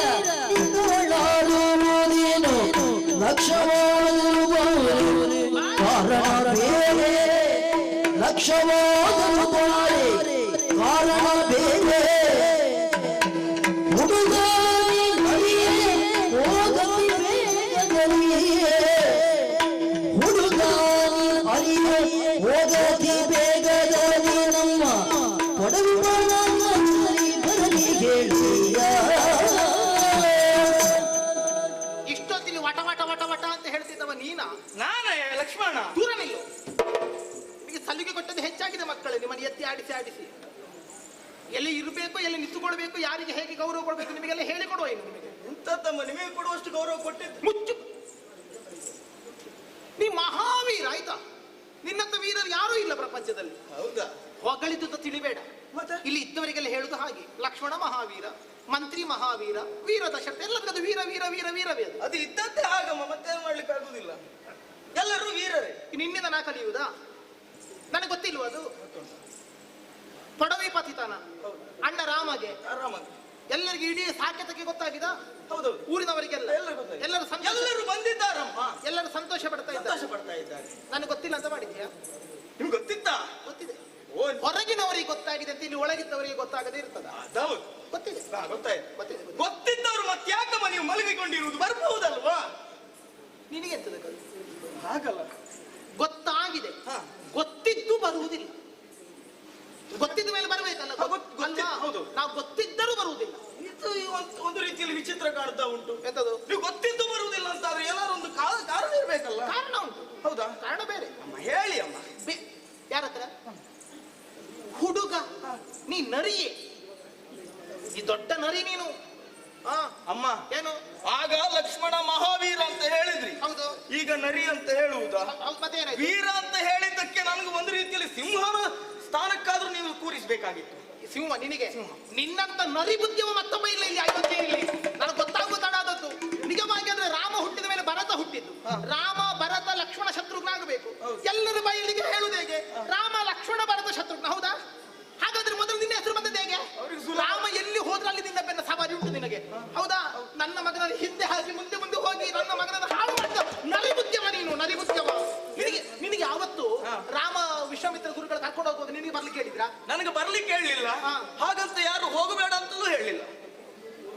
ಕಾರಣ ಬೇರೆ, ಲಕ್ಷವಾದರು ಬಾಳೆ ಕಾರಣ ಬೇರೆ. ಹುಡುಗಾರಿ ನಡಿಯೇ ಹೋಗಲಿ ಬೇಗದಲ್ಲಿಯೇ, ಹುಡುಗಾರಿ ಅರಿಯೇ ಹೋಗತಿ ಬೇಗದಲ್ಲಿ. ನಮ್ಮ ಕೊಡವಿ ಬರಲಿ ಹೇಳಿಯ. ಇಷ್ಟೊತ್ತಿಗೆ ವಟ ವಟ ವಟ ವಟ ಅಂತ ಹೇಳ್ತಿದ್ದವ ನೀನಾ? ನಾನೇ ಲಕ್ಷ್ಮಣ. ದೂರ ನಿಲ್ಲು. ನಿಮಗೆ ಸಲಿಗೆ ಕೊಟ್ಟದ್ದು ಹೆಚ್ಚಾಗಿದೆ ಮಕ್ಕಳೇ. ನಿಮ್ಮನ್ನು ಎತ್ತಿ ಆಡಿಸಿ ಆಡಿಸಿ ಎಲ್ಲಿ ಇರಬೇಕು, ಎಲ್ಲಿ ನಿಂತುಕೊಳ್ಬೇಕು, ಯಾರಿಗೆ ಹೇಗೆ ಗೌರವ ಕೊಡಬೇಕು ನಿಮಗೆಲ್ಲ ಹೇಳಿಕೊಡುವ. ಇನ್ನು ನಿಮಗೆ ಎಂತಮ್ಮ ನಿಮಗೆ ಕೊಡುವಷ್ಟು ಗೌರವ ಕೊಟ್ಟಿದ್ದು? ಮುಚ್ಚು. ನೀ ಮಹಾವೀರ ಆಯ್ತಾ? ನಿನ್ನಂತ ವೀರರು ಯಾರೂ ಇಲ್ಲ ಪ್ರಪಂಚದಲ್ಲಿ. ಹೌದಾ? ಹೊಗಳಿದ್ದು ತಿಳಿಬೇಡ. ಮತ್ತೆ ಇಲ್ಲಿ ಇದ್ದವರಿಗೆಲ್ಲ ಹೇಳುದು ಹಾಗೆ, ಲಕ್ಷ್ಮಣ ಮಹಾವೀರ, ಮಂತ್ರಿ ಮಹಾವೀರ, ವೀರ ದಶರಥ, ಎಲ್ಲದಕ್ಕದು ವೀರ ವೀರ ವೀರ ವೀರವೇ ಅದು. ಅದು ಇದ್ದದ್ದೇ ಹಾಗಮ್ಮ, ಮತ್ತೇನು ಮಾಡ್ಲಿಕ್ಕೆ ಆಗುದಿಲ್ಲ. ಎಲ್ಲರೂ ವೀರರೇ. ನಿನ್ನಿಂದ ನಾ ಕಲಿಯುವುದಾ? ನನಗೆ ಗೊತ್ತಿಲ್ವ ಅದು? ಪೊಡವಿ ಪತಿತನ ಅಣ್ಣ ರಾಮಗೆ ಎಲ್ಲರಿಗೆ ಇಡೀ ಸಾಕ್ಯತಕ್ಕೆ ಗೊತ್ತಾಗಿದ. ಹೌದು, ಊರಿನವರಿಗೆಲ್ಲ ಎಲ್ಲರೂ ಬಂದಿದ್ದಾರಮ್ಮ. ಎಲ್ಲರೂ ಸಂತೋಷ ಪಡ್ತಾ ಇದ್ದಾರೆ. ನನಗೆ ಗೊತ್ತಿಲ್ಲ ಅಂತ ಮಾಡಿದ್ಯಾ? ನಿಮ್ಗೆ ಗೊತ್ತಿತ್ತಾ? ಗೊತ್ತಿದೆ. ಹೊರಗಿನವರಿಗೆ ಗೊತ್ತಾಗಿದೆ ಅಂತ ಇಲ್ಲಿ ಒಳಗಿದ್ದವರಿಗೆ ಗೊತ್ತಾಗದೇ ಇರ್ತದ? ಗೊತ್ತಿದೆ. ಗೊತ್ತಿದ್ದವರು ಮತ್ತೆ ಯಾಕಮ್ಮ ನೀವು ಮಲಗಿಕೊಂಡಿರುವುದು? ಬರ್ಬಹುದಲ್ವಾ? ನಿನಗೆಂತದ ಹಾಗಲ್ಲ, ಗೊತ್ತಾಗಿದೆ, ಗೊತ್ತಿದ್ದು ಬರುವುದಿಲ್ಲ. ಗೊತ್ತಿದ್ದ ಮೇಲೆ ಬರಬೇಕಲ್ಲ. ಹೌದು, ನಾವು ಗೊತ್ತಿದ್ದರೂ ಬರುವುದಿಲ್ಲ. ಇದು ಒಂದು ರೀತಿಯಲ್ಲಿ ವಿಚಿತ್ರ ಕಾಣ್ತಾ ಉಂಟು. ಎಂತದು? ನೀವು ಗೊತ್ತಿದ್ದು ಬರುವುದಿಲ್ಲ ಅಂತ ಆದ್ರೆ ಎಲ್ಲರೂ ಒಂದು ಕಾರಣ ಇರ್ಬೇಕಲ್ಲ. ಕಾರಣ ಉಂಟು. ಹೌದಾ? ಕಾರಣ ಬೇರೆ. ಅಮ್ಮ ಹೇಳಿ ಅಮ್ಮ. ಯಾರ ಹತ್ರ? ಹುಡುಗ ನೀ ನರಿಯೇ, ಈ ದೊಡ್ಡ ನರಿ ನೀನು. ಅಮ್ಮ ಏನು? ಆಗ ಲಕ್ಷ್ಮಣ ಮಹಾವೀರ ಅಂತ ಹೇಳಿದ್ರಿ, ಹೌದು. ಈಗ ನರಿ ಅಂತ ಹೇಳುವುದಾ? ಮತ್ತೇನಾಯ್ತು? ವೀರ ಅಂತ ಹೇಳಿದ್ದಕ್ಕೆ ನನಗೆ ಒಂದು ರೀತಿಯಲ್ಲಿ ಸಿಂಹನ ಸ್ಥಾನಕ್ಕಾದ್ರೂ ನೀವು ಕೂರಿಸಬೇಕಾಗಿತ್ತು. ಸಿಂಹ ನಿನಗೆ? ನಿನ್ನಂತ ನರಿ ಬುದ್ಧಿವ ಮತ್ತೊಬ್ಬ ಇಲ್ಲ ಇಲ್ಲಿ. 50 ಇಲ್ಲಿ ನನಗೆ ಗೊತ್ತಾಗುತ್ತಾಡ ನಿನಗೆ ಹೌದಾ? ನನ್ನ ಮಗನ ಹಿಂದೆ ಹಾಕಿ ಮುಂದೆ ಮುಂದೆ ಹೋಗಿ ನನ್ನ ಮಗನನ್ನು ಹಾಳು ಮಾಡಿದ ನರಿಬುದ್ಧವ ನೀನು, ನರಿಬುದ್ಧವ. ನಿನಗೆ ಯಾವತ್ತು ರಾಮ ವಿಶ್ವಾಮಿತ್ರ ಗುರುಗಳು ಕರ್ಕೊಂಡು ಹೋಗುವಾಗ ನಿನಗೆ ಬರ್ಲಿಕ್ಕೆ ಹೇಳಿದ್ರಾ? ನನಗೆ ಬರ್ಲಿಕ್ಕೆ ಹೇಳಲಿಲ್ಲ, ಹಾಗಂತ ಯಾರು ಹೋಗಬೇಡ ಅಂತಲೂ ಹೇಳಲಿಲ್ಲ.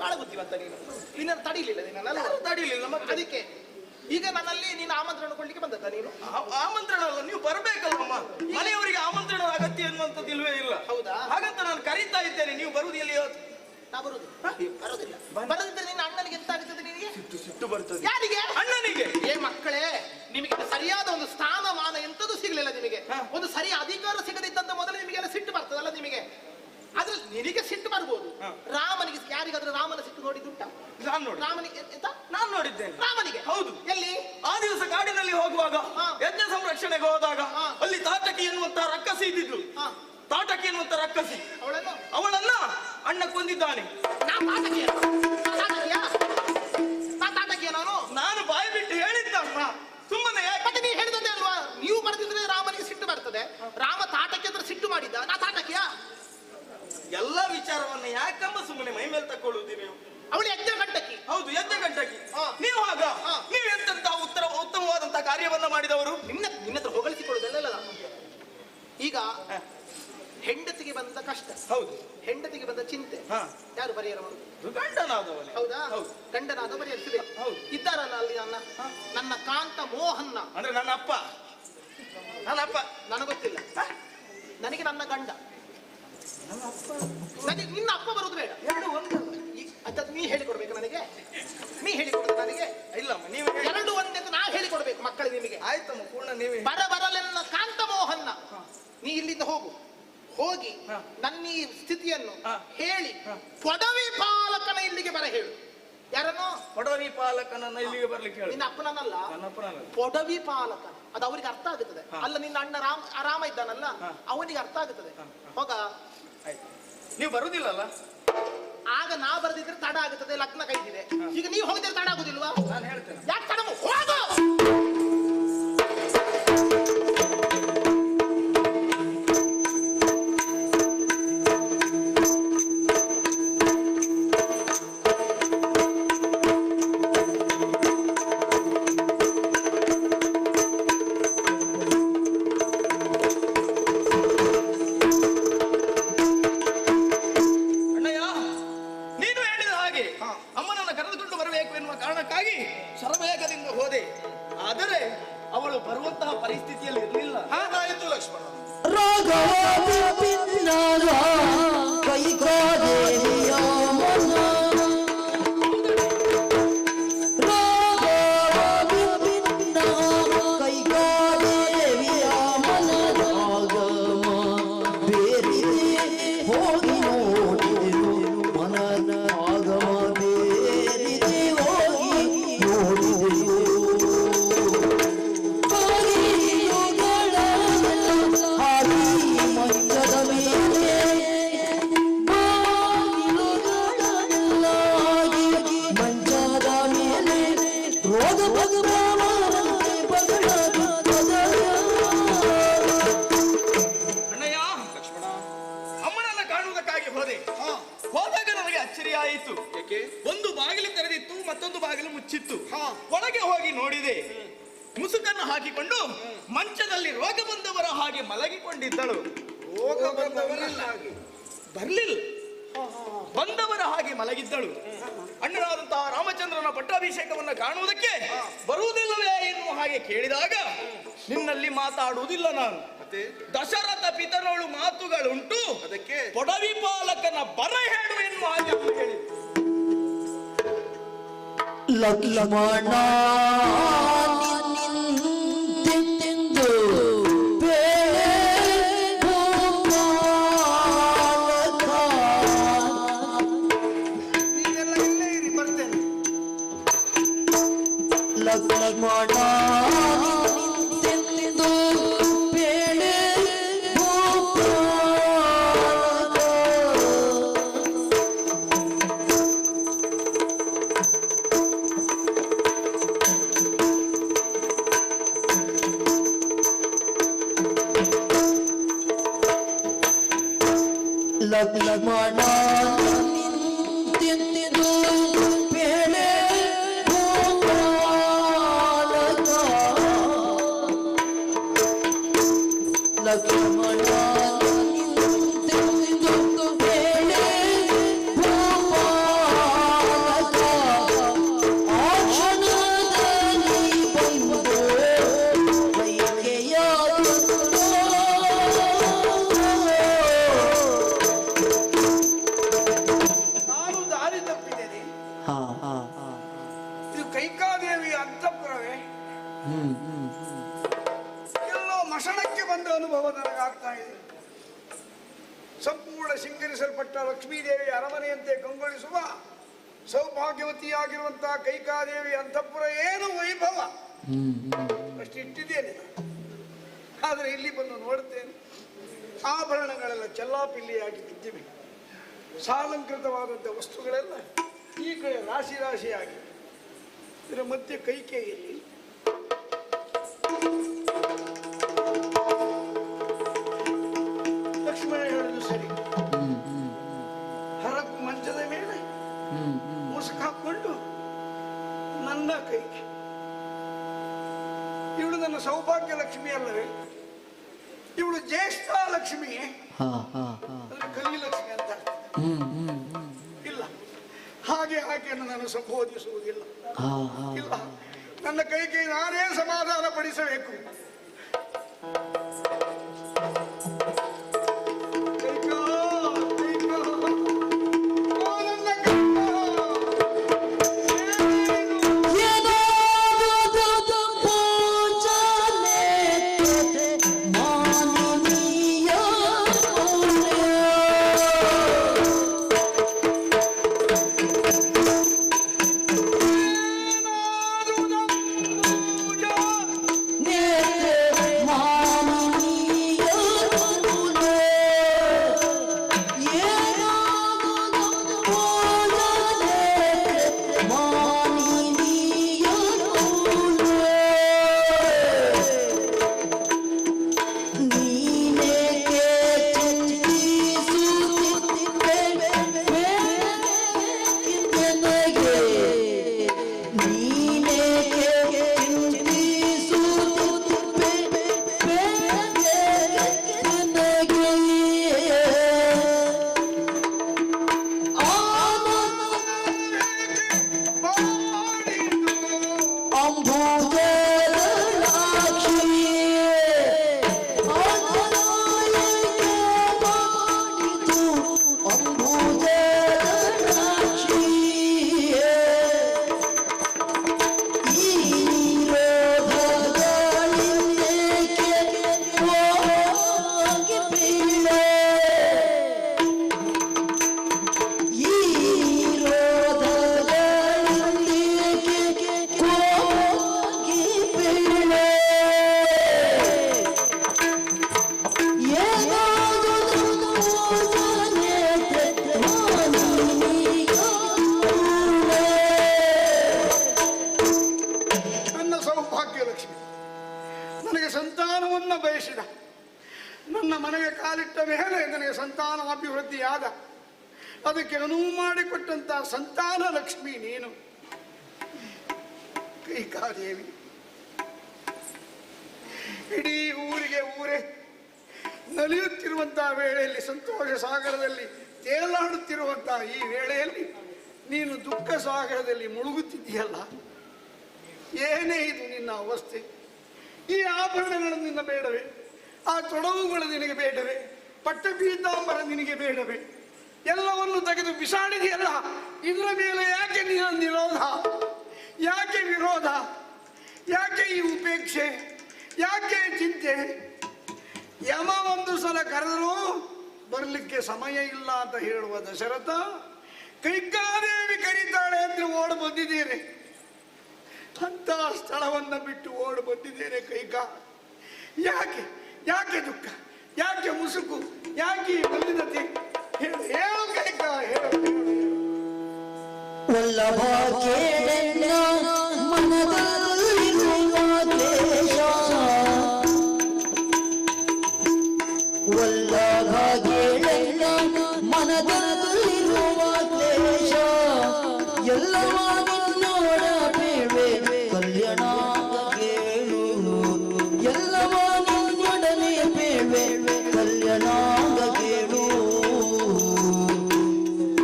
ಬಹಳ ಬುದ್ಧಿವಂತ ನೀನು. ನಿನ್ನನ್ನು ತಡೀಲಿಲ್ಲ, ನಿನ್ನ ತಡೀಲಿಲ್ಲ. ಮತ್ತೆ ಅದಕ್ಕೆ ಈಗ ನನ್ನಲ್ಲಿ ನೀನು ಆಮಂತ್ರಣ ಕೊಡ್ಲಿಕ್ಕೆ ಬಂದದ್ದ ನೀನು? ಆಮಂತ್ರಣ ಅಲ್ಲ, ನೀವು ಬರ್ಬೇಕಲ್ಲಮ್ಮ. ಮನೆಯವರಿಗೆ ಆಮಂತ್ರಣದ ಅಗತ್ಯ ಎನ್ನುವಂಥದ್ದು ಇಲ್ವೇ ಇಲ್ಲ. ಹೌದಾ? ಹಾಗಂತ ನಾನು ಕರೀತಾ ಇದ್ದೇನೆ, ನೀವು ಬರುವುದು ಎಲ್ಲಿ? ನಾ ಬರುದಿಲ್ಲ. ಬರದಿದ್ರೆ ನಿನ್ನ ಅಣ್ಣನಿಗೆ ಎಂತ ಆಗುತ್ತದೆ? ನಿನಗೆ ಸಿಟ್ಟು ಬರ್ತದೆ. ಯಾರಿಗೆ? ಅಣ್ಣನಿಗೆ. ಏ ಮಕ್ಕಳೇ, ನಿಮಗೆ ಸರಿಯಾದ ಒಂದು ಸ್ಥಾನಮಾನ ಎಂತದೂ ಸಿಗ್ಲಿಲ್ಲ ನಿಮಗೆ. ಒಂದು ಸರಿ ಅಧಿಕಾರ ಸಿಗದಿದ್ದಂತ ಮೊದಲು ನಿಮಗೆಲ್ಲ ಸಿಟ್ಟು ಬರ್ತದಲ್ಲ ನಿಮಗೆ. ಆದ್ರೆ ನಿನಗೆ ಸಿಟ್ಟು ಬರ್ಬೋದು. ರಾಮನಿಗೆ ಯಾರಿಗಾದ್ರೂ ರಾಮನ ಸಿಟ್ಟು ನೋಡಿದುಂಟ? ನಾನು ನೋಡಿ. ರಾಮನಿಗೆ ಎಂತ? ನಾನು ನೋಡಿದ್ದೇನೆ. ರಾಮನಿಗೆ? ಹೌದು. ಎಲ್ಲಿ? ಆ ದಿವಸ ಕಾಡಿನಲ್ಲಿ ಹೋಗುವಾಗ, ಯಜ್ಞ ಸಂರಕ್ಷಣೆಗೆ ಹೋದಾಗ ಅಲ್ಲಿ ತಾಟಕಿ ಎನ್ನುವಂತ ರಕ್ಕಸಿ ಇದ್ದಿದ್ಲು. ತಾಟಕಿ ಎನ್ನುವಂತ ರಕ್ಕಸಿ, ಅವಳನ್ನ ಅಣ್ಣ ಕೊಂದಿದ್ದಾನೆ. ನಾನು ಬಾಯಿ ಬಿಟ್ಟು ಹೇಳಿದ್ದಮ್ಮ, ಸುಮ್ಮನೆ ಮತ್ತೆ ನೀವು ಹೇಳಿದಂತೆ ಅಲ್ವಾ? ನೀವು ಬರೆದಿದ್ರೆ ರಾಮನಿಗೆ ಸಿಟ್ಟು ಬರ್ತದೆ. ರಾಮ ತಾಟಕಿ ಅಂದ್ರೆ ಸಿಟ್ಟು ಮಾಡಿದ್ದ, ನಾ ತಾಟಕಿಯ? ಎಲ್ಲ ವಿಚಾರವನ್ನ ಯಾಕಮ್ಮ ಸುಮ್ಮನೆ ಮೈ ಮೇಲೆ ತಕೊಳ್ಳುವುದು ನೀವು? ಅವಳು ಯಜ್ಞ ಗಂಟಕಿ. ಹೌದು, ಯಜ್ಞ ಗಂಟಕಿ. ನೀವು ಆಗ ನೀವು ಎಂತ ಉತ್ತಮವಾದಂತಹ ಕಾರ್ಯವನ್ನ ಮಾಡಿದವರು. ನಿನ್ನ ಹತ್ರ ಹೊಗಳಿಸಿಕೊಳ್ಳುವುದಲ್ಲ. ಈಗ ಹೆಂಡತಿಗೆ ಬಂದ ಕಷ್ಟ, ಹೌದು, ಹೆಂಡತಿಗೆ ಬಂದ ಚಿಂತೆ ಯಾರು ಪರಿಹಾರವರು? ಗಂಡನಾದವನೇ. ಹೌದಾ? ಗಂಡನಾದ ಪರಿಹರಿಸಬೇಕು. ಇದ್ದಾರಲ್ಲ ಅಲ್ಲಿ ನನ್ನ ಕಾಂತ ಮೋಹನ್ನ, ಅಂದ್ರೆ ನನ್ನ ಅಪ್ಪ. ನನಗೆ ಗೊತ್ತಿಲ್ಲ, ನನಗೆ ನನ್ನ ಗಂಡ. ನನಗೆ ನಿನ್ನ ಅಪ್ಪ ಬರುದು ಬೇಡ, ಎರಡು ಒಂದು. ಅಂತದ್ದು ನೀ ಹೇಳಿಕೊಡ್ಬೇಕು ನನಗೆ. ನೀ ಹೇಳಿಕೊಡ್ಬೇಕು ನನಗೆ. ಇಲ್ಲಮ್ಮ, ನೀವು ಎರಡು ಒಂದೆಂದು ನಾ ಹೇಳಿಕೊಡ್ಬೇಕು ಮಕ್ಕಳಿಗೆ ನಿಮಗೆ. ಆಯ್ತಮ್ಮ, ಪೂರ್ಣ ನೀವೇ. ಬರಲೆಲ್ಲ ಕಾಂತ ಮೋಹನ್ನ, ನೀ ಇಲ್ಲಿಂದ ಹೋಗಿ ನನ್ನ ಈ ಸ್ಥಿತಿಯನ್ನು ಹೇಳಿ ಪೊಡವಿ ಪಾಲಕನ ಇಲ್ಲಿಗೆ ಬರ ಹೇಳು. ಯಾರನ್ನು? ಪೊಡವಿ ಪಾಲಕನನ್ನ ಇಲ್ಲಿಗೆ ಬರ್ಲಿಕ್ಕೆ ಹೇಳು. ನಿನ್ನ ಅಪ್ಪನಲ್ಲ, ನನ್ನ ಅಪ್ಪನಲ್ಲ. ಪೊಡವಿ ಪಾಲಕ, ಅದು ಅವರಿಗೆ ಅರ್ಥ ಆಗುತ್ತದೆ. ಅಲ್ಲ, ನಿನ್ನ ಅಣ್ಣ ರಾಮ ಇದ್ದಾನಲ್ಲ, ಅವನಿಗೆ ಅರ್ಥ ಆಗುತ್ತದೆ. ಹೋಗ. ನೀವು ಬರುದಿಲ್ಲಲ್ಲ? ಆಗ ನಾ ಬರೆದಿದ್ರೆ ತಡ ಆಗುತ್ತದೆ, ಲಗ್ನ ಕೈದಿದೆ. ಈಗ ನೀವು ಹೋಗಿದ್ರೆ ತಡ ಆಗುದಿಲ್ವಾ? ನಾನು ಹೇಳ್ತೇನೆ. ಯಾಕೆ ತಡ? ಹೋಗು. ಶರವೇಗದಿಂದ ಹೋದೆ, ಆದರೆ ಅವಳು ಬರುವಂತಹ ಪರಿಸ್ಥಿತಿಯಲ್ಲಿ ಇರಲಿಲ್ಲ. ಹಾಗಾಯಿತು ಲಕ್ಷ್ಮಣ. ಹೋದಾಗ ನನಗೆ ಅಚ್ಚರಿ ಆಯಿತು. ಒಂದು ಬಾಗಿಲು ತೆರೆದಿತ್ತು, ಮತ್ತೊಂದು ಬಾಗಿಲು ಮುಚ್ಚಿತ್ತು. ಒಳಗೆ ಹೋಗಿ ನೋಡಿದೆ, ಮುಸುಕನ್ನು ಹಾಕಿಕೊಂಡು ಮಂಚದಲ್ಲಿ ರೋಗ ಬಂದವರ ಹಾಗೆ ಮಲಗಿಕೊಂಡಿದ್ದಳು. ರೋಗ ಬಂದವರ ಹಾಗೆ ಬರ್ಲಿಲ್ಲ, ಬಂದವರ ಹಾಗೆ ಮಲಗಿದ್ದಳು. ಅಣ್ಣನಾದಂತಹ ರಾಮಚಂದ್ರನ ಪಟ್ಟಾಭಿಷೇಕವನ್ನ ಕಾಣುವುದಕ್ಕೆ ಬರುವುದಿಲ್ಲವೇ ಎನ್ನುವ ಹಾಗೆ ಕೇಳಿದಾಗ, ನಿನ್ನಲ್ಲಿ ಮಾತಾಡುವುದಿಲ್ಲ ನಾನು, ದಶರಥ ಪಿತನೋಳು ಮಾತುಗಳುಂಟು, ಅದಕ್ಕೆ ಪೊಡವಿ ಪಾಲಕನ ಬರ ಹೇಳು ಎನ್ನುವ ಹಾಗೆ ಹೇಳಿ. ಲಕ್ಷ್ಮಣ ಲಕ್ಷ್ಮಣ ಎಲ್ಲೋ ಮಸಣಕ್ಕೆ ಬಂದ ಅನುಭವ ನನಗಾಗ್ತಾ ಇದೆ. ಸಂಪೂರ್ಣ ಶೃಂಗರಿಸಲ್ಪಟ್ಟ ಲಕ್ಷ್ಮೀದೇವಿ ಅರಮನೆಯಂತೆ ಕಂಗೊಳಿಸುವ ಸೌಭಾಗ್ಯವತಿಯಾಗಿರುವಂತಹ ಕೈಕಾದೇವಿ ಅಂತಃಪುರ ಏನು ವೈಭವ ಅಷ್ಟಿಟ್ಟಿದ್ದೇನೆ. ಆದರೆ ಇಲ್ಲಿ ಬಂದು ನೋಡುತ್ತೇನೆ, ಆಭರಣಗಳೆಲ್ಲ ಚೆಲ್ಲಾಪಿಲ್ಲಿಯಾಗಿ ಬಿದ್ದಿವೆ. ಸಾಲಂಕೃತವಾದಂಥ ವಸ್ತುಗಳೆಲ್ಲ ಈ ಕಡೆ ರಾಶಿ ರಾಶಿಯಾಗಿ, ಇದರ ಮಧ್ಯೆ ಕೈಕೇಯಲ್ಲಿ ಲಕ್ಷ್ಮಣ ಹೇಳುದು ಸರಿ. ಹರಕು ಮಂಚದ ಮೇಲೆ ಮುಸುಕು ಹಾಕೊಂಡು ನನ್ನ ಕೈಗೆ, ಇವಳು ನನ್ನ ಸೌಭಾಗ್ಯ ಲಕ್ಷ್ಮಿ ಅಲ್ಲವೇ? ಇವಳು ಜ್ಯೇಷ್ಠ ಲಕ್ಷ್ಮಿ, ಕಲಿಲಕ್ಷ್ಮಿ ಅಂತ ಇಲ್ಲ. ಹಾಗೆ ಆಕೆಯನ್ನು ನಾನು ಸಂಬೋಧಿಸುವುದಿಲ್ಲ. ಇಲ್ಲ, ನನ್ನ ಕೈಗೆ ನಾನೇ ಸಮಾಧಾನ ಪಡಿಸಬೇಕು. ನನಗೆ ಸಂತಾನವನ್ನು ಬಯಸಿದ, ನನ್ನ ಮನೆಗೆ ಕಾಲಿಟ್ಟ ಮೇಲೆ ನನಗೆ ಸಂತಾನ ಅಭಿವೃದ್ಧಿಯಾದ, ಅದಕ್ಕೆ ಅನುವು ಮಾಡಿಕೊಟ್ಟಂತಹ ಸಂತಾನ ಲಕ್ಷ್ಮಿ ನೀನು ಕೈಕಾದೇವಿ. ಇಡೀ ಊರಿಗೆ ಊರೇ ನಲಿಯುತ್ತಿರುವಂತಹ ವೇಳೆಯಲ್ಲಿ, ಸಂತೋಷ ಸಾಗರದಲ್ಲಿ ತೇಲಾಡುತ್ತಿರುವಂತಹ ಈ ವೇಳೆಯಲ್ಲಿ ನೀನು ದುಃಖ ಸಾಗರದಲ್ಲಿ ಮುಳುಗುತ್ತಿದ್ದೀಯಲ್ಲ, ಏನೇ ಇದು ನಿನ್ನ ಅವಸ್ಥೆ? ಈ ಆಭರಣಗಳು ನಿನ್ನ ಬೇಡವೇ? ಆ ತೊಡವುಗಳು ನಿನಗೆ ಬೇಡವೇ? ಪಟ್ಟ ಪೀತಾಂಬರ ನಿನಗೆ ಬೇಡವೇ? ಎಲ್ಲವನ್ನು ತೆಗೆದು ಬಿಸಾಡಿದೆಯಲ್ಲ, ಇದರ ಮೇಲೆ ಯಾಕೆ ನಿನ್ನ ನಿರೋಧ? ಯಾಕೆ ವಿರೋಧ? ಯಾಕೆ ಈ ಉಪೇಕ್ಷೆ? ಯಾಕೆ ಚಿಂತೆ? ಯಮ ಒಂದು ಸಲ ಕರೆದರೂ ಬರಲಿಕ್ಕೆ ಸಮಯ ಇಲ್ಲ ಅಂತ ಹೇಳುವ ದಶರಥ, ಕೈಕಾದೇವಿ ಕರೀತಾಳೆ ಅಂದ್ರೆ ಓಡಿ ಬಂದಿದ್ದೇನೆ, ಅಂತ ಸ್ಥಳವನ್ನು ಬಿಟ್ಟು ಓಡಿ ಬಂದಿದ್ದೇನೆ ಕೈಕಾ. ಯಾಕೆ ಯಾಕೆ ದುಃಖ? ಯಾಕೆ ಮುಸುಕು? ಯಾಕೆ ಬಲ್ಲಿದತೆ? ಹೇಳು ಹೇಳು ಕೈಕಾ, ಹೇಳು ಹೇಳು. ವಲ್ಲಭ ಕೇಳೆನ್ನ ಮನದಲ್ಲಿರುವ ಕ್ಲೇಶ, ವಲ್ಲಭ ಕೇಳೆನ್ನ ಮನದಲ್ಲಿರುವ ಕ್ಲೇಶ, ಎಲ್ಲವ ನಿನ್ನೋಡ ಬೇಡ್ವೆ ಕಲ್ಯಾಣ ಕೇಳು, ಎಲ್ಲವ ನಿನ್ನೊಡನೆ ಬೇಡ್ವೆ ಕಲ್ಯಾಣ ಕೇಳು.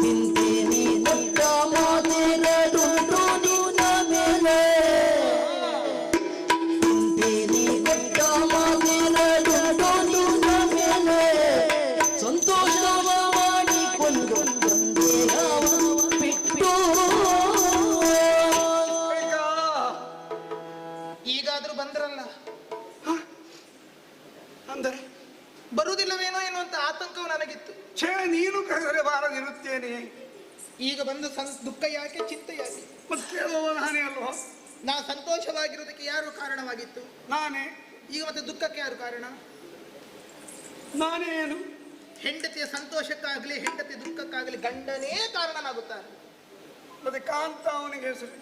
ಹಿಂದಿನಿ ದತ್ತ ಮಾತೆರಡುಂಟು ನಿನ್ನ ಮೇಲೆ, ಹಿಂದಿನಿ ದತ್ತ ಮಾತೆರಡುಂಟು ನಿನ್ನ ಮೇಲೆ, ಸಂತೋಷವ ಮಾಡಿಕೊಂಡು ಬಂದೇಹವ ಬಿಟ್ಟು ಈಗ ಬಂದು ದುಃಖ ಯಾಕೆ, ಚಿಂತೆ ಯಾಕೆ? ಮತ್ತೆ ಕೇಳುವ ನಾನೇ ಅಲ್ವಾ? ನಾ ಸಂತೋಷವಾಗಿರೋದಕ್ಕೆ ಯಾರು ಕಾರಣವಾಗಿತ್ತು? ನಾನೇ. ಈಗ ಮತ್ತೆ ದುಃಖಕ್ಕೆ ಯಾರು ಕಾರಣ? ನಾನೇ ಏನು? ಹೆಂಡತಿಯ ಸಂತೋಷಕ್ಕಾಗಲಿ ಹೆಂಡತಿಯ ದುಃಖಕ್ಕಾಗಲಿ ಗಂಡನೇ ಕಾರಣನಾಗುತ್ತಾನೆ. ಮತ್ತೆ ಕಾಂತ ಅವನಿಗೆ ಹೆಸರು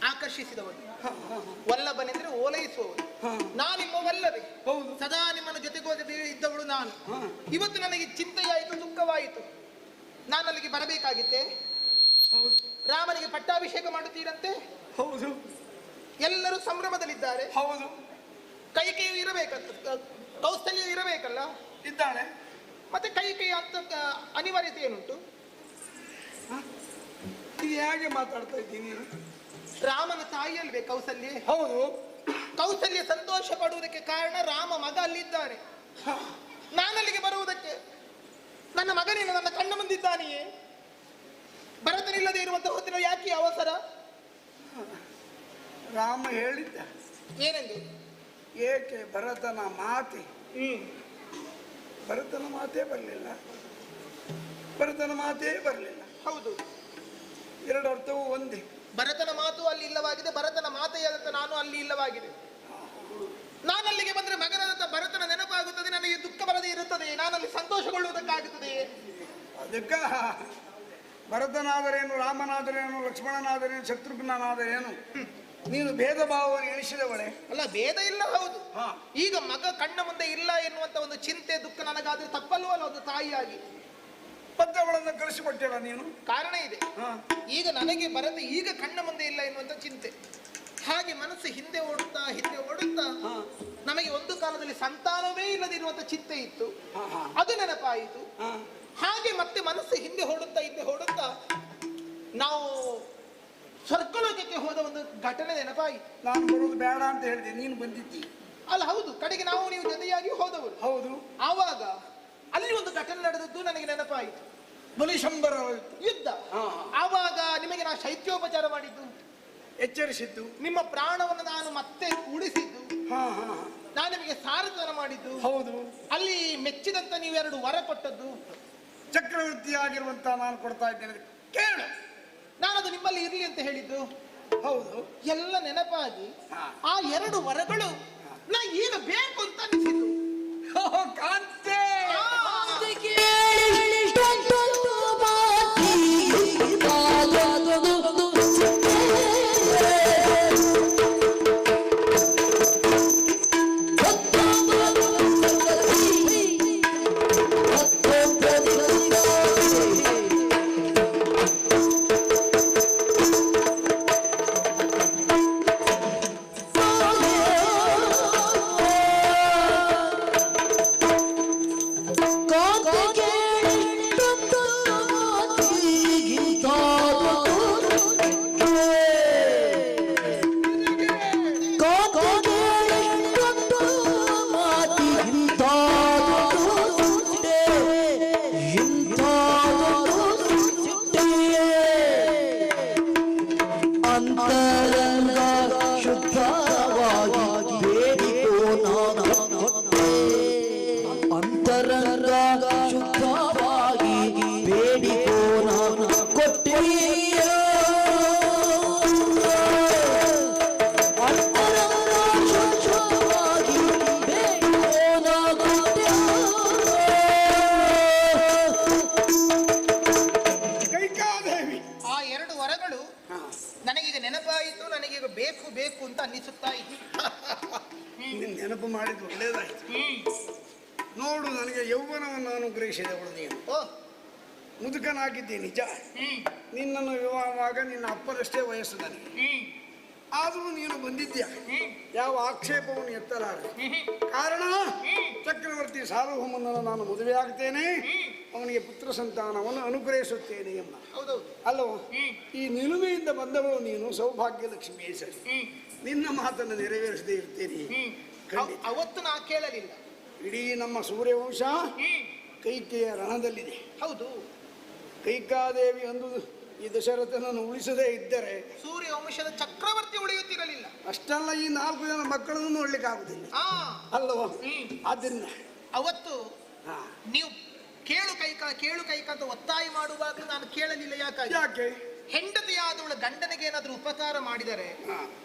ಆಕರ್ಷಿಸಿದವನು, ವಲ್ಲಭನೆಂದ್ರೆ ಓಲೈಸುವವನು. ನಾನಿಮ್ಮ ವಲ್ಲಭೆ, ಹೌದು. ಸದಾ ನಿಮ್ಮನ್ನು ಜೊತೆಗೋದೆ ಇದ್ದವಳು ನಾನು. ಇವತ್ತು ನನಗೆ ಚಿಂತೆಯಾಯಿತು, ದುಃಖವಾಯಿತು. ನಾನು ಅಲ್ಲಿಗೆ ಬರಬೇಕಾಗಿತ್ತೆ. ರಾಮನಿಗೆ ಪಟ್ಟಾಭಿಷೇಕ ಮಾಡುತ್ತೀರಂತೆ. ಹೌದು. ಎಲ್ಲರೂ ಸಂಭ್ರಮದಲ್ಲಿದ್ದಾರೆ. ಹೌದು. ಕೈಕೆಯು ಇರಬೇಕಂತ, ಕೌಸಲ್ಯ ಇರಬೇಕಲ್ಲ, ಇದ್ದಾಳೆ. ಮತ್ತೆ ಕೈಕೆಯ ಅಂತ ಅನಿವಾರ್ಯತೆ ಏನುಂಟು? ಇದು ಹೇಗೆ ಮಾತಾಡ್ತಾ ಇದ್ದೀನಿ? ರಾಮನ ತಾಯಿ ಅಲ್ವೇ ಕೌಸಲ್ಯೆ? ಹೌದು. ಕೌಸಲ್ಯ ಸಂತೋಷ ಪಡುವುದಕ್ಕೆ ಕಾರಣ ರಾಮ ಮಗ ಅಲ್ಲಿದ್ದಾನೆ. ನಾನಲ್ಲಿಗೆ ಬರುವುದಕ್ಕೆ ನನ್ನ ಮಗನೇನು ನನ್ನ ಕಣ್ಣ ಮುಂದಿದ್ದಾನೆಯೇ? ಭರತನಿಲ್ಲದೆ ಇರುವಂತಹ ಹೊತ್ತಿನ ಯಾಕೆ ಅವಸರ? ರಾಮ ಹೇಳಿದ್ದ ಏನೆಂದು? ಏಕೆ ಭರತನ ಮಾತೆ. ಭರತನ ಮಾತೇ ಬರಲಿಲ್ಲ. ಭರತನ ಮಾತೇ ಬರಲಿಲ್ಲ. ಹೌದು, ಎರಡು ಅರ್ಥವೂ ಒಂದೇ. ಭರತನ ಮಾತು ಅಲ್ಲಿ ಇಲ್ಲವಾಗಿದೆ, ಭರತನ ಮಾತೆಯಾದಂತ ನಾನು ಅಲ್ಲಿ ಇಲ್ಲವಾಗಿದೆ. ನಾನು ಅಲ್ಲಿಗೆ ಬಂದ್ರೆ ಮಗನಾದಂತ ಭರತನ ನೆನಪಾಗುತ್ತದೆ, ನನಗೆ ದುಃಖ ಬರದೇ ಇರುತ್ತದೆ, ನಾನಲ್ಲಿ ಸಂತೋಷಗೊಳ್ಳುವುದಕ್ಕಾಗುತ್ತದೆ. ಅದಕ್ಕ ಭರತನಾದರೇನು, ರಾಮನಾದರೇನು, ಲಕ್ಷ್ಮಣನಾದರೇನು, ಶತ್ರುಘ್ನನಾದರೇನು, ನೀನು ಭೇದ ಭಾವವನ್ನು ಎಣಿಸಿದವಳೆ ಅಲ್ಲ. ಭೇದ ಇಲ್ಲ, ಹೌದು. ಈಗ ಮಗ ಕಣ್ಣ ಮುಂದೆ ಇಲ್ಲ ಎನ್ನುವಂತ ಒಂದು ಚಿಂತೆ ದುಃಖ ನನಗಾದ್ರೆ ತಪ್ಪಲ್ವಲ್ಲ ಒಂದು ತಾಯಿಯಾಗಿ? ಪದ್ಯಗಳನ್ನು ಕಳಿಸಿಕೊಟ್ಟೆಲ್ಲ ನೀನು. ಕಾರಣ ಇದೆ. ಈಗ ನನಗೆ ಭರತ ಈಗ ಕಣ್ಣ ಮುಂದೆ ಇಲ್ಲ ಎನ್ನುವಂತ ಚಿಂತೆ. ಹಾಗೆ ಮನಸ್ಸು ಹಿಂದೆ ಓಡುತ್ತಾ ನಮಗೆ ಒಂದು ಕಾಲದಲ್ಲಿ ಸಂತಾನವೇ ಇಲ್ಲದಿರುವಂತ ಚಿಂತೆ ಇತ್ತು, ಅದು ನೆನಪಾಯಿತು. ಹಾಗೆ ಮತ್ತೆ ಮನಸ್ಸು ಹಿಂದೆ ಓಡುತ್ತಾ ನಾವು ಸ್ವರ್ಗಲೋಕಕ್ಕೆ ಹೋದ ಒಂದು ಘಟನೆ ನೆನಪಾಯಿತು. ನಾನು ಬರುವುದು ಬೇಡ ಅಂತ ಹೇಳಿದೆ, ನೀನು ಬಂದಿದ್ದಿ ಅಲ್ಲ. ಹೌದು, ಕಡೆಗೆ ನಾವು ನೀವು ಜೊತೆಯಾಗಿ ಹೋದವರು. ಹೌದು. ಆವಾಗ ಅಲ್ಲಿ ಒಂದು ಘಟನೆ ನಡೆದದ್ದು ನನಗೆ ನೆನಪಾಯಿತು. ಬಲಿಶಂಬರ ಯುದ್ಧ. ಆವಾಗ ನಿಮಗೆ ನಾ ಶೈತ್ಯೋಪಚಾರ ಮಾಡಿದ್ದು, ಎಚ್ಚರಿಸಿದ್ದು, ನಿಮ್ಮ ಪ್ರಾಣವನ್ನು ನಾನು ಮತ್ತೆ ಉಳಿಸಿದ್ದು, ನಾನು ನಿಮಗೆ ಸಾರಥ್ಯನ ಮಾಡಿದ್ದು. ಹೌದು. ಅಲ್ಲಿ ಮೆಚ್ಚಿದಂತ ನೀವೆರಡು ವರ ಕೊಟ್ಟದ್ದು, ಚಕ್ರವರ್ತಿಯಾಗಿರುವಂತ ನಾನು ಕೊಡ್ತಾ ಇದ್ದೇನೆ, ಕೇಳು. ನಾನದು ನಿಮ್ಮಲ್ಲಿ ಇರಲಿ ಅಂತ ಹೇಳಿದ್ದು. ಹೌದು. ಎಲ್ಲ ನೆನಪಾಗಿ ಆ ಎರಡು ವರಗಳು ನಾ ಈಗ ಬೇಕು ಅಂತ ಅನಿಸಿದ್ದು. ಕಾಂತೆ ನೆನಪು ಮಾಡಿದ್ದು ಒಳ್ಳೇದಾಯ್ತು. ನೋಡು, ನನಗೆ ಯೌವನವನ್ನು ಅನುಗ್ರಹಿಸಿದವಳು ನೀನು. ಮುದುಕನಾಗಿದ್ದೆ ನಿಜ. ನಿನ್ನನ್ನು ವಿವಾಹವಾಗ ನಿನ್ನ ಅಪ್ಪನಷ್ಟೇ ವಯಸ್ಸು ನನಗೆ. ಆದರೂ ನೀನು ಬಂದಿದ್ಯಾ, ಯಾವ ಆಕ್ಷೇಪವನ್ನು ಎತ್ತಲಾರೆ. ಕಾರಣ, ಚಕ್ರವರ್ತಿ ಸಾರ್ವಭೌಮನನ್ನು ನಾನು ಮದುವೆ ಆಗ್ತೇನೆ, ಅವನಿಗೆ ಪುತ್ರ ಸಂತಾನವನ್ನು ಅನುಗ್ರಹಿಸುತ್ತೇನೆ ಎಂಬ. ಅಲ್ಲವೋ, ಈ ನಿಲುಮೆಯಿಂದ ಬಂದವಳು ನೀನು, ಸೌಭಾಗ್ಯ ಲಕ್ಷ್ಮಿಯೇ ಸರಿ. ನಿನ್ನ ಮಾತನ್ನು ನೆರವೇರಿಸದೇ ಇರ್ತೇನೆ. ಅವತ್ತು ನಾ ಕೇಳಲಿಲ್ಲ. ಇಡೀ ನಮ್ಮ ಸೂರ್ಯವಂಶ ಕೈಕೆಯ ರಣದಲ್ಲಿದೆ. ಹೌದು, ಕೈಕಾದೇವಿ ಅಂದು ಈ ದಶರಥನನ್ನು ಉಳಿಸದೇ ಇದ್ದರೆ ಸೂರ್ಯವಂಶದ ಚಕ್ರವರ್ತಿ ಉಳಿಯುತ್ತಿರಲಿಲ್ಲ. ಅಷ್ಟಲ್ಲ, ಈ 4 ಜನ ಮಕ್ಕಳನ್ನು ನೋಡ್ಲಿಕ್ಕೆ ಆಗುದಿಲ್ಲ ಅಲ್ಲವೋ. ಆದ್ದರಿಂದ ಅವತ್ತು ನೀವು ಕೇಳು ಕೈಕ ಅಂತ ಒತ್ತಾಯ ಮಾಡುವಾಗಲೂ ನಾನು ಕೇಳಲಿಲ್ಲ. ಯಾಕಾಗಿ? ಯಾಕೆ? ಹೆಂಡತಿಯಾದವಳು ಗಂಡನಿಗೆ ಏನಾದ್ರೂ ಉಪಕಾರ ಮಾಡಿದರೆ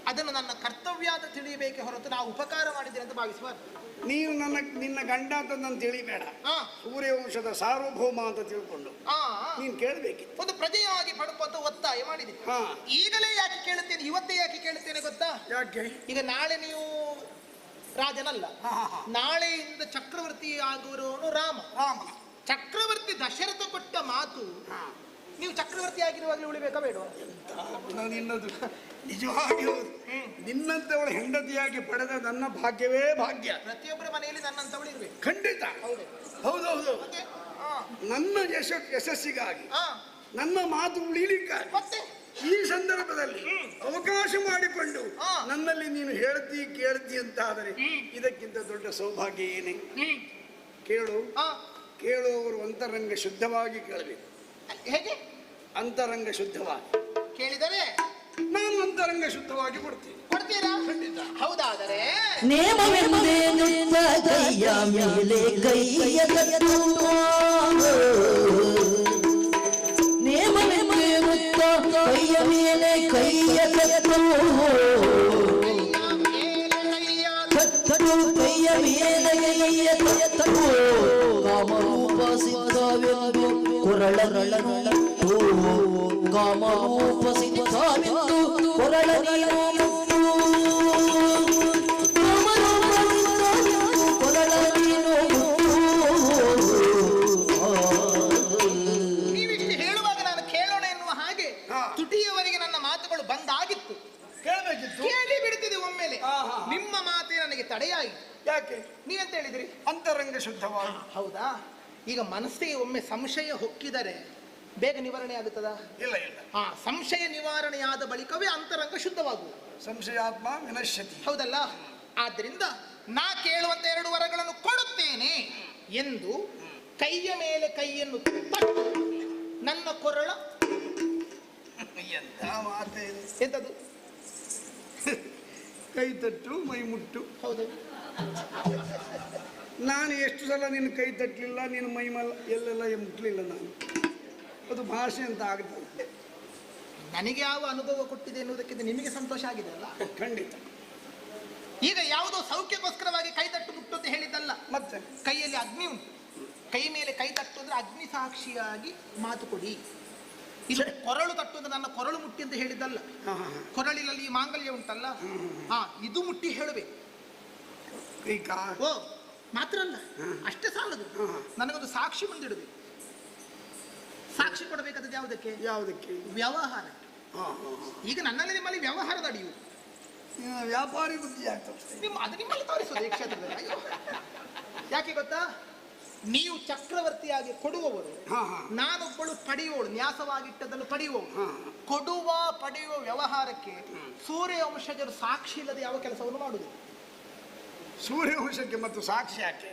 ಅದನ್ನು ನನ್ನ ಕರ್ತವ್ಯ ಅಂತ ತಿಳಿಯಬೇಕೆ ಹೊರತು ನಾವು ಉಪಕಾರ ಮಾಡಿದ್ದೇನೆ ಅಂತ ಭಾವಿಸಬಾರ್ದು. ನೀವು ನಿನ್ನ ಗಂಡ ಅಂತ ನಾನು ತಿಳಿಬೇಡ, ಸೂರ್ಯವಂಶದ ಸಾರ್ವಭೌಮ ಅಂತ ತಿಳ್ಕೊಂಡು ನೀನ್ ಕೇಳಬೇಕಿತ್ತು. ಒಂದು ಪ್ರಜೆಯಾಗಿ ಪಡ್ಕೊಂತ ಒತ್ತಾಯ ಮಾಡಿದೆ. ಈಗಲೇ ಯಾಕೆ ಕೇಳುತ್ತೇನೆ, ಇವತ್ತೇ ಯಾಕೆ ಕೇಳುತ್ತೇನೆ ಗೊತ್ತಾ? ಯಾಕೆ? ಈಗ ನಾಳೆ ನೀವು ರಾಜನಲ್ಲ, ನಾಳೆಯಿಂದ ಚಕ್ರವರ್ತಿ ಆಗುವವನು ರಾಮ. ಚಕ್ರವರ್ತಿ ದಶರಥ ಕೊಟ್ಟ ಮಾತು ನೀವು ಚಕ್ರವರ್ತಿ ಆಗಿರುವಾಗಲೇ ಉಳಿಬೇಕಾ ಬೇಡವಾ? ನಿನ್ನದು ನಿಜವಾಗಿಯೂ ನಿನ್ನಂತವಳ ಹೆಂಡತಿಯಾಗಿ ಪಡೆದ ನನ್ನ ಭಾಗ್ಯವೇ ಭಾಗ್ಯ. ಪ್ರತಿಯೊಬ್ಬರ ಮನೆಯಲ್ಲಿ ನನ್ನಂತವಳು ಇರ್ಬೇಕು. ಖಂಡಿತ. ಹೌದೌದು. ನನ್ನ ಯಶಸ್ಸಿಗಾಗಿ, ನನ್ನ ಮಾತು ಉಳಿಲಿಕ್ಕಾಗಿ ಮತ್ತೆ ಈ ಸಂದರ್ಭದಲ್ಲಿ ಅವಕಾಶ ಮಾಡಿಕೊಂಡು ನನ್ನಲ್ಲಿ ನೀನು ಹೇಳ್ತಿ ಕೇಳ್ತಿ ಅಂತಾದರೆ ಇದಕ್ಕಿಂತ ದೊಡ್ಡ ಸೌಭಾಗ್ಯ ಏನೇ? ಕೇಳುವವರು ಅಂತರಂಗ ಶುದ್ಧವಾಗಿ ಕೇಳಬೇಕು. ಹೇಗೆ? ಅಂತರಂಗ ಶುದ್ಧವಾಗಿ ಕೇಳಿದರೆ ನಾನು ಅಂತರಂಗ ಶುದ್ಧವಾಗಿ ಕೊಡ್ತೀರಾ? ಖಂಡಿತ. ಹೌದಾದರೆ ನೇಮವೆಂದೇನುತ್ತ ಕೈಯ ಮೇಲೆ ಕೈಯ ತಟ್ಟುವ, ನೇಮವೆಂದೇನುತ್ತ ಕೈಯ ಮೇಲೆ ಕೈಯ ತಟ್ಟುವ, ಕೈಯ ಮೇಲೆ ಕೈಯ ತಟ್ಟುವ, ಕಾಮರೂಪ ಸಿದ್ಧವೆಂದು ಕೊರಳರಳನೂ ಕಾಮರೂಪ ಸಿದ್ಧವೆಂದು ಕೊರಳನೀನು ನೀವಿಷ್ಟು ಹೇಳುವಾಗ ನಾನು ಕೇಳೋಣ ಎನ್ನುವ ಹಾಗೆ ತುಟಿಯವರೆಗೆ ನನ್ನ ಮಾತುಗಳು ಬಂದಾಗಿತ್ತು. ಕೇಳಿ ಬಿಡುತ್ತಿದೆ ಒಮ್ಮೆಲೆ. ನಿಮ್ಮ ಮಾತೇ ನನಗೆ ತಡೆಯಾಯಿತು. ಯಾಕೆ? ನೀವೆಂತ ಹೇಳಿದ್ರಿ? ಅಂತರಂಗ ಶುದ್ಧವಾಗಿ. ಹೌದಾ? ಈಗ ಮನಸ್ಸಿಗೆ ಒಮ್ಮೆ ಸಂಶಯ ಹೊಕ್ಕಿದರೆ ಬೇಗ ನಿವಾರಣೆ ಆಗುತ್ತದಾ? ಇಲ್ಲ. ಸಂಶಯ ನಿವಾರಣೆಯಾದ ಬಳಿಕವೇ ಅಂತರಂಗ ಶುದ್ಧವಾಗುವುದು. ಸಂಶಯಾತ್ಮ ವಿನಶ್ಯತಿ. ಹೌದಲ್ಲ? ಆದ್ದರಿಂದ ನಾ ಕೇಳುವಂತ 2 ವರಗಳನ್ನು ಕೊಡುತ್ತೇನೆ ಎಂದು ಕೈಯ ಮೇಲೆ ಕೈಯನ್ನು ತಟ್ಟು ನನ್ನ ಕೊರಳ ಎಂತ ಮಾತೆ ಎಂತದು? ಕೈ ತಟ್ಟು ಮೈ ಮುಟ್ಟು. ಹೌದು. ನಾನು ಎಷ್ಟು ಸಲ ನಿನ್ನ ಕೈ ತಟ್ಟಲಿಲ್ಲ, ನಿನ್ನ ಮೈ ಎಲ್ಲೆಲ್ಲ ಮುಟ್ಲಿಲ್ಲ. ನಾನು ಅದು ಭಾಷೆ ಅಂತ ಆಗ್ತದೆ. ನನಗೆ ಯಾವ ಅನುಭವ ಕೊಟ್ಟಿದೆ ಎನ್ನುವುದಕ್ಕಿಂತ ನಿಮಗೆ ಸಂತೋಷ ಆಗಿದೆ ಅಲ್ಲ? ಖಂಡಿತ. ಈಗ ಯಾವುದೋ ಸೌಖ್ಯಕ್ಕೋಸ್ಕರವಾಗಿ ಕೈ ತಟ್ಟು ಮುಟ್ಟು ಅಂತ ಹೇಳಿದ್ದಲ್ಲ. ಮತ್ತೆ ಕೈಯಲ್ಲಿ ಅಗ್ನಿ ಉಂಟು. ಕೈ ಮೇಲೆ ಕೈ ತಟ್ಟು ಅಂದ್ರೆ ಅಗ್ನಿ ಸಾಕ್ಷಿಯಾಗಿ ಮಾತು ಕೊಡಿ. ಇಲ್ಲ ಕೊರಳು ತಟ್ಟು ಅಂದ್ರೆ ನನ್ನ ಕೊರಳು ಮುಟ್ಟಿ ಅಂತ ಹೇಳಿದ್ದಲ್ಲ. ಕೊರಳಿನಲ್ಲಿ ಮಾಂಗಲ್ಯ ಉಂಟಲ್ಲ, ಇದು ಮುಟ್ಟಿ ಹೇಳಬೇಕು. ಓ ಮಾತ್ರ ಅಲ್ಲ, ಅಷ್ಟೇ ಸಾಲದು. ನನಗೊಂದು ಸಾಕ್ಷಿ ಮುಂದಿಡಬೇಕು. ಸಾಕ್ಷಿ ಕೊಡಬೇಕಾದದ್ದು ಯಾವುದಕ್ಕೆ? ವ್ಯವಹಾರ. ಈಗ ನನ್ನಲ್ಲಿ ನಿಮ್ಮಲ್ಲಿ ವ್ಯವಹಾರದ ಅಡಿಯುವುದು. ವ್ಯಾಪಾರಿ ಬುದ್ಧಿ ಆಗ್ತದೆ. ಅದು ನಿಮ್ಮಲ್ಲಿ ತೋರಿಸೋದು ಈ ಕ್ಷೇತ್ರದಲ್ಲಿ. ಅಯ್ಯೋ, ಯಾಕೆ ಗೊತ್ತಾ? ನೀವು ಚಕ್ರವರ್ತಿಯಾಗಿ ಕೊಡುವವರು, ನಾನೊಬ್ಬಳು ಪಡೆಯುವಳು, ನ್ಯಾಸವಾಗಿಟ್ಟದನ್ನು ಪಡೆಯುವವಳು. ಪಡೆಯುವ ವ್ಯವಹಾರಕ್ಕೆ ಸೂರ್ಯವಂಶಜರು ಸಾಕ್ಷಿ ಇಲ್ಲದೆ ಯಾವ ಕೆಲಸವನ್ನು ಮಾಡುವುದಿಲ್ಲ. ಸೂರ್ಯವಂಶಕ್ಕೆ ಮತ್ತು ಸಾಕ್ಷಿ ಯಾಕೆ?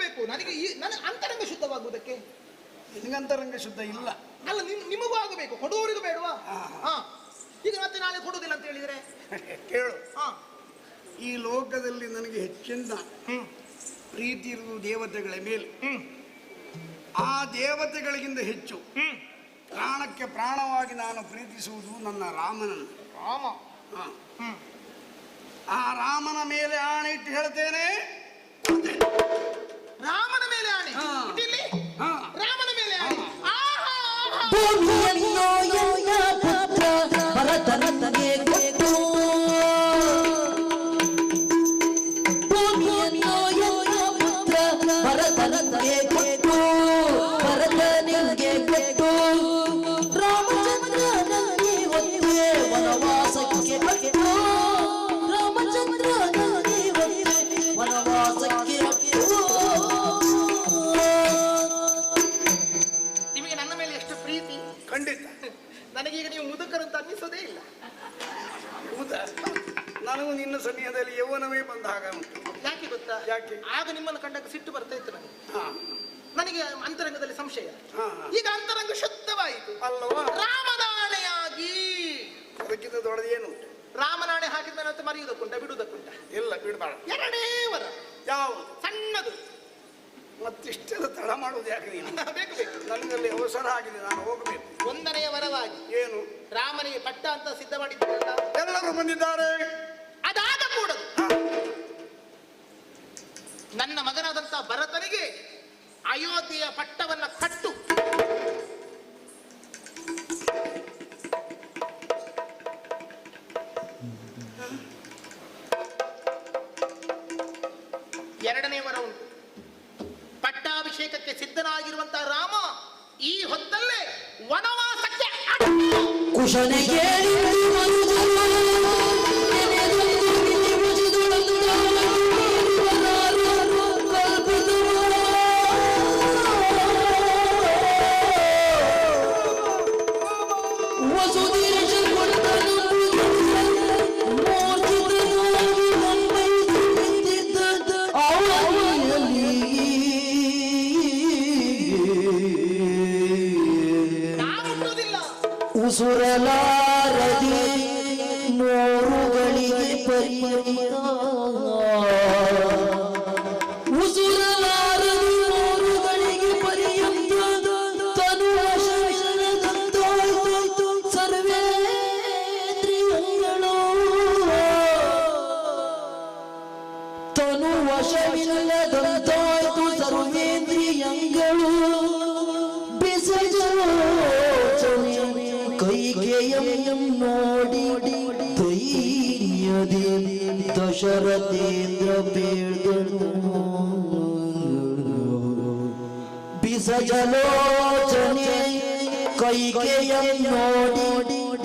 ಬೇಕು. ನನಗೆ ನನ್ನ ಅಂತರಂಗ ಶುದ್ಧವಾಗುವುದಕ್ಕೆ. ನಿನಗಂತರಂಗ ಶುದ್ಧ ಇಲ್ಲ ಅಲ್ಲ, ನಿಮಗೂ ಆಗಬೇಕು, ಕೊಡುವವರಿಗೂ ಬೇಡವಾ? ಈಗ ಮತ್ತೆ ನಾಳೆ ಕೊಡುವುದಿಲ್ಲ ಅಂತ ಹೇಳಿದ್ರೆ ಕೇಳು. ಈ ಲೋಕದಲ್ಲಿ ನನಗೆ ಹೆಚ್ಚಿನ ಪ್ರೀತಿ ಇರುವುದು ದೇವತೆಗಳ ಮೇಲೆ. ಆ ದೇವತೆಗಳಿಗಿಂತ ಹೆಚ್ಚು ಪ್ರಾಣಕ್ಕೆ ಪ್ರಾಣವಾಗಿ ನಾನು ಪ್ರೀತಿಸುವುದು ನನ್ನ ರಾಮನನ್ನು. ಆ ರಾಮನ ಮೇಲೆ ಆಣೆ ಇಟ್ಟು ಹೇಳ್ತೇನೆ. ರಾಮನ ಮೇಲೆ ಆಣೆ? ರಾಮನ ಮೇಲೆ ಆಣೆ. ಭೂಮಿಯನ್ನು ಎಲ್ಲ ಪುತ್ರ ಭರತನಿಗೆ ಕೊಟ್ಟು, ಭೂಮಿಯನ್ನು ಎಲ್ಲ ಪುತ್ರ ಭರತನಿಗೆ ಕೊಟ್ಟು, ಭರತನಿಗೆ ಕೊಟ್ಟು, ರಾಮಚಂದ್ರನಲ್ಲಿ ಒತ್ತೆ ವನವಾಸಕ್ಕೆ ಕೊಟ್ಟು, ರಾಮಚಂದ್ರನಲ್ಲಿ ಒತ್ತೆ ವನವಾಸಕ್ಕೆ ಕೊಟ್ಟು. ನಿಮಗೆ ನನ್ನ ಮೇಲೆ ಎಷ್ಟು ಪ್ರೀತಿ! ಖಂಡಿತ. ನನಗೀಗ ನೀವು ಮುದುಕರಂತ ಅನ್ನಿಸೋದೇ ಇಲ್ಲ. ನನಗೂ ನಿನ್ನ ಸಮಯದಲ್ಲಿ ಯೌವನವೇ ಬಂದ ಹಾಗೆ ಉಂಟು. ಯಾಕೆ ಗೊತ್ತಾ? ಯಾಕೆ? ಆಗ ನಿಮ್ಮನ್ನು ಕಂಡಾಗ ಸಿಟ್ಟು ಬರ್ತಾ ಇತ್ತು ನನಗೆ ಅಂತರಂಗದಲ್ಲಿ ಸಂಶಯ. ಈಗ ಅಂತರಂಗ ಶುದ್ಧವಾಯಿತು ಅಲ್ಲವಾ? ರಾಮನಾಣೆಯಾಗಿ. ಅದಕ್ಕಿಂತ ದೊಡ್ಡದೇನು? ರಾಮನಾಣೆ ಹಾಕಿದ ಮೇಲೆ ಮರೆಯುವುದಕ್ಕುಂಟ, ಬಿಡುವುದಕ್ಕುಂಟ? ಇಲ್ಲ, ಬಿಡಬಾರ್ದು. 2ನೇ ವರ. ಯಾವುದು? ಸಣ್ಣದು. ಮತ್ತಿಷ್ಟೆಲ್ಲ ತಡ ಮಾಡುವುದು ಯಾಕೆ ನೀನು? ಬೇಕು ಬೇಕು. ನನ್ನಲ್ಲಿ ಅವಸರ ಆಗಿದೆ, ನಾನು ಹೋಗಬೇಕು. ಒಂದನೆಯ ವರವಾಗಿ ಏನು? ರಾಮನಿಗೆ ಪಟ್ಟ ಅಂತ ಸಿದ್ಧ ಮಾಡಿದ್ದಾರಲ್ಲ, ಎಲ್ಲರೂ ಬಂದಿದ್ದಾರೆ. ಅದಾಗ ಕೂಡದು ನನ್ನ ಮಗನಾದಂತ ಭರತನಿಗೆ ಅಯೋಧ್ಯೆಯ ಪಟ್ಟವನ್ನ ಕಟ್ಟು. ಎರಡನೇ ವರ ಉಂಟು. ಪಟ್ಟಾಭಿಷೇಕಕ್ಕೆ ಸಿದ್ಧನಾಗಿರುವಂತಹ ರಾಮ ಈ ಹೊತ್ತಲ್ಲೇ ವನವಾಸಕ್ಕೆ ಕುಶನೆ ಕೇಳಿ ಉಸುರಲಾರದೆ ಮೋರುಗಳಿಗೆ ಪರ್ಯಂತ ಉಸುರಲಾರದೆ ಮೋರುಗಳಿಗೆ ಪರ್ಯಂತ ತನುವಶವಿಲ್ಲದಂತಾಯ್ತು ಸರ್ವೇಂದ್ರಿಯಗಳು, ತನುವಶವಿಲ್ಲದಂತಾಯ್ತು ಸರ್ವೇಂದ್ರಿಯಗಳು. ಕೈಗೆಯಂ ನೋಡಿ ಧೈರ್ಯದಿ ದಶರಥೇಂದ್ರ ಬೇಡ್ದನು. ಬಿಸಜಲೋಚನೆ ಕೈಗೆಯಂ ನೋಡಿ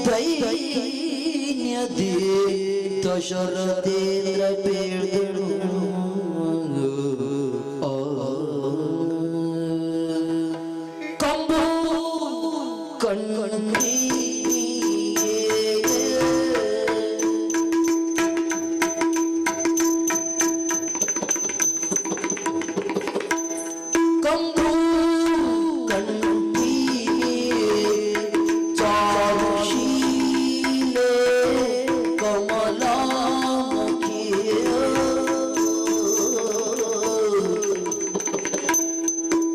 ಧೈರ್ಯದಿ ದಶರಥೇಂದ್ರ ಬೇಡ್ದನು. ಕಂಬು ಕಣ್ಣಿ ಕಂಬು ಕಣ್ಣಿ ಚಾರುಶೀಲೆ ಕಮಲಾಮುಖಿ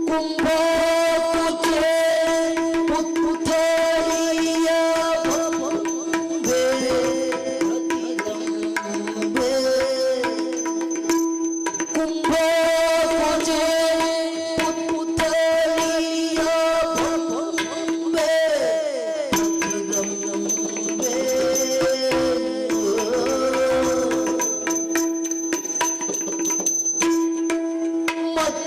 ಕುಂಭ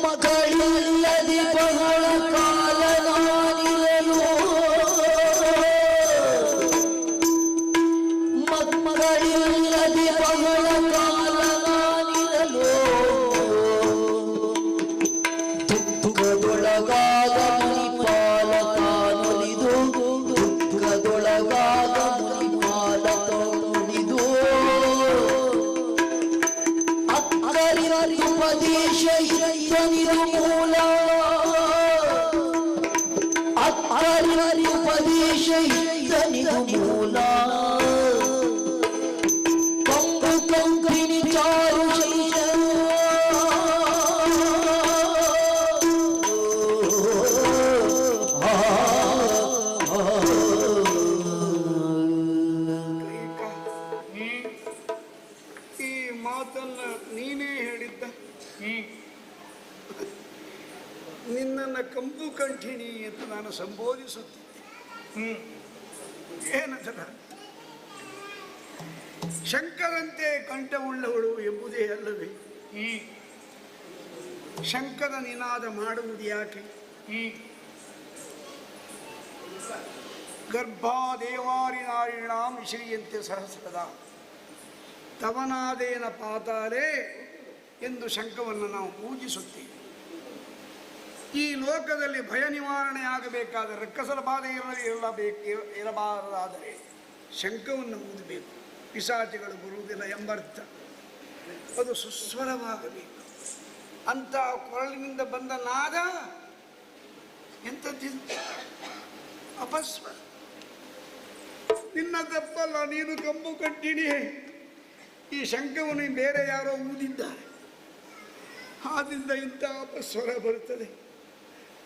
ಮಕ್ಕಳಿಲ್ಲದೆ ಬಹಳ ಕಾಲ ನಾನಿರಲು, ಮಕ್ಕಳಿಲ್ಲದೆ ಬಹಳ ಕಾಲ ನಾನಿರಲು, ದುಃಖದೊಳಗಾದ ಮುನಿಪಾಲ ತಾನುಲಿದು, ದುಃಖದೊಳಗಾದ ಮುನಿಪಾಲ ತಾನುಲಿದು. ಉಪದೇಶ ಇದ್ದನಿದು ಮೂಲ, ಉಪದೇಶ ಇದ್ದನಿದು ಮೂಲ. ಕಂಬು ಕಂಕಿನಿ ಚಾರು ಈ ಮಾತನ್ನ ನೀನೇ ಹೇಳಿದ್ದ. ನಿನ್ನನ್ನು ಕಂಬು ಕಂಠಿಣಿ ಅಂತ ನಾನು ಸಂಬೋಧಿಸುತ್ತಿದ್ದೆ. ಏನದರ ಶಂಕರಂತೆ ಕಂಠವುಳ್ಳವಳು ಎಂಬುದೇ ಅಲ್ಲವೇ? ಶಂಕರ ನಿನಾದ ಮಾಡುವುದು ಯಾಕೆ? ಗರ್ಭಾದೇವಾರಿ ನಾರಿಣಾಂ ಶ್ರೀಯಂತೆ ಸಹಸ್ರದ ತವನಾದೇನ ಪಾತಾಲೇ ಎಂದು ಶಂಖವನ್ನು ನಾವು ಪೂಜಿಸುತ್ತೇವೆ. ಈ ಲೋಕದಲ್ಲಿ ಭಯ ನಿವಾರಣೆ ಆಗಬೇಕಾದ ರಕ್ಕಸರ ಬಾಧೆ ಇರಬಾರದಾದರೆ ಶಂಖವನ್ನು ಊದಬೇಕು. ಪಿಶಾಚಿಗಳು ಬರುವುದಿಲ್ಲ ಎಂಬರ್ಥ. ಅದು ಸುಸ್ವರವಾಗಬೇಕು. ಅಂತ ಕೊರಳಿನಿಂದ ಬಂದ ನಾದ ಎಂಥದ್ದು? ಅಪಸ್ವರ. ನಿನ್ನ ತಪ್ಪಲ್ಲ, ನೀನು ಕಂಬು ಕಟ್ಟಿನಿ. ಈ ಶಂಖವನ್ನು ಬೇರೆ ಯಾರೋ ಊದಿದ್ದಾರೆ, ಆದ್ದರಿಂದ ಇಂಥ ಅಪಸ್ವರ ಬರುತ್ತದೆ.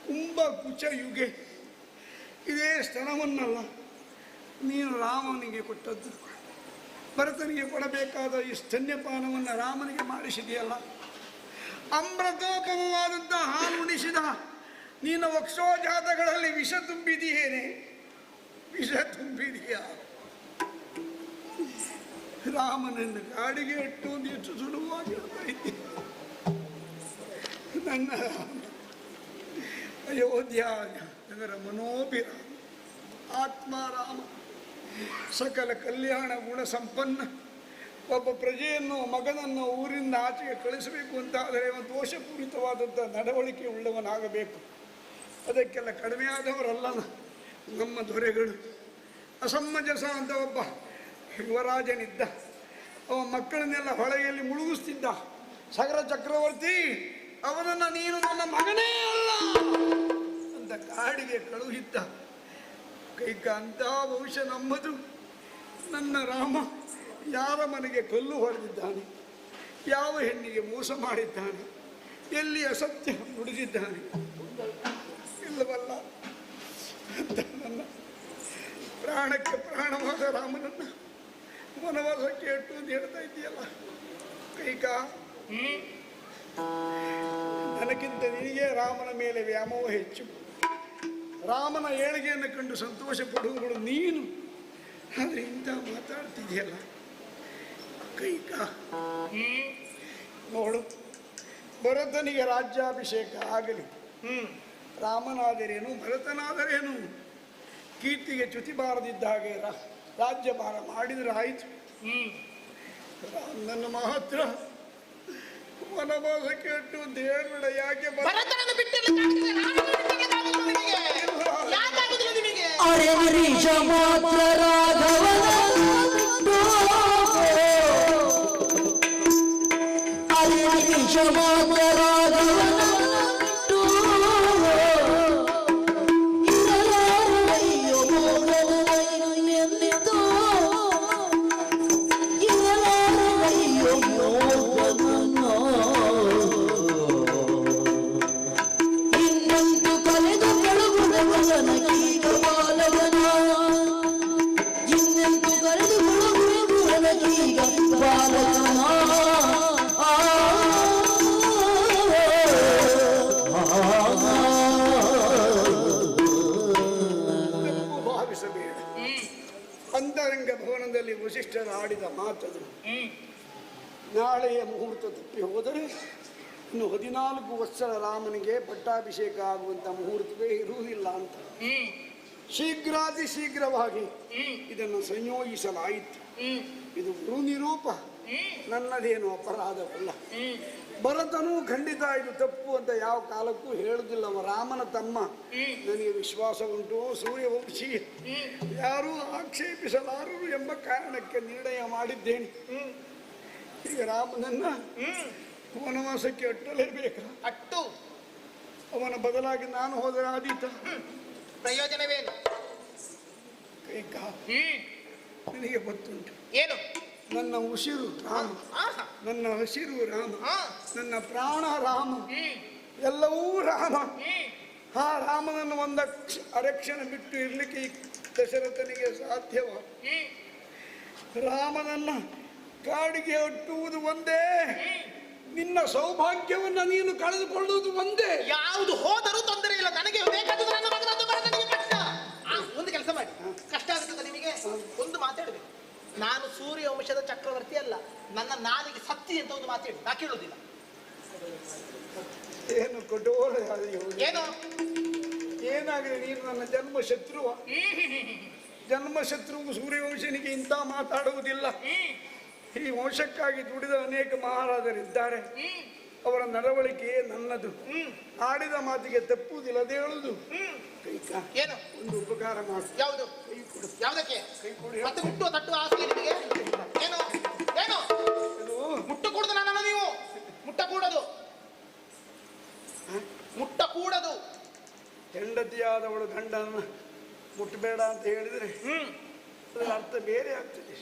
ಕುಂಭ ಕುಚ ಯುಗೆ ಇದೇ ಸ್ತನವನ್ನಲ್ಲ ನೀನು ರಾಮನಿಗೆ ಕೊಟ್ಟದ್ದು. ಭರತನಿಗೆ ಕೊಡಬೇಕಾದ ಈ ಸ್ತನ್ಯಪಾನವನ್ನು ರಾಮನಿಗೆ ಮಾಡಿಸಿದೆಯಲ್ಲ. ಅಮೃತೋಪಮವಾದಂಥ ಹಾಲು ಉಣಿಸಿದ ನೀನು ವಕ್ಷೋಜಾತಗಳಲ್ಲಿ ವಿಷ ತುಂಬಿದೆಯೇನೆ, ವಿಷ ತುಂಬಿದೆಯ. ರಾಮನನ್ನು ಗಾಡಿಗೆ ಇಟ್ಟು ಎಷ್ಟು ಸುಲಭವಾಗಿ ನನ್ನ ಅಯೋಧ್ಯ ನಗರ ಮನೋಭಿರಾಮ ಆತ್ಮಾರಾಮ ಸಕಲ ಕಲ್ಯಾಣ ಗುಣ ಸಂಪನ್ನ ಒಬ್ಬ ಪ್ರಜೆಯನ್ನು ಮಗನನ್ನು ಊರಿಂದ ಆಚೆಗೆ ಕಳಿಸಬೇಕು ಅಂತಾದರೆ ದೋಷಪೂರಿತವಾದಂಥ ನಡವಳಿಕೆ ಉಳ್ಳವನಾಗಬೇಕು. ಅದಕ್ಕೆಲ್ಲ ಕಡಿಮೆಯಾದವರಲ್ಲ ನಮ್ಮ ದೊರೆಗಳು. ಅಸಮ್ಮಂಜಸ ಅಂತ ಒಬ್ಬ ಯುವರಾಜನಿದ್ದ, ಅವ ಮಕ್ಕಳನ್ನೆಲ್ಲ ಹೊಳೆಯಲ್ಲಿ ಮುಳುಗಿಸ್ತಿದ್ದ. ಸಗರ ಚಕ್ರವರ್ತಿ ಅವನನ್ನು ನೀನು ನನ್ನ ಮಗನೇ ಅಲ್ಲ ಅಂತ ಕಾಡಿಗೆ ಕಳುಹಿದ್ದ. ಕೈಕ ಅಂತ ಬಹುಶಃ ನಮ್ಮದು. ನನ್ನ ರಾಮ ಯಾರ ಮನೆಗೆ ಕಲ್ಲು ಹೊಡೆದಿದ್ದಾನೆ, ಯಾವ ಹೆಣ್ಣಿಗೆ ಮೋಸ ಮಾಡಿದ್ದಾನೆ, ಎಲ್ಲಿ ಅಸತ್ಯ ನುಡಿದಿದ್ದಾನೆ ಇಲ್ಲವಲ್ಲ ಅಂತ ನನ್ನ ಪ್ರಾಣಕ್ಕೆ ಪ್ರಾಣವಾದ ರಾಮನನ್ನು ವನವಾಸಕ್ಕೆ ಇಟ್ಟು ಅಂತ ಹೇಳ್ತಾ ಇದೆಯಲ್ಲ. ಕೈಕ, ನನಗಿಂತ ನಿನಗೆ ರಾಮನ ಮೇಲೆ ವ್ಯಾಮೋಹ ಹೆಚ್ಚು. ರಾಮನ ಏಳಿಗೆಯನ್ನು ಕಂಡು ಸಂತೋಷ ಪಡುವಗಳು ನೀನು, ಆದರೆ ಇಂಥ ಮಾತಾಡ್ತಿದೆಯಲ್ಲ. ಕೈಕ ನೋಡು, ಭರತನಿಗೆ ರಾಜ್ಯಾಭಿಷೇಕ ಆಗಲಿ, ರಾಮನಾದರೇನು ಭರತನಾದರೇನು, ಕೀರ್ತಿಗೆ ಚ್ಯುತಿ ಬಾರದಿದ್ದ ಹಾಗೆ ರಾಜ್ಯಭಾರ ಮಾಡಿದ್ರೆ ಆಯಿತು. ನನ್ನ ಮಾತ್ರ ವನವಾಸಕ್ಕೆ ಇಟ್ಟು ದೇವರ ಯಾಕೆ ಅರೆ ಹರೀಶ ಮಾತ್ರ ರಾಘವನ ಅರೆ ಹರೀಶ ಮಾತ್ರ ರಾಘವನ ಇರಲಾರಯ್ಯೋ ಮೋಗನೆಂದಿತು ಇರಲಾರಯ್ಯೋ ಮೋಗನ ಇನ್ನಂತೂ ಕಲೆದು ಕೆಳಗುದ ಮಗನಗೀಗ ಬಾಲಗನ ಇನ್ನಂತೂ ಕರೆದು ಕೆಳಗುದ ಮಗನಗೀಗ ಬಾಲಗನ ಭಾವಿಸಬೇಡ. ಅಂತರಂಗ ಭವನದಲ್ಲಿ ವಸಿಷ್ಠರ ಆಡಿದ ಮಾತದು. ನಾಳೆಯ ಮುಹೂರ್ತ ತಪ್ಪಿ ಹೋದರೆ ಇನ್ನು 14 ವರ್ಷ ರಾಮನಿಗೆ ಪಟ್ಟಾಭಿಷೇಕ ಆಗುವಂತ ಮುಹೂರ್ತವೇ ಇರುವುದಿಲ್ಲ ಅಂತ ಶೀಘ್ರಾತಿ ಶೀಘ್ರವಾಗಿ ಇದನ್ನು ಸಂಯೋಜಿಸಲಾಯಿತು. ಇದು ಗುರುನಿರೂಪ, ನನ್ನದೇನು ಅಪರಾಧವಲ್ಲ. ಭರತನು ಖಂಡಿತ ಇದು ತಪ್ಪು ಅಂತ ಯಾವ ಕಾಲಕ್ಕೂ ಹೇಳುವುದಿಲ್ಲ. ರಾಮನ ತಮ್ಮ, ನನಗೆ ವಿಶ್ವಾಸ ಉಂಟು, ಸೂರ್ಯವಂಶಿ, ಯಾರೂ ಆಕ್ಷೇಪಿಸಲಾರರು ಎಂಬ ಕಾರಣಕ್ಕೆ ನಿರ್ಣಯ ಮಾಡಿದ್ದೇನೆ. ಈಗ ರಾಮನನ್ನ ವನವಾಸಕ್ಕೆ ಅಟ್ಟಲೇಬೇಕಾ? ಅಟ್ಟು ಅವನ ಬದಲಾಗಿ ನಾನು ಹೋದರೆ ಆದೀತ? ಪ್ರಯೋಜನವೇನು? ಕೈಕ, ನಿನಗೆ ಗೊತ್ತುಂಟು, ಏನು? ನನ್ನ ಉಸಿರು ರಾಮ, ನನ್ನ ಹಸಿರು ರಾಮ, ನನ್ನ ಪ್ರಾಣ ರಾಮ, ಎಲ್ಲವೂ ರಾಮ. ಆ ರಾಮನನ್ನು ಒಂದು ಅರಕ್ಷಣ ಬಿಟ್ಟು ಇರ್ಲಿಕ್ಕೆ ಈ ದಶರಥನಿಗೆ ಸಾಧ್ಯವ? ರಾಮನನ್ನ ಕಾಡಿಗೆ ಒಟ್ಟುವುದು ಒಂದೇ, ನಿನ್ನ ಸೌಭಾಗ್ಯವನ್ನ ನೀನು ಕಳೆದುಕೊಳ್ಳುವುದು ಒಂದೇ. ಯಾವುದು ಹೋದರೂ ತೊಂದರೆ ಇಲ್ಲ, ನನಗೆ ಬೇಕಾದದ್ದು ನನ್ನ ಮಗನದ್ದು ಭರತನಿಗೆ ಕಷ್ಟ. ಒಂದು ಕೆಲಸ ಮಾಡಿ, ಕಷ್ಟ ಆಗುತ್ತದೆ ನಿಮಗೆ. ಒಂದು ಮಾತಾಡಬೇಕು, ನಾನು ಸೂರ್ಯ ವಂಶದ ಚಕ್ರವರ್ತಿ ಅಲ್ಲ, ನನ್ನ ನಾಲಿಗೆ ಸತ್ತಿ ಅಂತ ಒಂದು ಮಾತಾಡಿ, ನಾ ಕೇಳುವುದಿಲ್ಲ. ಏನು ಕಠೋರ ಏನು? ಏನಾಗಿದೆ, ನೀನು ನನ್ನ ಜನ್ಮ ಶತ್ರುವ. ಜನ್ಮ ಶತ್ರುವು ಸೂರ್ಯವಂಶನಿಗೆ ಇಂಥ ಮಾತಾಡುವುದಿಲ್ಲ. ಈ ವಂಶಕ್ಕಾಗಿ ದುಡಿದ ಅನೇಕ ಮಹಾರಾಜರಿದ್ದಾರೆ, ಅವರ ನಡವಳಿಕೆ ನನ್ನದು. ಆಡಿದ ಮಾತಿಗೆ ತಪ್ಪುವುದಿಲ್ಲ, ಅದೇ ಹೇಳುದು. ಏನು? ಒಂದು ಉಪಕಾರ ಮಾಡು. ಯಾವುದು? ಕೈ ಕೊಡು. ಯಾವುದಕ್ಕೆ? ಕೈ ಕೊಡು. ಮತ್ತೆ ಮುಟ್ಟುವ ತಟ್ಟುವ ಆಸೆ ನಿಮಗೆ? ಏನು? ಏನು? ಇದು ಮುಟ್ಟ ಕೂಡದು ನನ್ನನ್ನು ನೀವು ಮುಟ್ಟ ಕೂಡದು, ಮುಟ್ಟ ಕೂಡದು. ಹೆಂಡತಿಯಾದವಳು ಗಂಡನ ಮುಟ್ಟಬೇಡ ಅಂತ ಹೇಳಿದ್ರೆ ಅದರ ಅರ್ಥ ಬೇರೆ ಆಗ್ತದೆ.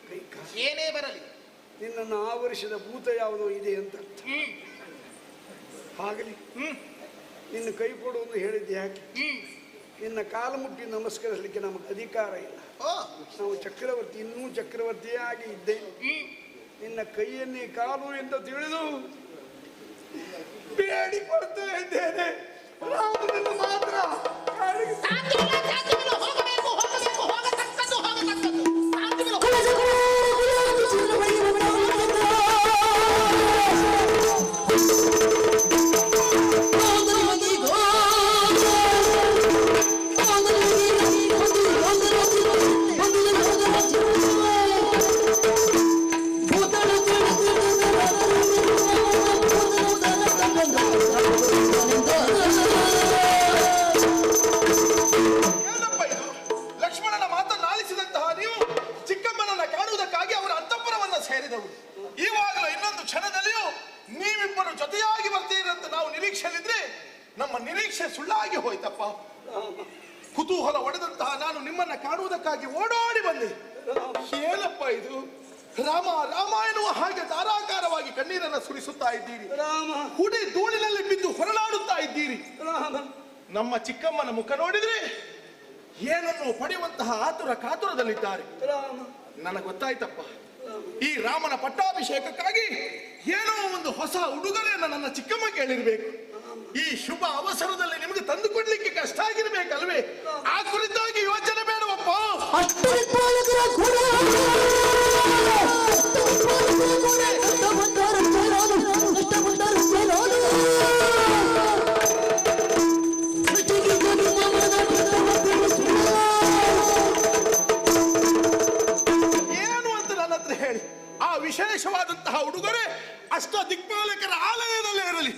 ಕೈಕ, ಏನೇ ಬರಲಿ ನಿನ್ನನ್ನು ಆವರಿಸಿದ ಭೂತ ಯಾವುದೋ ಇದೆ ಅಂತ ಅರ್ಥ. ಆಗಲಿ, ನಿನ್ನ ಕೈ ಕೊಡುವುದು ಹೇಳಿದ್ದೆ ಯಾಕೆ? ನಿನ್ನ ಕಾಲು ಮುಟ್ಟಿ ನಮಸ್ಕರಿಸಲಿಕ್ಕೆ ನಮಗೆ ಅಧಿಕಾರ ಇಲ್ಲ. ನಾವು ಚಕ್ರವರ್ತಿ, ಇನ್ನೂ ಚಕ್ರವರ್ತಿಯೇ ಆಗಿ ಇದ್ದೇನೆ. ನಿನ್ನ ಕೈಯನ್ನೇ ಕಾಲು ಎಂದು ತಿಳಿದು ಬೇಡಿ ಕೊಡ್ತಾ ಇದ್ದೇನೆ. ರಾಮನನ್ನು ಮಾತ್ರ ಕಾಲಿಗೆ ಏನಪ್ಪ ಇದು? ಲಕ್ಷ್ಮಣನ ಮಾತನ್ನಾಲಿಸಿದಂತಹ ನೀವು ಚಿಕ್ಕಮ್ಮನನ್ನ ಕಾಣುವುದಕ್ಕಾಗಿ ಅವರ ಅಂತಃಪುರವನ್ನ ಸೇರಿದವರು. ಇವಾಗಲೂ ಇನ್ನೊಂದು ಕ್ಷಣದಲ್ಲಿಯೂ ನೀವಿಬ್ಬರು ಜೊತೆಯಾಗಿ ಬರ್ತೀರಂತ ನಾವು ನಿರೀಕ್ಷೆಯಲ್ಲಿದ್ರೆ ನಮ್ಮ ನಿರೀಕ್ಷೆ ಸುಳ್ಳಾಗಿ ಹೋಯ್ತಪ್ಪ. ಕುತೂಹಲ ಒಡೆದಂತಹ ನಾನು ನಿಮ್ಮನ್ನ ಕಾಣುವುದಕ್ಕಾಗಿ ಓಡಾಡಿ ಬಂದೆ. ಏನಪ್ಪ ಇದು? ರಾಮ ರಾಮ ಎನ್ನುವ ಹಾಗೆ ಧಾರಾಕಾರವಾಗಿ ಕಣ್ಣೀರನ್ನು ಸುರಿಸುತ್ತಾ ಇದ್ದೀರಿ. ಹುಡಿ ಧೂಳಿನಲ್ಲಿ ಬಿದ್ದು ಹೊರಳಾಡುತ್ತಾ ಇದ್ದೀರಿ. ನಮ್ಮ ಚಿಕ್ಕಮ್ಮನ ಮುಖ ನೋಡಿದ್ರೆ ಏನನ್ನು ಪಡೆಯುವಂತಹ ಆತುರ ಕಾತುರದಲ್ಲಿದ್ದಾರೆ. ನನಗೆ ಗೊತ್ತಾಯ್ತಪ್ಪ, ಈ ರಾಮನ ಪಟ್ಟಾಭಿಷೇಕಕ್ಕಾಗಿ ಏನೋ ಒಂದು ಹೊಸ ಉಡುಗೊರೆಯನ್ನು ನನ್ನ ಚಿಕ್ಕಮ್ಮ ಕೇಳಿರ್ಬೇಕು. ಈ ಶುಭ ಅವಸರದಲ್ಲಿ ನಿಮಗೆ ತಂದು ಕೊಡ್ಲಿಕ್ಕೆ ಕಷ್ಟ ಆಗಿರ್ಬೇಕಲ್ವೇ? ಆ ಕುರಿತಾಗಿ ಯೋಚನೆ ಬೇಡವಪ್ಪ. ಏನು ಅಂತ ನನ್ನ ಹತ್ರ ಹೇಳಿ. ಆ ವಿಶೇಷವಾದಂತಹ ಉಡುಗೊರೆ ಅಷ್ಟ ದಿಕ್ಪಾಲಕರ ಆಲಯದಲ್ಲೇ ಇರಲಿ.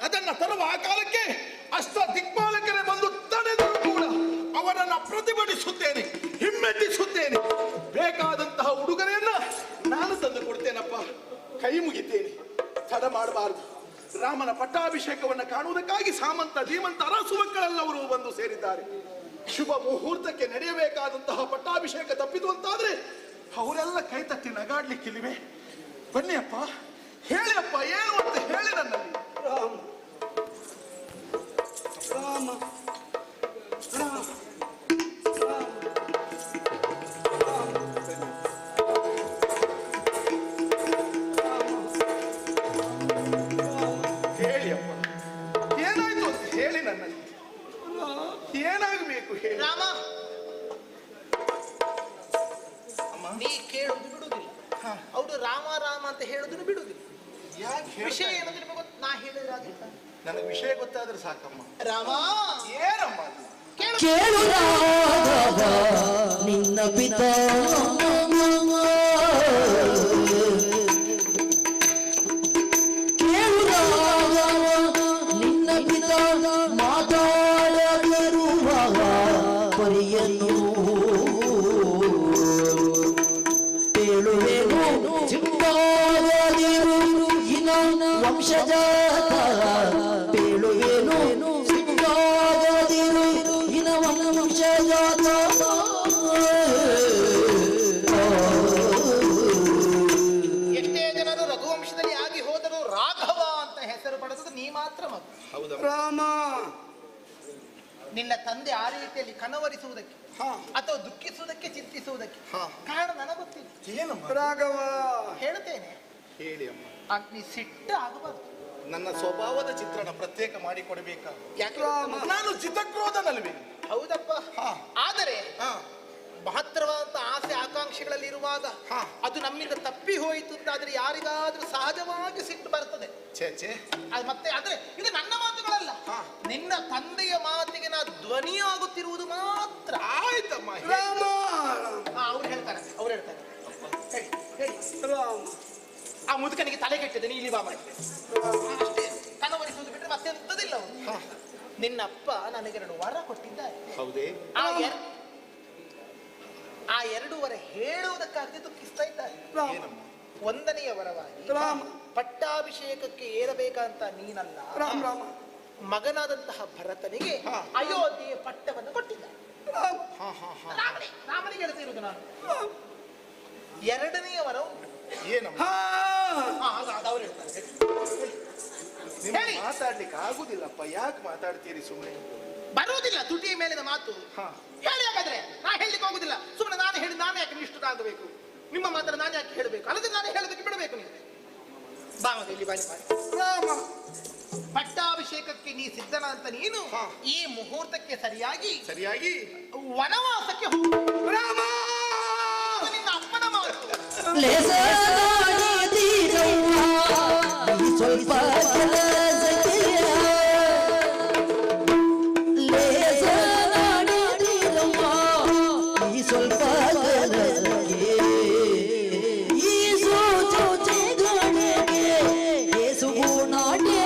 ಅದನ್ನ ತರುವ ಆ ಕಾಲಕ್ಕೆ ಅಷ್ಟ ದಿಕ್ಪಾಲಕರೇ ಬಂದು ತಡೆದರೂ ಕೂಡ ಅವರನ್ನ ಪ್ರತಿಭಟಿಸುತ್ತೇನೆ, ಹಿಮ್ಮೆಟ್ಟಿಸುತ್ತೇನೆ. ಬೇಕಾದಂತಹ ಉಡುಗೊರೆಯನ್ನ ನಾನು ತಂದು ಕೊಡ್ತೇನಪ್ಪ. ಕೈ ಮುಗಿತೇನೆ, ತಡ ಮಾಡಬಾರದು. ರಾಮನ ಪಟ್ಟಾಭಿಷೇಕವನ್ನು ಕಾಣುವುದಕ್ಕಾಗಿ ಸಾಮಂತ ಧೀಮಂತ ಅರಸು ಮಕ್ಕಳೆಲ್ಲವರು ಬಂದು ಸೇರಿದ್ದಾರೆ. ಶುಭ ಮುಹೂರ್ತಕ್ಕೆ ನಡೆಯಬೇಕಾದಂತಹ ಪಟ್ಟಾಭಿಷೇಕ ತಪ್ಪಿತು ಅಂತಾದ್ರೆ ಅವರೆಲ್ಲ ಕೈ ತಟ್ಟಿ ನಗಾಡ್ಲಿಕ್ಕಿಲ್ವೇ? ಬನ್ನಿ ಅಪ್ಪ, ಹೇಳಿ ಅಪ್ಪ, ಏನು ಅಂತ ಹೇಳಿ ನನ್ನಲ್ಲಿ. ರಾಮ ರಾಮ ರಾಮ ಹೇಳಿ ಅಪ್ಪ, ಏನಾಯ್ತು ಅಂತ ಹೇಳಿ ನನ್ನಲ್ಲಿ. ಏನಾಗಬೇಕು ಹೇಳಿ. ರಾಮ, ನೀ ಕೇಳುದು ಬಿಡುದಿಲ್ಲ, ಅವ್ರು ರಾಮ ರಾಮ ಅಂತ ಹೇಳುದನ್ನು ಬಿಡುದಿಲ್ಲ. ವಿಷಯ ಏನಂದ್ರೆ ನಿಮಗೆ ಗೊತ್ತು, ನಾ ಹೇಳಿದ್ರೆ ಆಗಿಲ್ಲ. ನನಗೆ ವಿಷಯ ಗೊತ್ತಾದ್ರೆ ಸಾಕಮ್ಮ. ರಾಮ, ಏನಮ್ಮ ಕೇಳು ರಾಘವ ನಿನ್ನ ಪಿತಾ ಕೇಳು ರಾಘವ ನಿನ್ನ ಪಿತಾ ಮಾತಾಡದಿರುವ ಪರಿಯನ್ನು ಕೇಳುವೆನು ಚಿಂತಾಗದಿರು ಇನ ವಂಶಜಾತ ಕೇಳುವೆನು ಚಿಂತಾಗದಿರು ಇನ ವಂಶಜಾತ ಎಷ್ಟೇ ಜನರು ರಘುವಂಶದಲ್ಲಿ ಆಗಿ ಹೋದರೂ ರಾಘವ ಅಂತ ಹೆಸರು ಪಡೆದು ನೀ ಮಾತ್ರ ಮಗ. ರಾಮ ನಿನ್ನ ತಂದೆ ಆ ರೀತಿಯಲ್ಲಿ ಕನವರಿಸುವುದಕ್ಕೆ ಅಥವಾ ದುಃಖಿಸುವುದಕ್ಕೆ ಚಿಂತಿಸುವುದಕ್ಕೆ ಕಾರಣ ನನಗೆ ಗೊತ್ತಿಲ್ಲ. ಏನಮ್ಮ? ರಾಘವ ಹೇಳ್ತೇನೆ, ಹೇಳಿ ಅಮ್ಮ. ನೀ ಸಿಟ್ಟು ಆಗಬಾರ್ದು. ನನ್ನ ಸ್ವಭಾವದ ಚಿತ್ರಣ ಪ್ರತ್ಯೇಕ ಮಾಡಿಕೊಡಬೇಕಾ? ಯಾಕೆ? ನಾನು ಚಿತ್ತಕ್ರೋಧನಲ್ವೇ? ಹೌದಪ್ಪ, ಆದರೆ ಮಹತ್ತರವಾದಂತ ಆಸೆ ಆಕಾಂಕ್ಷೆಗಳಲ್ಲಿರುವಾಗ ಅದು ನಮ್ಮಿಂದ ತಪ್ಪಿ ಹೋಯಿತು ಅಂತಾದ್ರೆ ಯಾರಿಗಾದ್ರೂ ಸಹಜವಾಗಿ ಸಿಟ್ಟು ಬರ್ತದೆ. ಛೇ ಅದು ಮತ್ತೆ ಅಂದ್ರೆ ಇದು ನನ್ನ ಮಾತುಗಳಲ್ಲ, ನಿನ್ನ ತಂದೆಯ ಮಾತಿಗೆ ನಾ ಧ್ವನಿಯಾಗುತ್ತಿರುವುದು ಮಾತ್ರ. ಆಯ್ತಮ್ಮ. ರಾಮ ಅವ್ರು ಹೇಳ್ತಾರೆ ಹೇಳಿ ಹೇಳಿ. ರಾಮ ಆ ಮುದುಕನಿಗೆ ತಲೆ ಕೆಟ್ಟಿದೆ, ನೀ ಇಲ್ಲಿ ಬಾ ಮಾಡಿ ಅಷ್ಟೇ. ಕನವರಿಸುವುದು ಬಿಟ್ಟರೆ ಮತ್ತೆ ಎಂತದಿಲ್ಲ ಅವರು. ನಿನ್ನಪ್ಪ ನನಗೆ 2 ವರ ಕೊಟ್ಟಿದ್ದಾರೆ. ಹೌದೇ? ಆ 2 ವರ ಹೇಳುವುದಕ್ಕಾಗದೆ ದುಃಖಿಸ್ತಾ ಇದ್ದಾರೆ. ಒಂದನೆಯ ವರವಾಗಿ ಪಟ್ಟಾಭಿಷೇಕಕ್ಕೆ ಏರಬೇಕಂತ ನೀನಲ್ಲ, ರಾಮ ರಾಮ ಮಗನಾದಂತಹ ಭರತನಿಗೆ ಅಯೋಧ್ಯೆಯ ಪಟ್ಟವನ್ನು ಕೊಟ್ಟಿದ್ದಾರೆ. ರಾಮನಿಗೆ ಹೇಳ್ತಿರುವುದು ನಾನು. 2ನೆಯ ವರ ಉಂಟು. ಏನಮ್ಮ? ಅವ್ರು ಹೇಳ್ತಾರೆ ಹೇಳಿ. ಮಾತಾಡ್ಲಿಕ್ಕೆ ಆಗುದಿಲ್ಲಪ್ಪ, ಯಾಕೆ ಮಾತಾಡ್ತೀರಿ ಸುಮ್ಮನೆ? ಬರುವುದಿಲ್ಲ ತುಟಿಯ ಮೇಲಿನ ಮಾತು. ಹಾ. ಹೇಳಿ ಹಾಗಾದ್ರೆ. ನಾ ಹೇಳಲಿಕ್ಕೆ ಹೋಗುದಿಲ್ಲ. ಸುಮ್ಮನೆ ನಾನು ಹೇಳಿ ನಾನೇ ಯಾಕೆ ನಿಷ್ಠರಾಗಬೇಕು? ನಿಮ್ಮ ಮಾತ್ರ ನಾನು ಯಾಕೆ ಹೇಳಬೇಕು? ಅಲ್ಲದೆ ನಾನೇ ಹೇಳೋದಕ್ಕೆ ಬಿಡಬೇಕು ನೀವು. ಬಾಮದ ಇಲ್ಲಿ ಬಾಯಿ ರಾಮ ಪಟ್ಟಾಭಿಷೇಕಕ್ಕೆ ನೀ ಸಿದ್ಧನ ಅಂತ ನೀನು ಈ ಮುಹೂರ್ತಕ್ಕೆ ಸರಿಯಾಗಿ ವನವಾಸಕ್ಕೆ ರಾಮ ನಿನ್ನ ಅಪ್ಪನ ಮಾತು. ಲೇಸನಾಡಿದೀರವ್ವ, ಈ ಸ್ವಲ್ಪ ಕೆಲಸಕ್ಕೆ ಲೇಸನಾಡಿದೀರವ್ವ, ಈ ಸ್ವಲ್ಪ ಕೆಲಸಕ್ಕೆ ಈ ಸೂಚನೆಗಳಿಗೆ ಏಸುಗು ನಾಟ್ಯ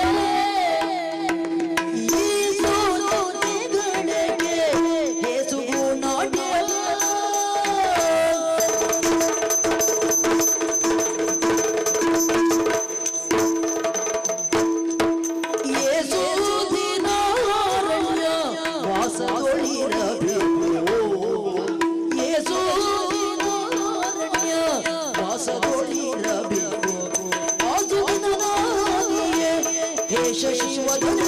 ಈ ಸೂಚನೆಗಳಿಗೆ ಏಸುಗು ನಾಟ್ಯ ಯೇಸು ದಿನಾರಣ್ಯ ವಾಸದೊಳಿರಬೇಕು, ಯೇಸು ದಿನಾರಣ್ಯ ವಾಸದೊಳಿರಬೇಕು, ಆಜು ದಿನದಾನಿಯೇ ಹೇ ಶಶಿವದನ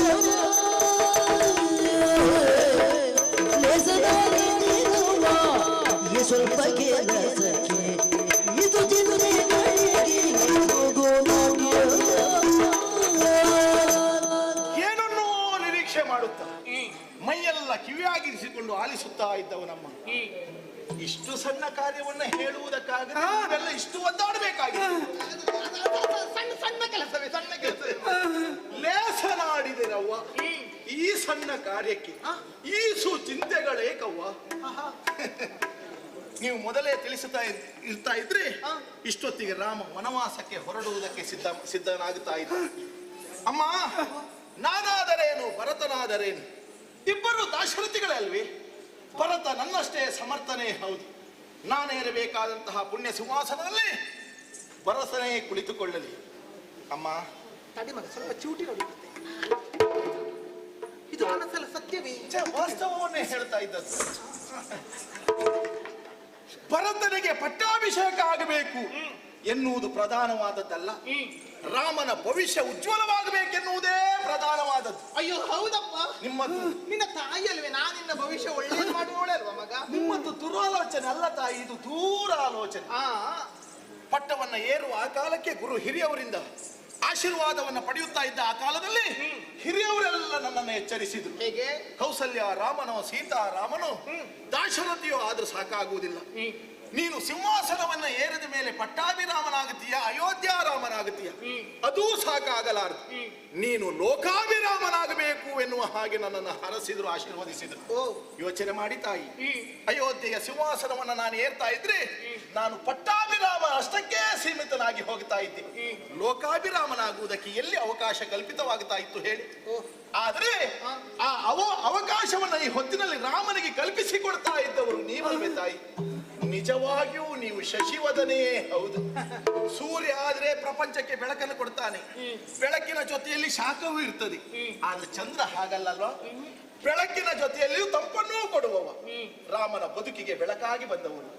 ಲೇಸದಾರಿದಿರುವ ಈ ಸ್ವಲ್ಪ ಕೆಲಸಕ್ಕೆ ಇದು ಚಿಂತೆಗಳಿಗೆ ಹೋಗೋ ನಾಟ್ಯ. ಏನನ್ನೋ ನಿರೀಕ್ಷೆ ಮಾಡುತ್ತಾ ಮೈಯೆಲ್ಲ ಕಿವಿಯಾಗಿರಿಸಿಕೊಂಡು ಆಲಿಸುತ್ತಾ ಇದ್ದವು ನಮ್ಮ ಇಷ್ಟು ಸಣ್ಣ ಕಾರ್ಯವನ್ನ ಹೇಳುವುದಕ್ಕಾಗದೆ ನೀವೆಲ್ಲ ಇಷ್ಟು ಒದ್ದಾಡಬೇಕಾಗಿದೆ. ಸಣ್ಣ ಸಣ್ಣ ಕೆಲಸವೇ, ಸಣ್ಣ ಕೆಲಸವೇ. ಲೇಸನಾಡಿದಿರವ್ವ ಈ ಸಣ್ಣ ಕಾರ್ಯಕ್ಕೆ ಈಸು ಚಿಂತೆಗಳೇಕವ್ವ. ನೀವು ಮೊದಲೇ ತಿಳಿಸುತ್ತಾ ಇರ್ತಾ ಇದ್ರೆ ಇಷ್ಟೊತ್ತಿಗೆ ರಾಮ ವನವಾಸಕ್ಕೆ ಹೊರಡುವುದಕ್ಕೆ ಸಿದ್ಧನಾಗುತ್ತಾ ಇದ್ದ. ಅಮ್ಮ, ನಾನಾದರೇನು ಭರತನಾದರೇನು ಇಬ್ಬರು ದಾಶರಥಿಗಳಲ್ವೇ? ಭರತ ನನ್ನಷ್ಟೇ ಸಮರ್ಥನೆ ಹೌದು. ನಾನೇರಬೇಕಾದಂತಹ ಪುಣ್ಯ ಸಿಂಹಾಸನದಲ್ಲಿ ಭರತನೇ ಕುಳಿತುಕೊಳ್ಳಲಿ. ಅಮ್ಮ, ತಡಿ ಮಗ, ಸ್ವಲ್ಪ ಚೂಟಿ ಹೊಡಿಯುತ್ತೆ. ಇದು ಮನಸ್ಸಲ್ಲ ಸತ್ಯವೇ? ವಾಸ್ತವವನ್ನೇ ಹೇಳ್ತಾ ಇದ್ದದ್ದು. ಭರತನಿಗೆ ಪಟ್ಟಾಭಿಷೇಕ ಆಗಬೇಕು ಎನ್ನುವುದು ಪ್ರಧಾನವಾದದ್ದಲ್ಲ, ರಾಮನ ಭವಿಷ್ಯ ಉಜ್ವಲವಾಗಬೇಕೆನ್ನುವುದೇ ಪ್ರಧಾನವಾದದ್ದು. ಅಯ್ಯೋ ಹೌದಪ್ಪ, ನಿಮ್ಮದು ನಿನ್ನ ತಾಯಿ ಅಲ್ವೇ? ನಾನಿನ್ನ ಭವಿಷ್ಯ ಒಳ್ಳೇದು ಮಾಡುವವಳೆ ಅಲ್ವಾ ಮಗ? ನಿಮ್ಮದು ದುರಾಲೋಚನೆ ಅಲ್ಲ ತಾಯಿ, ಇದು ದೂರ ಆಲೋಚನೆ. ಪಟ್ಟವನ್ನ ಏರುವ ಆ ಕಾಲಕ್ಕೆ ಗುರು ಹಿರಿಯವರಿಂದ ಆಶೀರ್ವಾದವನ್ನ ಪಡೆಯುತ್ತಾ ಇದ್ದ ಆ ಕಾಲದಲ್ಲಿ ಹಿರಿಯವರೆಲ್ಲ ನನ್ನನ್ನು ಎಚ್ಚರಿಸಿದ್ರು. ಹೇಗೆ? ಕೌಸಲ್ಯ ರಾಮನೋ ಸೀತಾ ರಾಮನೋ ದಾಶರಥಿಯೋ ಆದ್ರೂ ಸಾಕಾಗುವುದಿಲ್ಲ. ನೀನು ಸಿಂಹಾಸನವನ್ನ ಏರಿದ ಮೇಲೆ ಪಟ್ಟಾಭಿರಾಮನಾಗುತ್ತೀಯ, ಅಯೋಧ್ಯಾರಾಮನಾಗುತ್ತೀಯ, ಅದೂ ಸಾಕಾಗಲಾರದು. ನೀನು ಲೋಕಾಭಿರಾಮನಾಗಬೇಕು ಎನ್ನುವ ಹಾಗೆ ನನ್ನನ್ನು ಹರಸಿದ್ರು, ಆಶೀರ್ವದಿಸಿದ್ರು. ಯೋಚನೆ ಮಾಡಿ ತಾಯಿ, ಅಯೋಧ್ಯೆಯ ಸಿಂಹಾಸನವನ್ನ ನಾನು ಏರ್ತಾ ಇದ್ರೆ ನಾನು ಪಟ್ಟಾಭಿರಾಮ ಅಷ್ಟಕ್ಕೆ ಸೀಮಿತನಾಗಿ ಹೋಗ್ತಾ ಇದ್ದೆ. ಲೋಕಾಭಿರಾಮನಾಗುವುದಕ್ಕೆ ಎಲ್ಲಿ ಅವಕಾಶ ಕಲ್ಪಿತವಾಗ್ತಾ ಇತ್ತು ಹೇಳಿ? ಆದ್ರೆ ಆ ಅವಕಾಶವನ್ನ ಈ ಹೊತ್ತಿನಲ್ಲಿ ರಾಮನಿಗೆ ಕಲ್ಪಿಸಿಕೊಡ್ತಾ ಇದ್ದವರು ನೀವಲ್ವೇ ತಾಯಿ? ನಿಜವಾಗಿಯೂ ನೀವು ಶಶಿವದನೇ ಹೌದು. ಸೂರ್ಯ ಆದ್ರೆ ಪ್ರಪಂಚಕ್ಕೆ ಬೆಳಕನ್ನು ಕೊಡ್ತಾನೆ, ಬೆಳಕಿನ ಜೊತೆಯಲ್ಲಿ ಶಾಖವೂ ಇರ್ತದೆ. ಆದ್ರೆ ಚಂದ್ರ ಹಾಗಲ್ಲಲ್ವಾ? ಬೆಳಕಿನ ಜೊತೆಯಲ್ಲಿಯೂ ತಂಪನ್ನೂ ಕೊಡುವವ. ರಾಮನ ಬದುಕಿಗೆ ಬೆಳಕಾಗಿ ಬಂದವರು,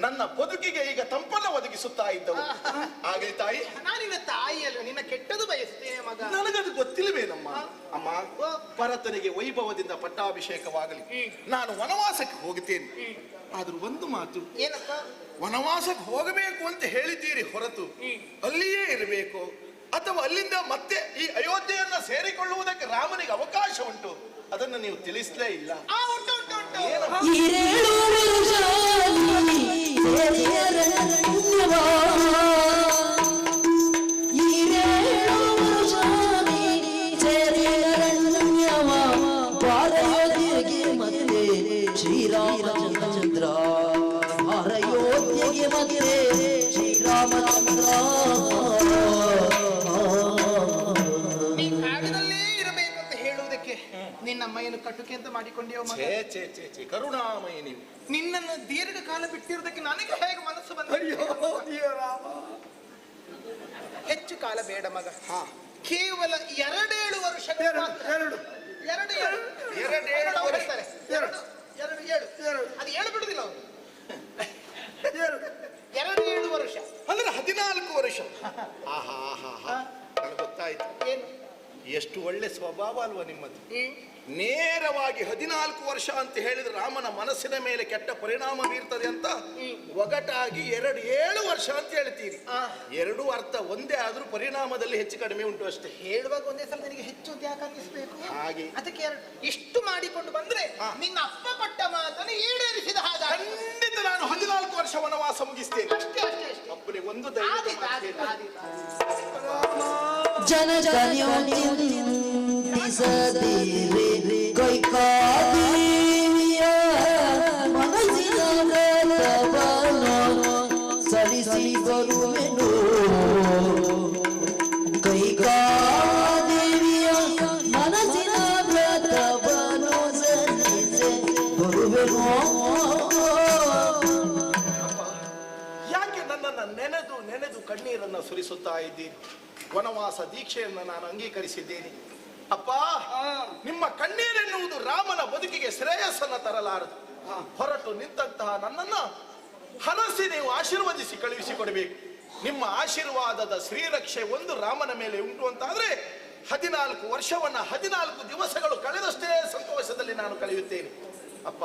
ನನ್ನ ಬದುಕಿಗೆ ಈಗ ತಂಪನ್ನು ಒದಗಿಸುತ್ತಾ ಇದ್ದವು. ಆಗಲಿ ತಾಯಿ, ನಾನಿನ್ನ ತಾಯಿ ಅಲ್ವ? ನಿನ್ನ ಕೆಟ್ಟದು ಬಯಸ್ತೇನೆ ಮಗ. ನನಗದು ಗೊತ್ತಿಲ್ಲವೇನಮ್ಮ. ಅಮ್ಮ, ಭರತನಿಗೆ ವೈಭವದಿಂದ ಪಟ್ಟಾಭಿಷೇಕವಾಗಲಿ, ನಾನು ವನವಾಸಕ್ಕೆ ಹೋಗುತ್ತೇನೆ. ಆದ್ರೂ ಒಂದು ಮಾತು, ಏನಪ್ಪ? ವನವಾಸಕ್ಕೆ ಹೋಗಬೇಕು ಅಂತ ಹೇಳಿದ್ದೀರಿ ಹೊರತು ಅಲ್ಲಿಯೇ ಇರಬೇಕು ಅಥವಾ ಅಲ್ಲಿಂದ ಮತ್ತೆ ಈ ಅಯೋಧ್ಯೆಯನ್ನ ಸೇರಿಕೊಳ್ಳುವುದಕ್ಕೆ ರಾಮನಿಗೆ ಅವಕಾಶ ಉಂಟು, ಅದನ್ನು ನೀವು ತಿಳಿಸಲೇ ಇಲ್ಲ. ಉಂಟು ಉಂಟು ಉಂಟು. ಈರೇಳು ವರ್ಷಾಲಿ ಸೇರಿಯರಣ್ಯವ, ಈರೇಳು ವರ್ಷಾಲಿ ಸೇರಿಯರಣ್ಯವ, ಬಾರಯೋಧ್ಯೆಗೆ ಮತ್ತೆ ಶ್ರೀರಾಮಚಂದ್ರ, ಬಾರಯೋಧ್ಯೆಗೆ ಮತ್ತೆ ಶ್ರೀರಾಮಚಂದ್ರ. ನೀ ಕಾಡಿನಲ್ಲೇ ಇರಬೇಕು ಅಂತ ಹೇಳುವುದಕ್ಕೆ ನಿನ್ನ ಅಮ್ಮಯ್ಯನು ಕಟುಕೆ ಅಂತ ಮಾಡಿಕೊಂಡೆಯೋ ಮಗ? ಛೇ ಕರುಣಾಮಯಿ ನೀವು. ನಿನ್ನನ್ನು ದೀರ್ಘಕಾಲ ಬಿಟ್ಟಿರುವುದಕ್ಕೆ ನನಗೆ ಹೇಗೆ ಮನಸ್ಸು ಬಂದ? ಹೆಚ್ಚು ಕಾಲ ಬೇಡ ಮಗ, ಕೇವಲ 2 ವರ್ಷ. ಅದು 7 ಬಿಡುದಿಲ್ಲ ಅವರು. 2 ವರ್ಷ ಅಂದ್ರೆ 14 ವರ್ಷ. ನನಗೆ ಗೊತ್ತಾಯ್ತು. ಏನು? ಎಷ್ಟು ಒಳ್ಳೆ ಸ್ವಭಾವ ಅಲ್ವಾ ನಿಮ್ಮದು. ನೇರವಾಗಿ 14 ವರ್ಷ ಅಂತ ಹೇಳಿದ್ರೆ ರಾಮನ ಮನಸ್ಸಿನ ಮೇಲೆ ಕೆಟ್ಟ ಪರಿಣಾಮ ಬೀರ್ತದೆ ಅಂತ ಒಗಟಾಗಿ 7 ವರ್ಷ ಅಂತ ಹೇಳ್ತೀರಿ. ಎರಡೂ ಅರ್ಥ ಒಂದೇ ಆದ್ರೂ ಪರಿಣಾಮದಲ್ಲಿ ಹೆಚ್ಚು ಕಡಿಮೆ ಉಂಟು ಅಷ್ಟೇ. ಹೇಳುವಾಗ ಒಂದೇ ಸಲ ನಿನಗೆ ಹೆಚ್ಚು ಅಂತ ಯಾಕೆ ಅನ್ನಿಸ್ಬೇಕು? ಹಾಗೆ ಅದಕ್ಕೆ ಇಷ್ಟು ಮಾಡಿಕೊಂಡು ಬಂದ್ರೆ ನಿನ್ನ ಅಪ್ಪ ಕೊಟ್ಟ ಮಾತನ್ನು ಈಡೇರಿಸಿದ ಹಾಗೆ ಖಂಡಿತ ನಾನು 14 ವರ್ಷ ವನವಾಸ ಮುಗಿಸ್ತೇನೆ. ಅಷ್ಟೇ ಅಷ್ಟೇ ಅಷ್ಟೇ. ಅಪ್ಪನೇ ಒಂದು ಧೈರ್ಯದ ಮಾತು ಹೇಳಿ. ಜನಕನ್ಯೋ ಚಿಂತಿಸದಿರೆ ಕೈಕಾದೇವಿಯ ಮನಸ್ಸಿನ ವ್ರತವನ್ನು ಸಲ್ಲಿಸಿ ಬರುವೆನು. ಕೈಕಾದೇವಿಯ ಮನಸ್ಸಿನ ವ್ರತವನ್ನು ಸಲ್ಲಿಸಿ ಬರುವೆನು. ಯಾಕೆ ನನ್ನನ್ನು ನೆನೆದು ನೆನೆದು ಕಣ್ಣೀರನ್ನು ಸುರಿಸುತ್ತಾ ಇದ್ದೀನಿ? ವನವಾಸ ದೀಕ್ಷೆಯನ್ನು ನಾನು ಅಂಗೀಕರಿಸಿದ್ದೇನೆ ಅಪ್ಪ. ನಿಮ್ಮ ಕಣ್ಣೀರೆನ್ನುವುದು ರಾಮನ ಬದುಕಿಗೆ ಶ್ರೇಯಸ್ಸನ್ನು ತರಲಾರದು. ಹೊರಟು ನಿಂತಹ ನನ್ನನ್ನು ಹರಸಿ ನೀವು ಆಶೀರ್ವದಿಸಿ ಕಳುಹಿಸಿಕೊಡಬೇಕು. ನಿಮ್ಮ ಆಶೀರ್ವಾದದ ಶ್ರೀರಕ್ಷೆ ಒಂದು ರಾಮನ ಮೇಲೆ ಉಂಟು ಅಂತಾದ್ರೆ 14 ವರ್ಷವನ್ನ 14 ದಿವಸಗಳು ಕಳೆದಷ್ಟೇ ಸಂತೋಷದಲ್ಲಿ ನಾನು ಕಳೆಯುತ್ತೇನೆ ಅಪ್ಪ.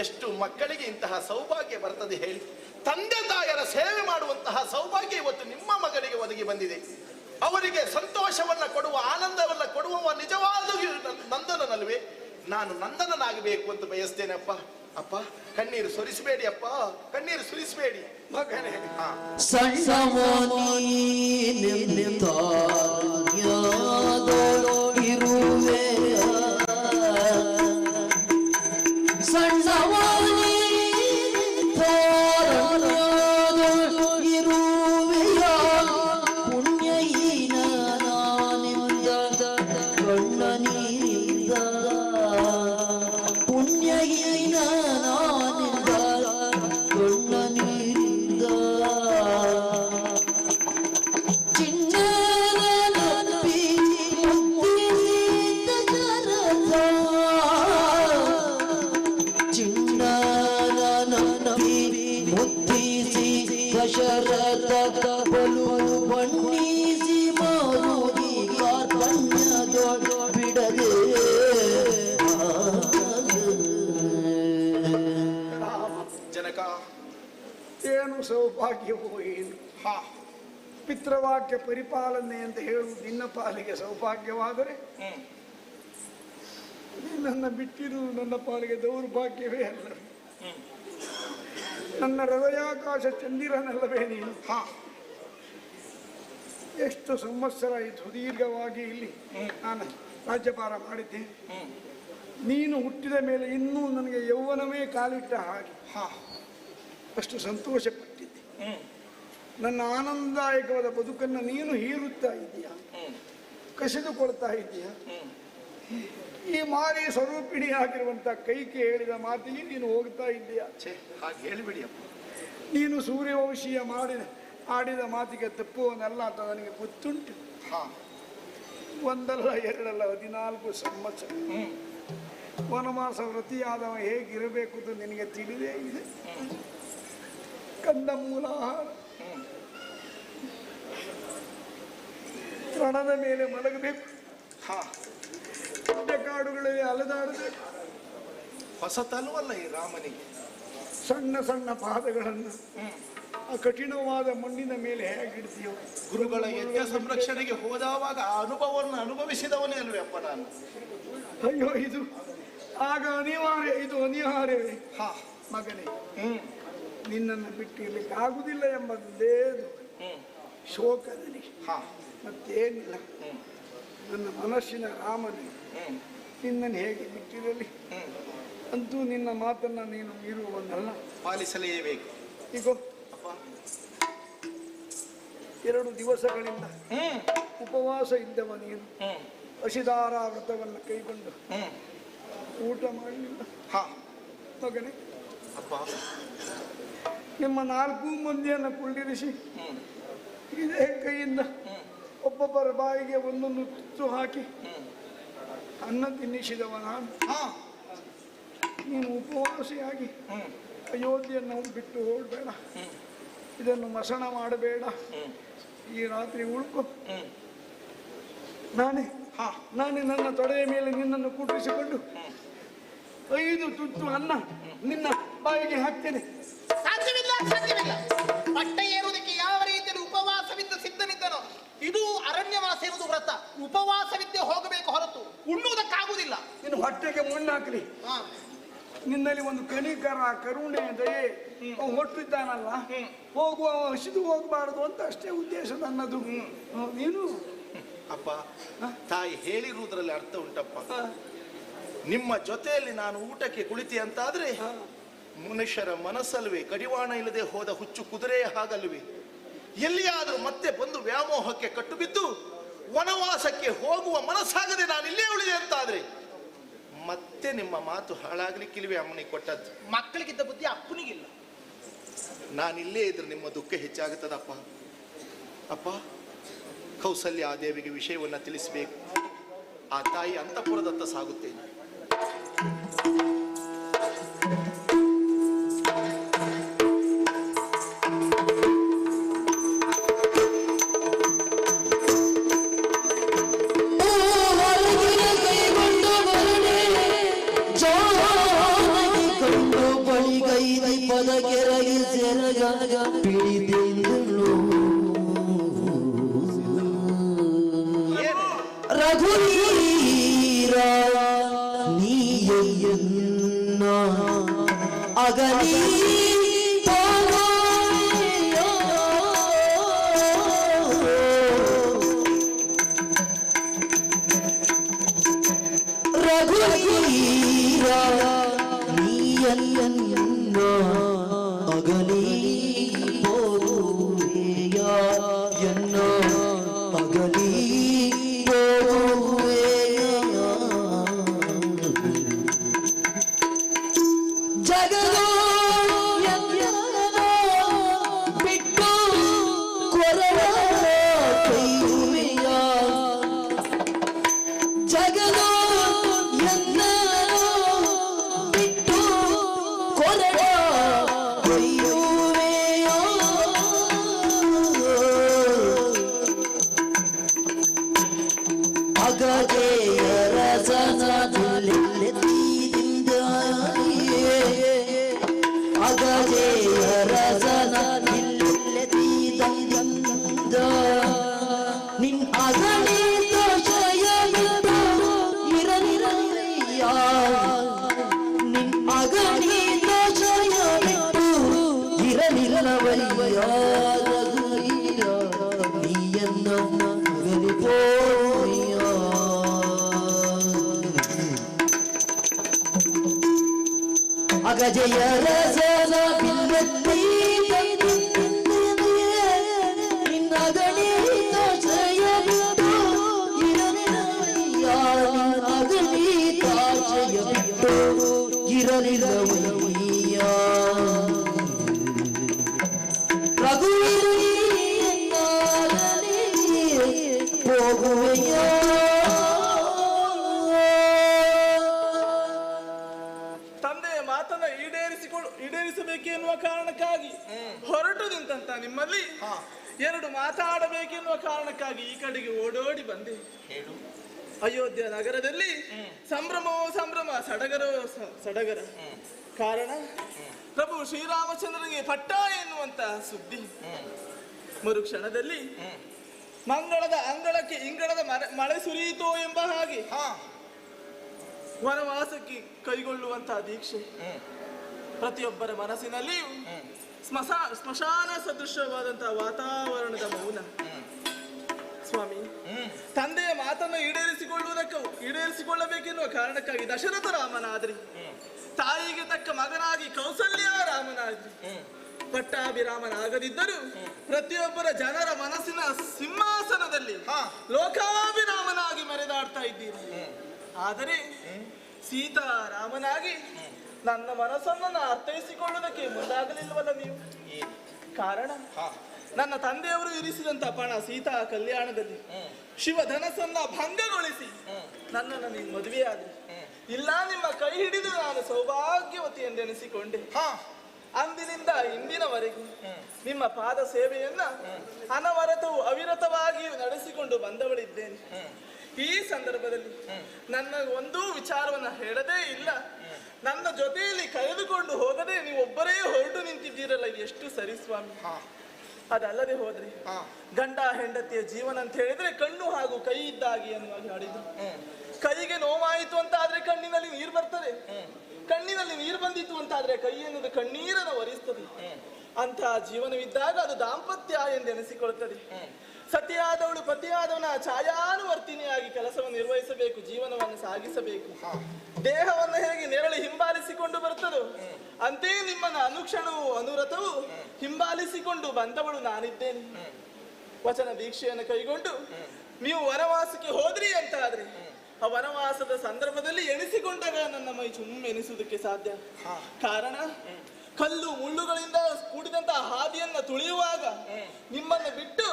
ಎಷ್ಟು ಮಕ್ಕಳಿಗೆ ಇಂತಹ ಸೌಭಾಗ್ಯ ಬರ್ತದೆ ಹೇಳಿ? ತಂದೆ ತಾಯರ ಸೇವೆ ಮಾಡುವಂತಹ ಸೌಭಾಗ್ಯ ಇವತ್ತು ನಿಮ್ಮ ಮಗನಿಗೆ ಒದಗಿ ಬಂದಿದೆ. ಅವರಿಗೆ ಸಂತೋಷವನ್ನ ಕೊಡುವ, ಆನಂದವನ್ನ ಕೊಡುವ ನಿಜವಾದ ನಂದನನಲ್ವೇ? ನಾನು ನಂದನನಾಗಬೇಕು ಅಂತ ಬಯಸ್ತೇನೆ ಅಪ್ಪ. ಅಪ್ಪ ಕಣ್ಣೀರು ಸುರಿಸಬೇಡಿ ಅಪ್ಪ, ಕಣ್ಣೀರು ಸುರಿಸಬೇಡಿ ಮಗನೇ. ಜನಕ ಏನು ಸೌಭಾಗ್ಯವೋ ಏನು. ಪಿತೃವಾಕ್ಯ ಪರಿಪಾಲನೆ ಅಂತ ಹೇಳುವುದು ನಿನ್ನ ಪಾಲಿಗೆ ಸೌಭಾಗ್ಯವಾದರೆ ನನ್ನ ಬಿಟ್ಟಿರುವುದು ನನ್ನ ಪಾಲಿಗೆ ದೌರ್ಭಾಗ್ಯವೇ ಅಲ್ಲ. ನನ್ನ ಹೃದಯಾಕಾಶ ಚಂದಿರನಲ್ಲವೇ ನೀನು? ಎಷ್ಟು ಸಂವತ್ಸರ ಆಯಿತು ದೀರ್ಘವಾಗಿ ಇಲ್ಲಿ ನಾನು ರಾಜ್ಯಭಾರ ಮಾಡಿದ್ದೆ. ನೀನು ಹುಟ್ಟಿದ ಮೇಲೆ ಇನ್ನೂ ನನಗೆ ಯೌವನವೇ ಕಾಲಿಟ್ಟ ಹಾಗೆ ಅಷ್ಟು ಸಂತೋಷ ಪಟ್ಟಿದ್ದೆ. ನನ್ನ ಆನಂದದಾಯಕವಾದ ಬದುಕನ್ನು ನೀನು ಹೀರುತ್ತಾ ಇದೆಯಾ, ಕಸಿದುಕೊಳ್ತಾ ಇದೆಯಾ? ಈ ಮಾರಿ ಸ್ವರೂಪಿಣಿ ಆಗಿರುವಂತ ಕೈಕೆ ಹೇಳಿದ ಮಾತಿಗೆ ನೀನು ಹೋಗ್ತಾ ಇದ್ದೀಯಾ? ಹಾಗೆ ಹೇಳಿಬಿಡಿ ಅಪ್ಪ. ನೀನು ಸೂರ್ಯವಂಶೀಯ ಆಡಿದ ಮಾತಿಗೆ ತಪ್ಪುವನಲ್ಲ ಅಂತ ನನಗೆ ಗೊತ್ತುಂಟು. ಒಂದಲ್ಲ ಎರಡಲ್ಲ 14 ಸಂವತ್ಸರ ವನವಾಸ ವ್ರತಿಯಾದವ ಹೇಗಿರಬೇಕು ಅಂತ ನಿನಗೆ ತಿಳಿದೇ ಇದೆ. ಕಂದ ಮೂಲ ಆಹಾರ, ರಣದ ಮೇಲೆ ಮಲಗಬೇಕು, ಕಾಡುಗಳಲ್ಲಿ ಅಲೆದಾಡಬೇಕು. ಹೊಸತಲ್ವಲ್ಲ ಈ ರಾಮನಿಗೆ. ಸಣ್ಣ ಸಣ್ಣ ಪಾದಗಳನ್ನು ಆ ಕಠಿಣವಾದ ಮಣ್ಣಿನ ಮೇಲೆ ಹೇಗಿಡ್ತೀಯೋ? ಗುರುಗಳ ಯಜ್ಞ ಸಂರಕ್ಷಣೆಗೆ ಹೋದವಾಗ ಆ ಅನುಭವವನ್ನು ಅನುಭವಿಸಿದವನೇ ಅಲ್ವೇ ಅಪ್ಪ ನಾನು. ಅಯ್ಯೋ ಇದು ಆಗ ಅನಿವಾರ್ಯ, ಇದು ಅನಿವಾರ್ಯವೇ ಮಗನೇ. ನಿನ್ನನ್ನು ಬಿಟ್ಟಿರ್ಲಿಕ್ಕೆ ಆಗುದಿಲ್ಲ ಎಂಬುದೇ ಶೋಕದಲ್ಲಿ ಮತ್ತೇನಿಲ್ಲ. ನನ್ನ ಮನಸ್ಸಿನ ರಾಮನೇ ನಿನ್ನನ್ನು ಹೇಗೆ ಬಿಟ್ಟಿರಲಿ? ಅಂತೂ ನಿನ್ನ ಮಾತನ್ನ ನೀನು ಮೀರುವವನ್ನಲ್ಲ, ಪಾಲಿಸಲೇಬೇಕು. ಈಗ 2 ದಿವಸಗಳಿಂದ ಉಪವಾಸ ಇದ್ದವ ನೀನು. ಹಸಿದಾರ ವ್ರತವನ್ನು ಕೈಗೊಂಡು ಊಟ ಮಾಡಲಿಲ್ಲ ಮಗನೇ. ನಿಮ್ಮ 4 ಮಂದಿಯನ್ನು ಕುಳ್ಳಿರಿಸಿ ಇದೇ ಕೈಯಿಂದ ಒಬ್ಬೊಬ್ಬರ ಬಾಯಿಗೆ ಒಂದೊಂದು ತುತ್ತು ಹಾಕಿ ಅನ್ನ ತಿನ್ನಿಸಿದವ ನಾನು. ನೀನು ಉಪವಾಸಿಯಾಗಿ ಅಯೋಧ್ಯೆಯನ್ನು ಬಿಟ್ಟು ಹೋಗಬೇಡ, ಇದನ್ನು ಮಸಣ ಮಾಡಬೇಡ, ಈ ರಾತ್ರಿ ಉಳ್ಕೊ, ನಾನೇ ನಾನು ನನ್ನ ತೊಡೆಯ ಮೇಲೆ ನಿನ್ನನ್ನು ಕೂಡಿಸಿಕೊಂಡು 5 ತುತ್ತು ಅನ್ನ ನಿನ್ನ ಬಾಯಿಗೆ ಹಾಕ್ತೇನೆ. ಸಾಧ್ಯವಿಲ್ಲ, ಸಾಧ್ಯವಿಲ್ಲ. ಪಟ್ಟ ಏರುವುದಕ್ಕೆ ಯಾವ ರೀತಿಯಲ್ಲಿ ಉಪವಾಸವಿದ್ದು ಸಿದ್ಧನಿದ್ದನೋ ಇದು ಅರಣ್ಯವಾಸ ಇರುವುದು ವ್ರತ. ಉಪವಾಸವಿದ್ದೆ ಹೋಗಬೇಕು ಹೊರತು ಉಣ್ಣುವುದಕ್ಕಾಗುವುದಿಲ್ಲ. ನಿನ್ನ ಹೊಟ್ಟೆಗೆ ಮಣ್ಣಾಕ್ಲಿ. ನಿನ್ನಲ್ಲಿ ಒಂದು ಕನಿಕರ, ಕರುಣೆ, ದಯೆ ಹೊಟ್ಟಿದ್ದಾನಲ್ಲ, ಹೋಗುವ ಹಸಿದು ಹೋಗಬಾರದು ಅಂತ ಅಷ್ಟೇ ಉದ್ದೇಶ ನನ್ನದು. ನೀನು ಅಪ್ಪ, ತಾಯಿ ಹೇಳಿರುವುದರಲ್ಲಿ ಅರ್ಥ ಉಂಟಪ್ಪ. ನಿಮ್ಮ ಜೊತೆಯಲ್ಲಿ ನಾನು ಊಟಕ್ಕೆ ಕುಳಿತೆ ಅಂತಾದ್ರೆ ಮನುಷ್ಯರ ಮನಸ್ಸಲ್ವೇ ಕಡಿವಾಣ ಇಲ್ಲದೆ ಹೋದ ಹುಚ್ಚು ಕುದುರೆಯ ಹಾಗಲ್ವೇ ಎಲ್ಲಿಯಾದರೂ ಮತ್ತೆ ಬಂದು ವ್ಯಾಮೋಹಕ್ಕೆ ಕಟ್ಟು ಬಿದ್ದು ವನವಾಸಕ್ಕೆ ಹೋಗುವ ಮನಸ್ಸಾಗದೆ ನಾನು ಇಲ್ಲೇ ಉಳಿದೆ ಅಂತಾದ್ರೆ ಮತ್ತೆ ನಿಮ್ಮ ಮಾತು ಹಾಳಾಗ್ಲಿಕ್ಕಿಲ್ವೇ ಅಮ್ಮನಿಗೆ ಕೊಟ್ಟದ್ದು? ಮಕ್ಕಳಿಗಿದ್ದ ಬುದ್ಧಿ ಅಪ್ಪನಿಗಿಲ್ಲ. ನಾನಿಲ್ಲೇ ಇದ್ರೆ ನಿಮ್ಮ ದುಃಖ ಹೆಚ್ಚಾಗುತ್ತದಪ್ಪ. ಅಪ್ಪ, ಕೌಸಲ್ಯ ಆ ದೇವಿಗೆ ವಿಷಯವನ್ನ ತಿಳಿಸಬೇಕು. ಆ ತಾಯಿ ಅಂತಃಪುರದತ್ತ ಸಾಗುತ್ತೇನೆ. ಪದಕೆರಗಿ ಸೆರಗ ಪಿಡಿದೆಂದಳು ರಘುವೀರ ನೀಯನ್ನ ಅಗಲಿ ರಘುವೀರ ನೀಯನ್ನ ಅಗಲಿ ಹೋಗುವೆಯ ಎನ್ನ ಅಗಲಿ ಹೋಗುವೆಯ ಜಗದೋ ಬಿಟ್ಟು ಕೊರಳ ಕೈಯುವೆಯ ಜಗದೋ ಎನ್ನ ಬಿಟ್ಟು ಕೊರಳ ಅಗಜೆಯ ರಸನದಲ್ಲಿದ್ದ ಅಗಜೆಯ ರಸನದಲ್ಲಿದ್ದ ನಿನ್ ಅಗಣಿತ ಶಯನದ ಇರಲಿರಯ್ಯ ನಿನ್ ಅಗಣಿತ ಶಯನದ ಇರಲಿರವಯ್ಯ ರಘುವೀರ ನೀಯನ್ನ ಅಗಲಿಪೋಯ್ಯ ಅಗಜೆಯ ರಸನ ಬಿಲ್ಲತ್ತಿ ನಿನ್ನಗಣಿತ ಶಯನದ ಇರಲಿರವಯ್ಯ ಅಗಣಿತ ಶಯನದ ಇರಲಿರವಯ್ಯ ರಘುವೀರ ಹೋಗುವೆಯ ತಂದೆಯ ಮಾತನ್ನ ಈಡೇರಿಸಬೇಕೆನ್ನುವ ಕಾರಣಕ್ಕಾಗಿ ಹೊರಟು ನಿಂತಂತ ನಿಮ್ಮಲ್ಲಿ 2 ಮಾತಾಡಬೇಕೆನ್ನುವ ಕಾರಣಕ್ಕಾಗಿ ಈ ಕಡೆಗೆ ಓಡೋಡಿ ಬಂದೆ. ಅಯೋಧ್ಯ ನಗರದಲ್ಲಿ ಸಂಭ್ರಮವೋ ಸಂಭ್ರಮ, ಸಡಗರೋ ಸಡಗರ. ಕಾರಣ ಪ್ರಭು ಶ್ರೀರಾಮಚಂದ್ರನಿಗೆ ಪಟ್ಟ ಎನ್ನುವಂತ ಸುದ್ದಿ. ಮರುಕ್ಷಣದಲ್ಲಿ ಮಂಗಳದ ಅಂಗಳಕ್ಕೆ ಇಂಗಳದ ಮಳೆ ಸುರಿಯಿತೋ ಎಂಬ ಹಾಗೆ ವನವಾಸಕ್ಕೆ ಕೈಗೊಳ್ಳುವಂತಹ ದೀಕ್ಷೆ ಪ್ರತಿಯೊಬ್ಬರ ಮನಸ್ಸಿನಲ್ಲಿಯೂ ಸ್ಮಶಾನ ಸದೃಶವಾದಂತಹ ವಾತಾವರಣದ ಮೌನ. ಸ್ವಾಮಿ, ತಂದೆಯ ಮಾತನ್ನು ಈಡೇರಿಸಿಕೊಳ್ಳಬೇಕೆನ್ನುವ ಕಾರಣಕ್ಕಾಗಿ ದಶರಥ ರಾಮನಾದ್ರಿ, ತಾಯಿಗೆ ತಕ್ಕ ಮಗನಾಗಿ ಕೌಸಲ್ಯ ರಾಮನಾದ್ರಿ, ಪಟ್ಟಾಭಿರಾಮನಾಗದಿದ್ದರೂ ಪ್ರತಿಯೊಬ್ಬರ ಜನರ ಮನಸ್ಸಿನ ಸಿಂಹಾಸನದಲ್ಲಿ ಲೋಕಾಭಿರಾಮನಾಗಿ ಮೆರೆದಾಡ್ತಾ ಇದ್ದೀರಿ. ಆದರೆ ಸೀತಾರಾಮನಾಗಿ ನನ್ನ ಮನಸ್ಸನ್ನು ಅರ್ಥೈಸಿಕೊಳ್ಳುವುದಕ್ಕೆ ಮುಂದಾಗಲಿಲ್ವಲ್ಲ ನೀವು? ಕಾರಣ ನನ್ನ ತಂದೆಯವರು ಇರಿಸಿದಂತ ಪಣ ಸೀತಾ ಕಲ್ಯಾಣದಲ್ಲಿ ಶಿವಧನಸನ್ನ ಭಂಗಗೊಳಿಸಿ ನನ್ನನ್ನು ನೀವು ಮದುವೆಯಾದ್ರಿ. ಇಲ್ಲ, ನಿಮ್ಮ ಕೈ ಹಿಡಿದು ನಾನು ಸೌಭಾಗ್ಯವತಿ ಎಂದೆನಿಸಿಕೊಂಡೆ. ಅಂದಿನಿಂದ ಇಂದಿನವರೆಗೂ ನಿಮ್ಮ ಪಾದ ಸೇವೆಯನ್ನ ಅನವರತವು ಅವಿರತವಾಗಿಯೂ ನಡೆಸಿಕೊಂಡು ಬಂದವಳಿದ್ದೇನೆ. ಈ ಸಂದರ್ಭದಲ್ಲಿ ನನ್ನ ಒಂದೂ ವಿಚಾರವನ್ನ ಹೇಳದೇ ಇಲ್ಲ, ನನ್ನ ಜೊತೆಯಲ್ಲಿ ಕರೆದುಕೊಂಡು ಹೋಗದೆ ನೀವು ಒಬ್ಬರೇ ಹೊರಟು ನಿಂತಿದ್ದೀರಲ್ಲ, ಇದು ಎಷ್ಟು ಸರಿ ಸ್ವಾಮಿ? ಅದಲ್ಲದೆ ಹೋದ್ರಿ ಗಂಡ ಹೆಂಡತಿಯ ಜೀವನ ಅಂತ ಹೇಳಿದ್ರೆ ಕಣ್ಣು ಹಾಗೂ ಕೈ ಇದ್ದಾಗಿ ಅನ್ನುವಾಗಿ ಹಾಡಿದ್ರು. ಕೈಗೆ ನೋವಾಯಿತು ಅಂತ ಆದ್ರೆ ಕಣ್ಣಿನಲ್ಲಿ ನೀರು ಬರ್ತದೆ, ಕಣ್ಣಿನಲ್ಲಿ ನೀರು ಬಂದಿತ್ತು ಅಂತ ಆದ್ರೆ ಕೈ ಎನ್ನುವುದು ಕಣ್ಣೀರನ್ನು ಒರೆಸ್ತದೆ. ಅಂತಹ ಜೀವನವಿದ್ದಾಗ ಅದು ದಾಂಪತ್ಯ ಎಂದೆನಿಸಿಕೊಳ್ಳುತ್ತದೆ. ಸತಿಯಾದವಳು ಪತಿಯಾದವನ ಛಾಯಾನುವರ್ತಿನಿಯಾಗಿ ಕೆಲಸವನ್ನು ನಿರ್ವಹಿಸಬೇಕು, ಜೀವನವನ್ನು ಸಾಗಿಸಬೇಕು. ದೇಹವನ್ನು ಹೇಗೆ ನೆರಳು ಹಿಂಬಾಲಿಸಿಕೊಂಡು ಬರ್ತದೋ ಅಂತೆಯೇ ನಿಮ್ಮನ್ನ ಅನುಕ್ಷಣವು ಅನುರತವು ಹಿಂಬಾಲಿಸಿಕೊಂಡು ಬಂದವಳು ನಾನಿದ್ದೇನೆ. ವಚನ ದೀಕ್ಷೆಯನ್ನು ಕೈಗೊಂಡು ನೀವು ವನವಾಸಕ್ಕೆ ಹೋದ್ರಿ ಅಂತ ಆದ್ರೆ ಆ ವನವಾಸದ ಸಂದರ್ಭದಲ್ಲಿ ಎಣಿಸಿಕೊಂಡಾಗ ನನ್ನ ಮೈ ಎನಿಸುವುದಕ್ಕೆ ಸಾಧ್ಯ. ಕಾರಣ ಕಲ್ಲು ಮುಳ್ಳುಗಳಿಂದ ಕೂಡಿದಂತಹ ಹಾದಿಯನ್ನ ತುಳಿಯುವಾಗ ನಿಮ್ಮನ್ನ ಬಿಟ್ಟು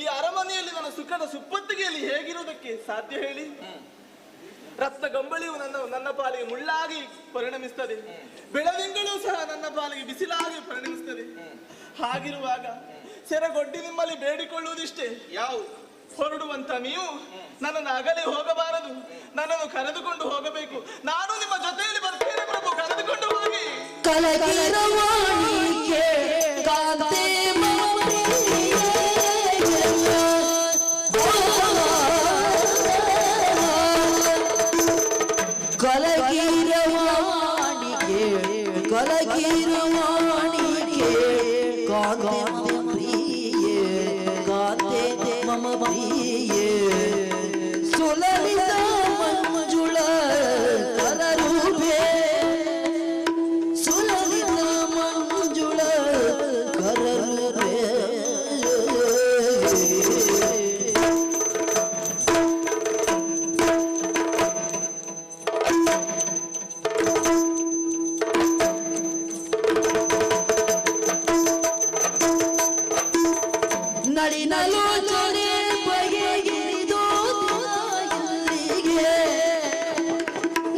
ಈ ಅರಮನೆಯಲ್ಲಿ ನನ್ನ ಸುಖದ ಸುಪ್ಪತ್ತಿಗೆಯಲ್ಲಿ ಹೇಗಿರುವುದಕ್ಕೆ ಸಾಧ್ಯ ಹೇಳಿ? ರತ್ನ ಗಂಬಳಿಯು ನನ್ನ ಪಾಲಿಗೆ ಮುಳ್ಳಾಗಿ ಪರಿಣಮಿಸ್ತದೆ, ಬೆಳದಿಂಗಳು ಸಹ ನನ್ನ ಪಾಲಿಗೆ ಬಿಸಿಲಾಗಿ ಪರಿಣಮಿಸ್ತದೆ. ಹಾಗಿರುವಾಗ ಸೆರಗೊಡ್ಡಿ ನಿಮ್ಮಲ್ಲಿ ಬೇಡಿಕೊಳ್ಳುವುದಿಷ್ಟೇ, ಯಾವ ಹೊರಡುವಂತ ನೀವು ನನ್ನನ್ನು ಅಗಲಿ ಹೋಗಬಾರದು, ನನ್ನನ್ನು ಕರೆದುಕೊಂಡು ಹೋಗಬೇಕು. ನಾನು ನಿಮ್ಮ ಜೊತೆಯಲ್ಲಿ ಬರ್ತೇನೆ ಪ್ರಭು, ಕರೆದುಕೊಂಡು ಹೋಗಿ. ಕಲಗಿರವಾಣಿಗೆ ಕಾಂತೆ ಕಲಗಿರವಾಣಿಗೆ ಕಲಗಿರವಾಣಿಗೆ ಕಾಂತೆ ಪ್ರಿಯೆ ಕಾಂತೆ ಮಮ ಪ್ರಿಯೆ ಸುಲಲಿತ ಮಂಜುಳ ಕರರೂಪೆ ಸುಲಲಿತ ಮಂಜುಳ ಕರರೂಪೆ ನಳಿನಲೋಚನೆ ಬಗೆಗಿರಿದೋ ಇಲ್ಲಿಗೆ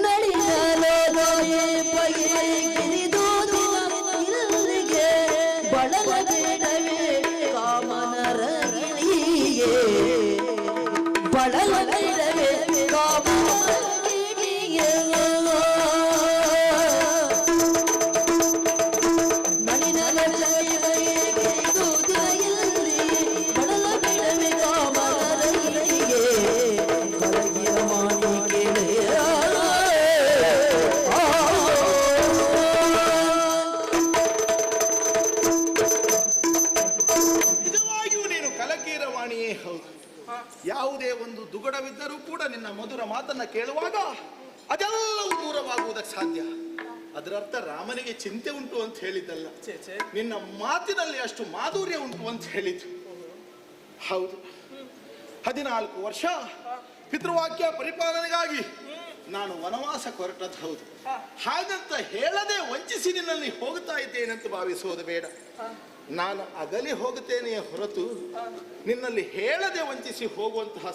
ನಳಿನಲೋಚನೆ ಬಗೆಗಿರಿದೋ ಇಲ್ಲಿಗೆ ಬಳಲ ಬೇಡವೇ ಕಾಮನರಗಿಣಿಗೆ ಬಳಲ ಬೇಡವೇ ಕಾಮನರಗಿಣಿಗೆ ನಳಿನಲೋಚನೆ ಬಗೆಗಿರಿದೋ ಯಾವುದೇ ಒಂದು ದುಗಡವಿದ್ದರೂ ಕೂಡ ನಿನ್ನ ಮಧುರ ಮಾತನ್ನ ಕೇಳುವಾಗ ಅದೆಲ್ಲವೂ ದೂರವಾಗುವುದಕ್ಕೆ ಸಾಧ್ಯ. ಅದರ ಅರ್ಥ ರಾಮನಿಗೆ ಚಿಂತೆ ಉಂಟು ಅಂತ ಹೇಳಿದ್ದಲ್ಲ, ನಿನ್ನ ಮಾತಿನಲ್ಲಿ ಅಷ್ಟು ಮಾಧುರ್ಯ ಉಂಟು ಅಂತ ಹೇಳಿದ್ರು. ಹೌದು, 14 ವರ್ಷ ಪಿತೃವಾಕ್ಯ ಪರಿಪಾಲನೆಗಾಗಿ ನಾನು ವನವಾಸಕ್ಕೆ ಹೊರಟದ್ದು ಹೌದು. ಹಾಗಂತ ಹೇಳದೆ ವಂಚಿಸಿ ನಿನ್ನಲ್ಲಿ ಹೋಗ್ತಾ ಇದ್ದೇನೆಂತ ಭಾವಿಸೋದು ಬೇಡ. ನಾನು ಅಗಲಿ ಹೋಗುತ್ತೇನೆಯೇ ಹೊರತು ನಿನ್ನಲ್ಲಿ ಹೇಳದೆ ವಂಚಿಸಿ ಹೋಗುವಂತಹ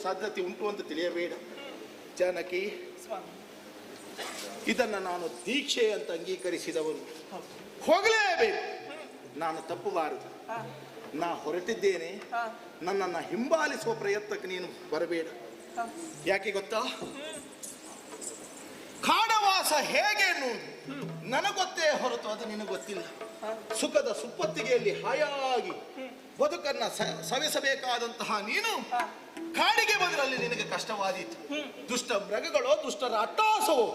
ಸಾಧ್ಯತೆ ಉಂಟು ಅಂತ ತಿಳಿಯಬೇಡ. ಜಾನಕಿ, ಇದನ್ನ ನಾನು ದೀಕ್ಷೆ ಅಂತ ಅಂಗೀಕರಿಸಿದವನು, ಹೋಗಲೇಬೇಕು. ನಾನು ತಪ್ಪಬಾರದು. ನಾ ಹೊರಟಿದ್ದೇನೆ, ನನ್ನನ್ನು ಹಿಂಬಾಲಿಸುವ ಪ್ರಯತ್ನಕ್ಕೆ ನೀನು ಬರಬೇಡ. ಯಾಕೆ ಗೊತ್ತಾ? ಕಾಡವಾಸ ಹೇಗೆ ಎನ್ನುವುದು ನನಗೊತ್ತೇ ಹೊರತು ಅದು ನಿನಗೆ ಗೊತ್ತಿಲ್ಲ. ಸುಖದ ಸುಪ್ಪತ್ತಿಗೆಯಲ್ಲಿ ಹಾಯಾಗಿ ಬದುಕನ್ನ ಸವಿಸಬೇಕಾದಂತಹ ನೀನು ಕಾಡಿಗೆ ಬಂದ್ರಲ್ಲಿ ನಿನಗೆ ಕಷ್ಟವಾದೀತು. ದುಷ್ಟ ಮೃಗಗಳೋ ದುಷ್ಟರ ಅಟ್ಟಹಾಸವೋ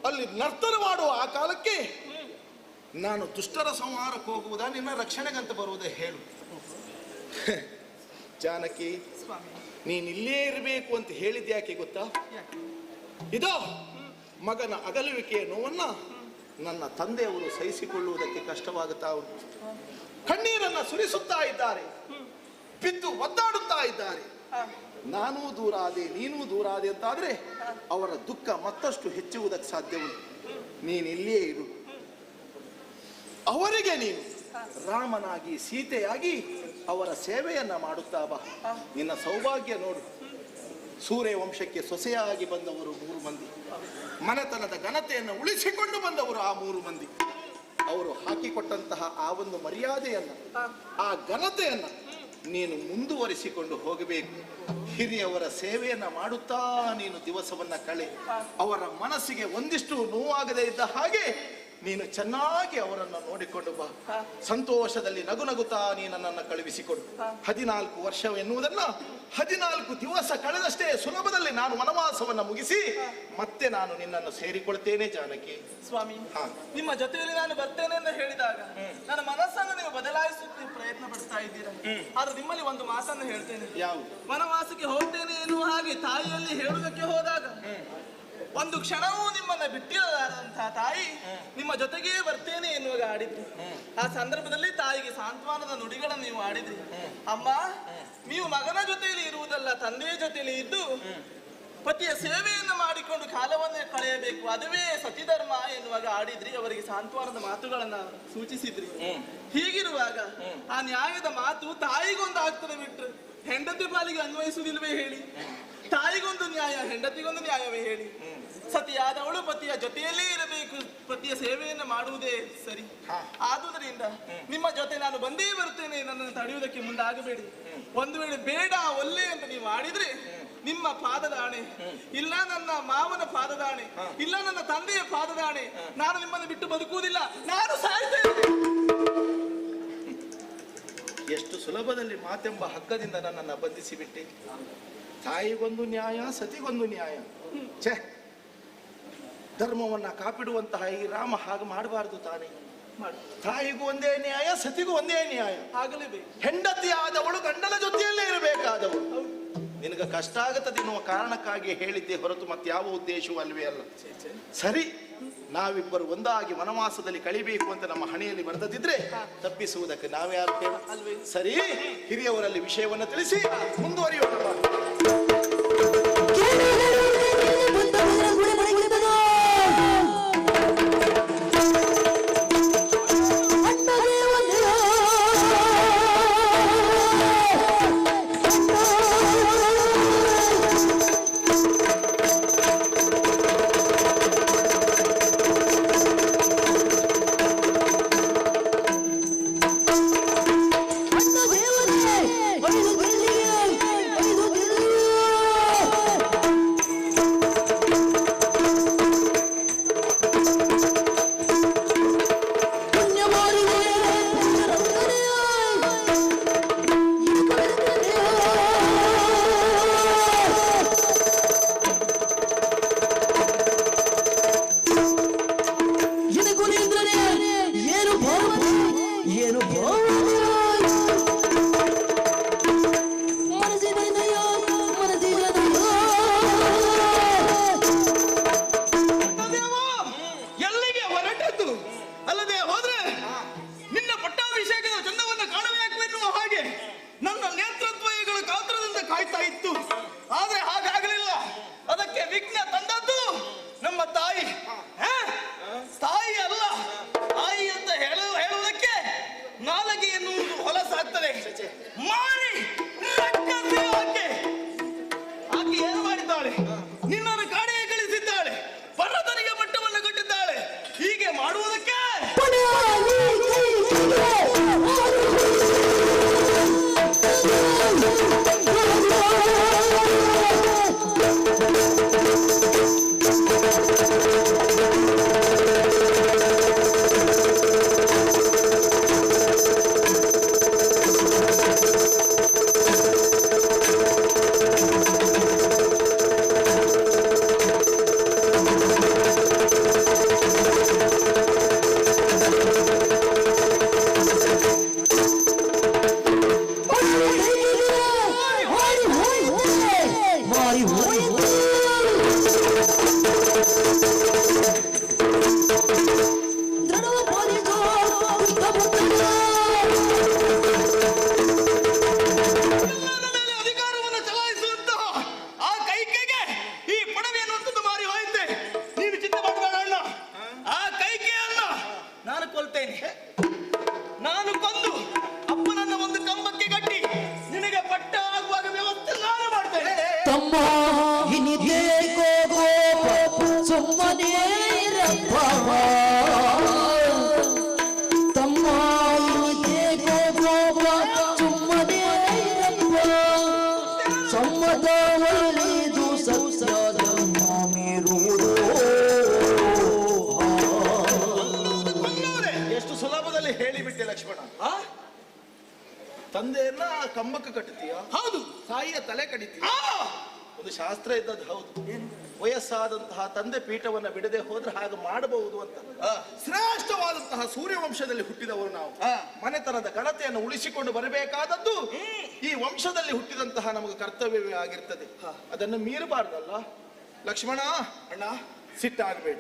ಅಲ್ಲಿ ನರ್ತನ ಮಾಡುವ ಆ ಕಾಲಕ್ಕೆ ನಾನು ದುಷ್ಟರ ಸಂಹಾರಕ್ಕೆ ಹೋಗುವುದಾ ನಿನ್ನ ರಕ್ಷಣೆಗಂತ ಬರುವುದೇ ಹೇಳು. ಜಾನಕಿ, ನೀನ್ ಇಲ್ಲೇ ಇರಬೇಕು ಅಂತ ಹೇಳಿದ್ದೆ ಯಾಕೆ ಗೊತ್ತಾ? ಇದೋ ಮಗನ ಅಗಲುವಿಕೆಯ ನೋವನ್ನ ನನ್ನ ತಂದೆಯವರು ಸಹಿಸಿಕೊಳ್ಳುವುದಕ್ಕೆ ಕಷ್ಟವಾಗುತ್ತಾ ಉಂಟು. ಕಣ್ಣೀರನ್ನ ಸುರಿಸುತ್ತಾ ಇದ್ದಾರೆ, ಬಿದ್ದು ಒದ್ದಾಡುತ್ತಾ ಇದ್ದಾರೆ. ನಾನೂ ದೂರಾದೆ, ನೀನೂ ದೂರಾದೆ ಅಂತಾದ್ರೆ ಅವರ ದುಃಖ ಮತ್ತಷ್ಟು ಹೆಚ್ಚುವುದಕ್ಕೆ ಸಾಧ್ಯ ಉಂಟು. ನೀನು ಇಲ್ಲಿಯೇ ಇರು. ಅವರಿಗೆ ನೀನು ರಾಮನಾಗಿ ಸೀತೆಯಾಗಿ ಅವರ ಸೇವೆಯನ್ನ ಮಾಡುತ್ತಾ ಬಾ. ನಿನ್ನ ಸೌಭಾಗ್ಯ ನೋಡು. ಸೂರ್ಯ ವಂಶಕ್ಕೆ ಸೊಸೆಯಾಗಿ ಬಂದವರು 3 ಮಂದಿ, ಮನೆತನದ ಘನತೆಯನ್ನು ಉಳಿಸಿಕೊಂಡು ಬಂದವರು ಆ 3 ಮಂದಿ. ಅವರು ಹಾಕಿಕೊಟ್ಟಂತಹ ಆ ಒಂದು ಮರ್ಯಾದೆಯನ್ನ, ಆ ಘನತೆಯನ್ನ ನೀನು ಮುಂದುವರಿಸಿಕೊಂಡು ಹೋಗಬೇಕು. ಹಿರಿಯವರ ಸೇವೆಯನ್ನ ಮಾಡುತ್ತಾ ನೀನು ದಿವಸವನ್ನ ಕಳೆ. ಅವರ ಮನಸ್ಸಿಗೆ ಒಂದಿಷ್ಟು ನೋವಾಗದೇ ಇದ್ದ ಹಾಗೆ ನೀನು ಚೆನ್ನಾಗಿ ಅವರನ್ನು ನೋಡಿಕೊಂಡು ಬಾ. ಸಂತೋಷದಲ್ಲಿ ನಗು ನಗುತ್ತಾ ನೀನು ನನ್ನನ್ನು ಕಳುಹಿಸಿಕೊಡು. 14 ವರ್ಷವೆನ್ನುವುದನ್ನ 14 ದಿವಸ ಕಳೆದಷ್ಟೇ ಸುಲಭದಲ್ಲಿ ನಾನು ವನವಾಸವನ್ನ ಮುಗಿಸಿ ಮತ್ತೆ ನಾನು ನಿನ್ನನ್ನು ಸೇರಿಕೊಳ್ತೇನೆ ಜಾನಕಿ. ಸ್ವಾಮಿ, ನಿಮ್ಮ ಜೊತೆಯಲ್ಲಿ ನಾನು ಬರ್ತೇನೆ ಎಂದು ಹೇಳಿದಾಗ ನನ್ನ ಮನಸ್ಸನ್ನು ನೀವು ಬದಲಾಯಿಸುತ್ತೆ ಪ್ರಯತ್ನ ಪಡ್ತಾ ಇದ್ದೀರಾ. ಆದ್ರೆ ನಿಮ್ಮಲ್ಲಿ ಒಂದು ಮಾತನ್ನು ಹೇಳ್ತೇನೆ. ಯಾವುದು? ವನವಾಸಕ್ಕೆ ಹೋಗ್ತೇನೆ ಎನ್ನುವ ಹಾಗೆ ತಾಯಿಯಲ್ಲಿ ಹೇಳುವುದಕ್ಕೆ ಹೋದಾಗ ಒಂದು ಕ್ಷಣವೂ ನಿಮ್ಮನ್ನ ಬಿಟ್ಟಿರಲಾರಂತಹ ತಾಯಿ ನಿಮ್ಮ ಜೊತೆಗೇ ಬರ್ತೇನೆ ಎನ್ನುವಾಗ ಆಡಿದ್ರು. ಆ ಸಂದರ್ಭದಲ್ಲಿ ತಾಯಿಗೆ ಸಾಂತ್ವನದ ನುಡಿಗಳನ್ನು ನೀವು ಆಡಿದ್ರಿ. ಅಮ್ಮ, ನೀವು ಮಗನ ಜೊತೆಯಲ್ಲಿ ಇರುವುದಲ್ಲ, ತಂದೆಯ ಜೊತೆಯಲ್ಲಿ ಇದ್ದು ಪತಿಯ ಸೇವೆಯನ್ನು ಮಾಡಿಕೊಂಡು ಕಾಲವನ್ನೇ ಕಳೆಯಬೇಕು, ಅದುವೇ ಸತಿಧರ್ಮ ಎನ್ನುವಾಗ ಆಡಿದ್ರಿ. ಅವರಿಗೆ ಸಾಂತ್ವನದ ಮಾತುಗಳನ್ನ ಸೂಚಿಸಿದ್ರಿ. ಹೀಗಿರುವಾಗ ಆ ನ್ಯಾಯದ ಮಾತು ತಾಯಿಗೊಂದು ಆಗ್ತದೆ ಬಿಟ್ರು ಹೆಂಡತಿ ಪಾಲಿಗೆ ಅನ್ವಯಿಸುವುದಿಲ್ವೇ ಹೇಳಿ? ತಾಯಿಗೊಂದು ನ್ಯಾಯ, ಹೆಂಡತಿಗೊಂದು ನ್ಯಾಯವೇ ಹೇಳಿ? ಸತಿಯಾದವಳು ಪತಿಯ ಜೊತೆಯಲ್ಲೇ ಇರಬೇಕು, ಪತಿಯ ಸೇವೆಯನ್ನು ಮಾಡುವುದೇ ಸರಿ. ಆದುದರಿಂದ ನಿಮ್ಮ ಜೊತೆ ನಾನು ಬಂದೇ ಬರ್ತೇನೆ, ನನ್ನನ್ನು ತಡೆಯುವುದಕ್ಕೆ ಮುಂದಾಗಬೇಡಿ. ಒಂದು ವೇಳೆ ಬೇಡ ಒಲ್ಲೆ ಅಂತ ನೀವು ಮಾಡಿದ್ರೆ ನಿಮ್ಮ ಪಾದದ ಆಣೆ, ಇಲ್ಲ ನನ್ನ ಮಾವನ ಪಾದದ ಆಣೆ, ಇಲ್ಲ ನನ್ನ ತಂದೆಯ ಪಾದದ ಆಣೆ, ನಾನು ನಿಮ್ಮನ್ನು ಬಿಟ್ಟು ಬದುಕುವುದಿಲ್ಲ, ನಾನು ಸಾಯ್ತೇನೆ. ಎಷ್ಟು ಸುಲಭದಲ್ಲಿ ಮಾತೆಂಬ ಹಗ್ಗದಿಂದ ನನ್ನನ್ನು ಬಂಧಿಸಿ ಬಿಟ್ಟೆ. ತಾಯಿಗೊಂದು ನ್ಯಾಯ, ಸತಿಗೊಂದು ನ್ಯಾಯ. ಛೇ, ಧರ್ಮವನ್ನ ಕಾಪಿಡುವಂತಹ ಈ ರಾಮ ಹಾಗೆ ಮಾಡಬಾರದು ತಾನೇ. ತಾಯಿಗೂ ಒಂದೇ ನ್ಯಾಯ, ಸತಿಗೂ ಒಂದೇ ನ್ಯಾಯ. ಆಗಲೇಬೇಕು. ಹೆಂಡತಿ ಆದವಳು ಗಂಡನ ಜೊತೆಯಲ್ಲೇ ಇರಬೇಕಾದವಳು. ನಿನಗೆ ಕಷ್ಟ ಆಗತ್ತದೆ ಎನ್ನುವ ಕಾರಣಕ್ಕಾಗಿ ಹೇಳಿದ್ದೆ ಹೊರತು ಮತ್ತೆ ಯಾವ ಉದ್ದೇಶವೂ ಅಲ್ವೇ ಅಲ್ಲ. ಸರಿ, ನಾವಿಬ್ಬರು ಒಂದಾಗಿ ವನವಾಸದಲ್ಲಿ ಕಳಿಬೇಕು ಅಂತ ನಮ್ಮ ಹಣೆಯಲ್ಲಿ ಬರೆದಿದ್ರೆ ತಪ್ಪಿಸುವುದಕ್ಕೆ ನಾವ್ಯಾರು? ಸರಿ, ಹಿರಿಯವರಲ್ಲಿ ವಿಷಯವನ್ನು ತಿಳಿಸಿ ಮುಂದುವರಿಯೋಣ. ಲಕ್ಷ್ಮಣ? ಆ? ತಂದೆಯನ್ನ ಕಂಬಕ್ಕೆ ಕಟ್ಟುತ್ತೀಯ? ಹೌದು. ತಾಯಿಯ ತಲೆ ಕಡಿತೀಯ? ಆ! ಒಂದು ಶಾಸ್ತ್ರ ಇದ್ದದ್ದು ಹೌದು. ವಯಸ್ಸಾದಂತಹ ತಂದೆ ಪೀಠವನ್ನ ಬಿಡದೆ ಹೋದ್ರೆ ಹಾಗೆ ಮಾಡಬಹುದು ಅಂತ. ಶ್ರೇಷ್ಠವಾದಂತಹ ಸೂರ್ಯವಂಶದಲ್ಲಿ ಹುಟ್ಟಿದವರು ನಾವು. ಮನೆತನದ ಘನತೆಯನ್ನು ಉಳಿಸಿಕೊಂಡು ಬರಬೇಕಾದದ್ದು ಈ ವಂಶದಲ್ಲಿ ಹುಟ್ಟಿದಂತಹ ನಮಗೆ ಕರ್ತವ್ಯವೇ ಆಗಿರ್ತದೆ. ಅದನ್ನು ಮೀರಬಾರ್ದಲ್ಲ ಲಕ್ಷ್ಮಣ. ಅಣ್ಣ, ಸಿಟ್ಟಾಗಬೇಡ.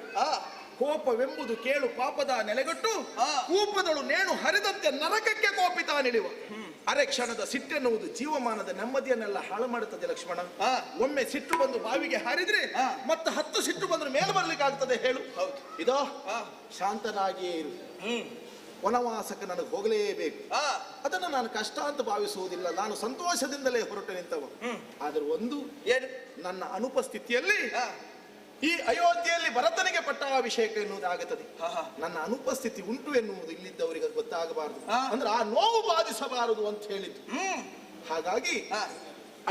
ಕೋಪವೆಂಬುದು ಕೇಳು ಪಾಪದ ನೆಲೆಗಟ್ಟು, ಕೂಪದಳು ನೇಣು ಹರಿದಂತೆ ನರಕಕ್ಕೆ ಕೋಪಿತ ನಿಡುವ. ಅರೆ ಕ್ಷಣದ ಸಿಟ್ಟೆನ್ನುವುದು ಜೀವಮಾನದ ನೆಮ್ಮದಿಯನ್ನೆಲ್ಲ ಹಾಳು ಮಾಡುತ್ತದೆ ಲಕ್ಷ್ಮಣ. ಒಮ್ಮೆ ಸಿಟ್ಟು ಬಂದು ಬಾವಿಗೆ ಹಾರಿದ್ರೆ ಮತ್ತೆ 10 ಸಿಟ್ಟು ಬಂದ್ರೆ ಮೇಲೆ ಬರ್ಲಿಕ್ಕೆ ಆಗ್ತದೆ ಹೇಳು? ಇದೋ ಶಾಂತನಾಗಿಯೇ ಇರು. ವನವಾಸಕ್ಕೆ ನನಗೆ ಹೋಗಲೇಬೇಕು. ಅದನ್ನು ನಾನು ಕಷ್ಟ ಅಂತ ಭಾವಿಸುವುದಿಲ್ಲ. ನಾನು ಸಂತೋಷದಿಂದಲೇ ಹೊರಟು ನಿಂತವ. ಆದ್ರೆ ಒಂದು ಏನು, ನನ್ನ ಅನುಪಸ್ಥಿತಿಯಲ್ಲಿ ಈ ಅಯೋಧ್ಯೆಯಲ್ಲಿ ಭರತನಿಗೆ ಪಟ್ಟಾಭಿಷೇಕ ಎನ್ನುವುದಾಗುತ್ತದೆ. ನನ್ನ ಅನುಪಸ್ಥಿತಿ ಉಂಟು ಎನ್ನುವುದು ಇಲ್ಲಿದ್ದವರಿಗೆ ಗೊತ್ತಾಗಬಾರದು. ಅಂದ್ರೆ ಆ ನೋವು ಬಾಧಿಸಬಾರದು ಅಂತ ಹೇಳಿದ್ದು. ಹಾಗಾಗಿ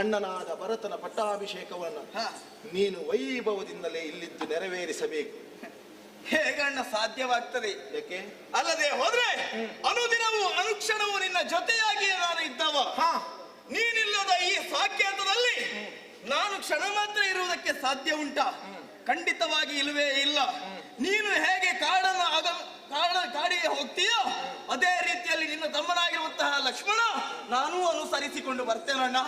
ಅಣ್ಣನಾದ ಭರತನ ಪಟ್ಟಾಭಿಷೇಕವನ್ನು ನೀನು ವೈಭವದಿಂದಲೇ ಇಲ್ಲಿದ್ದು ನೆರವೇರಿಸಬೇಕು. ಹೇಗಣ್ಣ ಸಾಧ್ಯವಾಗ್ತದೆ? ಯಾಕೆ? ಅಲ್ಲದೆ ಹೋದ್ರೆ ಅನುದಿನವೂ ಅನುಕ್ಷಣವೂ ನಿನ್ನ ಜೊತೆಯಾಗಿಯೇ ನಾನು ಇದ್ದವ. ನೀನಿಲ್ಲದ ಈ ಸಾಕೇತದಲ್ಲಿ ನಾನು ಕ್ಷಣ ಮಾತ್ರ ಇರುವುದಕ್ಕೆ ಸಾಧ್ಯ ಉಂಟಾ? ಖಂಡಿತವಾಗಿ ಇಲ್ಲವೇ ಇಲ್ಲ. ನೀನು ಹೇಗೆ ಕಾಡಿಗೆ ಹೋಗ್ತೀಯೋ ಅದೇ ರೀತಿಯಲ್ಲಿ ನಿನ್ನ ತಮ್ಮನಾಗಿರುವಂತಹ ಲಕ್ಷ್ಮಣ ನಾನೂ ಅನುಸರಿಸಿಕೊಂಡು ಬರ್ತೇನಣ್ಣ.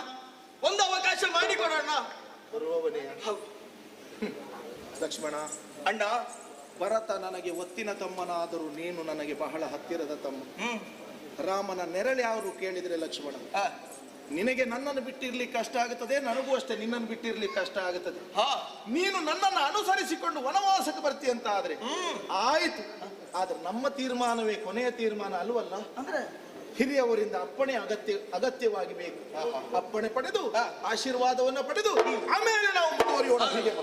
ಒಂದು ಅವಕಾಶ ಮಾಡಿಕೊಡೋಣ. ಬರುವವನೇ ಲಕ್ಷ್ಮಣ. ಅಣ್ಣ, ಭರತ ನನಗೆ ಒತ್ತಿನ ತಮ್ಮನಾದರೂ ನೀನು ನನಗೆ ಬಹಳ ಹತ್ತಿರದ ತಮ್ಮ. ರಾಮನ ನೆರಳು ಯಾರು ಕೇಳಿದ್ರೆ ಲಕ್ಷ್ಮಣ, ನಿನಗೆ ನನ್ನನ್ನು ಬಿಟ್ಟಿರ್ಲಿಕ್ಕೆ ಕಷ್ಟ ಆಗುತ್ತದೆ, ನನಗೂ ಅಷ್ಟೇ ನಿನ್ನನ್ನು ಬಿಟ್ಟಿರ್ಲಿಕ್ಕೆ ಕಷ್ಟ ಆಗುತ್ತದೆ. ನೀನು ನನ್ನನ್ನು ಅನುಸರಿಸಿಕೊಂಡು ವನವಾಸಕ್ಕೆ ಬರ್ತೀಯ ಅಂತ ಆದ್ರೆ ಆಯ್ತು. ಆದ್ರೆ ನಮ್ಮ ತೀರ್ಮಾನವೇ ಕೊನೆಯ ತೀರ್ಮಾನ ಅಲ್ವಲ್ಲ. ಅಂದ್ರೆ ಹಿರಿಯವರಿಂದ ಅಪ್ಪಣೆ ಅಗತ್ಯವಾಗಿ ಬೇಕು. ಅಪ್ಪಣೆ ಪಡೆದು ಆಶೀರ್ವಾದವನ್ನು ಪಡೆದು ಆಮೇಲೆ ನಾವು ಮುಂದುವರಿಯೋಣ. ಹೀಗೆ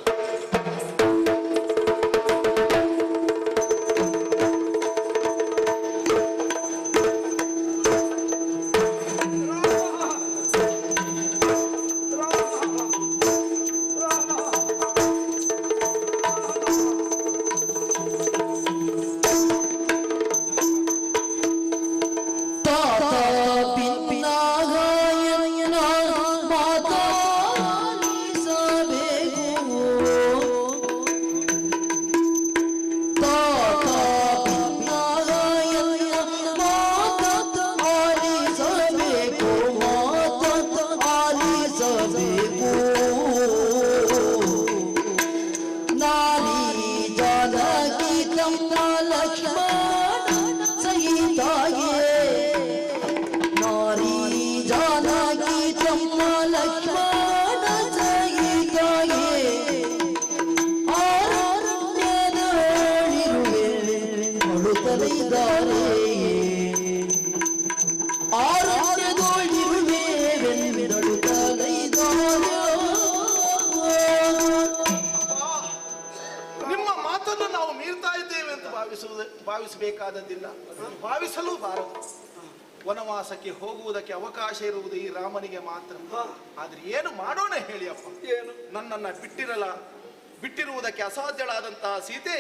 ಭಾವಿಸಬೇಕಾದದ್ದಿಲ್ಲ, ಭಾವಿಸಲೂ ಬಾರದು. ವನವಾಸಕ್ಕೆ ಹೋಗುವುದಕ್ಕೆ ಅವಕಾಶ ಇರುವುದು ಈ ರಾಮನಿಗೆ ಮಾತ್ರ. ಆದ್ರೆ ಏನು ಮಾಡೋಣ ಹೇಳಿ ಅಪ್ಪ? ನನ್ನನ್ನ ಬಿಟ್ಟಿರುವುದಕ್ಕೆ ಅಸಾಧ್ಯಳಾದಂತಹ ಸೀತೆ,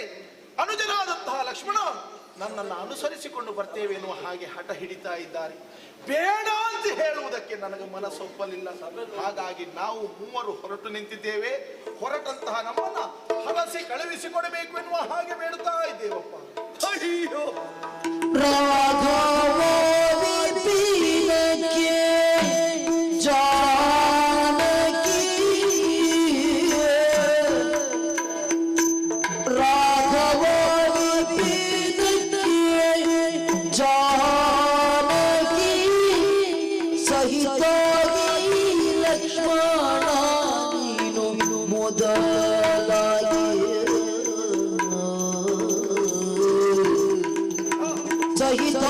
ಅನುಜನಾದಂತಹ ಲಕ್ಷ್ಮಣ ನನ್ನನ್ನು ಅನುಸರಿಸಿಕೊಂಡು ಬರ್ತೇವೆ ಎನ್ನುವ ಹಾಗೆ ಹಠ ಹಿಡಿತಾ ಇದ್ದಾರೆ. ಬೇಡ ಅಂತ ಹೇಳುವುದಕ್ಕೆ ನನಗೆ ಮನಸ್ಸೊಪ್ಪಲಿಲ್ಲ. ಹಾಗಾಗಿ ನಾವು ಮೂವರು ಹೊರಟು ನಿಂತಿದ್ದೇವೆ. ಹೊರಟಂತಹ ನಮ್ಮನ್ನ ಹರಸಿ ಕಳುಹಿಸಿಕೊಡಬೇಕು ಎನ್ನುವ ಹಾಗೆ ಬೇಡುತ್ತಾ ಇದ್ದೇವಪ್ಪ. ಅಯ್ಯೋ ಸಹಿತ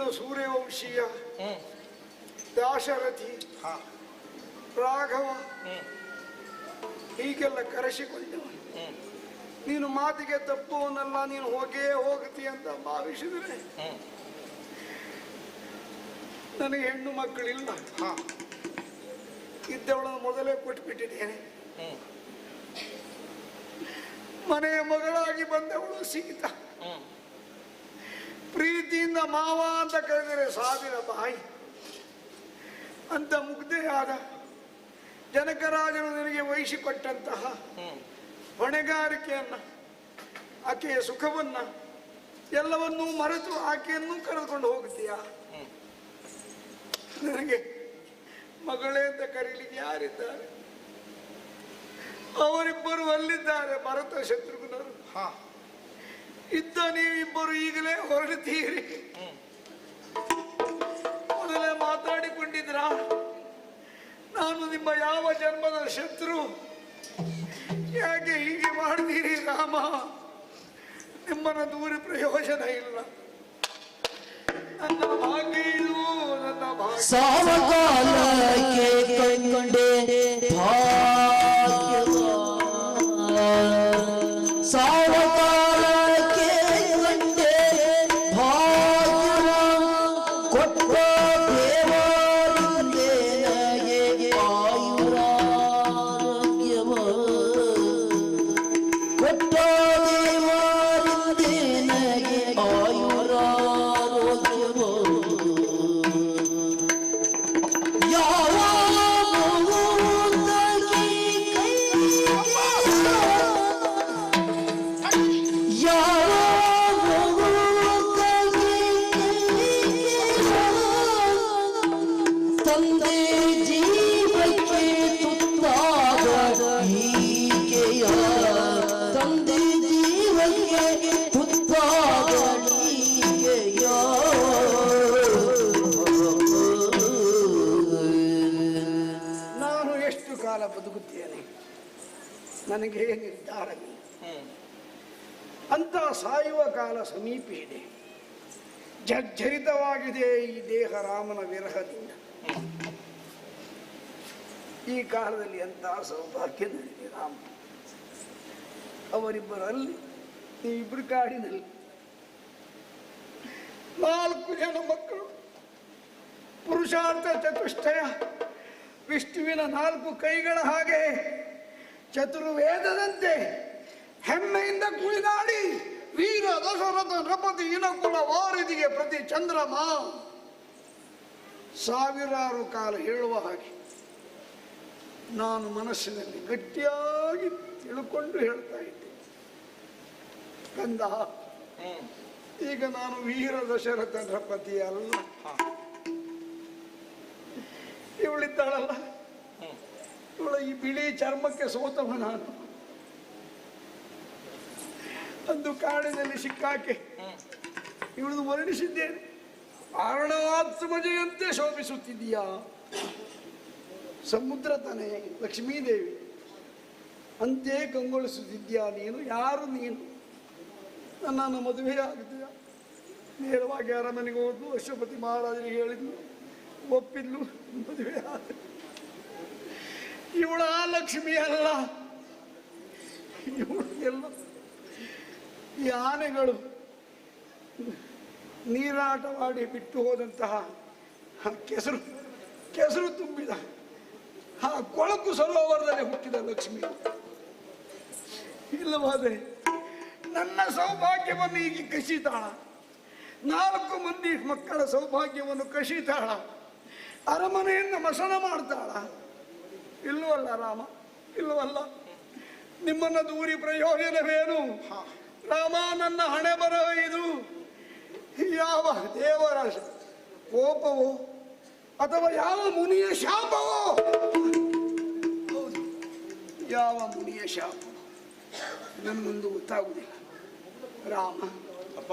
ನಿನ್ನನ್ನು ಸೂರ್ಯವಂಶೀಯ ದಾಶರಥಿ ರಾಘವ ಹೀಗೆಲ್ಲ ಕರೆಸಿಕೊಂಡವ. ನೀನು ಮಾತಿಗೆ ತಪ್ಪುವನಲ್ಲ, ನೀನು ಹೋಗೇ ಹೋಗ್ತಿ ಅಂತ ಭಾವಿಸಿದರೆ ನನಗೆ ಹೆಣ್ಣು ಮಕ್ಕಳಿಲ್ಲ. ಇದ್ದವಳನ್ನು ಮೊದಲೇ ಕೊಟ್ಬಿಟ್ಟಿದ್ದೇನೆ. ಮನೆಯ ಮಗಳಾಗಿ ಬಂದವಳು ಸೀತಾ. ಪ್ರೀತಿಯಿಂದ ಮಾವ ಅಂತ ಕರೆದರೆ ಸಾವಿರ ಬಾಯಿ ಅಂತ ಮುಗ್ಧೆಯಾದ ಜನಕರಾಜನು ನಿನಗೆ ವಹಿಸಿಕೊಟ್ಟಂತಹ ಹೊಣೆಗಾರಿಕೆಯನ್ನ, ಆಕೆಯ ಸುಖವನ್ನ ಎಲ್ಲವನ್ನೂ ಮರೆತು ಆಕೆಯನ್ನು ಕರೆದುಕೊಂಡು ಹೋಗುತ್ತೀಯಾ? ನನಗೆ ಮಗಳೇ ಅಂತ ಕರೀಲಿಕ್ಕೆ ಯಾರಿದ್ದಾರೆ? ಅವರಿಬ್ಬರು ಅಲ್ಲಿದ್ದಾರೆ, ಭರತ ಶತ್ರುಘ್ನರು. ಇದ್ದ ನೀವಿಬ್ಬರು ಈಗಲೇ ಹೊರಡ್ತೀರಿ. ಮೊದಲೇ ಮಾತಾಡಿಕೊಂಡಿದ್ರ ನಾನು ನಿಮ್ಮ ಯಾವ ಜನ್ಮದ ಶತ್ರು? ಯಾಕೆ ಹೀಗೆ ಮಾಡ್ತೀರಿ ರಾಮ? ನಿಮ್ಮನ್ನ ದೂರಿ ಪ್ರಯೋಜನ ಇಲ್ಲ. ನನ್ನ ಭಾಗ್ಯ ಇದು, ನನ್ನ ಭಾಗ್ಯ. ಸಾವಕಾಲಕ್ಕೆ ಕಂಡೆ ಸಾವಕಾಲಕ್ಕೆ ಕಂಡೆ ಭಾಗ್ಯವ ಕೊಟ್ಟ ದೇವರಿಂದೆ ನನಗೆ ಆಯುರಾರೋಗ್ಯವ ಕೊಟ್ಟ ದೇವರಿಂದೆ ನನಗೆ ಆಯುರಾರೋಗ್ಯವ ಯಾವ ತಂದೆ ಜೀವಕ್ಕೆ ತುತ್ತಾದ ಹೀಗೆಯ ತಂದೆ ಜೀವಕ್ಕೆ ತುತ್ತಾದ ಹೀಗೆಯ ನಾನು ಎಷ್ಟು ಕಾಲ ಬದುಕುತ್ತೇನೆ ನನಗೆ ನಿರ್ಧಾರವಿಲ್ಲ. ಅಂತ ಸಾಯುವ ಕಾಲ ಸಮೀಪಿಸಿದೆ. ಜರ್ಜರಿತವಾಗಿದೆ ಈ ದೇಹ ರಾಮನ ವಿರಹದಿಂದ. ಈ ಕಾಲದಲ್ಲಿ ಅಂತ ಸೌಭಾಗ್ಯ ನನಗೆ ರಾಮ. ಅವರಿಬ್ಬರಲ್ಲಿ ನೀವಿಬ್ಬರು ಕಾಡಿನಲ್ಲಿ 4 ಜನ ಮಕ್ಕಳು, ಪುರುಷಾರ್ಥ ಚತುಷ್ಟಯ, ವಿಷ್ಣುವಿನ 4 ಕೈಗಳ ಹಾಗೆ ಚತುರ್ವೇದದಂತೆ ಹೆಮ್ಮೆಯಿಂದ ಕುಣಿದಾಡಿ ವೀರ ದಶರಥ ನೃಪತಿ ಇನಕುಲ ವಾರಿದಿಗೆ ಪ್ರತಿ ಚಂದ್ರಮ ಸಾವಿರಾರು ಕಾಲ ಹೇಳುವ ಹಾಗೆ ನಾನು ಮನಸ್ಸಿನಲ್ಲಿ ಗಟ್ಟಿಯಾಗಿ ತಿಳ್ಕೊಂಡು ಹೇಳ್ತಾ ಇದ್ದೆ. ಕಂದ, ಈಗ ನಾನು ವೀರ ದಶರಥ ನೃಪತಿ ಅಲ್ಲ. ಇವಳಿದ್ದಾಳಲ್ಲ, ಇವಳ ಈ ಬಿಳಿ ಚರ್ಮಕ್ಕೆ ಸೋತವ ನಾನು. ಅಂದು ಕಾಡಿನಲ್ಲಿ ಸಿಕ್ಕಾಕೆ ಇವಳದು ವರ್ಣಿಸಿದ್ದೇನೆ. ಆರಣವಾತ್ಮಜೆಯಂತೆ ಶೋಭಿಸುತ್ತಿದ್ದೀಯಾ, ಸಮುದ್ರ ತಾನೇ ಲಕ್ಷ್ಮೀದೇವಿ ಅಂತೆ ಕಂಗೊಳಿಸುತ್ತಿದ್ದೀಯಾ ನೀನು. ಯಾರು ನೀನು? ನನ್ನನ್ನು ಮದುವೆ ಆಗಿದೆಯಾ? ನೇರವಾಗಿ ಅರಮನೆಗೆ ಹೋದ್ಲು, ಅಶ್ವಪತಿ ಮಹಾರಾಜನಿಗೆ ಹೇಳಿದ್ಲು, ಒಪ್ಪಿದ್ಲು, ಮದುವೆ ಆದ. ಇವಳ ಲಕ್ಷ್ಮಿ ಅಲ್ಲ, ಇವಳು ಎಲ್ಲ ಈ ಆನೆಗಳು ನೀರಾಟವಾಡಿ ಬಿಟ್ಟು ಹೋದಂತಹ ಕೆಸರು ತುಂಬಿದ ಆ ಕೊಳಕು ಸರೋವರದಲ್ಲಿ ಹುಟ್ಟಿದ ಲಕ್ಷ್ಮಿ. ಇಲ್ಲವಾದರೆ ನನ್ನ ಸೌಭಾಗ್ಯವನ್ನು ಈಗ ಕಸಿತಾಳ, 4 ಮಂದಿ ಮಕ್ಕಳ ಸೌಭಾಗ್ಯವನ್ನು ಕಸಿತಾಳ, ಅರಮನೆಯನ್ನು ಮಸಣ ಮಾಡ್ತಾಳ. ಇಲ್ಲವಲ್ಲ ರಾಮ, ಇಲ್ಲವಲ್ಲ. ನಿಮ್ಮನ್ನ ದೂರಿ ಪ್ರಯೋಜನವೇನು ರಾಮ? ನನ್ನ ಹಣೆ ಬರಹ ಇದು. ಯಾವ ದೇವರ ಕೋಪವೋ ಅಥವಾ ಯಾವ ಮುನಿಯ ಶಾಪವೋ? ಹೌದು, ಯಾವ ಮುನಿಯ ಶಾಪ ನನ್ಗೊಂದು ಗೊತ್ತಾಗುವುದಿಲ್ಲ ರಾಮ. ಅಪ್ಪ,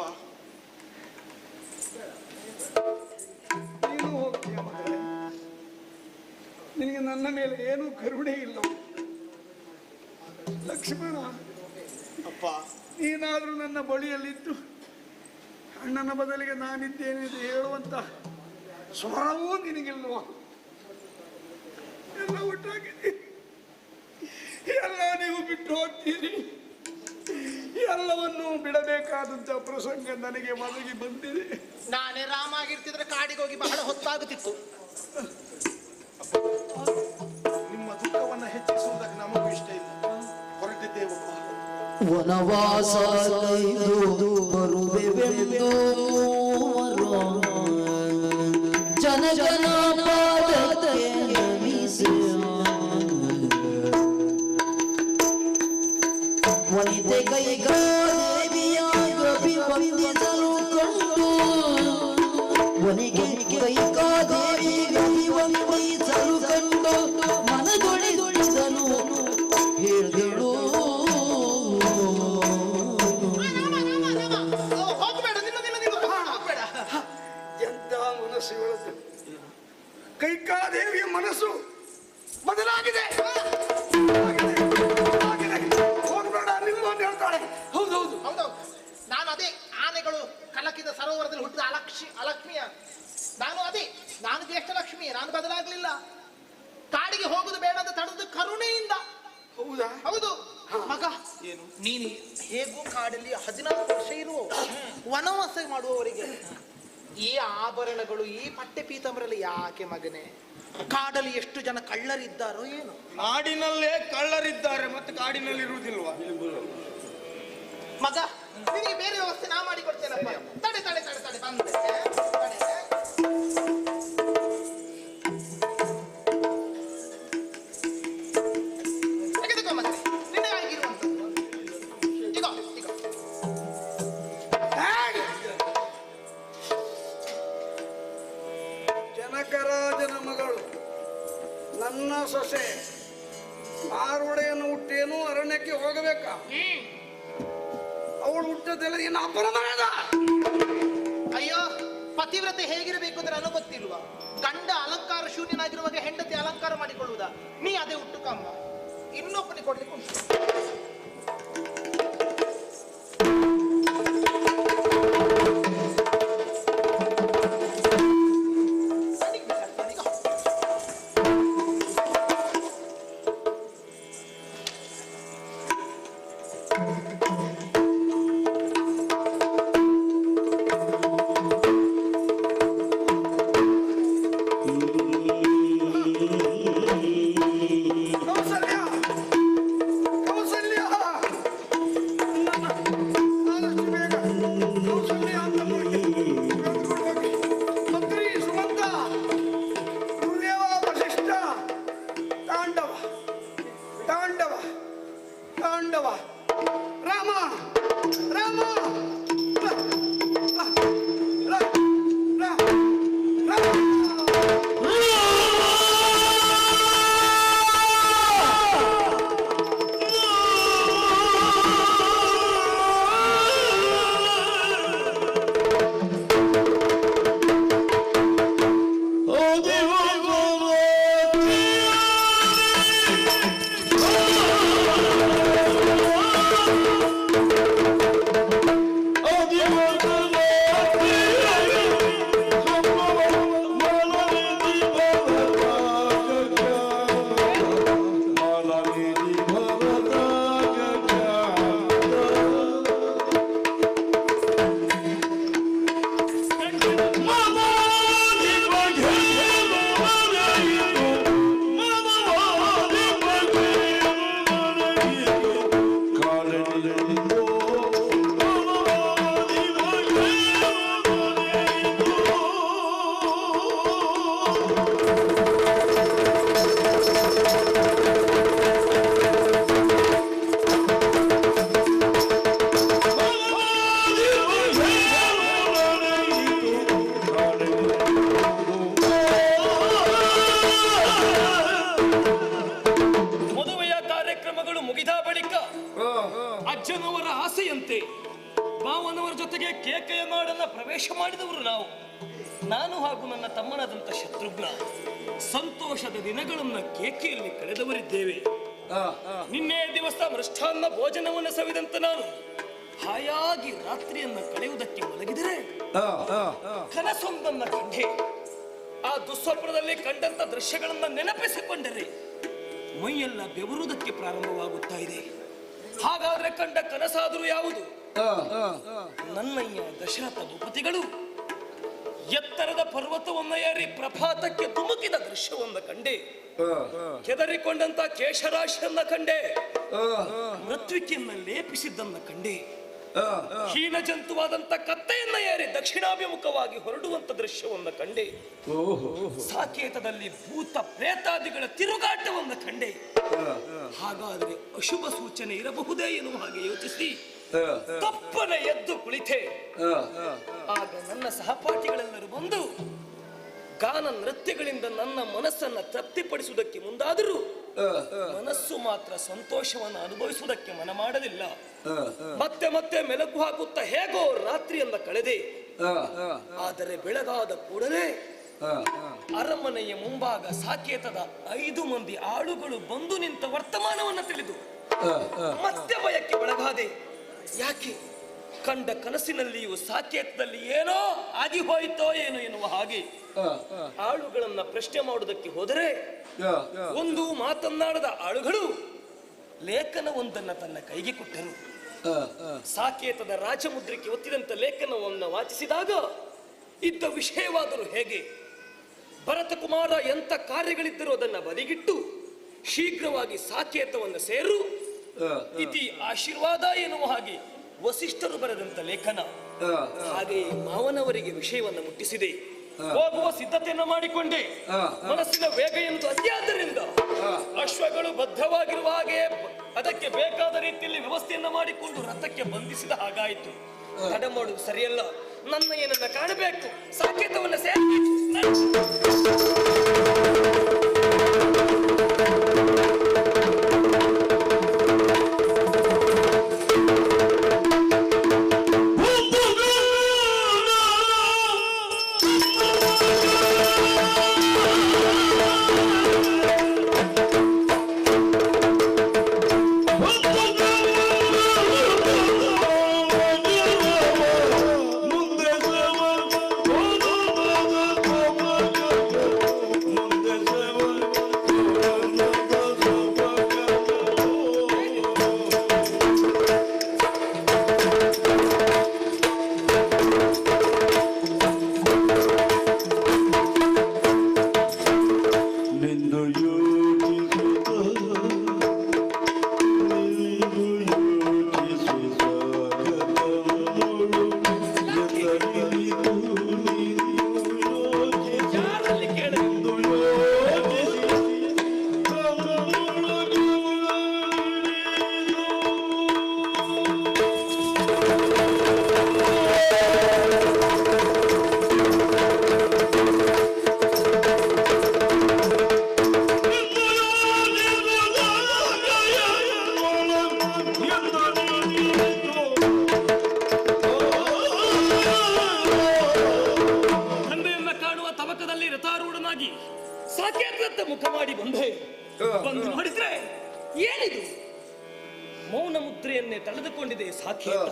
ನೀನು ಹೋಗ್ತೀಯ ಮಗಳೇ, ನಿನಗೆ ನನ್ನ ಮೇಲೆ ಏನೂ ಕರುಣೆ ಇಲ್ಲ. ಲಕ್ಷ್ಮಣ, ಅಪ್ಪ, ನೀನಾದ್ರೂ ನನ್ನ ಬಳಿಯಲ್ಲಿದ್ದು ಅಣ್ಣನ ಬದಲಿಗೆ ನಾನಿದ್ದೇನೆ ಎಂದು ಹೇಳುವಂತ ಸ್ವರವೂ ನಿನಗಿಲ್ವ? ಎಲ್ಲ ಒಟ್ಟಾಗಿದೆ, ಎಲ್ಲ ನೀವು ಬಿಟ್ಟು ಹೋಗ್ತೀರಿ. ಎಲ್ಲವನ್ನೂ ಬಿಡಬೇಕಾದಂತ ಪ್ರಸಂಗ ನನಗೆ ಒದಗಿ ಬಂದಿದೆ. ನಾನೇ ರಾಮ ಆಗಿರ್ತಿದ್ರೆ ಕಾಡಿಗೆ ಹೋಗಿ ಬಹಳ ಹೊತ್ತಾಗುತ್ತಿತ್ತು. ನಿಮ್ಮ ದುಃಖವನ್ನು ಹೆಚ್ಚಿಸುವುದಕ್ಕೆ ನಮಗೂ ಇಷ್ಟ ಇಲ್ಲ. ಹೊರಟಿದ್ದೇವಪ್ಪ. ವನವಾಸ ಕೈದು ಬರುವೆವೆಂದು ಜನ ಜನ ಪಾದಕ್ಕೆ ನಮಿಸಿ ವನಿತೆ ಕೈಗಾದೇವಿಯಾಗಿ ವಂದಿಸಲು ಕಂಡು ವನಿಗೆ ಕೈಗಾದೇವಿಯಾಗಿ ವಂದಿಸಲು ಕಂಡು ಮನದೊಳಿದೊಳಿದನು ಹೇಳಿದಳು. ಕೈಕಾದೇವಿಯ ಮನಸ್ಸು ಬದಲಾಗಿದೆ. ಹೋಗ್ಬೇಡ ನಿಮ್ಮನ್ನು ಹೇಳ್ತಾಳೆ. ಹೌದೌದು ಹೌದೌದು, ನಾನು ಅದೇ ಆನೆಗಳು ಕಲಕಿದ ಸರೋವರದಲ್ಲಿ ಹುಟ್ಟಿದ ಅಲಕ್ಷ್ಮಿಯ ನಾನು ಜ್ಯೇಷ್ಠ ಲಕ್ಷ್ಮಿ. ನಾನು ಬದಲಾಗ್ಲಿಲ್ಲ. ಕಾಡಿಗೆ ಹೋಗುದು ಬೇಡ ಅಂತ ತಡೆದು ಕರುಣೆಯಿಂದ. ಹೌದಾ? ಹೌದು ಮಗ, ಏನು ನೀನು ಹೇಗೂ ಕಾಡಲ್ಲಿ 14 ವರ್ಷ ಇರುವ ವನವಾಸ ಮಾಡುವವರಿಗೆ ಈ ಆಭರಣಗಳು, ಈ ಪಟ್ಟೆ ಪೀತಾಂಬರಲ್ಲಿ ಯಾಕೆ ಮಗನೇ? ಕಾಡಲ್ಲಿ ಎಷ್ಟು ಜನ ಕಳ್ಳರಿದ್ದಾರೋ ಏನು? ನಾಡಿನಲ್ಲೇ ಕಳ್ಳರಿದ್ದಾರೆ, ಮತ್ತೆ ಕಾಡಿನಲ್ಲಿ ಇರುವುದಿಲ್ವಾ? ಮಗ, ನಿನಗೆ ಬೇರೆ ವ್ಯವಸ್ಥೆ ನಾ ಮಾಡಿ ಕೊಡ್ತೇನಪ್ಪ. ತಡೆ ತಡೆ ತಡೆ ತಡೆ ಬಂದೆ. ತೆಗೆದುಕೊ ಮತ್ತೆ, ನಿನ್ನೆ ಆಗಿರುವಂಥದ್ದು. ಈಗ ಈಗ ಜನಕರಾಜನ ಮಗಳು ನನ್ನ ಸೊಸೆ ಮಾರುಡೆಯನ್ನು ಹುಟ್ಟೇನು ಅರಣ್ಯಕ್ಕೆ ಹೋಗಬೇಕಾ? ಅವಳು ಹುಟ್ಟದೆಲ್ಲ ಏನು ಅಪರಾಧ? ಅಯ್ಯೋ, ಪತಿವ್ರತೆ ಹೇಗಿರಬೇಕು ಅಂದ್ರೆ ನನಗೆ ಗೊತ್ತಿಲ್ವಾ? ಗಂಡ ಅಲಂಕಾರ ಶೂನ್ಯನಾಗಿರುವಾಗ ಹೆಂಡತಿ ಅಲಂಕಾರ ಮಾಡಿಕೊಳ್ಳುವುದಾ? ನೀ ಅದೇ ಹುಟ್ಟು ಕಮ್ಮ, ಇನ್ನೊಬ್ಬನಿಗೆ ಕೊಡ್ಲಿಕ್ಕೆ ಉಂಟು. ಅಜ್ಜನವರ ಆಸೆಯಂತೆ ಮಾವನವರ ಜೊತೆಗೆ ಕೇಕೆಯ ನಾಡನ್ನ ಪ್ರವೇಶ ಮಾಡಿದವರು ನಾವು. ನಾನು ಹಾಗೂ ನನ್ನ ತಮ್ಮನಾದಂತ ಶತ್ರುಘ್ನ ಸಂತೋಷದ ದಿನಗಳನ್ನ ಕೇಕೆಯಲ್ಲಿ ಕಳೆದವರಿದ್ದೇವೆ. ನಿನ್ನೆ ದಿವಸ ಮೃಷ್ಟಾನ್ನ ಭೋಜನವನ್ನು ಸವಿದಂತ ನಾನು ಹಾಯಾಗಿ ರಾತ್ರಿಯನ್ನ ಕಳೆಯುವುದಕ್ಕೆ ಮಲಗಿದರೆ ಕನಸೊಂದನ್ನ ಕಂಡೆ. ಆ ದುಸ್ವಪ್ನದಲ್ಲಿ ಕಂಡಂತ ದೃಶ್ಯಗಳನ್ನ ನೆನಪಿಸಿಕೊಂಡರೆ ಮೈಯೆಲ್ಲ ಬೆವರುವುದಕ್ಕೆ ಪ್ರಾರಂಭವಾಗುತ್ತಾ ಇದೆ. ಹಾಗಾದ್ರೆ ಕಂಡ ಕನಸಾದರೂ ಯಾವುದು? ನನ್ನಯ್ಯ ದಶರಥ ಭೂಪತಿಗಳು ಎತ್ತರದ ಪರ್ವತವನ್ನ ಏರಿ ಪ್ರಪಾತಕ್ಕೆ ಧುಮುಕಿದ ದೃಶ್ಯವನ್ನ ಕಂಡೆ. ಕೆದರಿಕೊಂಡಂತ ಕೇಶರಾಶಿಯನ್ನ ಕಂಡೆ. ಮೃತ್ವಿಕೆಯನ್ನ ಲೇಪಿಸಿದ್ದನ್ನ ಕಂಡೆ. ಹೀನ ಜಂತುವಾದಂತ ಕತ್ತೆಯನ್ನ ಏರಿ ದಕ್ಷಿಣಾಭಿಮುಖವಾಗಿ ಹೊರಡುವಂತ ದೃಶ್ಯವನ್ನ ಕಂಡೆ. ಸಾಕೇತದಲ್ಲಿ ಭೂತ ಪ್ರೇತಾದಿಗಳ ತಿರುಗಾಟವನ್ನ ಕಂಡೆ. ಹಾಗಾದರೆ ಅಶುಭ ಸೂಚನೆ ಇರಬಹುದೇ ಎನ್ನುವ ಹಾಗೆ ಯೋಚಿಸಿ ತಪ್ಪನೆ ಎದ್ದು ಕುಳಿತೆ. ಆಗ ನನ್ನ ಸಹಪಾಠಿಗಳೆಲ್ಲರೂ ಬಂದು ಗಾನ ನೃತ್ಯಗಳಿಂದ ನನ್ನ ಮನಸ್ಸನ್ನ ತೃಪ್ತಿಪಡಿಸುವುದಕ್ಕೆ ಮುಂದಾದರೂ ಮನಸ್ಸು ಮಾತ್ರ ಸಂತೋಷವನ್ನು ಅನುಭವಿಸುವುದಕ್ಕೆ ಮನ ಮಾಡಲಿಲ್ಲ. ಮತ್ತೆ ಮತ್ತೆ ಮೆಲುಕು ಹಾಕುತ್ತಾ ಹೇಗೋ ರಾತ್ರಿಯನ್ನ ಕಳೆದೆ. ಆದರೆ ಬೆಳಗಾದ ಕೂಡಲೇ ಅರಮನೆಯ ಮುಂಭಾಗ ಸಾಕೇತದ 5 ಮಂದಿ ಆಳುಗಳು ಬಂದು ನಿಂತ ವರ್ತಮಾನವನ್ನ ತಿಳಿದು ಮತ್ತೆ ಭಯಕ್ಕೆ ಒಳಗಾದೆ. ಯಾಕೆ? ಕಂಡ ಕನಸಿನಲ್ಲಿಯೂ ಸಾಕೇತದಲ್ಲಿ ಏನೋ ಆಗಿ ಹೋಯಿತೋ ಏನೋ ಎನ್ನುವ ಹಾಗೆ ಆಳುಗಳನ್ನ ಪ್ರಶ್ನೆ ಮಾಡುವುದಕ್ಕೆ ಹೋದರೆ ಒಂದು ಮಾತನ್ನಾಡದ ಆಳುಗಳು ಲೇಖನವೊಂದನ್ನ ತನ್ನ ಕೈಗೆ ಕೊಟ್ಟರು. ಸಾಕೇತದ ರಾಜಮುದ್ರಿಕೆ ಒತ್ತಿದಂತ ಲೇಖನವನ್ನು ವಾಚಿಸಿದಾಗ ಇದ್ದ ವಿಷಯವಾದರೂ ಹೇಗೆ? ಭರತಕುಮಾರ ಎಂತ ಕಾರ್ಯಗಳಿದ್ದರೂ ಅದನ್ನ ಬದಿಗಿಟ್ಟು ಶೀಘ್ರವಾಗಿ ಸಾಕೇತವನ್ನು ಸೇರು ಇತಿ ಆಶೀರ್ವಾದ ಎನ್ನುವ ಹಾಗೆ ವಸಿಷ್ಠರು ಬರೆದಂತ ಲೇಖನ. ಹಾಗೆಯೇ ಮಾವನವರಿಗೆ ವಿಷಯವನ್ನು ಮುಟ್ಟಿಸಿದೆ. ಹೋಗುವ ಸಿದ್ಧತೆಯನ್ನು ಮಾಡಿಕೊಂಡೆ. ಮನಸ್ಸಿನ ವೇಗ ಎಂದು ಅತ್ಯಾದ್ದರಿಂದ ಅಶ್ವಗಳು ಬದ್ಧವಾಗಿರುವ ಹಾಗೆ ಅದಕ್ಕೆ ಬೇಕಾದ ರೀತಿಯಲ್ಲಿ ವ್ಯವಸ್ಥೆಯನ್ನ ಮಾಡಿಕೊಂಡು ರಥಕ್ಕೆ ಬಂಧಿಸಿದ ಹಾಗಾಯಿತು. ತಡ ಮಾಡುವುದು ಸರಿಯಲ್ಲ. ನನ್ನ ಏನನ್ನ ಕಾಣಬೇಕು, ಸಾಕೇತವನ್ನ ಸಾಕೇತದ ಮುಖ ಮಾಡಿ ಬಂದು ನೋಡಿದ್ರೆ ಏನಿದು? ಮೌನ ಮುದ್ರೆಯನ್ನೇ ತಡೆದುಕೊಂಡಿದೆ ಸಾಕೇತ.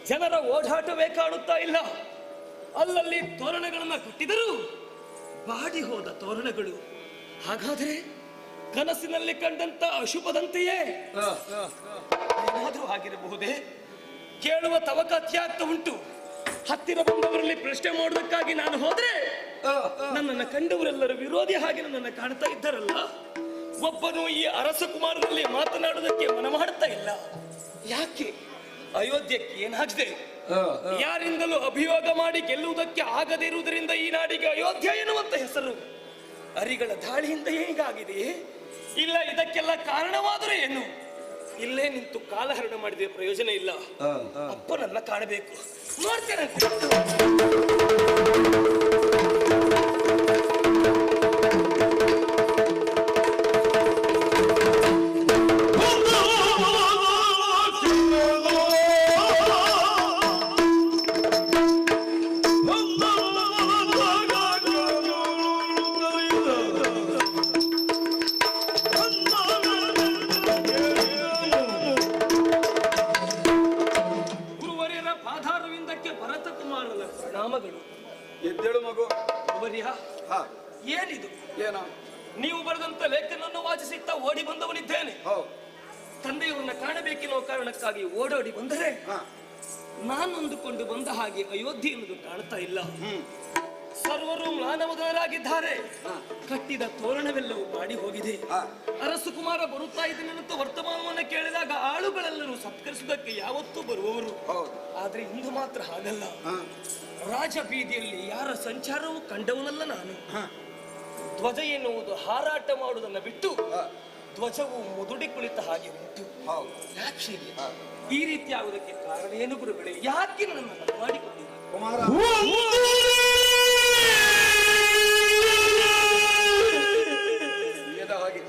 ಜನರ ಓಡಾಟವೇ ಕಾಣುತ್ತಾ ಇಲ್ಲ. ಅಲ್ಲಲ್ಲಿ ತೋರಣಗಳನ್ನ ಕಟ್ಟಿದರೂ ಬಾಡಿ ಹೋದ ತೋರಣಗಳು. ಹಾಗಾದ್ರೆ ಕನಸಿನಲ್ಲಿ ಕಂಡಂತ ಅಶುಭದಂತೆಯೇ ಏನಾದ್ರೂ ಆಗಿರಬಹುದೇ? ಕೇಳುವ ತವಕ ಅತ್ಯಾಗ್ತಾ ಉಂಟು. ಹತ್ತಿರ ಬಂದವರಲ್ಲಿ ಪ್ರಶ್ನೆ ಮಾಡೋದಕ್ಕಾಗಿ ನಾನು ಹೋದ್ರೆ ನನ್ನನ್ನು ಕಂಡವರೆಲ್ಲರೂ ವಿರೋಧಿ ಹಾಗೆ ನನ್ನನ್ನು ಕಾಣ್ತಾ ಇದ್ದಾರಲ್ಲ. ಒಬ್ಬನು ಈ ಅರಸ ಕುಮಾರನಲ್ಲಿ ಮಾತನಾಡುವುದಕ್ಕೆ ಮನ ಮಾಡ್ತಾ ಇಲ್ಲ. ಯಾಕೆ? ಅಯೋಧ್ಯಕ್ಕೆ ಏನಾಗಿದೆ? ಯಾರಿಂದಲೂ ಅಭಿಯೋಗ ಮಾಡಿ ಗೆಲ್ಲುವುದಕ್ಕೆ ಆಗದೇ ಇರುವುದರಿಂದ ಈ ನಾಡಿಗೆ ಅಯೋಧ್ಯ ಎನ್ನುವಂತ ಹೆಸರು. ಅರಿಗಳ ದಾಳಿಯಿಂದ ಹೇಗಾಗಿದೆ? ಇಲ್ಲ ಇದಕ್ಕೆಲ್ಲ ಕಾರಣವಾದರೂ ಏನು? ಇಲ್ಲೇ ನಿಂತು ಕಾಲಹರಣ ಮಾಡಿದ ಪ್ರಯೋಜನ ಇಲ್ಲ. ಅಪ್ಪನನ್ನ ಕಾಣಬೇಕು. ನೋಡ್ತೇನೆ. ಧರ್ಮಗಳು. ಎದ್ದೇಳು ಮಗು. ಗುರುವರ್ಯ, ಹಾ, ಏನಿದು? ಏನೋ? ನೀವು ಬರೆದಂತ ಲೇಖನನ್ನು ವಾಚಿಸುತ್ತಾ ಓಡಿ ಬಂದವನಿದ್ದೇನೆ. ಹೌದು. ತಂದೆಯವರನ್ನ ಕಾಣಬೇಕೆನ್ನುವ ಕಾರಣಕ್ಕಾಗಿ ಓಡೋಡಿ ಬಂದರೆ ಹಾ, ನಾನು ಅಂದುಕೊಂಡು ಬಂದ ಹಾಗೆ ಅಯೋಧ್ಯೆ ಎನ್ನುವುದು ಕಾಣ್ತಾ ಇಲ್ಲ. ಸರ್ವರು ಮ್ಲಾನವದರಾಗಿದ್ದಾರೆ. ಕಟ್ಟಿದ ತೋರಣವೆಲ್ಲವೂ ಮಾಡಿ ಹೋಗಿದೆ. ಅರಸು ಕುಮಾರ ಬರುತ್ತಾ ಇದ್ದೇನೆಂತ ವರ್ತಮಾನವನ್ನು ಕೇಳಿದಾಗ ಆಳುಗಳೆಲ್ಲರೂ ಸತ್ಕರಿಸುವುದಕ್ಕೆ ಯಾವತ್ತೂ ಬರುವವರು. ಆದ್ರೆ ಇಂದು ಮಾತ್ರ ಹಾಗಲ್ಲ. ರಾಜ ಬೀದಿಯಲ್ಲಿ ಯಾರ ಸಂಚಾರವೂ ಕಂಡವನಲ್ಲ ನಾನು. ಧ್ವಜ ಎನ್ನುವುದು ಹಾರಾಟ ಮಾಡುವುದನ್ನು ಬಿಟ್ಟು ಧ್ವಜವು ಮುದುಡಿ ಕುಳಿತ ಹಾಗೆ ಉಂಟು. ಯಾಕೆ ಈ ರೀತಿ ಆಗುವುದಕ್ಕೆ ಕಾರಣ ಏನು ಗುರುಗಳೇ? ಯಾಕೆ ನನ್ನನ್ನು ಮಾಡಿಕೊಂಡಿದ್ದಾರೆ? ಕುಮಾರ, ಹಾಗೆ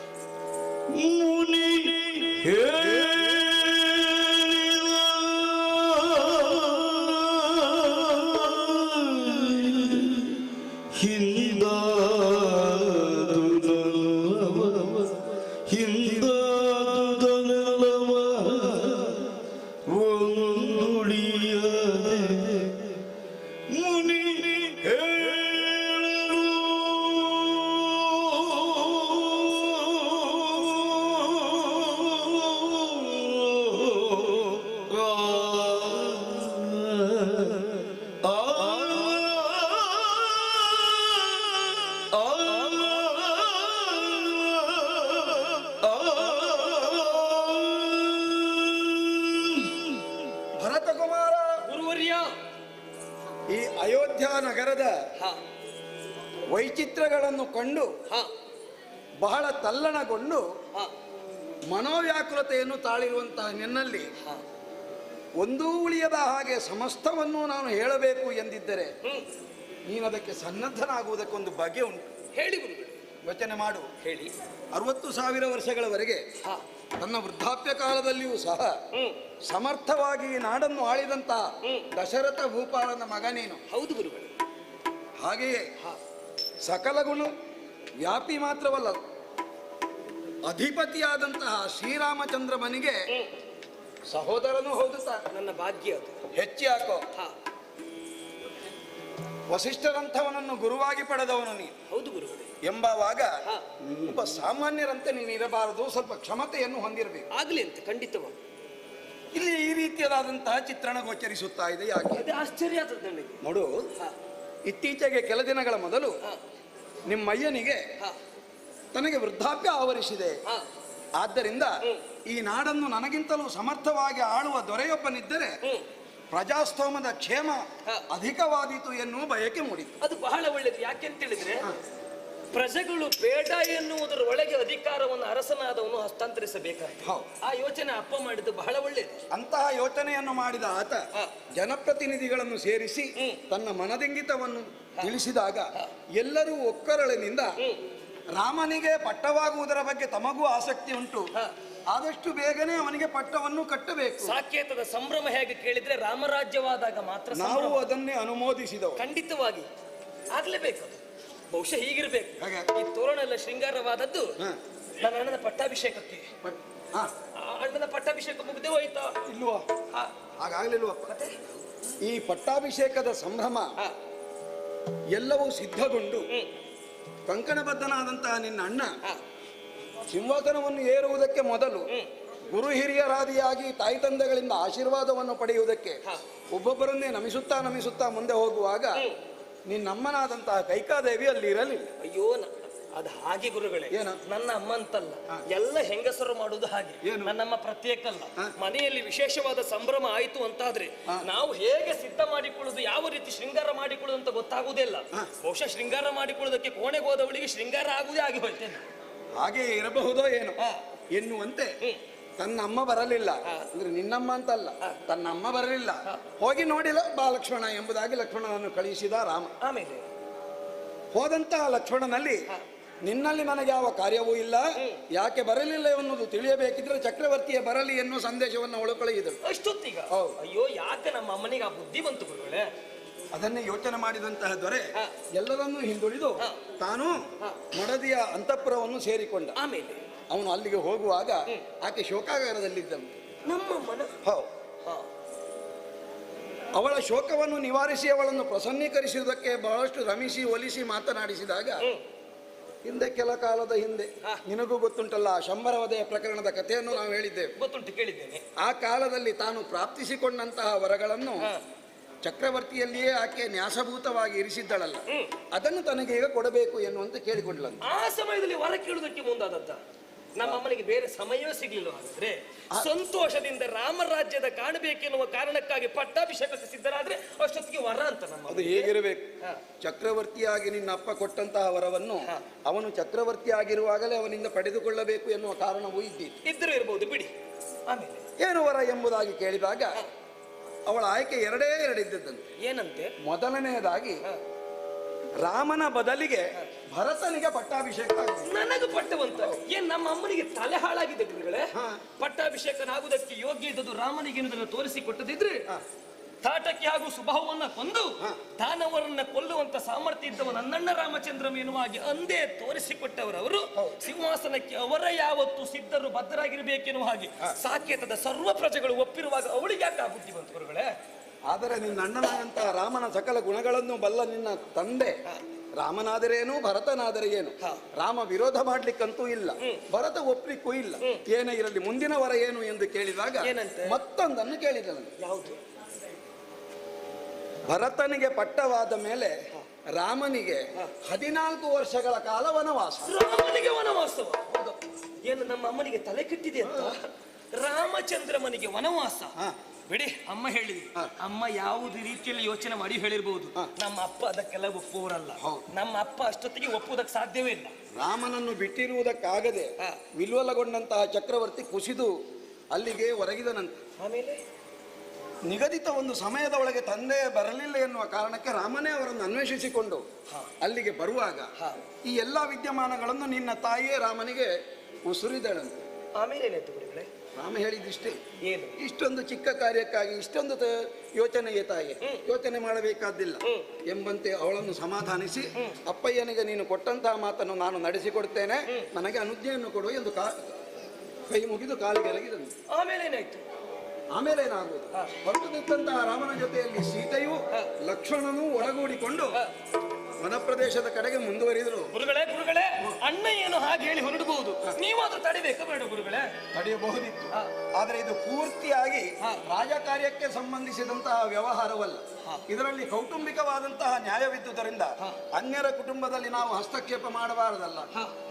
ಈ ಅಯೋಧ್ಯ ನಗರದ ವೈಚಿತ್ರ್ಯಗಳನ್ನು ಕಂಡು ಬಹಳ ತಲ್ಲಣಗೊಂಡು ಮನೋವ್ಯಾಕುಲತೆಯನ್ನು ತಾಳಿರುವಂತಹ ನಿನ್ನಲ್ಲಿ ಒಂದೂ ಉಳಿಯದ ಹಾಗೆ ಸಮಸ್ತವನ್ನು ನಾನು ಹೇಳಬೇಕು ಎಂದಿದ್ದರೆ ನೀನು ಅದಕ್ಕೆ ಸನ್ನದ್ಧನಾಗುವುದಕ್ಕೊಂದು ಬಗೆ ಉಂಟು. ಹೇಳಿ ಗುರುಗಳು. ಯೋಚನೆ ಮಾಡು. ಹೇಳಿ. 60,000 ವರ್ಷಗಳವರೆಗೆ ತನ್ನ ವೃದ್ಧಾಪ್ಯ ಕಾಲದಲ್ಲಿಯೂ ಸಹ ಸಮರ್ಥವಾಗಿ ನಾಡನ್ನು ಆಳಿದಂತಹ ದಶರಥ ಭೂಪಾಲನ ಮಗ ನೀನು. ಹೌದು ಗುರುಗಳು. ಹಾಗೆಯೇ ಸಕಲ ಗುಣ ವ್ಯಾಪಿ ಮಾತ್ರವಲ್ಲ, ಅಧಿಪತಿಯಾದಂತಹ ಶ್ರೀರಾಮಚಂದ್ರ ಮನಿಗೆ ಸಹೋದರನೂ ಹೌದು ಸರ್. ನನ್ನ ಭಾಗ್ಯ ಅದು. ಹೆಚ್ಚಿ ಹಾಕೋ. ವಸಿಷ್ಠರಂಥವನನ್ನು ಗುರುವಾಗಿ ಪಡೆದವನು ನೀನು. ಹೌದು ಗುರುಗಳೇ. ಎಂಬವಾಗ ಒಬ್ಬ ಸಾಮಾನ್ಯರಂತೆ ನೀನು ಇರಬಾರದು, ಸ್ವಲ್ಪ ಕ್ಷಮತೆಯನ್ನು ಹೊಂದಿರಬೇಕು. ಆಗ್ಲಿ ಅಂತ ಖಂಡಿತವಾಗಿ. ಇಲ್ಲಿ ಈ ರೀತಿಯಾದಂತಹ ಚಿತ್ರಣ ಗೋಚರಿಸುತ್ತಾ ಇದೆ. ಯಾಕೆ? ಅದು ಆಶ್ಚರ್ಯ ಆದದ್ದು ನನಗೆ. ನೋಡು, ಇತ್ತೀಚೆಗೆ ಕೆಲ ದಿನಗಳ ಮೊದಲು ನಿಮ್ಮಯ್ಯನಿಗೆ ತನಗೆ ವೃದ್ಧಾಪ್ಯ ಆವರಿಸಿದೆ. ಆದ್ದರಿಂದ ಈ ನಾಡನ್ನು ನನಗಿಂತಲೂ ಸಮರ್ಥವಾಗಿ ಆಳುವ ದೊರೆಯೊಬ್ಬನಿದ್ದರೆ ಪ್ರಜಾಸ್ತೋಮದ ಕ್ಷೇಮ ಅಧಿಕವಾದೀತು ಎನ್ನುವ ಬಯಕೆ ಮೂಡಿತು. ಅದು ಬಹಳ ಒಳ್ಳೆಯದು. ಯಾಕೆಂತ ಹೇಳಿದ್ರೆ ಪ್ರಜೆಗಳು ಬೇಡ ಎನ್ನುವುದರ ಒಳಗೆ ಅಧಿಕಾರವನ್ನು ಅರಸನಾದವನು ಹಸ್ತಾಂತರಿಸಬೇಕಾಗ್ತದೆ. ಆ ಯೋಚನೆ ಅಪ್ಪ ಮಾಡಿದ್ದು ಬಹಳ ಒಳ್ಳೆಯದು. ಅಂತಹ ಯೋಚನೆಯನ್ನು ಮಾಡಿದ ಆತ ಜನಪ್ರತಿನಿಧಿಗಳನ್ನು ಸೇರಿಸಿ ತನ್ನ ಮನದಿಂಗಿತವನ್ನು ತಿಳಿಸಿದಾಗ ಎಲ್ಲರೂ ಒಕ್ಕರಳಿನಿಂದ ರಾಮನಿಗೆ ಪಟ್ಟವಾಗುವುದರ ಬಗ್ಗೆ ತಮಗೂ ಆಸಕ್ತಿ ಉಂಟು, ಆದಷ್ಟು ಬೇಗನೆ ಅವನಿಗೆ ಪಟ್ಟವನ್ನು ಕಟ್ಟಬೇಕು. ಸಾಕೇತದ ಸಂಭ್ರಮ ಹೇಗೆ ಕೇಳಿದ್ರೆ ರಾಮರಾಜ್ಯವಾದಾಗ ಮಾತ್ರ ನಾವು ಅದನ್ನೇ ಅನುಮೋದಿಸಿದವು. ಖಂಡಿತವಾಗಿ ಆಗ್ಲೇಬೇಕು. ಬಹುಶಃ ಹೀಗಿರ್ಬೇಕು. ಈ ತೋರಣ ಎಲ್ಲ ಶೃಂಗಾರವಾದದ್ದು ನನ್ನ ಅಣ್ಣನ ಪಟ್ಟಾಭಿಷೇಕಕ್ಕೆ. ಅಣ್ಣನ ಪಟ್ಟಾಭಿಷೇಕ ಮುಗ್ದೇ ಹೋಯ್ತಾ? ಇಲ್ವಾ? ಹಾಗಾಗ್ಲಿಲ್ವ? ಈ ಪಟ್ಟಾಭಿಷೇಕದ ಸಂಭ್ರಮ ಎಲ್ಲವೂ ಸಿದ್ಧಗೊಂಡು ಕಂಕಣಬದ್ಧನಾದಂತಹ ನಿನ್ನ ಅಣ್ಣ ಸಿಂಹಾಸನವನ್ನು ಏರುವುದಕ್ಕೆ ಮೊದಲು ಗುರು ಹಿರಿಯರಾದಿಯಾಗಿ ತಾಯಿ ತಂದೆಗಳಿಂದ ಆಶೀರ್ವಾದವನ್ನು ಪಡೆಯುವುದಕ್ಕೆ ಒಬ್ಬೊಬ್ಬರನ್ನೇ ನಮಿಸುತ್ತಾ ಮುಂದೆ ಹೋಗುವಾಗ ನಿನ್ನಮ್ಮನಾದಂತಹ ಕೈಕಾದೇವಿ ಅಲ್ಲಿ ಇರಲಿಲ್ಲ. ಅಯ್ಯೋ, ಅದು ಹಾಗೆ ಗುರುಗಳೇ. ನನ್ನ ಅಮ್ಮ ಅಂತಲ್ಲ, ಎಲ್ಲ ಹೆಂಗಸರು ಮಾಡುವುದು ಹಾಗೆ. ನನ್ನಮ್ಮ ಪ್ರತ್ಯೇಕ ಅಲ್ಲ. ಮನೆಯಲ್ಲಿ ವಿಶೇಷವಾದ ಸಂಭ್ರಮ ಆಯಿತು ಅಂತಾದ್ರೆ ನಾವು ಹೇಗೆ ಸಿದ್ಧ ಮಾಡಿಕೊಳ್ಳುದು, ಯಾವ ರೀತಿ ಶೃಂಗಾರ ಮಾಡಿಕೊಳ್ಳುದು ಅಂತ ಗೊತ್ತಾಗುವುದೇ ಇಲ್ಲ. ಬಹುಶಃ ಶೃಂಗಾರ ಮಾಡಿಕೊಳ್ಳುವುದಕ್ಕೆ ಕೋಣೆಗೆ ಹೋದವಳಿಗೆ ಶೃಂಗಾರ ಆಗುವುದೇ ಆಗಿ ಹೋಯ್ತೇನೆ. ಹಾಗೆ ಇರಬಹುದೋ ಏನೋ ಎನ್ನುವಂತೆ ತನ್ನ ಅಮ್ಮ ಬರಲಿಲ್ಲ ಅಂದ್ರೆ ನಿನ್ನಮ್ಮ ಅಂತಲ್ಲ, ತನ್ನ ಅಮ್ಮ ಬರಲಿಲ್ಲ, ಹೋಗಿ ನೋಡಿಲ್ಲ ಬಾ ಲಕ್ಷ್ಮಣ ಎಂಬುದಾಗಿ ಲಕ್ಷ್ಮಣನನ್ನು ಕಳುಹಿಸಿದ ರಾಮ. ಆಮೇಲೆ ಹೋದಂತಹ ಲಕ್ಷ್ಮಣನಲ್ಲಿ ನಿನ್ನಲ್ಲಿ ನನಗೆ ಯಾವ ಕಾರ್ಯವೂ ಇಲ್ಲ, ಯಾಕೆ ಬರಲಿಲ್ಲ ಎನ್ನುವುದು ತಿಳಿಯಬೇಕಿದ್ರೆ ಚಕ್ರವರ್ತಿಯ ಬರಲಿ ಎನ್ನುವ ಸಂದೇಶವನ್ನು ಅವಳು ಕಳುಹಿದಳು. ಅಷ್ಟೊತ್ತೀಗ ಅಯ್ಯೋ, ಯಾಕೆ ನಮ್ಮ ಅಮ್ಮನಿಗೆ ಆ ಬುದ್ಧಿ ಬಂತು ಗುರುಗಳೇ? ಅದನ್ನೇ ಯೋಚನೆ ಮಾಡಿದಂತಹ ದೊರೆ ಎಲ್ಲರನ್ನೂ ಹಿಂದುಳಿದು ತಾನು ಮೊಡದಿಯ ಅಂತಃಪುರವನ್ನು ಸೇರಿಕೊಂಡ. ಆಮೇಲೆ ಅವನು ಅಲ್ಲಿಗೆ ಹೋಗುವಾಗ ಆಕೆ ಶೋಕಾಗಾರದಲ್ಲಿದ್ದನು. ನಮ್ಮಮ್ಮನ ಅವಳ ಶೋಕವನ್ನು ನಿವಾರಿಸಿ ಅವಳನ್ನು ಪ್ರಸನ್ನೀಕರಿಸುವುದಕ್ಕೆ ಬಹಳಷ್ಟು ರಮಿಸಿ ಒಲಿಸಿ ಮಾತನಾಡಿಸಿದಾಗ ಹಿಂದೆ ಕೆಲ ಕಾಲದ ಹಿಂದೆ ನಿನಗೂ ಗೊತ್ತುಂಟಲ್ಲ ಶಂಬರವಧೆಯ ಪ್ರಕರಣದ ಕಥೆಯನ್ನು ನಾವು ಹೇಳಿದ್ದೇವೆ. ಗೊತ್ತುಂಟು, ಕೇಳಿದ್ದೇನೆ. ಆ ಕಾಲದಲ್ಲಿ ತಾನು ಪ್ರಾಪ್ತಿಸಿಕೊಂಡಂತಹ ವರಗಳನ್ನು ಚಕ್ರವರ್ತಿಯಲ್ಲಿಯೇ ಆಕೆ ನ್ಯಾಸಭೂತವಾಗಿ ಇರಿಸಿದ್ದಳಲ್ಲ, ಅದನ್ನು ತನಗೆ ಈಗ ಕೊಡಬೇಕು ಎನ್ನುವಂತೆ ಕೇಳಿಕೊಂಡಳಂತೆ. ಆ ಸಮಯದಲ್ಲಿ ವರ ಕೇಳುವುದಕ್ಕೆ ಮುಂದಾದದ್ದ ನಮ್ಮ ಅಮ್ಮನಿಗೆ ಬೇರೆ ಸಮಯವೇ ಸಿಗ್ಲಿಲ್ಲ. ಅಂದ್ರೆ ಸಂತೋಷದಿಂದ ರಾಮರಾಜ್ಯದ ಕಾಣಬೇಕೆನ್ನುವ ಕಾರಣಕ್ಕಾಗಿ ಪಟ್ಟಾಭಿಷೇಕಕ್ಕೆ ಸಿದ್ಧರಾದ್ರೆ ಅಷ್ಟೊತ್ತಿಗೆ ವರ ಅಂತ ನಮ್ಮ ಅದು ಹೇಗಿರಬೇಕು? ಚಕ್ರವರ್ತಿಯಾಗಿ ನಿನ್ನ ಅಪ್ಪ ಕೊಟ್ಟಂತಹ ವರವನ್ನು ಅವನು ಚಕ್ರವರ್ತಿ ಆಗಿರುವಾಗಲೇ ಅವನಿಂದ ಪಡೆದುಕೊಳ್ಳಬೇಕು ಎನ್ನುವ ಕಾರಣವೂ ಇದ್ರೂ ಇರಬಹುದು ಬಿಡಿ. ಆಮೇಲೆ ಏನು ವರ ಎಂಬುದಾಗಿ ಕೇಳಿದಾಗ ಅವಳ ಆಯ್ಕೆ ಎರಡೇ ಇದ್ದದ್ದಂತೆ. ಏನಂತೆ? ಮೊದಲನೆಯದಾಗಿ ರಾಮನ ಬದಲಿಗೆ ಭರತನಿಗೆ ಪಟ್ಟಾಭಿಷೇಕ ಆಗಿದೆ. ನನಗೂ ಪಟ್ಟವಂತ ಏನ್ ನಮ್ಮ ಅಮ್ಮನಿಗೆ ತಲೆ ಹಾಳಾಗಿದೆ ಗುರುಗಳೇ. ಪಟ್ಟಾಭಿಷೇಕನಾಗುವುದಕ್ಕೆ ಯೋಗ್ಯ ಇದ್ದದ್ದು ರಾಮನಿಗೆ ಎನ್ನುವುದನ್ನು ತೋರಿಸಿಕೊಟ್ಟದಿದ್ರೆ ತಾಟಕ್ಕೆ ಹಾಗೂ ಸುಬಾಹುವನ್ನ ಕೊಂದು ದಾನವರನ್ನ ಕೊಲ್ಲುವಂತ ಸಾಮರ್ಥ್ಯ ಇದ್ದವ ನನ್ನಣ್ಣ ರಾಮಚಂದ್ರ ಎನ್ನುವ ಹಾಗೆ ಅಂದೇ ತೋರಿಸಿಕೊಟ್ಟವರವರು ಸಿಂಹಾಸನಕ್ಕೆ ಅವರ ಯಾವತ್ತು ಸಿದ್ಧರು ಬದ್ಧರಾಗಿರ್ಬೇಕೆನ್ನುವ ಹಾಗೆ ಸಾಕೇತದ ಸರ್ವ ಪ್ರಜೆಗಳು ಒಪ್ಪಿರುವಾಗ ಅವಳಿಗೆ ಯಾಕೆ ಆ ಬುದ್ಧಿ ಬಂತು ಗುರುಗಳೇ? ಆದರೆ ನಿನ್ನ ಅಣ್ಣನಾದಂತಹ ರಾಮನ ಸಕಲ ಗುಣಗಳನ್ನು ಬಲ್ಲ ನಿನ್ನ ತಂದೆ ರಾಮನಾದರೇನು ಭರತನಾದರೆ ಏನು, ರಾಮ ವಿರೋಧ ಮಾಡ್ಲಿಕ್ಕಂತೂ ಇಲ್ಲ, ಭರತ ಒಪ್ಲಿಕ್ಕೂ ಇಲ್ಲ. ಏನೇ ಇರಲಿ ಮುಂದಿನ ವರ ಏನು ಎಂದು ಕೇಳಿದಾಗ ಮತ್ತೊಂದನ್ನು ಕೇಳಿದನು. ಯಾವುದು? ಭರತನಿಗೆ ಪಟ್ಟವಾದ ಮೇಲೆ ರಾಮನಿಗೆ 14 ವರ್ಷಗಳ ಕಾಲ ವನವಾಸ. ರಾಮನಿಗೆ ವನವಾಸವ? ಏನು ನಮ್ಮ ಅಮ್ಮನಿಗೆ ತಲೆ ಕೆಟ್ಟಿದೆ ಅಂತ? ರಾಮಚಂದ್ರಮನಿಗೆ ವನವಾಸ ಬಿಡಿ. ಅಮ್ಮ ಹೇಳಿದ್ವಿ, ಅಮ್ಮ ಯಾವುದೇ ರೀತಿಯಲ್ಲಿ ಯೋಚನೆ ಮಾಡಿ ಹೇಳಿರ್ಬಹುದು. ನಮ್ಮ ಅಪ್ಪ ಅದಕ್ಕೆಲ್ಲ ಒಪ್ಪುವರಲ್ಲ. ನಮ್ಮ ಅಪ್ಪ ಅಷ್ಟೊತ್ತಿಗೆ ಒಪ್ಪುವುದಕ್ಕೆ ಸಾಧ್ಯವೇ ಇಲ್ಲ. ರಾಮನನ್ನು ಬಿಟ್ಟಿರುವುದಕ್ಕಾಗದೆ ವಿಲ್ವಲಗೊಂಡಂತಹ ಚಕ್ರವರ್ತಿ ಕುಸಿದು ಅಲ್ಲಿಗೆ ಹೊರಗಿದನಂತೆ. ಆಮೇಲೆ ನಿಗದಿತ ಒಂದು ಸಮಯದ ಒಳಗೆ ತಂದೆ ಬರಲಿಲ್ಲ ಎನ್ನುವ ಕಾರಣಕ್ಕೆ ರಾಮನೇ ಅವರನ್ನು ಅನ್ವೇಷಿಸಿಕೊಂಡು ಅಲ್ಲಿಗೆ ಬರುವಾಗ ಈ ಎಲ್ಲಾ ವಿದ್ಯಮಾನಗಳನ್ನು ನಿನ್ನ ತಾಯಿಯೇ ರಾಮನಿಗೆ ಉಸುರಿದಳಂತೆ. ಆಮೇಲೆ ಏನಾಯ್ತು ಗುರುಗಳೇ? ರಾಮ ಹೇಳಿದಿಷ್ಟೇ, ಏನು? ಇಷ್ಟೊಂದು ಚಿಕ್ಕ ಕಾರ್ಯಕ್ಕಾಗಿ ಇಷ್ಟೊಂದು ಯೋಚನೆಯೇ ತಾಯಿ, ಯೋಚನೆ ಮಾಡಬೇಕಾದ್ದಿಲ್ಲ ಎಂಬಂತೆ ಅವಳನ್ನು ಸಮಾಧಾನಿಸಿ, ಅಪ್ಪಯ್ಯನಿಗೆ ನೀನು ಕೊಟ್ಟಂತಹ ಮಾತನ್ನು ನಾನು ನಡೆಸಿಕೊಡ್ತೇನೆ, ನನಗೆ ಅನುಜ್ಞೆಯನ್ನು ಕೊಡು ಎಂದು ಕೈ ಮುಗಿದು ಕಾಲಿಗೆ ಎರಗಿದನು. ಆಮೇಲೆ ಏನಾಯ್ತು? ಆಮೇಲೆ ಏನಾಗುವುದು? ಹೊರಟು ನಿಂತಹ ರಾಮನ ಜೊತೆಯಲ್ಲಿ ಸೀತೆಯು ಲಕ್ಷ್ಮಣನೂ ಒಳಗೂಡಿಕೊಂಡು ವನಪ್ರದೇಶದ ಕಡೆಗೆ ಮುಂದುವರಿದರು. ಗುರುಗಳೇ ಗುರುಗಳೇ, ಅಣ್ಣ ಏನು ಹಾಗೆ ಹೇಳಿ ಹೊರಡಬಹುದು, ನೀವಾದ್ರೂ ತಡಿಬೇಕಾ ಬೇಡ ಗುರುಗಳೇ? ತಡೆಯಬಹುದಿತ್ತು, ಆದರೆ ಇದು ಪೂರ್ತಿಯಾಗಿ ರಾಜಕಾರ್ಯಕ್ಕೆ ಸಂಬಂಧಿಸಿದಂತಹ ವ್ಯವಹಾರವಲ್ಲ. ಇದರಲ್ಲಿ ಕೌಟುಂಬಿಕವಾದಂತಹ ನ್ಯಾಯವಿದ್ದುದರಿಂದ ಅನ್ಯರ ಕುಟುಂಬದಲ್ಲಿ ನಾವು ಹಸ್ತಕ್ಷೇಪ ಮಾಡಬಾರದಲ್ಲ.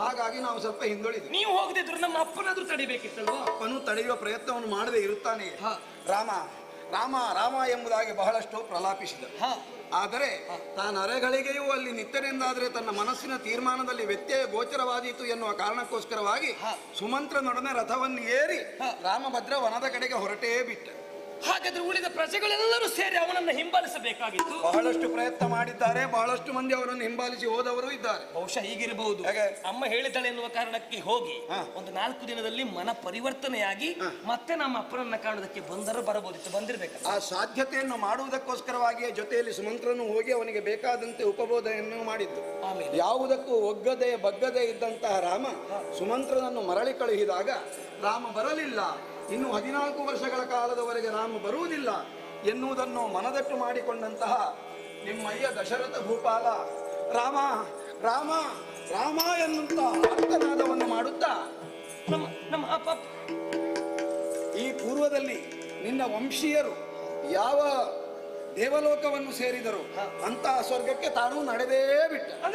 ಹಾಗಾಗಿ ನಾವು ಸ್ವಲ್ಪ ಹಿಂದುಳಿದ್ವಿ. ನೀವು ಹೋಗದಿದ್ರು ನಮ್ಮ ಅಪ್ಪನಾದ್ರೂ ತಡಿಬೇಕಿತ್ತಲ್ವಾ? ಅಪ್ಪನು ತಡೆಯುವ ಪ್ರಯತ್ನವನ್ನು ಮಾಡದೆ ಇರುತ್ತಾನೆ. ರಾಮ ರಾಮ ರಾಮ ಎಂಬುದಾಗಿ ಬಹಳಷ್ಟು ಪ್ರಲಾಪಿಸಿದ. ಆದರೆ ತಾನು ಅರೆಗಳಿಗೆಯೂ ಅಲ್ಲಿ ನಿತ್ಯನೆಂದಾದರೆ ತನ್ನ ಮನಸ್ಸಿನ ತೀರ್ಮಾನದಲ್ಲಿ ವ್ಯತ್ಯಯ ಗೋಚರವಾದೀತು ಎನ್ನುವ ಕಾರಣಕ್ಕೋಸ್ಕರವಾಗಿ ಸುಮಂತ್ರನೊಡನೆ ರಥವನ್ನು ಏರಿ ರಾಮಭದ್ರ ವನದ ಕಡೆಗೆ ಹೊರಟೇ ಬಿಟ್ಟ. ಹಾಗಾದ್ರೆ ಉಳಿದ ಪ್ರಜೆಗಳೆಲ್ಲರೂ ಸೇರಿ ಅವನನ್ನು ಹಿಂಬಾಲಿಸಬೇಕಾಗಿತ್ತು. ಬಹಳಷ್ಟು ಪ್ರಯತ್ನ ಮಾಡಿದ್ದಾರೆ, ಬಹಳಷ್ಟು ಮಂದಿ ಅವರನ್ನು ಹಿಂಬಾಲಿಸಿ ಹೋದವರು ಇದ್ದಾರೆ. ಬಹುಶಃ ಹೀಗಿರಬಹುದು. ಅಮ್ಮ ಹೇಳಿದ್ದಾಳೆ ಎನ್ನುವ ಕಾರಣಕ್ಕೆ ಹೋಗಿ ಒಂದು 4 ದಿನದಲ್ಲಿ ಮನ ಪರಿವರ್ತನೆಯಾಗಿ ಮತ್ತೆ ನಮ್ಮ ಅಪ್ಪನನ್ನ ಕಾಣುವುದಕ್ಕೆ ಬಂದರೂ ಬರಬಹುದಿತ್ತು, ಬಂದಿರಬೇಕು. ಆ ಸಾಧ್ಯತೆಯನ್ನು ಮಾಡುವುದಕ್ಕೋಸ್ಕರವಾಗಿಯೇ ಜೊತೆಯಲ್ಲಿ ಸುಮಂತ್ರನು ಹೋಗಿ ಅವನಿಗೆ ಬೇಕಾದಂತೆ ಉಪಬೋಧನೆಯನ್ನು ಮಾಡಿದ್ದು. ಯಾವುದಕ್ಕೂ ಒಗ್ಗದೆ ಬಗ್ಗದೆ ಇದ್ದಂತಹ ರಾಮ ಸುಮಂತ್ರನನ್ನು ಮರಳಿ ಕಳುಹಿದಾಗ ರಾಮ ಬರಲಿಲ್ಲ, ಇನ್ನು 14 ವರ್ಷಗಳ ಕಾಲದವರೆಗೆ ರಾಮ ಬರುವುದಿಲ್ಲ ಎನ್ನುವುದನ್ನು ಮನದಟ್ಟು ಮಾಡಿಕೊಂಡಂತಹ ನಿಮ್ಮಯ್ಯ ದಶರಥ ಭೂಪಾಲ ರಾಮ ರಾಮ ರಾಮ ಎನ್ನುತ್ತಾ ಅರ್ಥನಾದವನ್ನು ಮಾಡುತ್ತಾ ನಮ್ಮ ಅಪ್ಪ ಈ ಪೂರ್ವದಲ್ಲಿ ನಿನ್ನ ವಂಶೀಯರು ಯಾವ ದೇವಲೋಕವನ್ನು ಸೇರಿದರು ಅಂತಹ ಸ್ವರ್ಗಕ್ಕೆ ತಾನು ನಡೆದೇ ಬಿಟ್ಟ. ಆ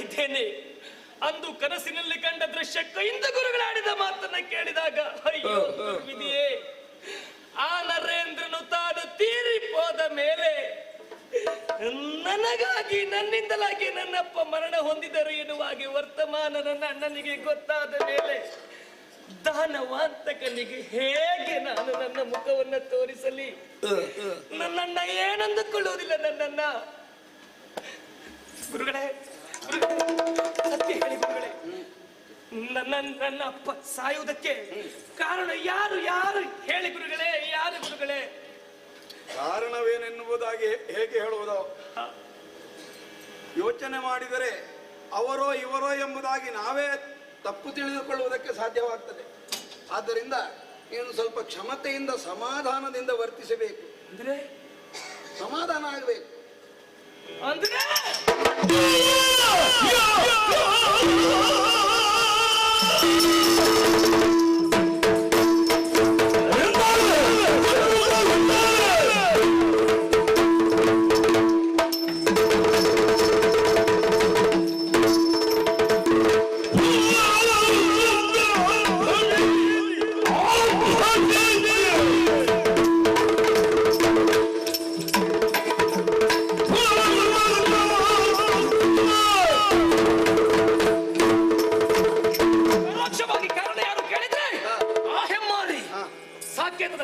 ಇದ್ದೇನೆ. ಅಂದು ಕನಸಿನಲ್ಲಿ ಕಂಡ ದೃಶ್ಯ ಕೈಯಿಂದ ಗುರುಗಳಾಡಿದ ಮಾತನ್ನ ಕೇಳಿದಾಗ ಅಯ್ಯೋ ವಿಧಿಯೇ, ಆ ನರೇಂದ್ರನು ತಾನು ತೀರಿపోದ ಮೇಲೆ ನನಗಾಗಿ ನನ್ನಿಂದಲಾಗಿ ನನ್ನಪ್ಪ ಮರಣ ಹೊಂದಿದರು ಎನ್ನುವಾಗಿ ವರ್ತಮಾನ ನನ್ನ ಅಣ್ಣನಿಗೆ ಗೊತ್ತಾದ ಮೇಲೆ ದಾನವಾಂತಕನಿಗೆ ಹೇಗೆ ನಾನು ನನ್ನ ಮುಖವನ್ನ ತೋರಿಸಲಿ? ನನ್ನಣ್ಣ ಏನಂದುಕೊಳ್ಳುವುದಿಲ್ಲ. ನನ್ನನ್ನ ಗುರುಗಳೇ, ಸತ್ಯ ಹೇಳಿ ಗುರುಗಳೇ, ನನ್ನ ಅಪ್ಪ ಸಾಯುವುದಕ್ಕೆ ಕಾರಣ ಯಾರು? ಯಾರು ಹೇಳಿ ಗುರುಗಳೇ, ಯಾರು ಗುರುಗಳೇ? ಕಾರಣವೇನೆನ್ನುವುದಾಗಿ ಹೇಗೆ ಹೇಳುವುದು? ಯೋಚನೆ ಮಾಡಿದರೆ ಅವರೋ ಇವರೋ ಎಂಬುದಾಗಿ ನಾವೇ ತಪ್ಪು ತಿಳಿದುಕೊಳ್ಳುವುದಕ್ಕೆ ಸಾಧ್ಯವಾಗ್ತದೆ. ಆದ್ದರಿಂದ ನೀನು ಸ್ವಲ್ಪ ಕ್ಷಮತೆಯಿಂದ ಸಮಾಧಾನದಿಂದ ವರ್ತಿಸಬೇಕು. ಅಂದ್ರೆ ಸಮಾಧಾನ ಆಗಬೇಕು ಅಂದ್ರೆ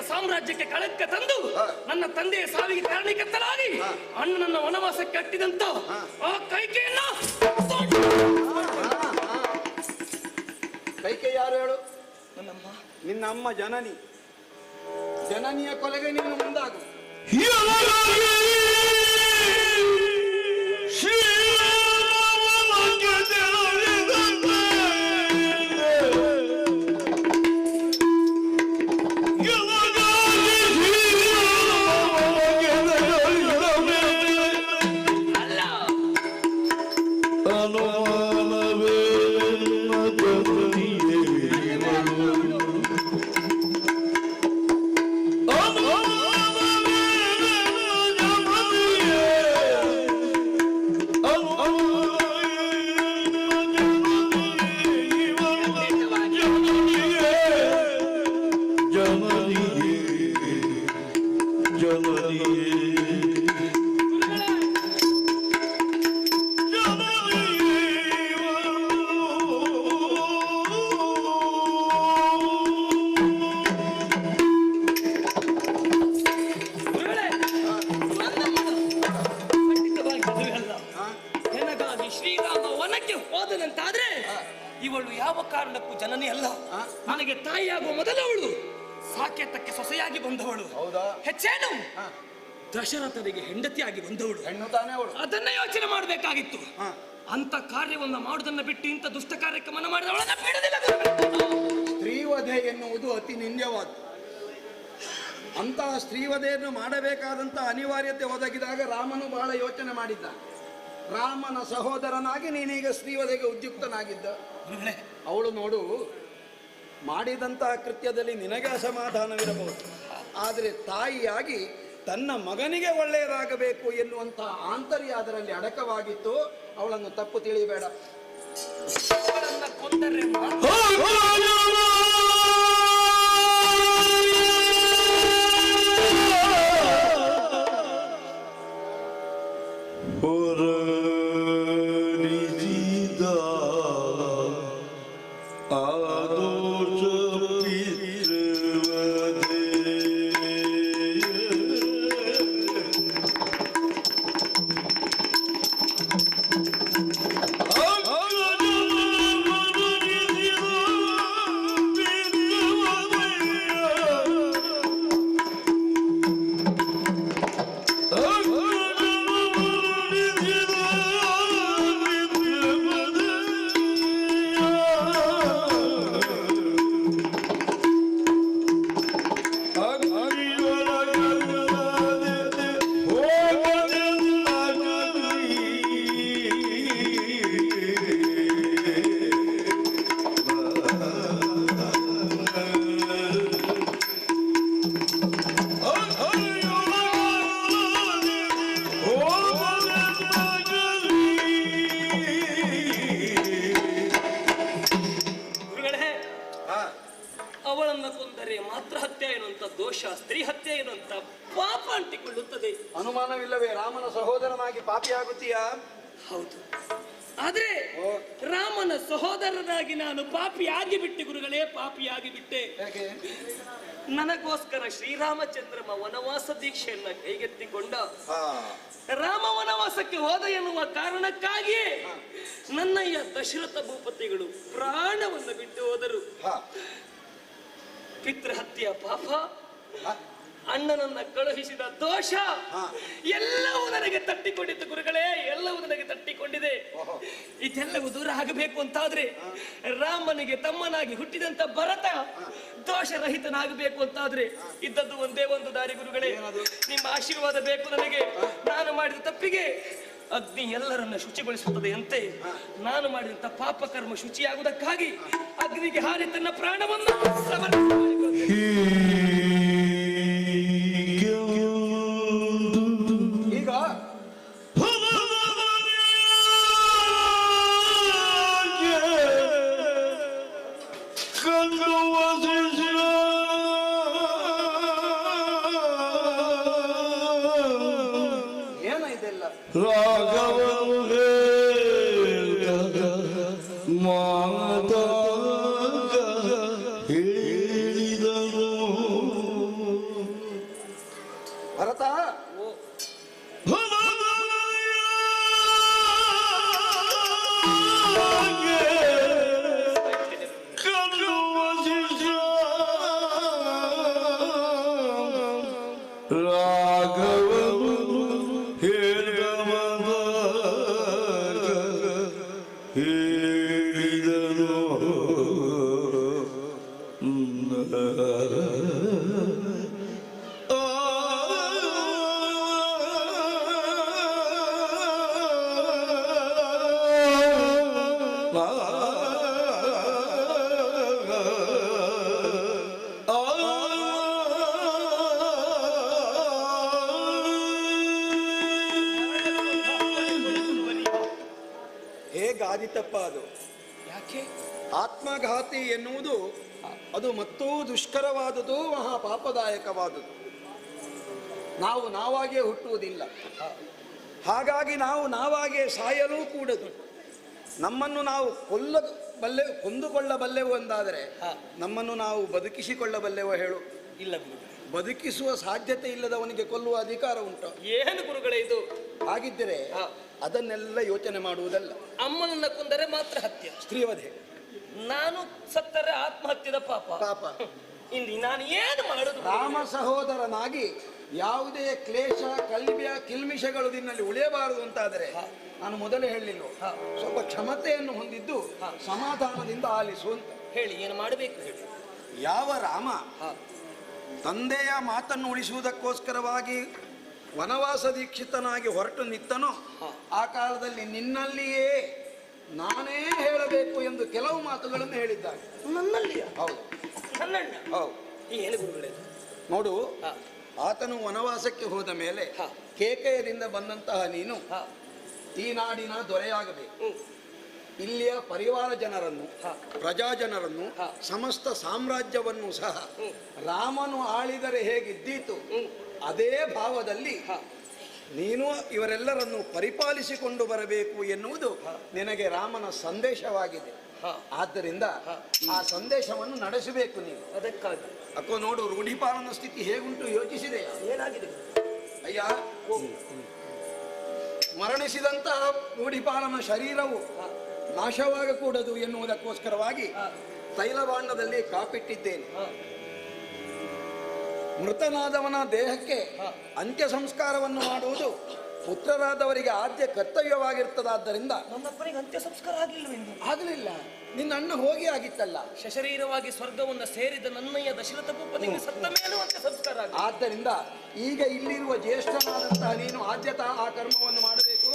ಸಾಮ್ರಾಜ್ಯಕ್ಕೆ ಕಳಂಕ ತಂದು ನನ್ನ ತಂದೆಯ ಸಾವಿಗೆ ಕಾರಣಕರ್ತರಾಗಿ ಅಣ್ಣನನ್ನ ವನವಾಸಕ್ಕೆ ಅಟ್ಟಿದಂತ ಆ ಕೈಕೆಯನ್ನ ಕೈಕೆ ಯಾರು ಹೇಳು? ನನ್ನಮ್ಮ, ನಿನ್ನ ಅಮ್ಮ ಜನನಿ. ಜನನಿಯ ಕೊಲೆಗೆ ನೀನು ಮುಂದಾಗು. ಹೋದನಂತಾದ್ರೆ ಇವಳು ಯಾವ ಕಾರಣಕ್ಕೂ ಜನನಿ ಅಲ್ಲ. ನನಗೆ ತಾಯಿಯಾಗುವ ಮೊದಲವಳು ಸಾಕೇತಕ್ಕೆ ಸೊಸೆಯಾಗಿ ಬಂದವಳು. ಹೆಚ್ಚೇನು ದಶರಥನಿಗೆ ಹೆಂಡತಿಯಾಗಿ ಬಂದವಳು. ಅದನ್ನ ಯೋಚನೆ ಮಾಡಬೇಕಾಗಿತ್ತು. ಅಂತ ಕಾರ್ಯವನ್ನ ಮಾಡುವುದನ್ನ ಬಿಟ್ಟು ಇಂಥ ದುಷ್ಟ ಕಾರ್ಯಕ್ಕೆ ಮನ ಮಾಡಿದವಳನ್ನ ಬಿಡುವುದಿಲ್ಲ. ಸ್ತ್ರೀವಧೆ ಎನ್ನುವುದು ಅತಿ ನಿಂದ್ಯವಾದ. ಅಂತಹ ಸ್ತ್ರೀವಧೆಯನ್ನು ಮಾಡಬೇಕಾದಂತ ಅನಿವಾರ್ಯತೆ ಒದಗಿದಾಗ ರಾಮನು ಬಹಳ ಯೋಚನೆ ಮಾಡಿದ್ದ. ರಾಮನ ಸಹೋದರನಾಗಿ ನೀನೀಗ ಸ್ತ್ರೀವಧೆಗೆ ಉದ್ಯುಕ್ತನಾಗಿದ್ದ. ಅವಳು ನೋಡು, ಮಾಡಿದಂತಹ ಕೃತ್ಯದಲ್ಲಿ ನಿನಗೆ ಅಸಮಾಧಾನವಿರಬಹುದು, ಆದರೆ ತಾಯಿಯಾಗಿ ತನ್ನ ಮಗನಿಗೆ ಒಳ್ಳೆಯದಾಗಬೇಕು ಎನ್ನುವಂತಹ ಆಂತರ್ಯ ಅದರಲ್ಲಿ ಅಡಕವಾಗಿತ್ತು. ಅವಳನ್ನು ತಪ್ಪು ತಿಳಿಯಬೇಡ. ಕೊಂದರೆ ಪಾಪಿ ಆಗುತ್ತೀಯಾ? ಹೌದು, ಆದ್ರೆ ರಾಮನ ಸಹೋದರನಾಗಿ ನಾನು ಪಾಪಿಯಾಗಿ ಬಿಟ್ಟೆ ಗುರುಗಳೇ, ಪಾಪಿಯಾಗಿ ಬಿಟ್ಟೆ. ಹೇಗೆ? ನನಗೋಸ್ಕರ ಶ್ರೀರಾಮಚಂದ್ರಮ ವನವಾಸ ದೀಕ್ಷೆಯನ್ನ ಕೈಗೆತ್ತಿಕೊಂಡ. ರಾಮ ವನವಾಸಕ್ಕೆ ಹೋದ ಎನ್ನುವ ಕಾರಣಕ್ಕಾಗಿಯೇ ನನ್ನಯ್ಯ ದಶರಥ ಭೂಪತಿಗಳು ಪ್ರಾಣವನ್ನು ಬಿಟ್ಟು ಹೋದರು. ಪಿತೃಹತ್ಯೆಯ ಪಾಪ, ಅಣ್ಣನನ್ನ ಕಳುಹಿಸಿದ ದೋಷ ಎಲ್ಲವೂ ನನಗೆ ತಟ್ಟಿಕೊಂಡಿತ್ತು ಗುರುಗಳೇ, ಎಲ್ಲವೂ ನನಗೆ ತಟ್ಟಿಕೊಂಡಿದೆ. ಇದೆಲ್ಲವೂ ದೂರ ಆಗಬೇಕು ಅಂತಾದ್ರೆ ರಾಮನಿಗೆ ತಮ್ಮನಾಗಿ ಹುಟ್ಟಿದಂತ ಭರತ ದೋಷರಹಿತನಾಗಬೇಕು ಅಂತಾದ್ರೆ ಇದ್ದದ್ದು ಒಂದೇ ಒಂದು ದಾರಿ ಗುರುಗಳೇ, ನಿಮ್ಮ ಆಶೀರ್ವಾದ ಬೇಕು ನನಗೆ. ನಾನು ಮಾಡಿದ ತಪ್ಪಿಗೆ ಅಗ್ನಿ ಎಲ್ಲರನ್ನ ಶುಚಿಗೊಳಿಸುತ್ತದೆ ಅಂತೆ ನಾನು ಮಾಡಿದಂತ ಪಾಪ ಕರ್ಮ ಶುಚಿಯಾಗುವುದಕ್ಕಾಗಿ ಅಗ್ನಿಗೆ ಹಾರಿ ತನ್ನ ಪ್ರಾಣವನ್ನು ಸಮರ್ಪಣೆ ಈಗ ಏನ ಇದೆಲ್ಲ? ಭರತ, ಹೇಗಾದಿತಪ್ಪ ಅದು? ಯಾಕೆ? ಆತ್ಮಘಾತಿ ಎನ್ನುವುದು ಅದು ಮತ್ತೂ ದುಷ್ಕರವಾದುದು, ಮಹಾ ಪಾಪದಾಯಕವಾದುದು. ನಾವು ನಾವಾಗಿಯೇ ಹುಟ್ಟುವುದಿಲ್ಲ, ಹಾಗಾಗಿ ನಾವು ನಾವಾಗಿಯೇ ಸಾಯಲೂ ಕೂಡದು. ನಮ್ಮನ್ನು ನಾವು ಕೊಂದುಕೊಳ್ಳಬಲ್ಲೆವು ಎಂದಾದರೆ ನಮ್ಮನ್ನು ನಾವು ಬದುಕಿಸಿಕೊಳ್ಳಬಲ್ಲೆವೋ ಹೇಳು? ಇಲ್ಲ ಗುರುಗಳೇ, ಬದುಕಿಸುವ ಸಾಧ್ಯತೆ ಇಲ್ಲದವನಿಗೆ ಕೊಲ್ಲುವ ಅಧಿಕಾರ ಉಂಟು? ಏನು ಗುರುಗಳೇ ಇದು? ಹಾಗಿದ್ದರೆ ಅದನ್ನೆಲ್ಲ ಯೋಚನೆ ಮಾಡುವುದಲ್ಲ. ಅಮ್ಮನನ್ನ ಕೊಂದರೆ ಮಾತ್ರ ಹತ್ಯೆ, ಸ್ತ್ರೀವಧೆ. ನಾನು ಸತ್ತರೆ ಆತ್ಮಹತ್ಯದ ಪಾಪ. ಪಾಪ. ಇಲ್ಲಿ ನಾನು ಏನು ಮಾಡುದು? ರಾಮ ಸಹೋದರನಾಗಿ ಯಾವುದೇ ಕ್ಲೇಶ ಕಿಲ್ಮಿಷಗಳು ನಿನ್ನಲ್ಲಿ ಉಳಿಯಬಾರದು ಅಂತಾದರೆ ನಾನು ಮೊದಲೇ ಹೇಳಲಿಲ್ಲ, ಸ್ವಲ್ಪ ಕ್ಷಮತೆಯನ್ನು ಹೊಂದಿದ್ದು ಸಮಾಧಾನದಿಂದ ಆಲಿಸು ಅಂತ. ಹೇಳಿ, ಏನು ಮಾಡಬೇಕು ಹೇಳಿ. ಯಾವ ರಾಮ ತಂದೆಯ ಮಾತನ್ನು ಉಳಿಸುವುದಕ್ಕೋಸ್ಕರವಾಗಿ ವನವಾಸ ದೀಕ್ಷಿತನಾಗಿ ಹೊರಟು ನಿತ್ತನೋ ಆ ಕಾಲದಲ್ಲಿ ನಿನ್ನಲ್ಲಿಯೇ ನಾನೇ ಹೇಳಬೇಕು ಎಂದು ಕೆಲವು ಮಾತುಗಳನ್ನು ಹೇಳಿದ್ದಾರೆ. ನನ್ನಲ್ಲಿಯ? ಹೌದು. ನನ್ನಣ್ಣ? ಹೌದು. ಏನು ಗುರುಗಳೇ? ನೋಡು, ಆತನು ವನವಾಸಕ್ಕೆ ಹೋದ ಮೇಲೆ ಕೇಕಯದಿಂದ ಬಂದಂತಹ ನೀನು ಈ ನಾಡಿನ ದೊರೆಯಾಗಬೇಕು. ಇಲ್ಲಿಯ ಪರಿವಾರ ಜನರನ್ನು, ಪ್ರಜಾ ಜನರನ್ನು, ಸಮಸ್ತ ಸಾಮ್ರಾಜ್ಯವನ್ನು ಸಹ ರಾಮನು ಆಳಿದರೆ ಹೇಗಿದ್ದೀತು ಅದೇ ಭಾವದಲ್ಲಿ ನೀನು ಇವರೆಲ್ಲರನ್ನು ಪರಿಪಾಲಿಸಿಕೊಂಡು ಬರಬೇಕು ಎನ್ನುವುದು ನಿನಗೆ ರಾಮನ ಸಂದೇಶವಾಗಿದೆ. ಆದ್ದರಿಂದ ಆ ಸಂದೇಶವನ್ನು ನಡೆಸಬೇಕು ನೀನು. ಅದಕ್ಕಾಗಿ ಅಕ್ಕೋ ನೋಡು, ರೂಢಿಪಾಲನ ಸ್ಥಿತಿ ಹೇಗುಂಟು ಯೋಚಿಸಿದೆಯಾ? ಏನಾಗಿದೆ ಅಯ್ಯ, ಮರಣಿಸಿದಂತಹ ರೂಢಿಪಾಲನ ಶರೀರವು ನಾಶವಾಗಕೂಡದು ಎನ್ನುವುದಕ್ಕೋಸ್ಕರವಾಗಿ ತೈಲಭಾಂಡದಲ್ಲಿ ಕಾಪಿಟ್ಟಿದ್ದೇನೆ. ಮೃತನಾದವನ ದೇಹಕ್ಕೆ ಅಂತ್ಯ ಸಂಸ್ಕಾರವನ್ನು ಮಾಡುವುದು ಪುತ್ರರಾದವರಿಗೆ ಆದ್ಯ ಕರ್ತವ್ಯವಾಗಿರ್ತದಾದ್ದರಿಂದ ನನ್ನಪ್ಪನಿಗೆ ಅಂತ್ಯ ಸಂಸ್ಕಾರ ಆಗಲಿಲ್ಲವೆಂದು? ಆಗಲಿಲ್ಲ. ನಿನ್ನ ಅಣ್ಣ ಹೋಗಿ ಆಗಿತ್ತಲ್ಲ. ಸಶರೀರವಾಗಿ ಸ್ವರ್ಗವನ್ನು ಸೇರಿದ ನನ್ನಯ್ಯ ದಶರಥ ಭೂಪತಿಗೆ ಸತ್ತ ಮೇಲೂ ಅಂತ್ಯ ಸಂಸ್ಕಾರ ಆಗಲಿಲ್ಲ. ಆದ್ದರಿಂದ ಈಗ ಇಲ್ಲಿರುವ ಜ್ಯೇಷ್ಠನಾದಂತಹ ನೀನು ಆದ್ಯತಾ ಆ ಕರ್ಮವನ್ನು ಮಾಡಬೇಕು.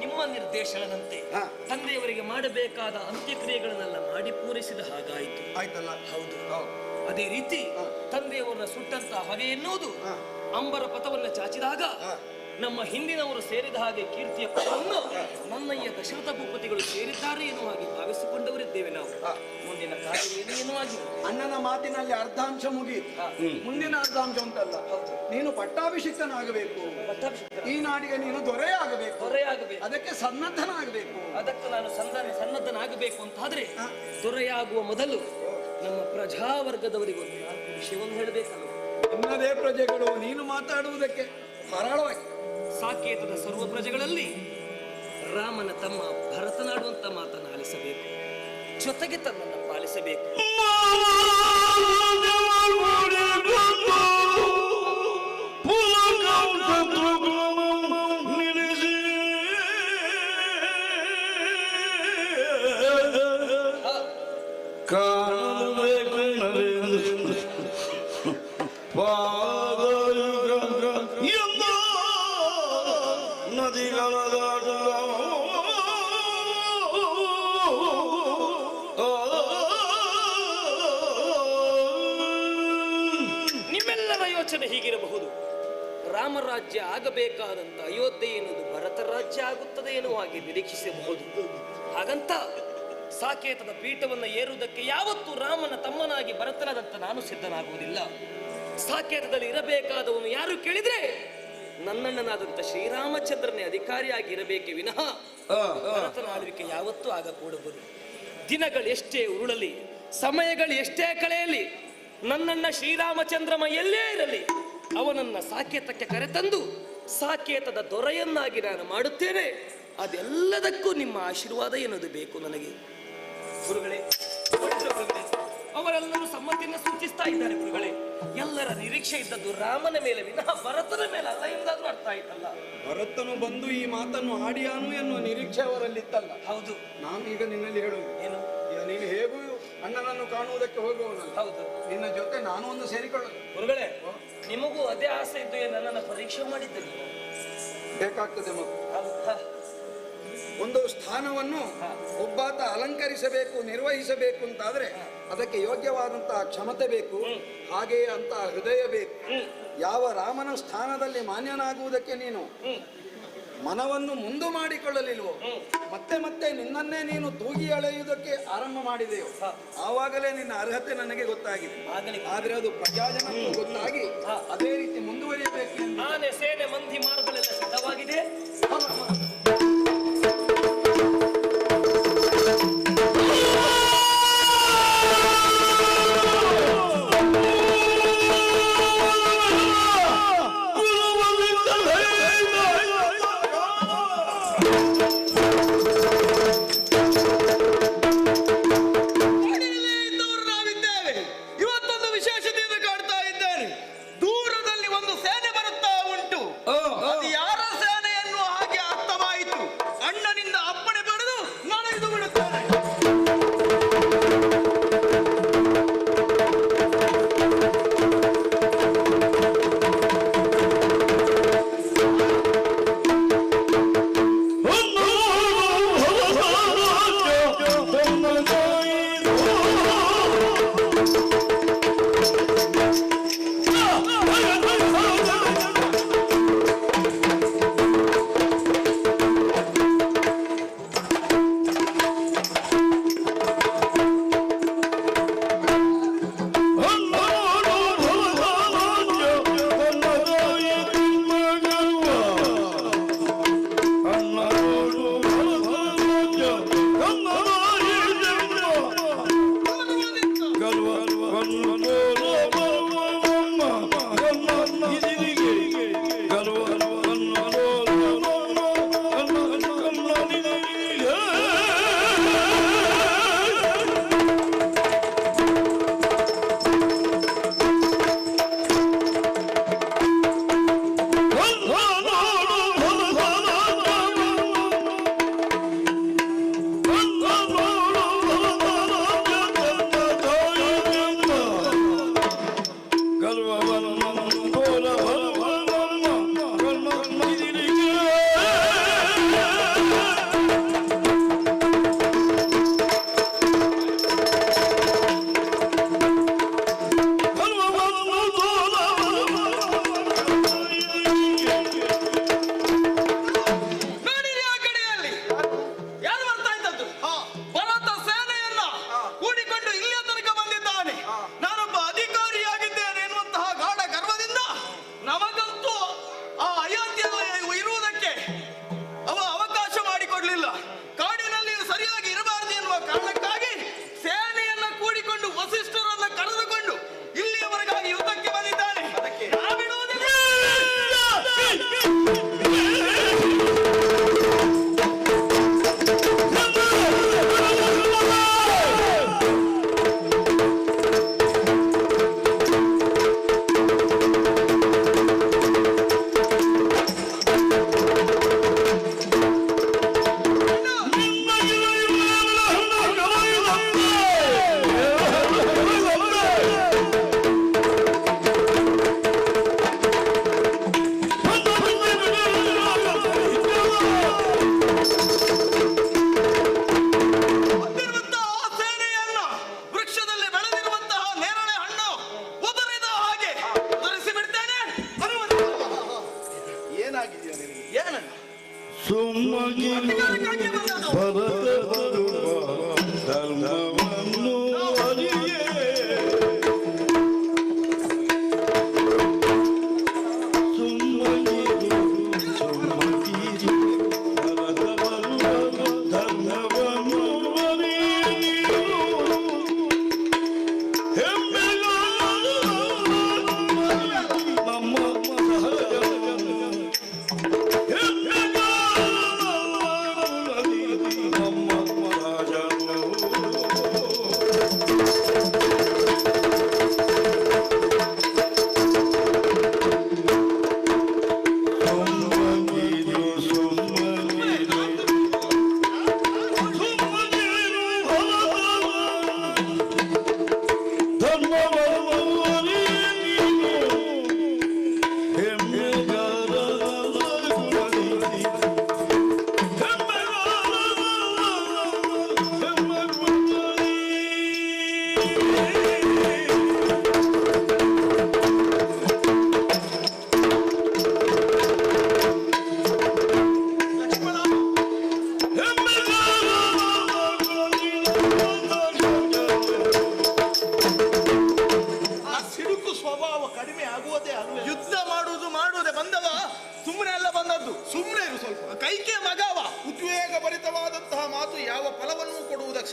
ನಿಮ್ಮ ನಿರ್ದೇಶನದಂತೆ ಹಾ. ತಂದೆಯವರಿಗೆ ಮಾಡಬೇಕಾದ ಅಂತ್ಯಕ್ರಿಯೆಗಳನ್ನೆಲ್ಲ ಮಾಡಿ ಪೂರೈಸಿದ ಹಾಗಾಯಿತು. ಆಯ್ತಲ್ಲ? ಹೌದು. ಹೌದು. ಅದೇ ರೀತಿ ತಂದೆಯವರನ್ನ ಸುಟ್ಟಂತ ಹೊಗೆ ಎನ್ನುವುದು ಅಂಬರ ಪಥವನ್ನ ಚಾಚಿದಾಗ ನಮ್ಮ ಹಿಂದಿನವರು ಸೇರಿದ ಹಾಗೆ ಕೀರ್ತಿಯ ಪಥವನ್ನು ನನ್ನಯ್ಯ ದಶರಥ ಭೂಪತಿಗಳು ಸೇರಿದ್ದಾರೆ ಎನ್ನುವ ಹಾಗೆ ಭಾವಿಸಿಕೊಂಡವರಿದ್ದೇವೆ ನಾವು. ಮುಂದಿನ ಕಾರ್ಯವೇನು ಎನ್ನುವಾಗಿ ಅಣ್ಣನ ಮಾತಿನಲ್ಲಿ ಅರ್ಧಾಂಶ ಮುಗಿಯಿತು. ಮುಂದಿನ ಅರ್ಧಾಂಶ ಉಂಟಲ್ಲ, ನೀನು ಪಟ್ಟಾಭಿಷಿಕ್ತನಾಗಬೇಕು, ಈ ನಾಡಿಗೆ ನೀನು ದೊರೆಯಾಗಬೇಕು, ಅದಕ್ಕೆ ಸನ್ನದ್ಧನಾಗಬೇಕು. ಅದಕ್ಕೆ ನಾನು ಸನ್ನದ್ಧನಾಗಬೇಕು ಅಂತ ಆದ್ರೆ ದೊರೆಯಾಗುವ ಮೊದಲು ನಮ್ಮ ಪ್ರಜಾವರ್ಗದವರಿಗೆ ಒಂದು 4 ವಿಷಯವನ್ನು ಹೇಳಬೇಕಲ್ಲ. ನಿನ್ನದೇ ಪ್ರಜೆಗಳು, ನೀನು ಮಾತಾಡುವುದಕ್ಕೆ ಧಾರಾಳವಾಗಿ. ಸಾಕೇತದ ಸರ್ವ ಪ್ರಜೆಗಳಲ್ಲಿ ರಾಮನ ತಮ್ಮ ಭರತನಾಡುವಂತ ಮಾತನ್ನು ಆಲಿಸಬೇಕು, ಜೊತೆಗೆ ತನ್ನನ್ನು ಪಾಲಿಸಬೇಕು. ನಿಮ್ಮೆಲ್ಲರ ಯೋಚನೆ ಹೀಗಿರಬಹುದು. ರಾಮರಾಜ್ಯ ಆಗಬೇಕಾದಂತ ಅಯೋಧ್ಯೆ ಎನ್ನುವುದು ಭರತ ರಾಜ್ಯ ಆಗುತ್ತದೆ ಎನ್ನುವ ಹಾಗೆ ನಿರೀಕ್ಷಿಸಬಹುದು. ಹಾಗಂತ ಸಾಕೇತದ ಪೀಠವನ್ನು ಏರುವುದಕ್ಕೆ ಯಾವತ್ತೂ ರಾಮನ ತಮ್ಮನಾಗಿ ಭರತನಾದಂತ ನಾನು ಸಿದ್ಧನಾಗುವುದಿಲ್ಲ. ಸಾಕೇತದಲ್ಲಿ ಇರಬೇಕಾದವನು ಯಾರು ಕೇಳಿದ್ರೆ ನನ್ನಣ್ಣನಾದಂತ ಶ್ರೀರಾಮಚಂದ್ರನೇ ಅಧಿಕಾರಿಯಾಗಿ ಇರಬೇಕೆ ವಿನಃ ಭರತನ ಆಳ್ವಿಕೆ ಯಾವತ್ತೂ ಆಗಕೂಡಬಹುದು. ದಿನಗಳು ಎಷ್ಟೇ ಉರುಳಲಿ, ಸಮಯಗಳು ಎಷ್ಟೇ ಕಳೆಯಲಿ, ನನ್ನಣ್ಣ ಶ್ರೀರಾಮಚಂದ್ರಮ ಎಲ್ಲೇ ಇರಲಿ, ಅವನನ್ನ ಸಾಕೇತಕ್ಕೆ ಕರೆತಂದು ಸಾಕೇತದ ದೊರೆಯನ್ನಾಗಿ ನಾನು ಮಾಡುತ್ತೇನೆ. ಅದೆಲ್ಲದಕ್ಕೂ ನಿಮ್ಮ ಆಶೀರ್ವಾದ ಎನ್ನುವುದು ಬೇಕು ನನಗೆ. ಗುರುಗಳೇ, ಅವರೆಲ್ಲರೂ ಸಮ್ಮತಿಯನ್ನು ಸೂಚಿಸ್ತಾ ಇದ್ದಾರೆ. ಗುರುಗಳೇ, ಎಲ್ಲರ ನಿರೀಕ್ಷೆ ಇದ್ದದ್ದು ರಾಮನ ಮೇಲೆ ವಿನಃ ಭರತನ ಮೇಲೆ ಅಲ್ಲ ಎಂದಾದ್ರೂ ಅರ್ಥ ಆಯ್ತಲ್ಲ. ಭರತನು ಬಂದು ಈ ಮಾತನ್ನು ಆಡಿಯಾನು ಎನ್ನುವ ನಿರೀಕ್ಷೆ ಅವರಲ್ಲಿತ್ತಲ್ಲ. ಹೌದು. ನಾನು ಈಗ ನಿನ್ನಲ್ಲಿ ಹೇಳುವುದು ಏನು, ಈಗ ನೀನು ಹೇಗೂ ಅಣ್ಣನನ್ನು ಕಾಣುವುದಕ್ಕೆ ಹೋಗುವವನಲ್ಲ. ಹೌದು. ನಿನ್ನ ಜೊತೆ ನಾನು ಒಂದು ಸೇರಿಕೊಳ್ಳಲು. ಗುರುಗಳೇ, ನಿಮಗೂ ಅದೇ ಆಸೆ ಇದ್ದು ನನ್ನನ್ನು ಪರೀಕ್ಷೆ ಮಾಡಿದ್ದೆ ನೀವು. ಬೇಕಾಗ್ತದೆ ಮಗು. ಒಂದು ಸ್ಥಾನವನ್ನು ಒಬ್ಬಾತ ಅಲಂಕರಿಸಬೇಕು, ನಿರ್ವಹಿಸಬೇಕು ಅಂತಾದ್ರೆ ಅದಕ್ಕೆ ಯೋಗ್ಯವಾದಂತಹ ಕ್ಷಮತೆ ಬೇಕು, ಹಾಗೆಯೇ ಅಂತ ಹೃದಯ ಬೇಕು. ಯಾವ ರಾಮನ ಸ್ಥಾನದಲ್ಲಿ ಮಾನ್ಯನಾಗುವುದಕ್ಕೆ ನೀನು ಮನವನ್ನು ಮುಂದು ಮಾಡಿಕೊಳ್ಳಲಿಲ್ವೋ, ಮತ್ತೆ ಮತ್ತೆ ನಿನ್ನನ್ನೇ ನೀನು ತೂಗಿ ಅಳೆಯುವುದಕ್ಕೆ ಆರಂಭ ಮಾಡಿದೆಯೋ, ಆವಾಗಲೇ ನಿನ್ನ ಅರ್ಹತೆ ನನಗೆ ಗೊತ್ತಾಗಿದೆ. ಆದ್ರೆ ಅದು ಪ್ರಜಾಜನಕ್ಕೂ ಗೊತ್ತಾಗಿ ಅದೇ ರೀತಿ ಮುಂದುವರಿಯಬೇಕು. ಆನೆ ಸೇನೆ ಮಂದಿ ಮಾರ್ಗಗಳೆಲ್ಲ ಸಿದ್ಧವಾಗಿದೆ. ಧರ್ಮವನ್ನು ಅರಿಯೇ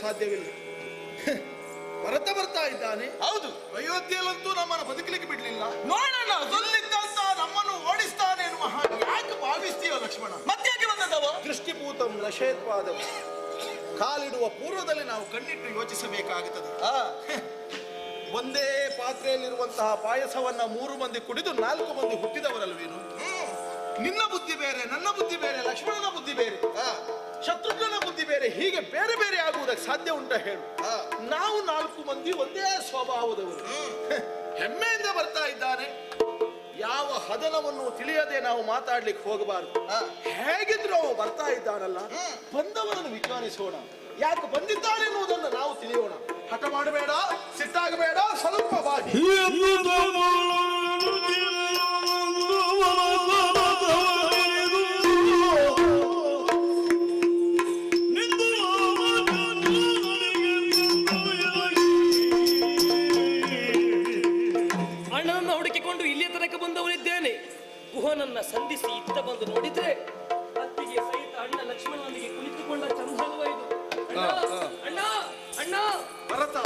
ಸಾಧ್ಯವಿಲ್ಲ. ಬರ್ತಾ ಇದ್ದಾನೆ. ಹೌದು, ಅಯೋಧ್ಯೆಯಲ್ಲಂತೂ ನಮ್ಮನ್ನು ಬದುಕಲಿಕ್ಕೆ ಬಿಡ್ಲಿಲ್ಲ. ನೋಡೋಣ ಸೊಲ್ಲಿದ್ದಂತ ನಮ್ಮನ್ನು ಓಡಿಸ್ತಾನೆ ಎನ್ನುವ ಯಾಕೆ ಭಾವಿಸ್ತೀವ ಲಕ್ಷ್ಮಣ? ಮತ್ತ್ಯಾಕೆ ಬಂದದವ? ದೃಷ್ಟಿಪೂತಂ ಲಶೇತ್ಪಾದಂ. ಕಾಲಿಡುವ ಪೂರ್ವದಲ್ಲಿ ನಾವು ಕಣ್ಣಿಟ್ಟು ಯೋಚಿಸಬೇಕಾಗುತ್ತದೆ. ಒಂದೇ ಪಾತ್ರೆಯಲ್ಲಿರುವಂತಹ ಪಾಯಸವನ್ನ 3 ಮಂದಿ ಕುಡಿದು 4 ಮಂದಿ ಹುಟ್ಟಿದವರಲ್ವೇನು? ನಿನ್ನ ಬುದ್ಧಿ ಬೇರೆ, ನನ್ನ ಬುದ್ಧಿ ಬೇರೆ, ಲಕ್ಷ್ಮಣನ ಬುದ್ಧಿ ಬೇರೆ, ಶತ್ರುಘ್ನನ ಬುದ್ಧಿ ಬೇರೆ, ಹೀಗೆ ಬೇರೆ ಬೇರೆ ಆಗುವುದಕ್ಕೆ ಸಾಧ್ಯ ಉಂಟ ಹೇಳು? ನಾವು 4 ಮಂದಿ ಒಂದೇ ಸ್ವಭಾವದವರು. ಹೆಮ್ಮೆಯಿಂದ ಬರ್ತಾ ಇದ್ದಾನೆ. ಯಾವ ಹದನವನ್ನು ತಿಳಿಯದೆ ನಾವು ಮಾತಾಡ್ಲಿಕ್ಕೆ ಹೋಗಬಾರದು. ಹೇಗಿದ್ರು ಅವ ಬರ್ತಾ ಇದ್ದಾನಲ್ಲ, ಬಂದವರನ್ನು ವಿಚಾರಿಸೋಣ. ಯಾಕೆ ಬಂದಿದ್ದಾನೆ ಎನ್ನುವುದನ್ನು ನಾವು ತಿಳಿಯೋಣ. ಹಠ ಮಾಡಬೇಡ, ಸಿಟ್ಟಾಗಬೇಡ, ಸ್ವಲ್ಪ ಬಾಗಿ. ಅಣ್ಣನನ್ನು ಹುಡುಕಿಕೊಂಡು ಇಲ್ಲಿಯ ತನಕ ಬಂದವನಿದ್ದೇನೆ. ಗುಹನನ್ನ ಸಂಧಿಸಿ ಇತ್ತ ಬಂದು ನೋಡಿದ್ರೆ ಅತ್ತಿಗೆ ಸಹಿತ ಅಣ್ಣ ಲಕ್ಷ್ಮಣನೊಂದಿಗೆ ಕುಳಿತುಕೊಂಡ ಚಂದಲ್ವ ಇದು. ಅಣ್ಣ ಅಣ್ಣ ಭರತ,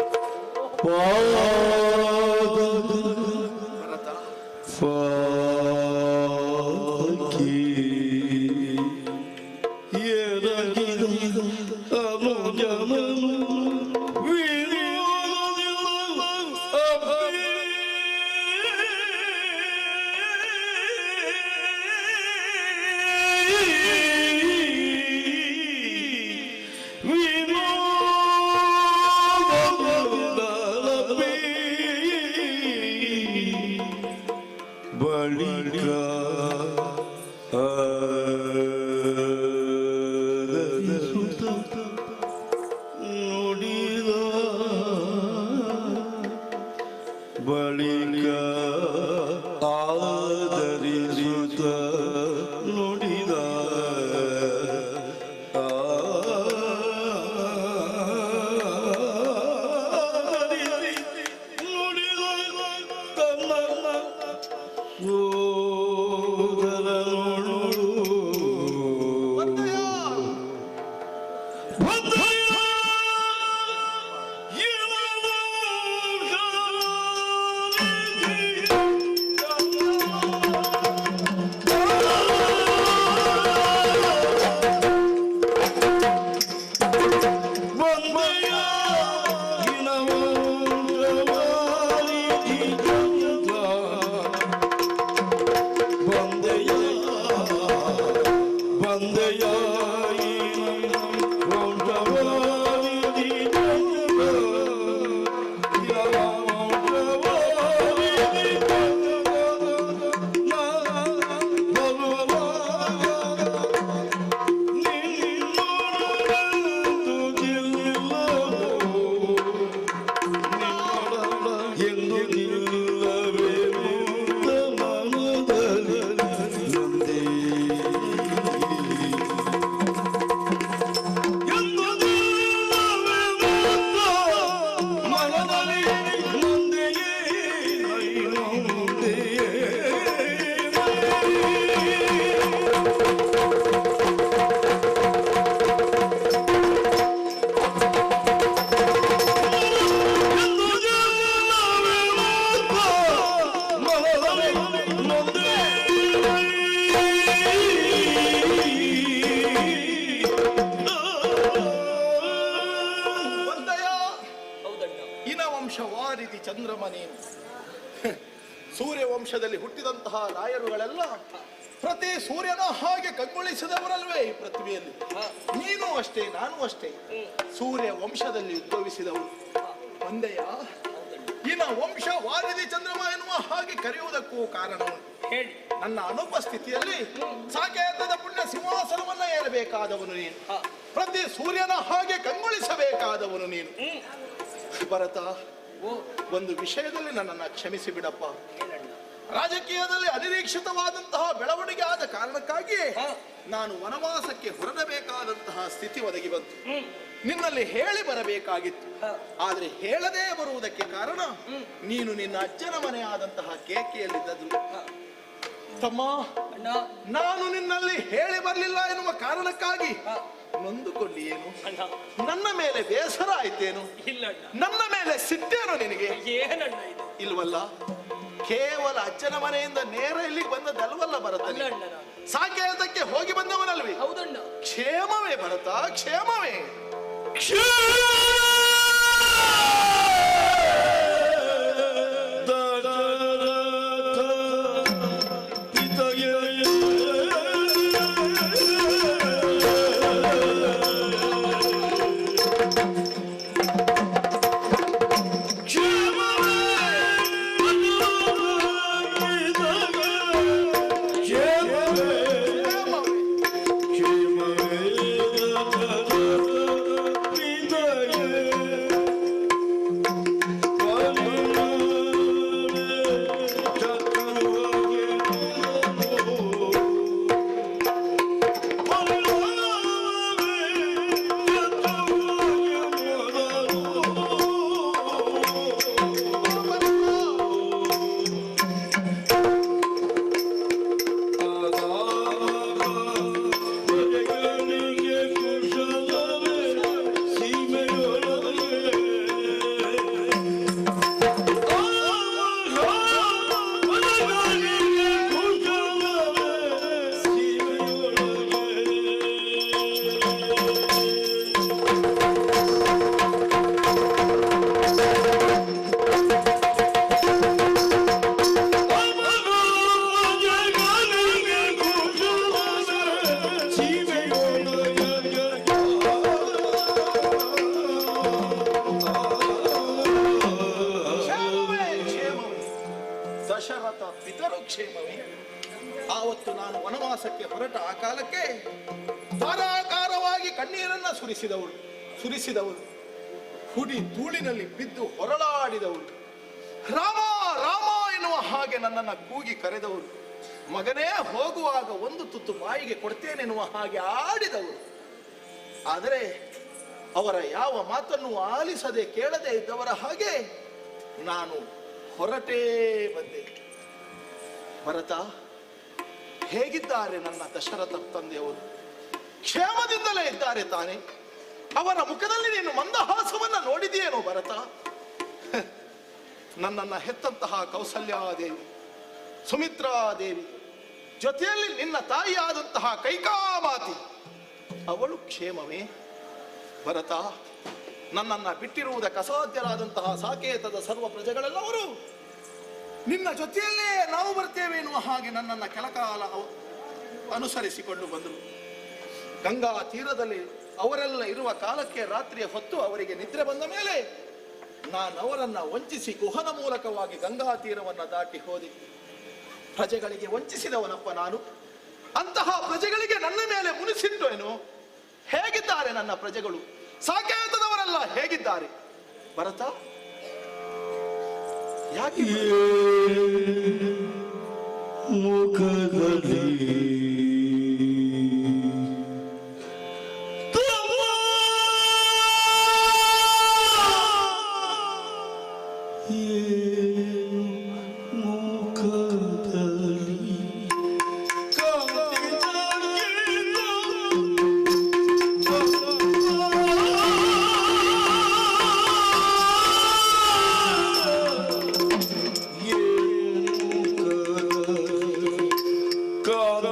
ಚಂದ್ರಮ ನೀನು. ಸೂರ್ಯವಂಶದಲ್ಲಿ ಹುಟ್ಟಿದಂತಹ ರಾಯರುಗಳೆಲ್ಲ ಪ್ರತಿ ಸೂರ್ಯನ ಹಾಗೆ ಕಂಗೊಳಿಸಿದವರಲ್ವೇ ಈ ಪೃಥ್ವಿಯಲ್ಲಿ. ನೀನು ಅಷ್ಟೇ, ನಾನು ಅಷ್ಟೇ, ಸೂರ್ಯ ವಂಶದಲ್ಲಿ ಉದ್ಭವಿಸಿದವರು. ಒಂದೆಯ ಇನ್ನ ವಂಶ ವಾರಿಧಿ ಚಂದ್ರಮ ಎನ್ನುವ ಹಾಗೆ ಕರೆಯುವುದಕ್ಕೂ ಕಾರಣ ಹೇಳಿ. ನನ್ನ ಅನುಪಸ್ಥಿತಿಯಲ್ಲಿ ಸಾಕೇತದ ಪುಣ್ಯ ಸಿಂಹಾಸನವನ್ನ ಏರಬೇಕಾದವನು ನೀನು, ಪ್ರತಿ ಸೂರ್ಯನ ಹಾಗೆ ಕಂಗೊಳಿಸಬೇಕಾದವನು ನೀನು. ಭರತ, ಒಂದು ವಿಷಯದಲ್ಲಿ ನನ್ನನ್ನು ಕ್ಷಮಿಸಿ ಬಿಡಪ್ಪ. ರಾಜಕೀಯದಲ್ಲಿ ಅನಿರೀಕ್ಷಿತವಾದಂತಹ ಬೆಳವಣಿಗೆ ಆದ ಕಾರಣಕ್ಕಾಗಿ ನಾನು ವನವಾಸಕ್ಕೆ ಹೊರಡಬೇಕಾದಂತಹ ಸ್ಥಿತಿ ಒದಗಿ ಬಂತು. ನಿನ್ನಲ್ಲಿ ಹೇಳಿ ಬರಬೇಕಾಗಿತ್ತು, ಆದ್ರೆ ಹೇಳದೇ ಬರುವುದಕ್ಕೆ ಕಾರಣ ನೀನು ನಿನ್ನ ಅಜ್ಜನ ಮನೆ ಆದಂತಹ ಕೇಕೆಯಲ್ಲಿದ್ದದ್ದು. ತಮ್ಮ, ನಾನು ನಿನ್ನಲ್ಲಿ ಹೇಳಿ ಬರಲಿಲ್ಲ ಎನ್ನುವ ಕಾರಣಕ್ಕಾಗಿ ನೊಂದುಕೊಳ್ಳಿ ಏನು? ನನ್ನ ಮೇಲೆ ಬೇಸರ ಆಯ್ತೇನು? ನನ್ನ ಮೇಲೆ ಸಿಟ್ಟೇನು ನಿನಗೆ? ಇಲ್ವಲ್ಲ, ಕೇವಲ ಅಜ್ಜನ ಮನೆಯಿಂದ ನೇರ ಇಲ್ಲಿಗೆ ಬಂದದಲ್ವಲ್ಲ ಭರತ. ಸಾಕೇತಕ್ಕೆ ಹೋಗಿ ಬಂದವನಲ್ವಿ? ಕ್ಷೇಮವೇ ಭರತ, ಕ್ಷೇಮವೇ. ದಶರಥ ಪಿತರು ಕ್ಷೇಮವೇ. ಆವತ್ತು ನಾನು ವನವಾಸಕ್ಕೆ ಹೊರಟ ಆ ಕಾಲಕ್ಕೆ ಧಾರಾಕಾರವಾಗಿ ಕಣ್ಣೀರನ್ನ ಸುರಿಸಿದವರು, ಹುಡಿ ಧೂಳಿನಲ್ಲಿ ಬಿದ್ದು ಹೊರಳಾಡಿದವರು, ರಾಮ ರಾಮ ಎನ್ನುವ ಹಾಗೆ ನನ್ನನ್ನ ಕೂಗಿ ಕರೆದವರು, ಮಗನೇ ಹೋಗುವಾಗ ಒಂದು ತುತ್ತು ಬಾಯಿಗೆ ಕೊಡ್ತೇನೆನ್ನುವ ಹಾಗೆ ಆಡಿದವರು. ಆದರೆ ಅವರ ಯಾವ ಮಾತನ್ನು ಆಲಿಸದೆ ಕೇಳದೆ ಇದ್ದವರ ಹಾಗೆ ನಾನು ಹೊರಟೇ ಬಂದೆ. ಭರತ, ಹೇಗಿದ್ದಾರೆ ನನ್ನ ದಶರಥ ತಂದೆಯವರು? ಕ್ಷೇಮದಿಂದಲೇ ಇದ್ದಾರೆ ತಾನೆ? ಅವರ ಮುಖದಲ್ಲಿ ನೀನು ಮಂದಹಾಸವನ್ನ ನೋಡಿದೆಯೇನೋ ಭರತ? ನನ್ನನ್ನ ಹೆತ್ತಂತಹ ಕೌಸಲ್ಯಾದೇವಿ, ಸುಮಿತ್ರಾದೇವಿ, ಜೊತೆಯಲ್ಲಿ ನಿನ್ನ ತಾಯಿಯಾದಂತಹ ಕೈಕಾಮಾತಿ, ಅವಳು ಕ್ಷೇಮವೇ? ಭರತ, ನನ್ನನ್ನ ಬಿಟ್ಟಿರುವುದಕ್ಕೆ ಅಸಾಧ್ಯರಾದಂತಹ ಸಾಕೇತದ ಸರ್ವ ಪ್ರಜೆಗಳೆಲ್ಲವರು ನಿನ್ನ ಜೊತೆಯಲ್ಲೇ ನಾವು ಬರ್ತೇವೆ ಎನ್ನುವ ಹಾಗೆ ನನ್ನನ್ನ ಕೆಲಕಾಲ ಅನುಸರಿಸಿಕೊಂಡು ಬಂದರು. ಗಂಗಾ ತೀರದಲ್ಲಿ ಅವರೆಲ್ಲ ಇರುವ ಕಾಲಕ್ಕೆ ರಾತ್ರಿಯ ಹೊತ್ತು ಅವರಿಗೆ ನಿದ್ರೆ ಬಂದ ಮೇಲೆ ನಾನು ಅವರನ್ನ ವಂಚಿಸಿ ಗುಹನ ಮೂಲಕವಾಗಿ ಗಂಗಾ ತೀರವನ್ನ ದಾಟಿ ಹೋದೆ. ಪ್ರಜೆಗಳಿಗೆ ವಂಚಿಸಿದವನಪ್ಪ ನಾನು. ಅಂತಹ ಪ್ರಜೆಗಳಿಗೆ ನನ್ನ ಮೇಲೆ ಮುನಿಸಿಟ್ಟು ಏನು? ಹೇಗಿದ್ದಾರೆ ನನ್ನ ಪ್ರಜೆಗಳು? ಸಾಕೇತದವರೆಲ್ಲ ಹೇಗಿದ್ದಾರೆ ಭರತ? ಯಾಕೆ ಮುಖದಲ್ಲಿ God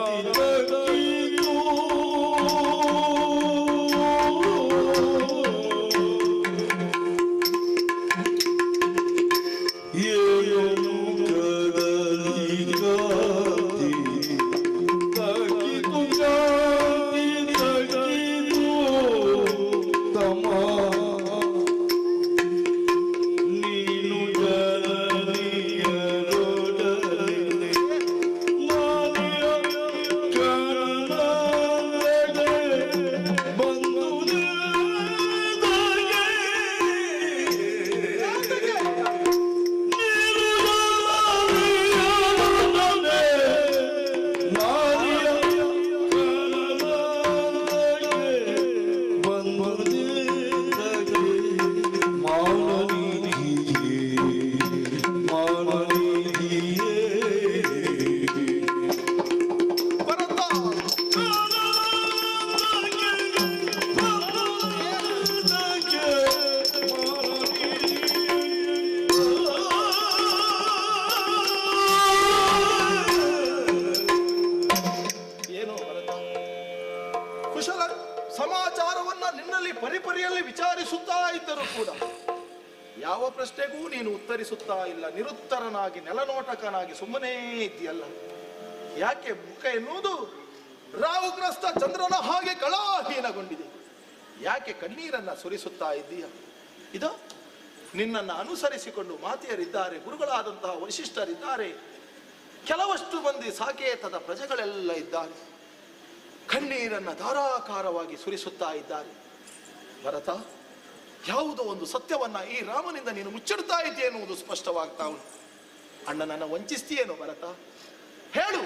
ಕುಶಲ ಸಮಾಚಾರವನ್ನ ನಿನ್ನಲ್ಲಿ ಪರಿಪರಿಯಲ್ಲಿ ವಿಚಾರಿಸುತ್ತಾ ಇದ್ದರೂ ಕೂಡ ಯಾವ ಪ್ರಶ್ನೆಗೂ ನೀನು ಉತ್ತರಿಸುತ್ತಾ ಇಲ್ಲ. ನಿರುತ್ತರನಾಗಿ ನೆಲನೋಟಕನಾಗಿ ಸುಮ್ಮನೇ ಇದ್ದೀಯಲ್ಲ. ಯಾಕೆ ಮುಖ ಎನ್ನುವುದು ರಾಹುಗ್ರಸ್ತ ಚಂದ್ರನ ಹಾಗೆ ಕಳಾಹೀನಗೊಂಡಿದೆ. ಯಾಕೆ ಕಣ್ಣೀರನ್ನ ಸುರಿಸುತ್ತಾ ಇದ್ದೀಯ? ಇದು ನಿನ್ನನ್ನು ಅನುಸರಿಸಿಕೊಂಡು ಮಾತೆಯರಿದ್ದಾರೆ, ಗುರುಗಳಾದಂತಹ ವರಿಷ್ಠರಿದ್ದಾರೆ, ಕೆಲವಷ್ಟು ಮಂದಿ ಸಾಕೇತದ ಪ್ರಜೆಗಳೆಲ್ಲ ಇದ್ದಾರೆ. ಕಣ್ಣೀರನ್ನ ಧಾರಾಕಾರವಾಗಿ ಸುರಿಸುತ್ತಾ ಇದ್ದಾರೆ. ಭರತ, ಯಾವುದೋ ಒಂದು ಸತ್ಯವನ್ನ ಈ ರಾಮನಿಂದ ನೀನು ಮುಚ್ಚಿಡ್ತಾ ಇದೆಯೇ ಎನ್ನುವುದು ಸ್ಪಷ್ಟವಾಗ್ತಾ ಉಂಟು. ಅಣ್ಣನನ್ನ ವಂಚಿಸ್ತೀಯೇನು ಭರತ? ಹೇಳು,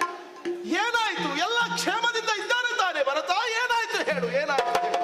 ಏನಾಯ್ತು? ಎಲ್ಲ ಕ್ಷೇಮದಿಂದ ಇದ್ದಾನೆ ತಾನೆ ಭರತ? ಏನಾಯ್ತು ಹೇಳು, ಏನಾಯ್ತು ಹೇಳು.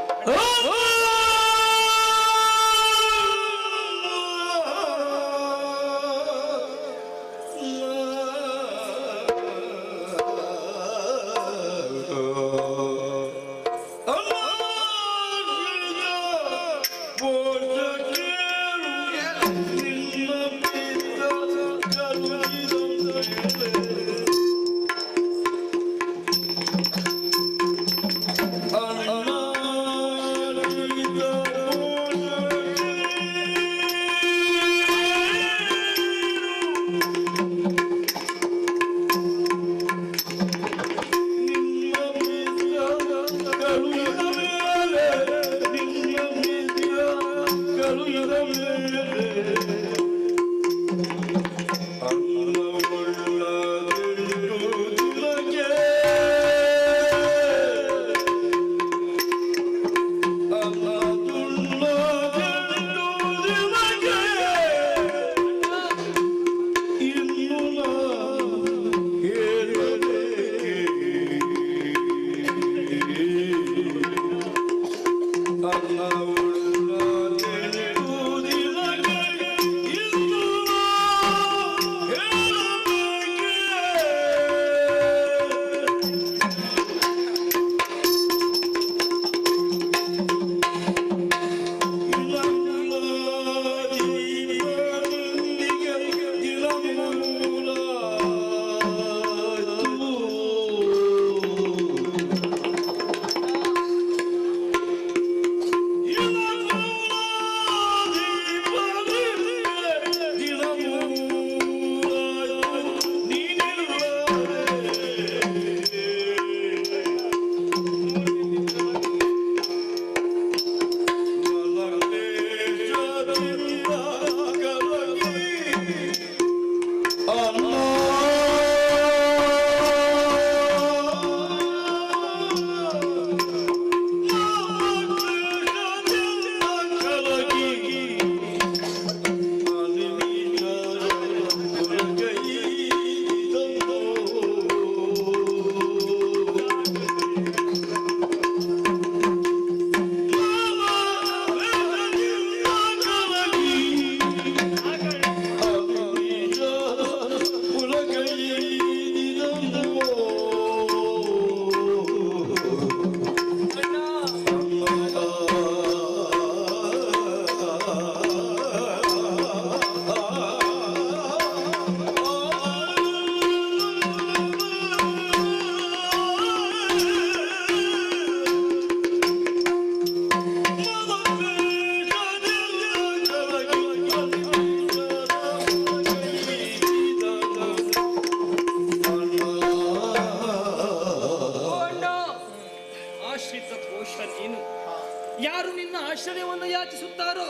ಯಾರು ನಿನ್ನ ಆಶ್ರಯವನ್ನು ಯಾಚಿಸುತ್ತಾರೋ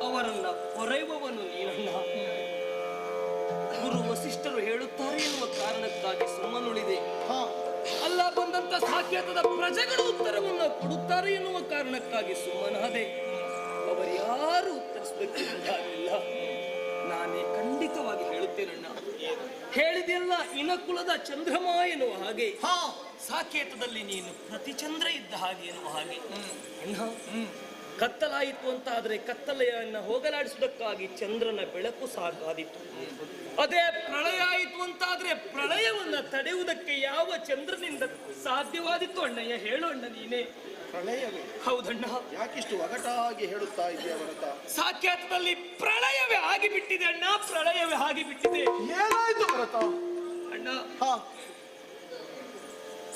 ಅವರನ್ನ ಹೊರೆಯುವವನು ನೀನಲ್ಲ. ಗುರು ವಸಿಷ್ಠರು ಹೇಳುತ್ತಾರೆ ಎನ್ನುವ ಕಾರಣಕ್ಕಾಗಿ ಸುಮ್ಮನುಳಿದೆ. ಅಲ್ಲ ಬಂದಂತ ಸಾಕೇತದ ಪ್ರಜೆಗಳು ಉತ್ತರವನ್ನು ಕೊಡುತ್ತಾರೆ ಎನ್ನುವ ಕಾರಣಕ್ಕಾಗಿ ಸುಮ್ಮನಾದೆ. ಅವರ್ಯಾರು ಉತ್ತರಿಸಬೇಕಿಲ್ಲ. ನಾನೇ ಖಂಡಿತವಾಗಿ ಹೇಳುತ್ತೇನಣ್ಣ. ಹೇಳಿದೆಲ್ಲ ಇನಕುಲದ ಚಂದ್ರಮ ಎನ್ನುವ ಹಾಗೆ, ಸಾಕೇತದಲ್ಲಿ ನೀನು ಪ್ರತಿಚಂದ್ರ ಇದ್ದ ಹಾಗೆ ಎನ್ನುವ ಹಾಗೆ. ಅಣ್ಣ, ಕತ್ತಲಾಯಿತು ಅಂತ ಆದ್ರೆ ಕತ್ತಲೆಯನ್ನ ಹೋಗಲಾಡಿಸುವುದಕ್ಕಾಗಿ ಚಂದ್ರನ ಬೆಳಕು ಸಾಕಾದಿತ್ತು. ಅದೇ ಪ್ರಳಯ ಆಯಿತು ಅಂತಾದ್ರೆ ಪ್ರಳಯವನ್ನ ತಡೆಯುವುದಕ್ಕೆ ಯಾವ ಚಂದ್ರನಿಂದ ಸಾಧ್ಯವಾದಿತ್ತು ಅಣ್ಣಯ್ಯ? ಹೇಳು ಅಣ್ಣ ನೀನೇ. ಪ್ರಳಯವೇ? ಹೌದಣ್ಣ. ಯಾಕಿಷ್ಟು ಒಗಟಾಗಿ ಹೇಳುತ್ತಾ ಇದೆಯಾ ಭರತ? ಸಾಕೇತದಲ್ಲಿ ಪ್ರಳಯವೇ ಆಗಿಬಿಟ್ಟಿದೆ ಅಣ್ಣ, ಪ್ರಳಯವೇ ಆಗಿಬಿಟ್ಟಿದೆ. ಏನಾಯ್ತು ಭರತ? ಅಣ್ಣ,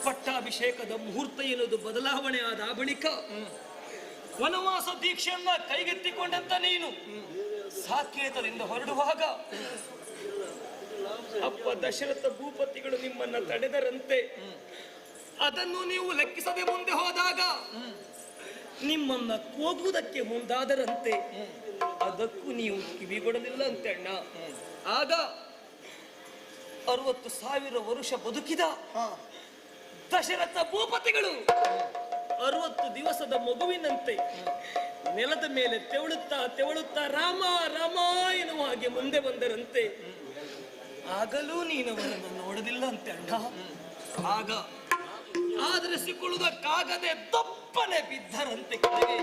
ಪಟ್ಟಾಭಿಷೇಕದ ಮುಹೂರ್ತ ಎನ್ನುವುದು ಬದಲಾವಣೆ ಆದ ಬಳಿಕ ವನವಾಸ ದೀಕ್ಷೆಯನ್ನ ಕೈಗೆತ್ತಿಕೊಂಡಂತ ನೀನು ಸಾಕೇತದಿಂದ ಹೊರಡುವಾಗ ಅಪ್ಪ ದಶರಥ ಭೂಪತಿಗಳು ನಿಮ್ಮನ್ನ ತಡೆದರಂತೆ. ಅದನ್ನು ನೀವು ಲೆಕ್ಕಿಸದೆ ಮುಂದೆ ಹೋದಾಗ ನಿಮ್ಮನ್ನ ಕೂಗುವುದಕ್ಕೆ ಮುಂದಾದರಂತೆ. ಅದಕ್ಕೂ ನೀವು ಕಿವಿಗೊಡಲಿಲ್ಲ ಅಂತೆ ಅಣ್ಣ. ಆಗ 60,000 ವರುಷ ಬದುಕಿದ ದಶರಥ ಭೂಪತಿಗಳು 60 ದಿವಸದ ಮಗುವಿನಂತೆ ನೆಲದ ಮೇಲೆ ತೆವಳುತ್ತಾ ರಾಮ ರಾಮ ಎನ್ನುವ ಹಾಗೆ ಮುಂದೆ ಬಂದರಂತೆ. ಆಗಲೂ ನೀನವರನ್ನು ನೋಡಲಿಲ್ಲ ಅಂತೆ ಅಣ್ಣ. ಆಗ ಆಧರಿಸಿಕೊಳ್ಳುವುದಕ್ಕಾಗದೆ ದಪ್ಪನೆ ಬಿದ್ದರಂತೆ ಕೆಳಗೆ.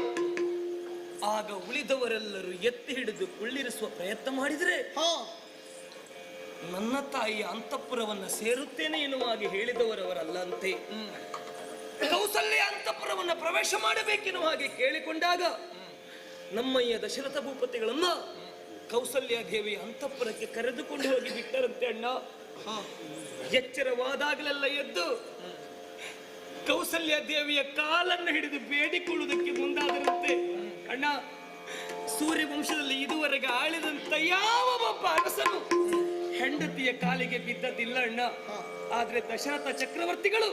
ಆಗ ಉಳಿದವರೆಲ್ಲರೂ ಎತ್ತಿ ಹಿಡಿದು ಕುಳ್ಳಿರಿಸುವ ಪ್ರಯತ್ನ ಮಾಡಿದ್ರೆ ನನ್ನ ತಾಯಿಯ ಅಂತಃಪುರವನ್ನ ಸೇರುತ್ತೇನೆ ಎನ್ನುವ ಹಾಗೆ ಹೇಳಿದವರವರಲ್ಲಂತೆ. ಕೌಸಲ್ಯ ಅಂತಃಪುರವನ್ನ ಪ್ರವೇಶ ಮಾಡಬೇಕೆನ್ನುವ ಹಾಗೆ ಕೇಳಿಕೊಂಡಾಗ ನಮ್ಮಯ್ಯ ದಶರಥ ಭೂಪತಿಗಳನ್ನ ಕೌಸಲ್ಯ ದೇವಿಯ ಅಂತಃಪುರಕ್ಕೆ ಕರೆದುಕೊಂಡು ಹೋಗಿ ಬಿಟ್ಟರಂತೆ ಅಣ್ಣ. ಎಚ್ಚರವಾದಾಗಲೆಲ್ಲ ಎದ್ದು ಕೌಸಲ್ಯ ದೇವಿಯ ಕಾಲನ್ನು ಹಿಡಿದು ಬೇಡಿಕೊಳ್ಳುವುದಕ್ಕೆ ಮುಂದಾದರಂತೆ. ಅಣ್ಣ, ಸೂರ್ಯವಂಶದಲ್ಲಿ ಇದುವರೆಗೆ ಆಳಿದಂತ ಯಾವ ಒಬ್ಬ ಅರಸನು ಹೆಂಡತಿಯ ಕಾಲಿಗೆ ಬಿದ್ದದಿಲ್ಲ ಅಣ್ಣ. ಆದ್ರೆ ದಶರಥ ಚಕ್ರವರ್ತಿಗಳು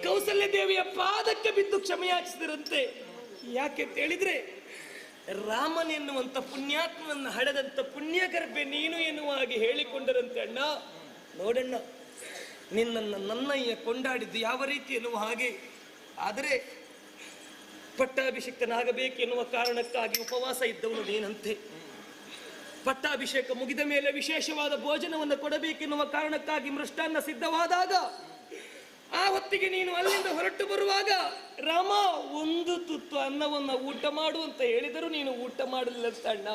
ಕೌಸಲ್ಯ ದೇವಿಯ ಪಾದಕ್ಕೆ ಬಿದ್ದು ಕ್ಷಮೆಯಾಚಿಸಿದರಂತೆ. ಯಾಕೆ ಅಂತ ಹೇಳಿದ್ರೆ ರಾಮನ್ ಎನ್ನುವಂತ ಪುಣ್ಯಾತ್ಮನನ್ನ ಹಡೆದಂತ ಪುಣ್ಯಗರ್ಭೆ ನೀನು ಎನ್ನುವ ಹಾಗೆ ಹೇಳಿಕೊಂಡರಂತೆ ಅಣ್ಣ. ನೋಡಣ್ಣ, ನಿನ್ನನ್ನು ನನ್ನಯ್ಯ ಕೊಂಡಾಡಿದ್ದು ಯಾವ ರೀತಿ ಎನ್ನುವ ಹಾಗೆ. ಆದರೆ ಪಟ್ಟಾಭಿಷಿಕ್ತನಾಗಬೇಕೆನ್ನುವ ಕಾರಣಕ್ಕಾಗಿ ಉಪವಾಸ ಇದ್ದವನು ನೀನಂತೆ. ಪಟ್ಟಾಭಿಷೇಕ ಮುಗಿದ ಮೇಲೆ ವಿಶೇಷವಾದ ಭೋಜನವನ್ನು ಕೊಡಬೇಕೆನ್ನುವ ಕಾರಣಕ್ಕಾಗಿ ಮೃಷ್ಟಾನ್ನ ಸಿದ್ಧವಾದಾಗ ಆ ಹೊತ್ತಿಗೆ ನೀನು ಅಲ್ಲಿಂದ ಹೊರಟು ಬರುವಾಗ ರಾಮ ಒಂದು ತುತ್ತು ಅನ್ನವನ್ನ ಊಟ ಮಾಡು ಅಂತ ಹೇಳಿದರೂ ನೀನು ಊಟ ಮಾಡಲಿಲ್ಲ ಅಣ್ಣ.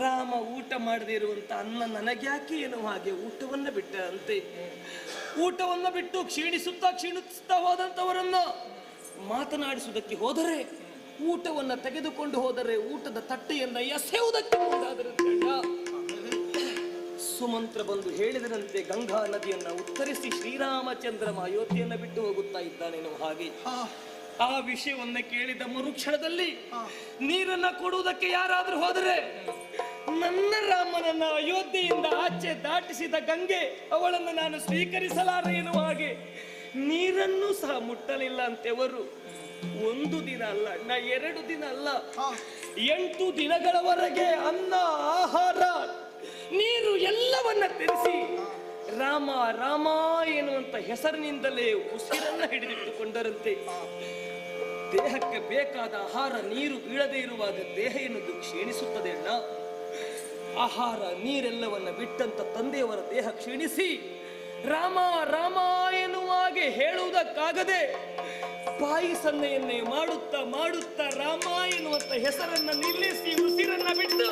ರಾಮ ಊಟ ಮಾಡದೇ ಇರುವಂತ ಅನ್ನ ನನಗ್ಯಾಕೆ ಎನ್ನುವ ಹಾಗೆ ಊಟವನ್ನ ಬಿಟ್ಟಂತೆ. ಊಟವನ್ನ ಬಿಟ್ಟು ಕ್ಷೀಣಿಸುತ್ತಾ ಹೋದಂತವರನ್ನ ಮಾತನಾಡಿಸುವುದಕ್ಕೆ ಹೋದರೆ, ಊಟವನ್ನ ತೆಗೆದುಕೊಂಡು ಹೋದರೆ ಊಟದ ತಟ್ಟೆಯನ್ನ ಎಸೆಯುವುದಕ್ಕೆ ಮುಂದಾದರಂತೆ ಅಣ್ಣ. ಸುಮಂತ್ರ ಬಂದು ಹೇಳಿದರಂತೆ ಗಂಗಾ ನದಿಯನ್ನ ಉತ್ತರಿಸಿ ಶ್ರೀರಾಮಚಂದ್ರ ಅಯೋಧ್ಯೆಯನ್ನ ಬಿಟ್ಟು ಹೋಗುತ್ತಾ ಇದ್ದಾನೇನೋ ಹಾಗೆ. ಆ ವಿಷಯವನ್ನ ಕೇಳಿದ ಮರುಕ್ಷಣದಲ್ಲಿ ನೀರನ್ನ ಕೊಡುವುದಕ್ಕೆ ಯಾರಾದ್ರೂ ಹೋದರೆ ನನ್ನ ರಾಮನನ್ನ ಅಯೋಧ್ಯೆಯಿಂದ ಆಚೆ ದಾಟಿಸಿದ ಗಂಗೆ ಅವಳನ್ನು ನಾನು ಸ್ವೀಕರಿಸಲಾರೆ ಎನ್ನುವ ಹಾಗೆ ನೀರನ್ನು ಸಹ ಮುಟ್ಟಲಿಲ್ಲ ಅಂತೆವರು. 1 ದಿನ ಅಲ್ಲ ಅಣ್ಣ, 2 ದಿನ ಅಲ್ಲ, 8 ದಿನಗಳವರೆಗೆ ಅನ್ನ, ಆಹಾರ, ನೀರು ಎಲ್ಲವನ್ನ ತೆರೆಸಿ ರಾಮ ರಾಮ ಎನ್ನುವಂತ ಹೆಸರಿನಿಂದಲೇ ಉಸಿರನ್ನ ಹಿಡಿದಿಟ್ಟುಕೊಂಡರಂತೆ. ದೇಹಕ್ಕೆ ಬೇಕಾದ ಆಹಾರ ನೀರು ಬೀಳದೇ ಇರುವಾಗ ದೇಹ ಎನ್ನುವುದು ಕ್ಷೀಣಿಸುತ್ತದೆ ಅಣ್ಣ. ಆಹಾರ ನೀರೆಲ್ಲವನ್ನ ಬಿಟ್ಟಂತ ತಂದೆಯವರ ದೇಹ ಕ್ಷೀಣಿಸಿ ರಾಮ ರಾಮ ಎನ್ನುವಾಗೆ ಹೇಳುವುದಕ್ಕಾಗದೆ ಬಾಯಿ ಸನ್ನೆಯನ್ನೇ ಮಾಡುತ್ತಾ ರಾಮ ಎನ್ನುವಂತ ಹೆಸರನ್ನ ನಿಲ್ಲಿಸಿ ಉಸಿರನ್ನ ಬಿಟ್ಟು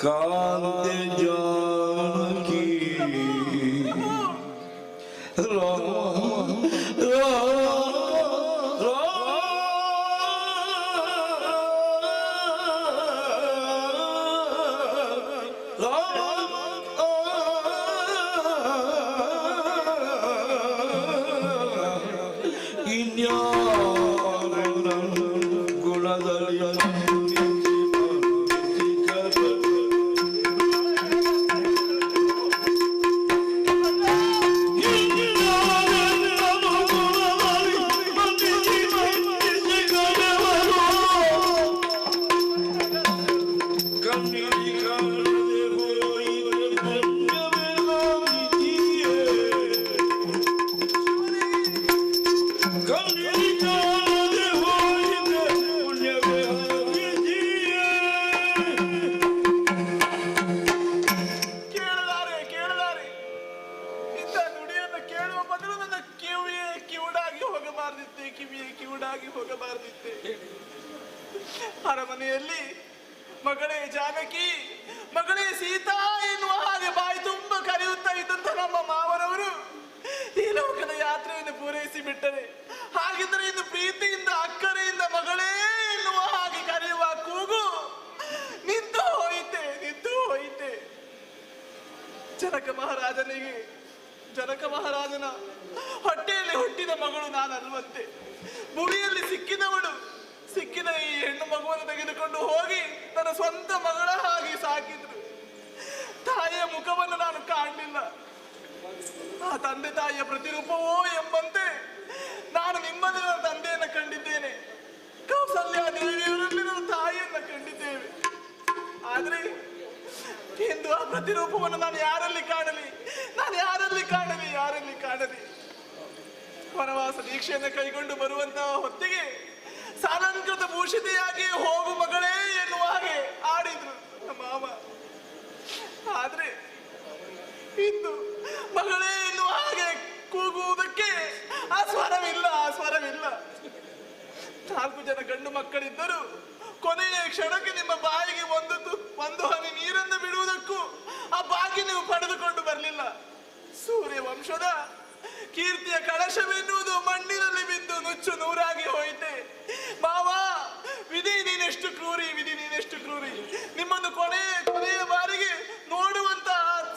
ಕಾಂತೆ ಜಾನಕಿ ಗುಣದಲ್ಲಿ ಅರಮನೆಯಲ್ಲಿ ಮಗಳೇ ಜಾನಕಿ, ಮಗಳೇ ಸೀತಾ ಎನ್ನುವ ಹಾಗೆ ಬಾಯಿ ತುಂಬ ಕರೆಯುತ್ತಾ ಇದ್ದಂತ ನಮ್ಮ ಮಾವನವರು ಈ ಲೋಕದ ಯಾತ್ರೆಯನ್ನು ಪೂರೈಸಿ ಬಿಟ್ಟರೆ, ಹಾಗಿದ್ರೆ ಇನ್ನು ಪ್ರೀತಿಯಿಂದ ಅಕ್ಕರೆಯಿಂದ ಮಗಳೇ ಎನ್ನುವ ಹಾಗೆ ಕರೆಯುವ ಕೂಗು ನಿಂತು ಹೋಯಿತೆ. ಜನಕ ಮಹಾರಾಜನ ಹೊಟ್ಟೆಯಲ್ಲಿ ಹುಟ್ಟಿದ ಮಗಳು ನಾನಲ್ವಂತೆ. ಭೂಮಿಯಲ್ಲಿ ಸಿಕ್ಕಿದ ಈ ಹೆಣ್ಣು ಮಗುವನ್ನು ತೆಗೆದುಕೊಂಡು ಹೋಗಿ ನನ್ನ ಸ್ವಂತ ಮಗಳ ಹಾಗೆ ಸಾಕಿದ್ರು. ತಾಯಿಯ ಮುಖವನ್ನು ನಾನು ಕಾಣಲಿಲ್ಲ. ಆ ತಂದೆ ತಾಯಿಯ ಪ್ರತಿರೂಪವೋ ಎಂಬಂತೆ ನಾನು ನಿಮ್ಮಲ್ಲಿ ನನ್ನ ತಂದೆಯನ್ನು ಕಂಡಿದ್ದೇನೆ, ಕೌಸಲ್ಯ ದೇವಿಯವರಲ್ಲಿ ನನ್ನ ತಾಯಿಯನ್ನ ಕಂಡಿದ್ದೇವೆ. ಆದ್ರೆ ಎಂದು ಆ ಪ್ರತಿರೂಪವನ್ನು ನಾನು ಯಾರಲ್ಲಿ ಕಾಣಲಿ? ವನವಾಸ ದೀಕ್ಷೆಯನ್ನು ಕೈಗೊಂಡು ಬರುವಂತಹ ಹೊತ್ತಿಗೆ ಸಾಲಂಕೃತ ಭೂಷಿತೆಯಾಗಿ ಹೋಗು ಮಗಳೇ ಎನ್ನುವ ಹಾಗೆ ಆಡಿದ್ರು ಮಾವ. ಆದ್ರೆ ಇಂದು ಮಗಳೇ ಎನ್ನುವ ಹಾಗೆ ಕೂಗುವುದಕ್ಕೆ ಆ ಸ್ವರವಿಲ್ಲ. 4 ಜನ ಗಂಡು ಮಕ್ಕಳಿದ್ದರು. ಕೊನೆಯ ಕ್ಷಣಕ್ಕೆ ನಿಮ್ಮ ಬಾಯಿಗೆ ಒಂದು ಹನಿ ನೀರನ್ನು ಬಿಡುವುದಕ್ಕೂ ಆ ಭಾಗ್ಯ ನೀವು ಪಡೆದುಕೊಂಡು ಬರಲಿಲ್ಲ. ಸೂರ್ಯ ವಂಶದ ಕೀರ್ತಿಯ ಕಳಶವೆನ್ನುವುದು ಮಣ್ಣಿನಲ್ಲಿ ಬಿದ್ದು ನುಚ್ಚು ನೂರಾಗಿ ಹೋಯಿತೆ. ಮಾವ, ವಿಧಿ ನೀನೆಷ್ಟು ಕ್ರೂರಿ. ನಿಮ್ಮನ್ನು ಕೊನೆಯ ಬಾರಿಗೆ ನೋಡುವಂತ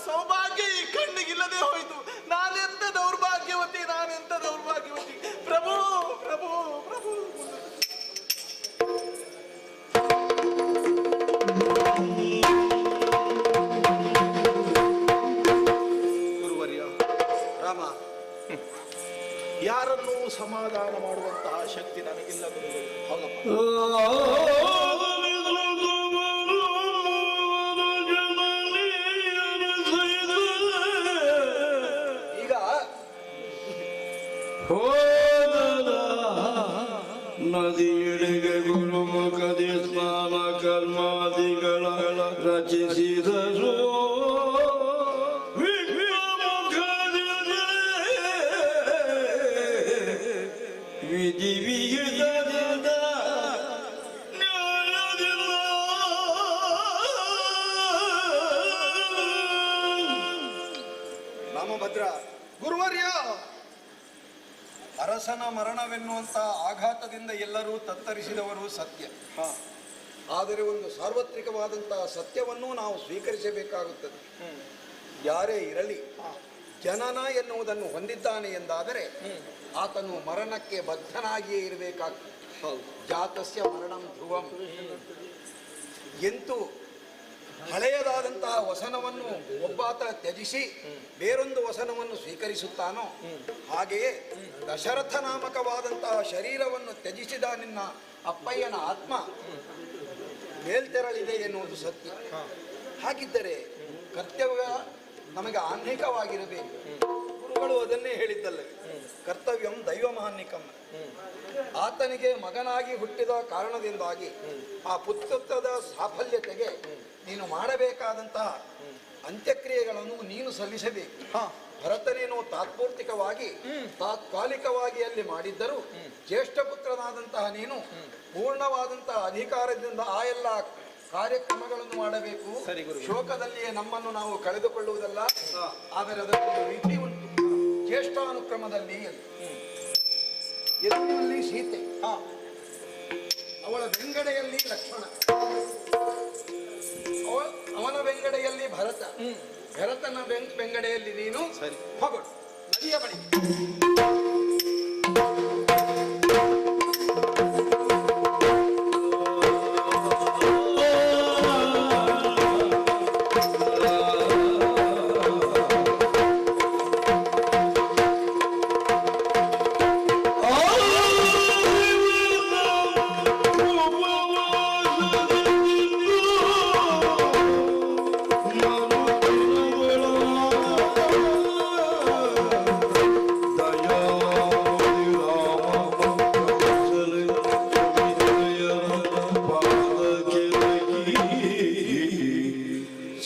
ಸೌಭಾಗ್ಯ ಈ ಕಣ್ಣಿಗಿಲ್ಲದೆ ಹೋಯಿತು. ನಾನೆಂತ ದೌರ್ಭಾಗ್ಯವತಿ. ಪ್ರಭು. ಗುರುವರ್ಯ ರಾಮ, ಯಾರನ್ನೂ ಸಮಾಧಾನ ಮಾಡುವಂತಹ ಶಕ್ತಿ ನನಗಿಲ್ಲ ಗುರುಗಳೇ. ಈಗ ನದಿಯೆಡೆಗೆ ಗುರುಮುಖದಿ ಸ್ನಾನ ಕರ್ಮಾದಿಗಳ ರಚಿಸಿದರು. ರಾಮಭದ್ರ, ಗುರುವರ್ಯ, ಅರಸನ ಮರಣವೆನ್ನುವಂತ ಆಘಾತದಿಂದ ಎಲ್ಲರೂ ತತ್ತರಿಸಿದವರು ಸತ್ಯ. ಆದರೆ ಒಂದು ಸಾರ್ವತ್ರಿಕವಾದಂತಹ ಸತ್ಯವನ್ನು ನಾವು ಸ್ವೀಕರಿಸಬೇಕಾಗುತ್ತದೆ. ಯಾರೇ ಇರಲಿ, ಜನನ ಎನ್ನುವುದನ್ನು ಹೊಂದಿದ್ದಾನೆ ಎಂದಾದರೆ ಆತನು ಮರಣಕ್ಕೆ ಬದ್ಧನಾಗಿಯೇ ಇರಬೇಕಾಗ್ತದೆ. ಜಾತಸ್ಯ ಮರಣಂ ಧ್ರುವಂ. ಎಂತೂ ಹಳೆಯದಾದಂತಹ ವಸನವನ್ನು ಒಬ್ಬಾತ ತ್ಯಜಿಸಿ ಬೇರೊಂದು ವಸನವನ್ನು ಸ್ವೀಕರಿಸುತ್ತಾನೋ, ಹಾಗೆಯೇ ದಶರಥ ನಾಮಕವಾದಂತಹ ಶರೀರವನ್ನು ತ್ಯಜಿಸಿದ ನಿನ್ನ ಅಪ್ಪಯ್ಯನ ಆತ್ಮ ಮೇಲ್ತೆರಳಿದೆ ಎನ್ನುವುದು ಸತ್ಯ. ಹಾಗಿದ್ದರೆ ಕರ್ತವ್ಯ ನಮಗೆ ಆನ್ಹಿಕವಾಗಿರಬೇಕು. ಗುರುಗಳು ಅದನ್ನೇ ಹೇಳಿದ್ದಲ್ಲವೇ. ಕರ್ತವ್ಯಂ ದೈವಮಹಾನ್ನಿಕಂ. ಆತನಿಗೆ ಮಗನಾಗಿ ಹುಟ್ಟಿದ ಕಾರಣದಿಂದಾಗಿ ಆ ಪುತ್ರತ್ವದ ಸಾಫಲ್ಯತೆಗೆ ನೀನು ಮಾಡಬೇಕಾದಂತಹ ಅಂತ್ಯಕ್ರಿಯೆಗಳನ್ನು ನೀನು ಸಲ್ಲಿಸಬೇಕು. ಭರತನೇನು ತಾತ್ಕಾಲಿಕವಾಗಿ ಅಲ್ಲಿ ಮಾಡಿದ್ದರೂ ಜ್ಯೇಷ್ಠ ಪುತ್ರನಾದಂತಹ ನೀನು ಪೂರ್ಣವಾದಂತಹ ಅಧಿಕಾರದಿಂದ ಆ ಎಲ್ಲ ಕಾರ್ಯಕ್ರಮಗಳನ್ನು ಮಾಡಬೇಕು. ಶೋಕದಲ್ಲಿಯೇ ನಮ್ಮನ್ನು ನಾವು ಕಳೆದುಕೊಳ್ಳುವುದಲ್ಲ, ಆದರೆ ಅದಕ್ಕೊಂದು ರೀತಿ ಉಂಟು. ಜ್ಯೇಷ್ಠಾನುಕ್ರಮದಲ್ಲಿ ಎದುರಿನಲ್ಲಿ ಸೀತೆ, ಅವಳ ಬೆಂಗಡೆಯಲ್ಲಿ ಲಕ್ಷ್ಮಣ, ಅವನ ಬೆಂಗಡೆಯಲ್ಲಿ ಭರತ, ಭರತನ ಬೆಂಗಡೆಯಲ್ಲಿ ನೀನು ಹೊಗಳು ನದಿಯ ಬಳಿ.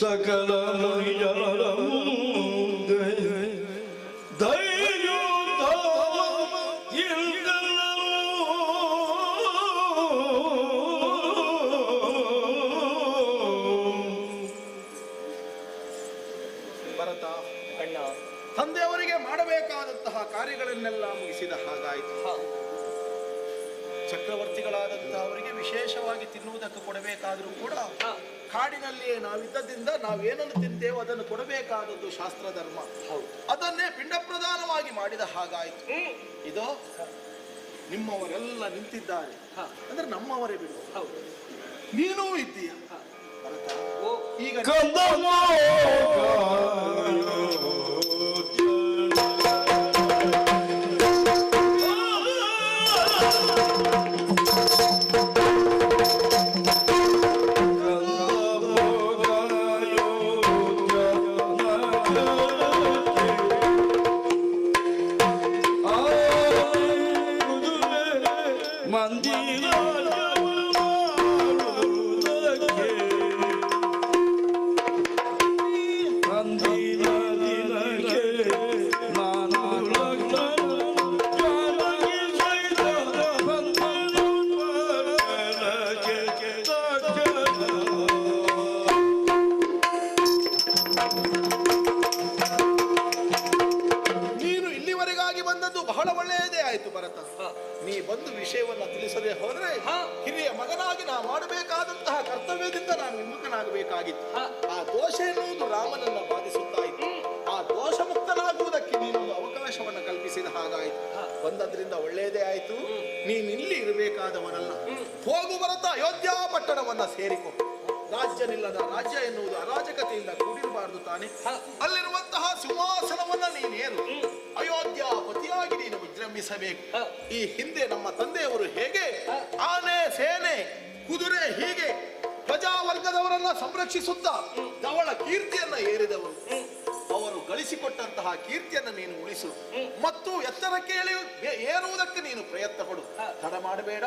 ಸಕಲ ಮುನಿಯರ ಮುಂದೆ ಧೈರ್ಯ ಭರತ ಅಣ್ಣ, ತಂದೆಯವರಿಗೆ ಮಾಡಬೇಕಾದಂತಹ ಕಾರ್ಯಗಳನ್ನೆಲ್ಲ ಮುಗಿಸಿದ ಹಾಗಾಯಿತು. ಚಕ್ರವರ್ತಿಗಳಾದಂತಹ ಅವರಿಗೆ ವಿಶೇಷವಾಗಿ ತಿನ್ನುವುದಕ್ಕೆ ಕೊಡಬೇಕಾದ್ರೂ ಕೂಡ ಕಾಡಿನಲ್ಲಿಯೇ ನಾವಿದ್ದದಿಂದ ನಾವೇನನ್ನು ತಿಂತೇವೋ ಅದನ್ನು ಕೊಡಬೇಕಾದದ್ದು ಶಾಸ್ತ್ರ ಧರ್ಮ. ಅದನ್ನೇ ಪಿಂಡ ಪ್ರದಾನವಾಗಿ ಮಾಡಿದ ಹಾಗಾಯಿತು. ಇದು ನಿಮ್ಮವರೆಲ್ಲ ನಿಂತಿದ್ದಾರೆ ಅಂದ್ರೆ ನಮ್ಮವರೇ ಬಿಡು, ನೀನೂ ಇದ್ದೀಯ ಭರತ. ಈಗ ನೀ ಬಂದು ವಿಷಯವನ್ನ ತಿಳಿಸದೆ ಹೋದ್ರೆ ಹಿರಿಯ ಮಗನಾಗಿ ನಾ ಮಾಡಬೇಕಾದಂತಹ ಕರ್ತವ್ಯದಿಂದ ನಾನು ವಿಮುಖನಾಗಬೇಕಾಗಿತ್ತು. ಆ ದೋಷ ಎನ್ನುವುದು ರಾಮನನ್ನ ಬಾಧಿಸುತ್ತಾ ಇತ್ತು. ಆ ದೋಷ ಮುಕ್ತನಾಗುವುದಕ್ಕೆ ನೀನೊಂದು ಅವಕಾಶವನ್ನ ಕಲ್ಪಿಸಿದ ಹಾಗಾಯಿತು. ಬಂದದ್ರಿಂದ ಒಳ್ಳೆಯದೇ ಆಯ್ತು. ನೀನ್ ಇಲ್ಲಿ ಇರಬೇಕಾದವನಲ್ಲ, ಹೋಗು ಭರತ, ಅಯೋಧ್ಯ ಪಟ್ಟಣವನ್ನ ಸೇರಿಕೊ. ರಾಜ್ಯನಿಲ್ಲದ ರಾಜ್ಯ ಎನ್ನುವುದು ಅರಾಜಕತೆಯಿಂದ ಕೂಡಿರಬಾರದು ತಾನೆ. ಅಲ್ಲಿರುವಂತಹ ಸಿಂಹಾಸನವನ್ನ ನೀನೇನು ಅಯೋಧ್ಯ ಪತಿಯಾಗಿ ನೀನು ವಿಜೃಂಭಿಸಬೇಕು. ಈ ಹಿಂದೆ ನಮ್ಮ ತಂದೆಯವರು ಹೇಗೆ ಆನೆ, ಸೇನೆ, ಕುದುರೆ ಹೀಗೆ ಪ್ರಜಾವರ್ಗದವರನ್ನ ಸಂರಕ್ಷಿಸುತ್ತಾ ಧವಳ ಕೀರ್ತಿಯನ್ನ ಏರಿದವರು, ಅವರು ಗಳಿಸಿಕೊಟ್ಟಂತಹ ಕೀರ್ತಿಯನ್ನ ನೀನು ಉಳಿಸು ಮತ್ತು ಎತ್ತರಕ್ಕೆ ಏರುವುದಕ್ಕೆ ನೀನು ಪ್ರಯತ್ನ ಪಡು. ತಡ ಮಾಡಬೇಡ.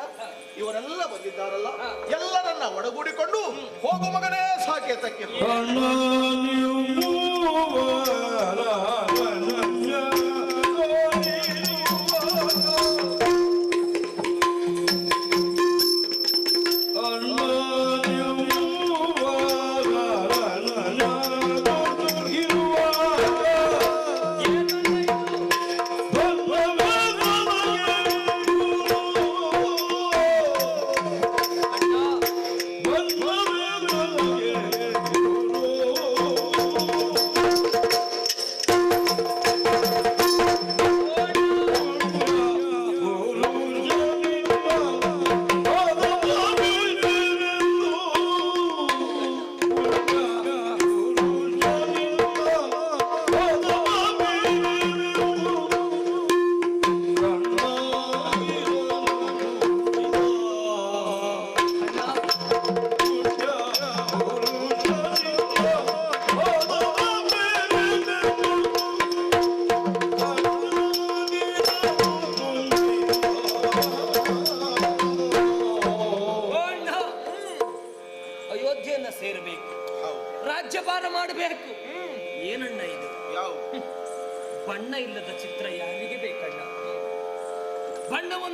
ಇವರೆಲ್ಲ ಬಂದಿದ್ದಾರಲ್ಲ, ಎಲ್ಲರನ್ನ ಒಡಗೂಡಿಕೊಂಡು ಹೋಗು ಮಗನೇ ಸಾಕೇತಕ್ಕೆ.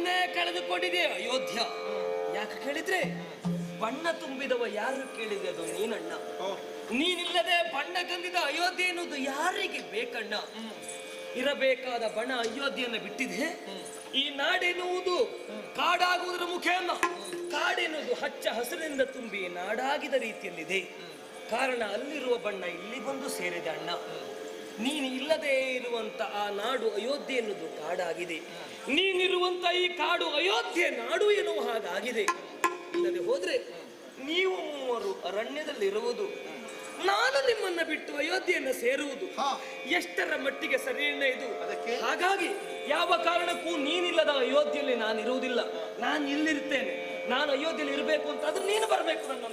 ಬಣ್ಣವನ್ನೇ ಕಳೆದುಕೊಂಡಿದೆ ಅಯೋಧ್ಯ. ಯಾಕೆ ಕೇಳಿದ್ರೆ ಬಣ್ಣ ತುಂಬಿದವ ಯಾರು ಕೇಳಿದೆ ಅದು ನೀನಣ್ಣ. ನೀನಿಲ್ಲದೆ ಬಣ್ಣ ಗಂದಿದ ಅಯೋಧ್ಯೆ ಎನ್ನುವುದು ಯಾರಿಗೆ ಬೇಕಣ್ಣ. ಇರಬೇಕಾದ ಬಣ ಅಯೋಧ್ಯೆಯನ್ನು ಬಿಟ್ಟಿದೆ. ಈ ನಾಡೆನ್ನುವುದು ಕಾಡಾಗುವುದರ ಮುಖೇನ, ಕಾಡೆನ್ನುವುದು ಹಚ್ಚ ಹಸಿರಿನಿಂದ ತುಂಬಿ ನಾಡಾಗಿದ ರೀತಿಯಲ್ಲಿದೆ. ಕಾರಣ ಅಲ್ಲಿರುವ ಬಣ್ಣ ಇಲ್ಲಿ ಬಂದು ಸೇರಿದೆ ಅಣ್ಣ. ನೀನು ಇಲ್ಲದೆ ಇರುವಂತ ಆ ನಾಡು ಅಯೋಧ್ಯೆ ಎನ್ನುವುದು ಕಾಡಾಗಿದೆ. ನೀನಿರುವಂತ ಈ ಕಾಡು ಅಯೋಧ್ಯೆ ನಾಡು ಎನ್ನುವ ಹಾಗಾಗಿದೆ. ಇಲ್ಲದೆ ಹೋದ್ರೆ ನೀವು ಮೂವರು ಅರಣ್ಯದಲ್ಲಿರುವುದು, ನಾನು ನಿಮ್ಮನ್ನ ಬಿಟ್ಟು ಅಯೋಧ್ಯೆಯನ್ನು ಸೇರುವುದು ಎಷ್ಟರ ಮಟ್ಟಿಗೆ ಸರಿಯಣ್ಣ ಇದು. ಹಾಗಾಗಿ ಯಾವ ಕಾರಣಕ್ಕೂ ನೀನಿಲ್ಲದ ಅಯೋಧ್ಯೆಯಲ್ಲಿ ನಾನು ಇರುವುದಿಲ್ಲ. ನಾನು ಇಲ್ಲಿರ್ತೇನೆ. ನಾನು ಅಯೋಧ್ಯೆಯಲ್ಲಿ ಇರಬೇಕು ಅಂತಾದ್ರೂ ನೀನು ಬರಬೇಕು ನನ್ನ.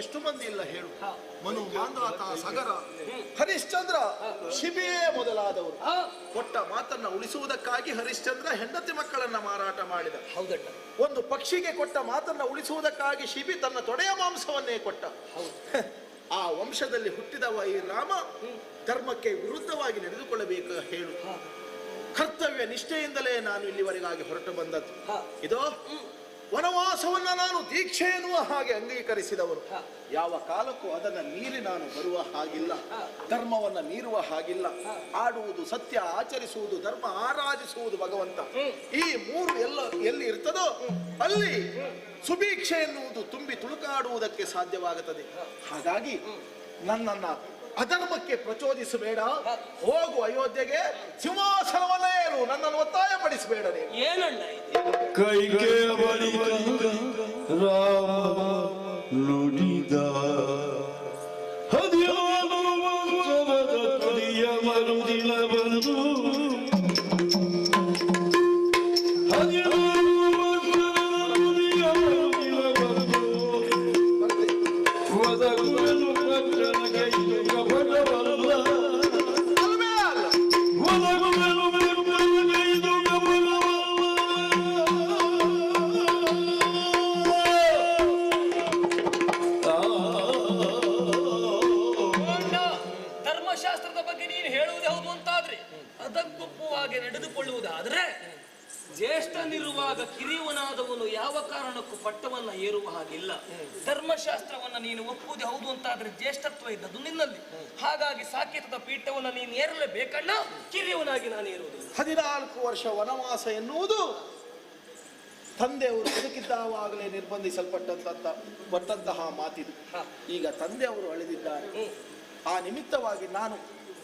ಎಷ್ಟು ಮಂದಿ ಇಲ್ಲ ಹೇಳು. ಮನು, ಮಾಂಧಾತ, ಸಗರ, ಹರಿಶ್ಚಂದ್ರ, ಶಿಬಿಯೇ ಮೊದಲಾದವರು ಕೊಟ್ಟ ಮಾತನ್ನ ಉಳಿಸುವುದಕ್ಕಾಗಿ ಹರಿಶ್ಚಂದ್ರ ಹೆಂಡತಿ ಮಕ್ಕಳನ್ನ ಮಾರಾಟ ಮಾಡಿದ. ಹೌದಣ್ಣ. ಒಂದು ಪಕ್ಷಿಗೆ ಕೊಟ್ಟ ಮಾತನ್ನ ಉಳಿಸುವುದಕ್ಕಾಗಿ ಶಿಬಿ ತನ್ನ ತೊಡೆಯ ಮಾಂಸವನ್ನೇ ಕೊಟ್ಟ. ಆ ವಂಶದಲ್ಲಿ ಹುಟ್ಟಿದವ ಈ ರಾಮ ಧರ್ಮಕ್ಕೆ ವಿರುದ್ಧವಾಗಿ ನಡೆದುಕೊಳ್ಳಬೇಕು ಹೇಳು. ಕರ್ತವ್ಯ ನಿಷ್ಠೆಯಿಂದಲೇ ನಾನು ಇಲ್ಲಿವರೆಗಾಗಿ ಹೊರಟು ಬಂದದ್ದು. ಇದೋ ವನವಾಸವನ್ನ ನಾನು ದೀಕ್ಷೆ ಎನ್ನುವ ಹಾಗೆ ಅಂಗೀಕರಿಸಿದವರು. ಯಾವ ಕಾಲಕ್ಕೂ ಅದನ್ನ ಮೀರಿ ನಾನು ಬರುವ ಹಾಗಿಲ್ಲ. ಧರ್ಮವನ್ನ ಮೀರುವ ಹಾಗಿಲ್ಲ. ಆಡುವುದು ಸತ್ಯ, ಆಚರಿಸುವುದು ಧರ್ಮ, ಆರಾಧಿಸುವುದು ಭಗವಂತ. ಈ ಮೂರು ಎಲ್ಲಿ ಇರ್ತದೋ ಅಲ್ಲಿ ಸುಭೀಕ್ಷೆ ಎನ್ನುವುದು ತುಂಬಿ ತುಳುಕಾಡುವುದಕ್ಕೆ ಸಾಧ್ಯವಾಗುತ್ತದೆ. ಹಾಗಾಗಿ ನನ್ನನ್ನ ಅಧರ್ಮಕ್ಕೆ ಪ್ರಚೋದಿಸಬೇಡ. ಹೋಗು ಅಯೋಧ್ಯೆಗೆ, ಸಿಂಹಾಸನವನ್ನ ಏರು, ನನ್ನನ್ನು ಒತ್ತಾಯ ಪಡಿಸಬೇಡ. ಏನಣ್ಣ ಕೈಗೆ ರಾಮ ನುಡಿದ 16 ವರ್ಷದ ತುಡಿಯ ಮರುದಿನ ಬಂದು 16 ವರ್ಷದ ತುಡಿಯ ಮರುದಿನ ಬಂದು ಒದಗುವೆನು ಕಟ್ಟಣಗೆ ಇದು ಕಪಟವಲ್ಲ. ಒದಗುವೆನು ಕಟ್ಟಣಗೆ ಇದು ಕಪಟವಲ್ಲ. ಧರ್ಮಶಾಸ್ತ್ರದ ಬಗ್ಗೆ ನೀನು ಹೇಳುವುದು ಹೌದು ಅಂತಾದ್ರೆ ಅದಕ್ಕೊಪ್ಪುವಾಗೆ ನಡೆದುಕೊಳ್ಳುವುದಾದ್ರೆ ಜ್ಯೇಷ್ಠನಿರುವಾಗ ಕಿರಿಯವನಾದವನು ಯಾವ ಕಾರಣಕ್ಕೂ ಪಟ್ಟವನ್ನ ಏರುವ ಹಾಗಿಲ್ಲ. ಧರ್ಮಶಾಸ್ತ್ರವನ್ನ ನೀನು ಒಪ್ಪುವುದು ಹೌದು ಅಂತಾದ್ರೆ ಜ್ಯೇಷ್ಠತ್ವ ಇದ್ದದ್ದು ನಿನ್ನಲ್ಲಿ. ಹಾಗಾಗಿ ಸಾಕೇತದ ಪೀಠವನ್ನ ನೀನು ಏರಲೇಬೇಕಣ್ಣ. ಕಿರಿಯವನಾಗಿ ನಾನು ಏರುವುದು. 14 ವರ್ಷ ವನವಾಸ ಎನ್ನುವುದು ತಂದೆಯವರು ಬದುಕಿದ್ದಾವಾಗಲೇ ನಿರ್ಬಂಧಿಸಲ್ಪಟ್ಟಂತಹ ಮಾತಿದು. ಈಗ ತಂದೆಯವರು ಅಳೆದಿದ್ದಾರೆ. ಆ ನಿಮಿತ್ತವಾಗಿ ನಾನು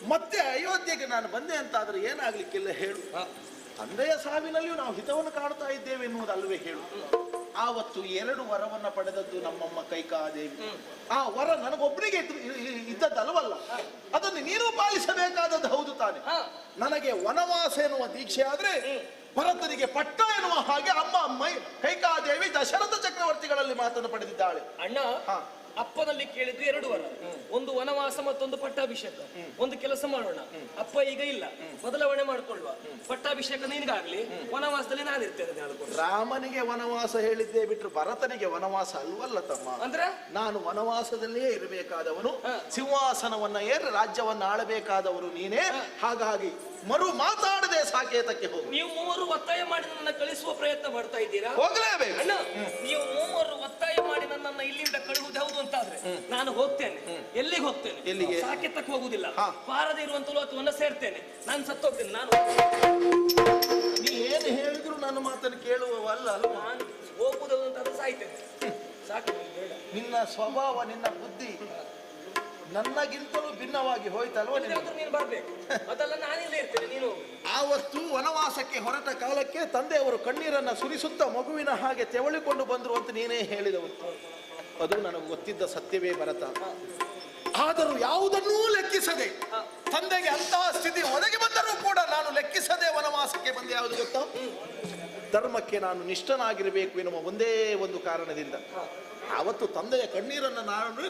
ಮತ್ತೆ ಅಯೋಧ್ಯೆಗೆ ನಾನು ಬಂದೆ ಅಂತಾದ್ರೆ ಏನಾಗ್ಲಿಕ್ಕಿಲ್ಲ ಹೇಳು. ತಂದೆಯ ಸಾವಿನಲ್ಲಿಯೂ ನಾವು ಹಿತವನ್ನು ಕಾಣ್ತಾ ಇದ್ದೇವೆ ಎನ್ನುವುದಲ್ವೇ ಹೇಳು. ಆವತ್ತು 2 ವರವನ್ನ ಪಡೆದದ್ದು ನಮ್ಮಮ್ಮ ಕೈಕಾದೇವಿ. ಆ ವರ ನನಗೊಬ್ಬನಿಗೆ ಇದ್ದದ್ದಲ್ವಲ್ಲ, ಅದನ್ನು ನೀನು ಪಾಲಿಸಬೇಕಾದದ್ದು ಹೌದು ತಾನೆ. ನನಗೆ ವನವಾಸ ಎನ್ನುವ ದೀಕ್ಷೆ ಆದ್ರೆ ಭರತನಿಗೆ ಪಟ್ಟ ಎನ್ನುವ ಹಾಗೆ ಅಮ್ಮ ಕೈಕಾದೇವಿ ದಶರಥ ಚಕ್ರವರ್ತಿಗಳಲ್ಲಿ ಮಾತನ್ನು ಪಡೆದಿದ್ದಾಳೆ. ಅಣ್ಣ, ಅಪ್ಪನಲ್ಲಿ ಕೇಳಿದ್ದು 2 ವರ. ಒಂದು ವನವಾಸ, ಮತ್ತೊಂದು ಪಟ್ಟಾಭಿಷೇಕ. ಒಂದು ಕೆಲಸ ಮಾಡೋಣ, ಅಪ್ಪ ಈಗ ಇಲ್ಲ, ಬದಲಾವಣೆ ಮಾಡ್ಕೊಳ್ಳುವ. ಪಟ್ಟಾಭಿಷೇಕ ನಿನಗಾಗ್ಲಿ, ವನವಾಸದಲ್ಲಿ ನಾನಿರ್ತೇನೆ. ರಾಮನಿಗೆ ವನವಾಸ ಹೇಳಿದ್ದೇ ಬಿಟ್ರು ಭರತನಿಗೆ ವನವಾಸ ಅಲ್ವಲ್ಲ ತಮ್ಮ. ಅಂದ್ರೆ ನಾನು ವನವಾಸದಲ್ಲಿಯೇ ಇರಬೇಕಾದವನು, ಸಿಂಹಾಸನವನ್ನ ಏರಿ ರಾಜ್ಯವನ್ನ ಆಳಬೇಕಾದವರು ನೀನೇ. ಹಾಗಾಗಿ ಮರು ಮಾತಾಡದೆ ಸಾಕೇತಕ್ಕೆ ಹೋಗು. ನೀವು ಮೂವರು ಒತ್ತಾಯ ಮಾಡಿ ನನ್ನ ಕಳಿಸುವ ಪ್ರಯತ್ನ ಮಾಡ್ತಾ ಇದ್ದೀರಾ? ಹೋಗಲೇಬೇಕು. ಅಣ್ಣ, ನೀವು ಮೂವರು ಒತ್ತಾಯ ಮಾಡಿ ನನ್ನನ್ನ ಇಲ್ಲಿಂದ ಕಳುವುದು ಹೌದು ಅಂತಾದ್ರೆ ನಾನು ಹೋಗ್ತೇನೆ. ಎಲ್ಲಿಗೆ ಹೋಗ್ತೇನೆ? ಎಲ್ಲಿಗೆ? ಸಾಕೇತಕ್ಕೆ ಹೋಗುದಿಲ್ಲ. ಬಾರದೆ ಇರುವಂತ ಲೋಕವನ್ನ ಸೇರ್ತೇನೆ. ನಾನು ಸತ್ತೋಗ್ತೇನೆ. ನಾನು ನೀ ಏನು ಹೇಳಿದ್ರು ನನ್ನ ಮಾತನ್ನು ಕೇಳುವವಲ್ಲ ಅಲ್ವಾ? ನಾನು ಹೋಗುವುದು ಅಂತಾದ್ರೆ ಸಾಯ್ತೇನೆ. ಸಾಕು, ಬೇಡ. ನಿನ್ನ ಸ್ವಭಾವ, ನಿನ್ನ ಬುದ್ಧಿ ನನ್ನಗಿಂತಲೂ ಭಿನ್ನವಾಗಿ ಹೋಯ್ತಲ್ವ ನಿನಗೆ? ನೀನು ಬರ್ಬೇಕು, ಅದೆಲ್ಲ ನಾನಿಲ್ಲೇ ಇರ್ತೇನೆ, ನೀನು ಆವತ್ತು ವನವಾಸಕ್ಕೆ ಹೊರಟ ಕಾಲಕ್ಕೆ ತಂದೆಯವರು ಕಣ್ಣೀರನ್ನ ಸುರಿಸುತ್ತಾ ಮಗುವಿನ ಹಾಗೆ ತೆವಳಿಕೊಂಡು ಬಂದ್ರು ಅಂತ ನೀನೇ ಹೇಳಿದವರು. ಅದು ನನಗೆ ಗೊತ್ತಿದ್ದ ಸತ್ಯವೇ ಭರತ. ಆದರೂ ಯಾವುದನ್ನೂ ಲೆಕ್ಕಿಸದೆ ತಂದೆಗೆ ಅಂತಹ ಸ್ಥಿತಿ ಒದಗಿ ಬಂದರೂ ಕೂಡ ನಾನು ಲೆಕ್ಕಿಸದೆ ವನವಾಸಕ್ಕೆ ಬಂದೆ. ಯಾವುದು ಗೊತ್ತಾ? ಧರ್ಮಕ್ಕೆ ನಾನು ನಿಷ್ಠನಾಗಿರಬೇಕು ಎನ್ನುವ ಒಂದೇ ಒಂದು ಕಾರಣದಿಂದ. ಆವತ್ತು ತಂದೆಯ ಕಣ್ಣೀರನ್ನು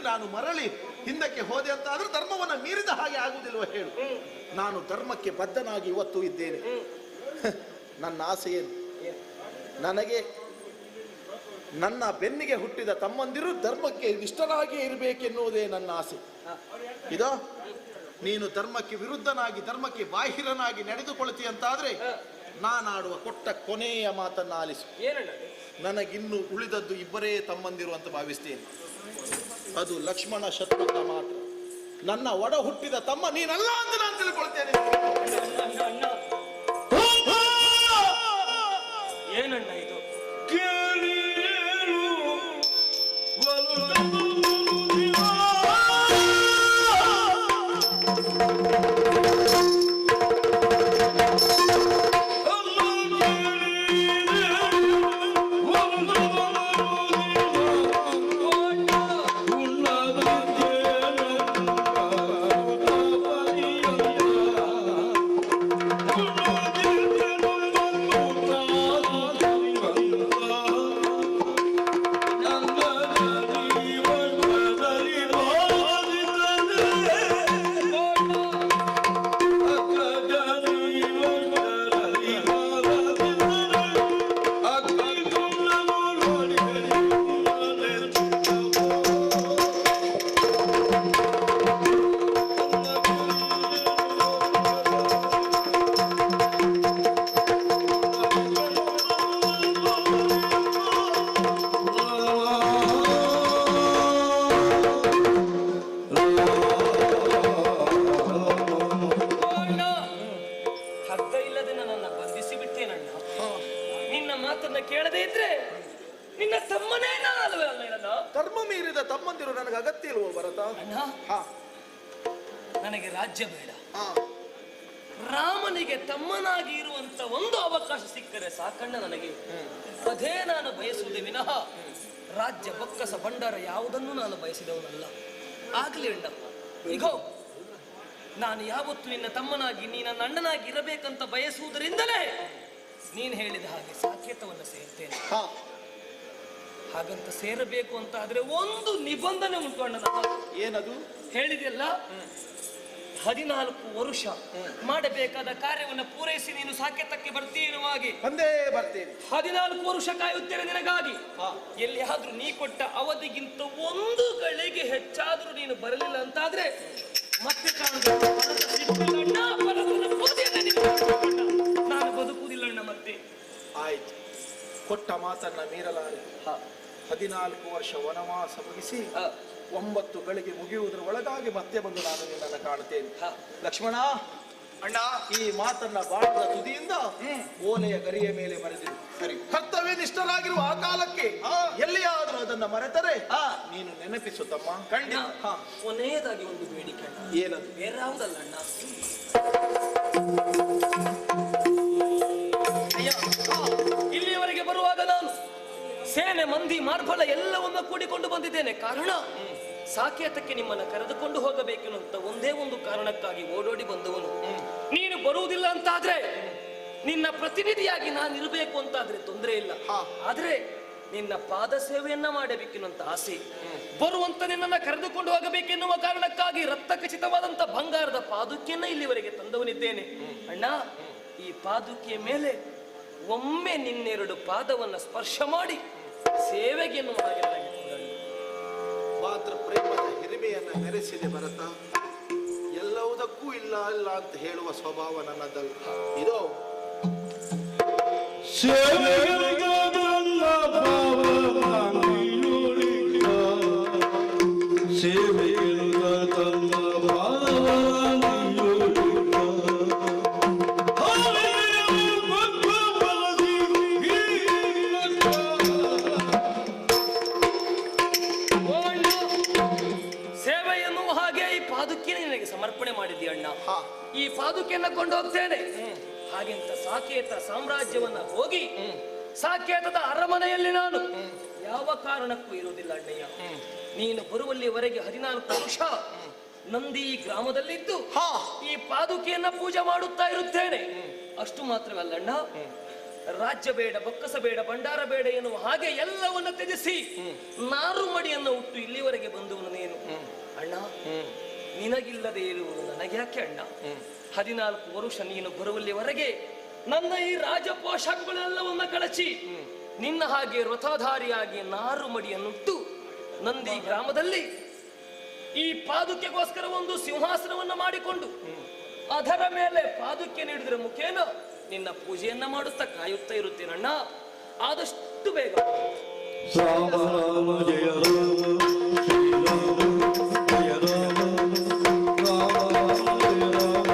ನಾನು ಮರಳಿ ಹಿಂದಕ್ಕೆ ಹೋದೆ ಅಂತ ಆದ್ರೆ ಧರ್ಮವನ್ನ ಮೀರಿದ ಹಾಗೆ ಆಗುವುದಿಲ್ವ ಹೇಳು? ನಾನು ಧರ್ಮಕ್ಕೆ ಬದ್ಧನಾಗಿ ಇವತ್ತು ಇದ್ದೇನೆ. ನನ್ನ ಆಸೆ ಏನು? ನನಗೆ ನನ್ನ ಬೆನ್ನಿಗೆ ಹುಟ್ಟಿದ ತಮ್ಮಂದಿರು ಧರ್ಮಕ್ಕೆ ನಿಷ್ಠರಾಗಿಯೇ ಇರಬೇಕೆನ್ನುವುದೇ ನನ್ನ ಆಸೆ. ಇದೋ ನೀನು ಧರ್ಮಕ್ಕೆ ವಿರುದ್ಧನಾಗಿ ಧರ್ಮಕ್ಕೆ ಬಾಹಿರನಾಗಿ ನಡೆದುಕೊಳ್ತೀಯ ಅಂತಾದ್ರೆ ನಾನಾಡುವ ಕೊಟ್ಟ ಕೊನೆಯ ಮಾತನ್ನ ಆಲಿಸು. ನನಗಿನ್ನು ಉಳಿದದ್ದು ಇಬ್ಬರೇ ತಮ್ಮಂದಿರು ಅಂತ ಭಾವಿಸ್ತೇನೆ. ಅದು ಲಕ್ಷ್ಮಣ ಶತ್ರುಘ್ನ ಮಾತ್ರ. ನನ್ನ ಒಡ ಹುಟ್ಟಿದ ತಮ್ಮ ನೀನಲ್ಲ ಅಂತ ನಾನು ತಿಳ್ಕೊಳ್ತೇನೆ. ಏನಣ್ಣ ಇದು? ಕೇಳದೆ ಇದ್ರೆ ನಿನ್ನ ತಮ್ಮನೇ ನಾನಲ್ವೇ ಅಲ್ಲ ಇರಲ್ಲ. ಧರ್ಮ ಮೀರಿದ ತಮ್ಮಂದಿರು ನನಗೆ ಅಗತ್ಯ ಇಲ್ವೋ ಭರತ? ನನಗೆ ರಾಜ್ಯ ಬೇಡ. ರಾಮನಿಗೆ ತಮ್ಮನಾಗಿ ಇರುವಂತ ಒಂದು ಅವಕಾಶ ಸಿಕ್ಕರೆ ಸಾಕಣ್ಣ ನನಗೆ. ಅದೇ ನಾನು ಬಯಸುವುದೇ ವಿನಃ ರಾಜ್ಯ ಬೊಕ್ಕಸ ಭಂಡಾರ ಯಾವುದನ್ನು ನಾನು ಬಯಸಿದವನಲ್ಲ. ಆಗ್ಲಿ ಅಣ್ಣ, ಈಗೋ ನಾನು ಯಾವತ್ತು ನಿನ್ನ ತಮ್ಮನಾಗಿ ನೀ ನನ್ನ ಅಣ್ಣನಾಗಿ ಇರಬೇಕಂತ ಬಯಸುವುದರಿಂದಲೇ ನೀನು ಹೇಳಿದ ಹಾಗೆ ಸಾಕೇತವನ್ನು ಸೇರ್ತೇನೆ. ಹಾಗಂತ ಸೇರಬೇಕು ಅಂತ ಆದ್ರೆ ಒಂದು ನಿಬಂಧನೆ ಉಂಟು ಅಣ್ಣ. ಏನದು? ಹೇಳಿದೆಲ್ಲ 14 ವರ್ಷ ಮಾಡಬೇಕಾದ ಕಾರ್ಯವನ್ನು ಪೂರೈಸಿ ನೀನು ಸಾಕೇತಕ್ಕೆ ಬರ್ತೀನುವಾಗಿ ಒಂದೇ ಬರ್ತೇನೆ. 14 ವರ್ಷ ಕಾಯುತ್ತೇನೆ ನಿನಗಾಗಿ. ಎಲ್ಲಿಯಾದ್ರೂ ನೀ ಕೊಟ್ಟ ಅವಧಿಗಿಂತ ಒಂದು ಗಳಿಗೆ ಹೆಚ್ಚಾದ್ರೂ ನೀನು ಬರಲಿಲ್ಲ ಅಂತಾದ್ರೆ ಮತ್ತೆ ನಾನು ಬದುಕುವುದಿಲ್ಲ ಮತ್ತೆ. ಆಯ್ತು, ಕೊಟ್ಟ ಮಾತನ್ನ ಮೀರಲಾರೆ. 14 ವರ್ಷ ವನವಾಸ ಮುಗಿಸಿ 9 ಗಳಿಗೆ ಮುಗಿಯುವುದರ ಒಳಗಾಗಿ ಮತ್ತೆ ಬಂದು ನಾನು ನಿನ್ನನ್ನು ಕಾಣುತ್ತೇನೆ. ಲಕ್ಷ್ಮಣ ಅಣ್ಣ, ಈ ಮಾತನ್ನ ಬಾಣದ ತುದಿಯಿಂದ ಓಲೆಯ ಗರಿಯ ಮೇಲೆ ಬರೆದಿರು. ಸರಿ, ಕರ್ತವ್ಯ ನಿಷ್ಠರಾಗಿರುವ ಆ ಕಾಲಕ್ಕೆ ಎಲ್ಲಿಯಾದ್ರೂ ಅದನ್ನ ಮರೆತರೆ ನೀನು ನೆನಪಿಸು ತಮ್ಮ. ಖಂಡಿತ. ಕೊನೆಯದಾಗಿ ಒಂದು ಬೇಡಿಕೆ. ಏನದು? ಬೇರೆ ಯಾವುದಲ್ಲ ಅಣ್ಣ, ಇಲ್ಲಿಯವರೆಗೆ ಬರುವಾಗ ನಾನು ಸೇನೆ ಮಂದಿ ಮಾರ್ಬಲ ಎಲ್ಲವನ್ನ ಕೂಡಿಕೊಂಡು ಬಂದಿದ್ದೇನೆ. ಕಾರಣ ಸಾಕೇತಕ್ಕೆ ನಿಮ್ಮನ್ನ ಕರೆದುಕೊಂಡು ಹೋಗಬೇಕೆನ್ನುವಂತ ಒಂದೇ ಒಂದು ಕಾರಣಕ್ಕಾಗಿ ಓಡೋಡಿ ಬಂದವನು. ನೀನು ಬರುವುದಿಲ್ಲ ಅಂತಾದ್ರೆ ನಿನ್ನ ಪ್ರತಿನಿಧಿಯಾಗಿ ನಾನು ಇರಬೇಕು ಅಂತಾದ್ರೆ ತೊಂದರೆ ಇಲ್ಲ. ಆದ್ರೆ ನಿನ್ನ ಪಾದ ಸೇವೆಯನ್ನ ಮಾಡಬೇಕೆನ್ನುವಂತ ಆಸೆ, ಬರುವಂತ ನಿನ್ನನ್ನ ಕರೆದುಕೊಂಡು ಹೋಗಬೇಕೆನ್ನುವ ಕಾರಣಕ್ಕಾಗಿ ರಕ್ತ ಖಚಿತವಾದಂತ ಬಂಗಾರದ ಪಾದುಕೆಯನ್ನ ಇಲ್ಲಿವರೆಗೆ ತಂದವನಿದ್ದೇನೆ. ಅಣ್ಣ, ಈ ಪಾದುಕೆಯ ಮೇಲೆ ಒಮ್ಮೆ ನಿನ್ನೆರಡು ಪಾದವನ್ನ ಸ್ಪರ್ಶ ಮಾಡಿ ಸೇವೆಗೆ ಎನ್ನುವ ಹಾಗೆ ನನಗೆ ಮಾತ್ರ ಪ್ರೇಮದ ಹಿರಿಮೆಯನ್ನ ಮೆರೆಸಿದೆ ಭರತ. ಎಲ್ಲವುದಕ್ಕೂ ಇಲ್ಲ ಇಲ್ಲ ಅಂತ ಹೇಳುವ ಸ್ವಭಾವ ನನ್ನದಲ್ಲ. ಇದೋ ಸೇವೆ ಎನ್ನುವ ಹಾಗೆ ಪಾದುಕೆಯನ್ನ ಕೊಂಡು ಹೋಗ್ತೇನೆ. ಹಾಗೆಂತ ಸಾಕೇತ ಸಾಮ್ರಾಜ್ಯವನ್ನ ಹೋಗಿ ಸಾಕೇತದ ಅರಮನೆಯಲ್ಲಿ ನಾನು ಯಾವ ಕಾರಣಕ್ಕೂ ಇರುವುದಿಲ್ಲ ಅಣ್ಣಯ್ಯ. ನೀನು ಬರುವಲ್ಲಿವರೆಗೆ 14 ವರ್ಷ ನಂದಿ ಗ್ರಾಮದಲ್ಲಿದ್ದು ಈ ಪಾದುಕೆಯನ್ನ ಪೂಜೆ ಮಾಡುತ್ತಾ ಇರುತ್ತೇನೆ. ಅಷ್ಟು ಮಾತ್ರವಲ್ಲಣ್ಣ, ರಾಜ್ಯ ಬೇಡ, ಬೊಕ್ಕಸ ಬೇಡ, ಭಂಡಾರ ಬೇಡ ಎನ್ನುವ ಹಾಗೆ ಎಲ್ಲವನ್ನ ತ್ಯಜಿಸಿ ನಾರು ಮಡಿಯನ್ನು ಹುಟ್ಟು ಇಲ್ಲಿವರೆಗೆ ಬಂದವನು ನೀನು ಅಣ್ಣ. ನಿನಗಿಲ್ಲದೆ ಇರುವುದು ನನಗ್ಯಾಕೆ ಅಣ್ಣ? 14 ವರ್ಷ ನೀನು ಬರುವಲ್ಲಿವರೆಗೆ ನನ್ನ ಈ ರಾಜ ಪೋಷಾಕಗಳೆಲ್ಲವನ್ನ ಕಳಚಿ ನಿನ್ನ ಹಾಗೆ ವ್ರತಧಾರಿಯಾಗಿ ನಾರು ಮಡಿಯನ್ನುಟ್ಟು ನಂದಿ ಗ್ರಾಮದಲ್ಲಿ ಈ ಪಾದುಕೆಗೋಸ್ಕರ ಒಂದು ಸಿಂಹಾಸನವನ್ನ ಮಾಡಿಕೊಂಡು ಅದರ ಮೇಲೆ ಪಾದುಕೆ ನೀಡಿದ್ರ ಮುಖೇನ ನಿನ್ನ ಪೂಜೆಯನ್ನ ಮಾಡುತ್ತಾ ಕಾಯುತ್ತಾ ಇರುತ್ತೇನಣ್ಣ. ಆದಷ್ಟು ಬೇಗ ರಾಮ ರಾಮ ಜಯ ರಾಮ ಶ್ರೀರಾಮ ಜಯ ರಾಮ ರಾಮ ರಾಮ ಜಯ ರಾಮ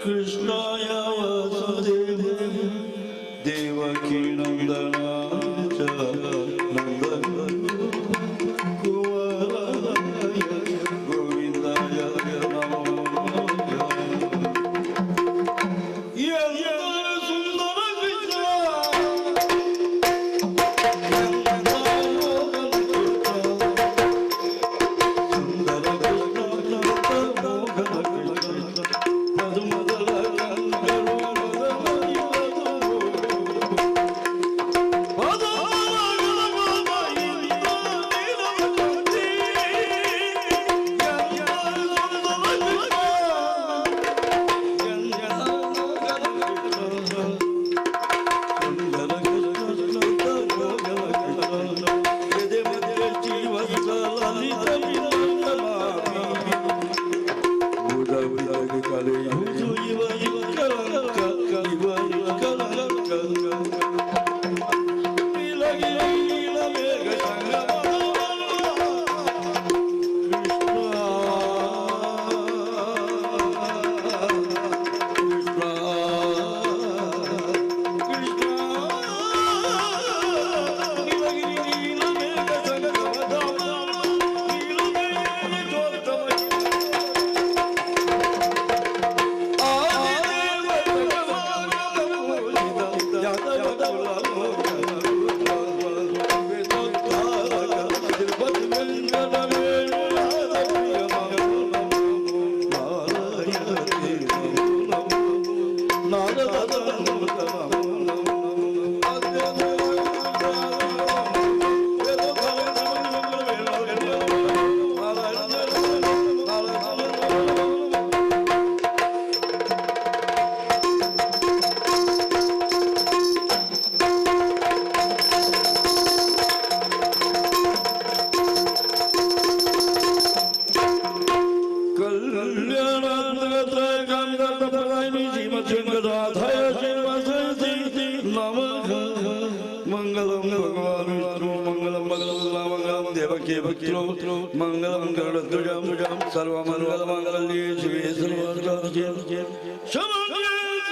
कृष्णाय वासुदेव देवकी नंदनाय च नंदन कुमाराय गोविंदाय नमो सुंदर मंगलम भगवान विष्णु मंगलम मंगलम देवकी भक्तिरो मंगलम गरुड़ध्वजं सर्वमंगल मंगल्ये शिवे सर्वार्थ शरण्ये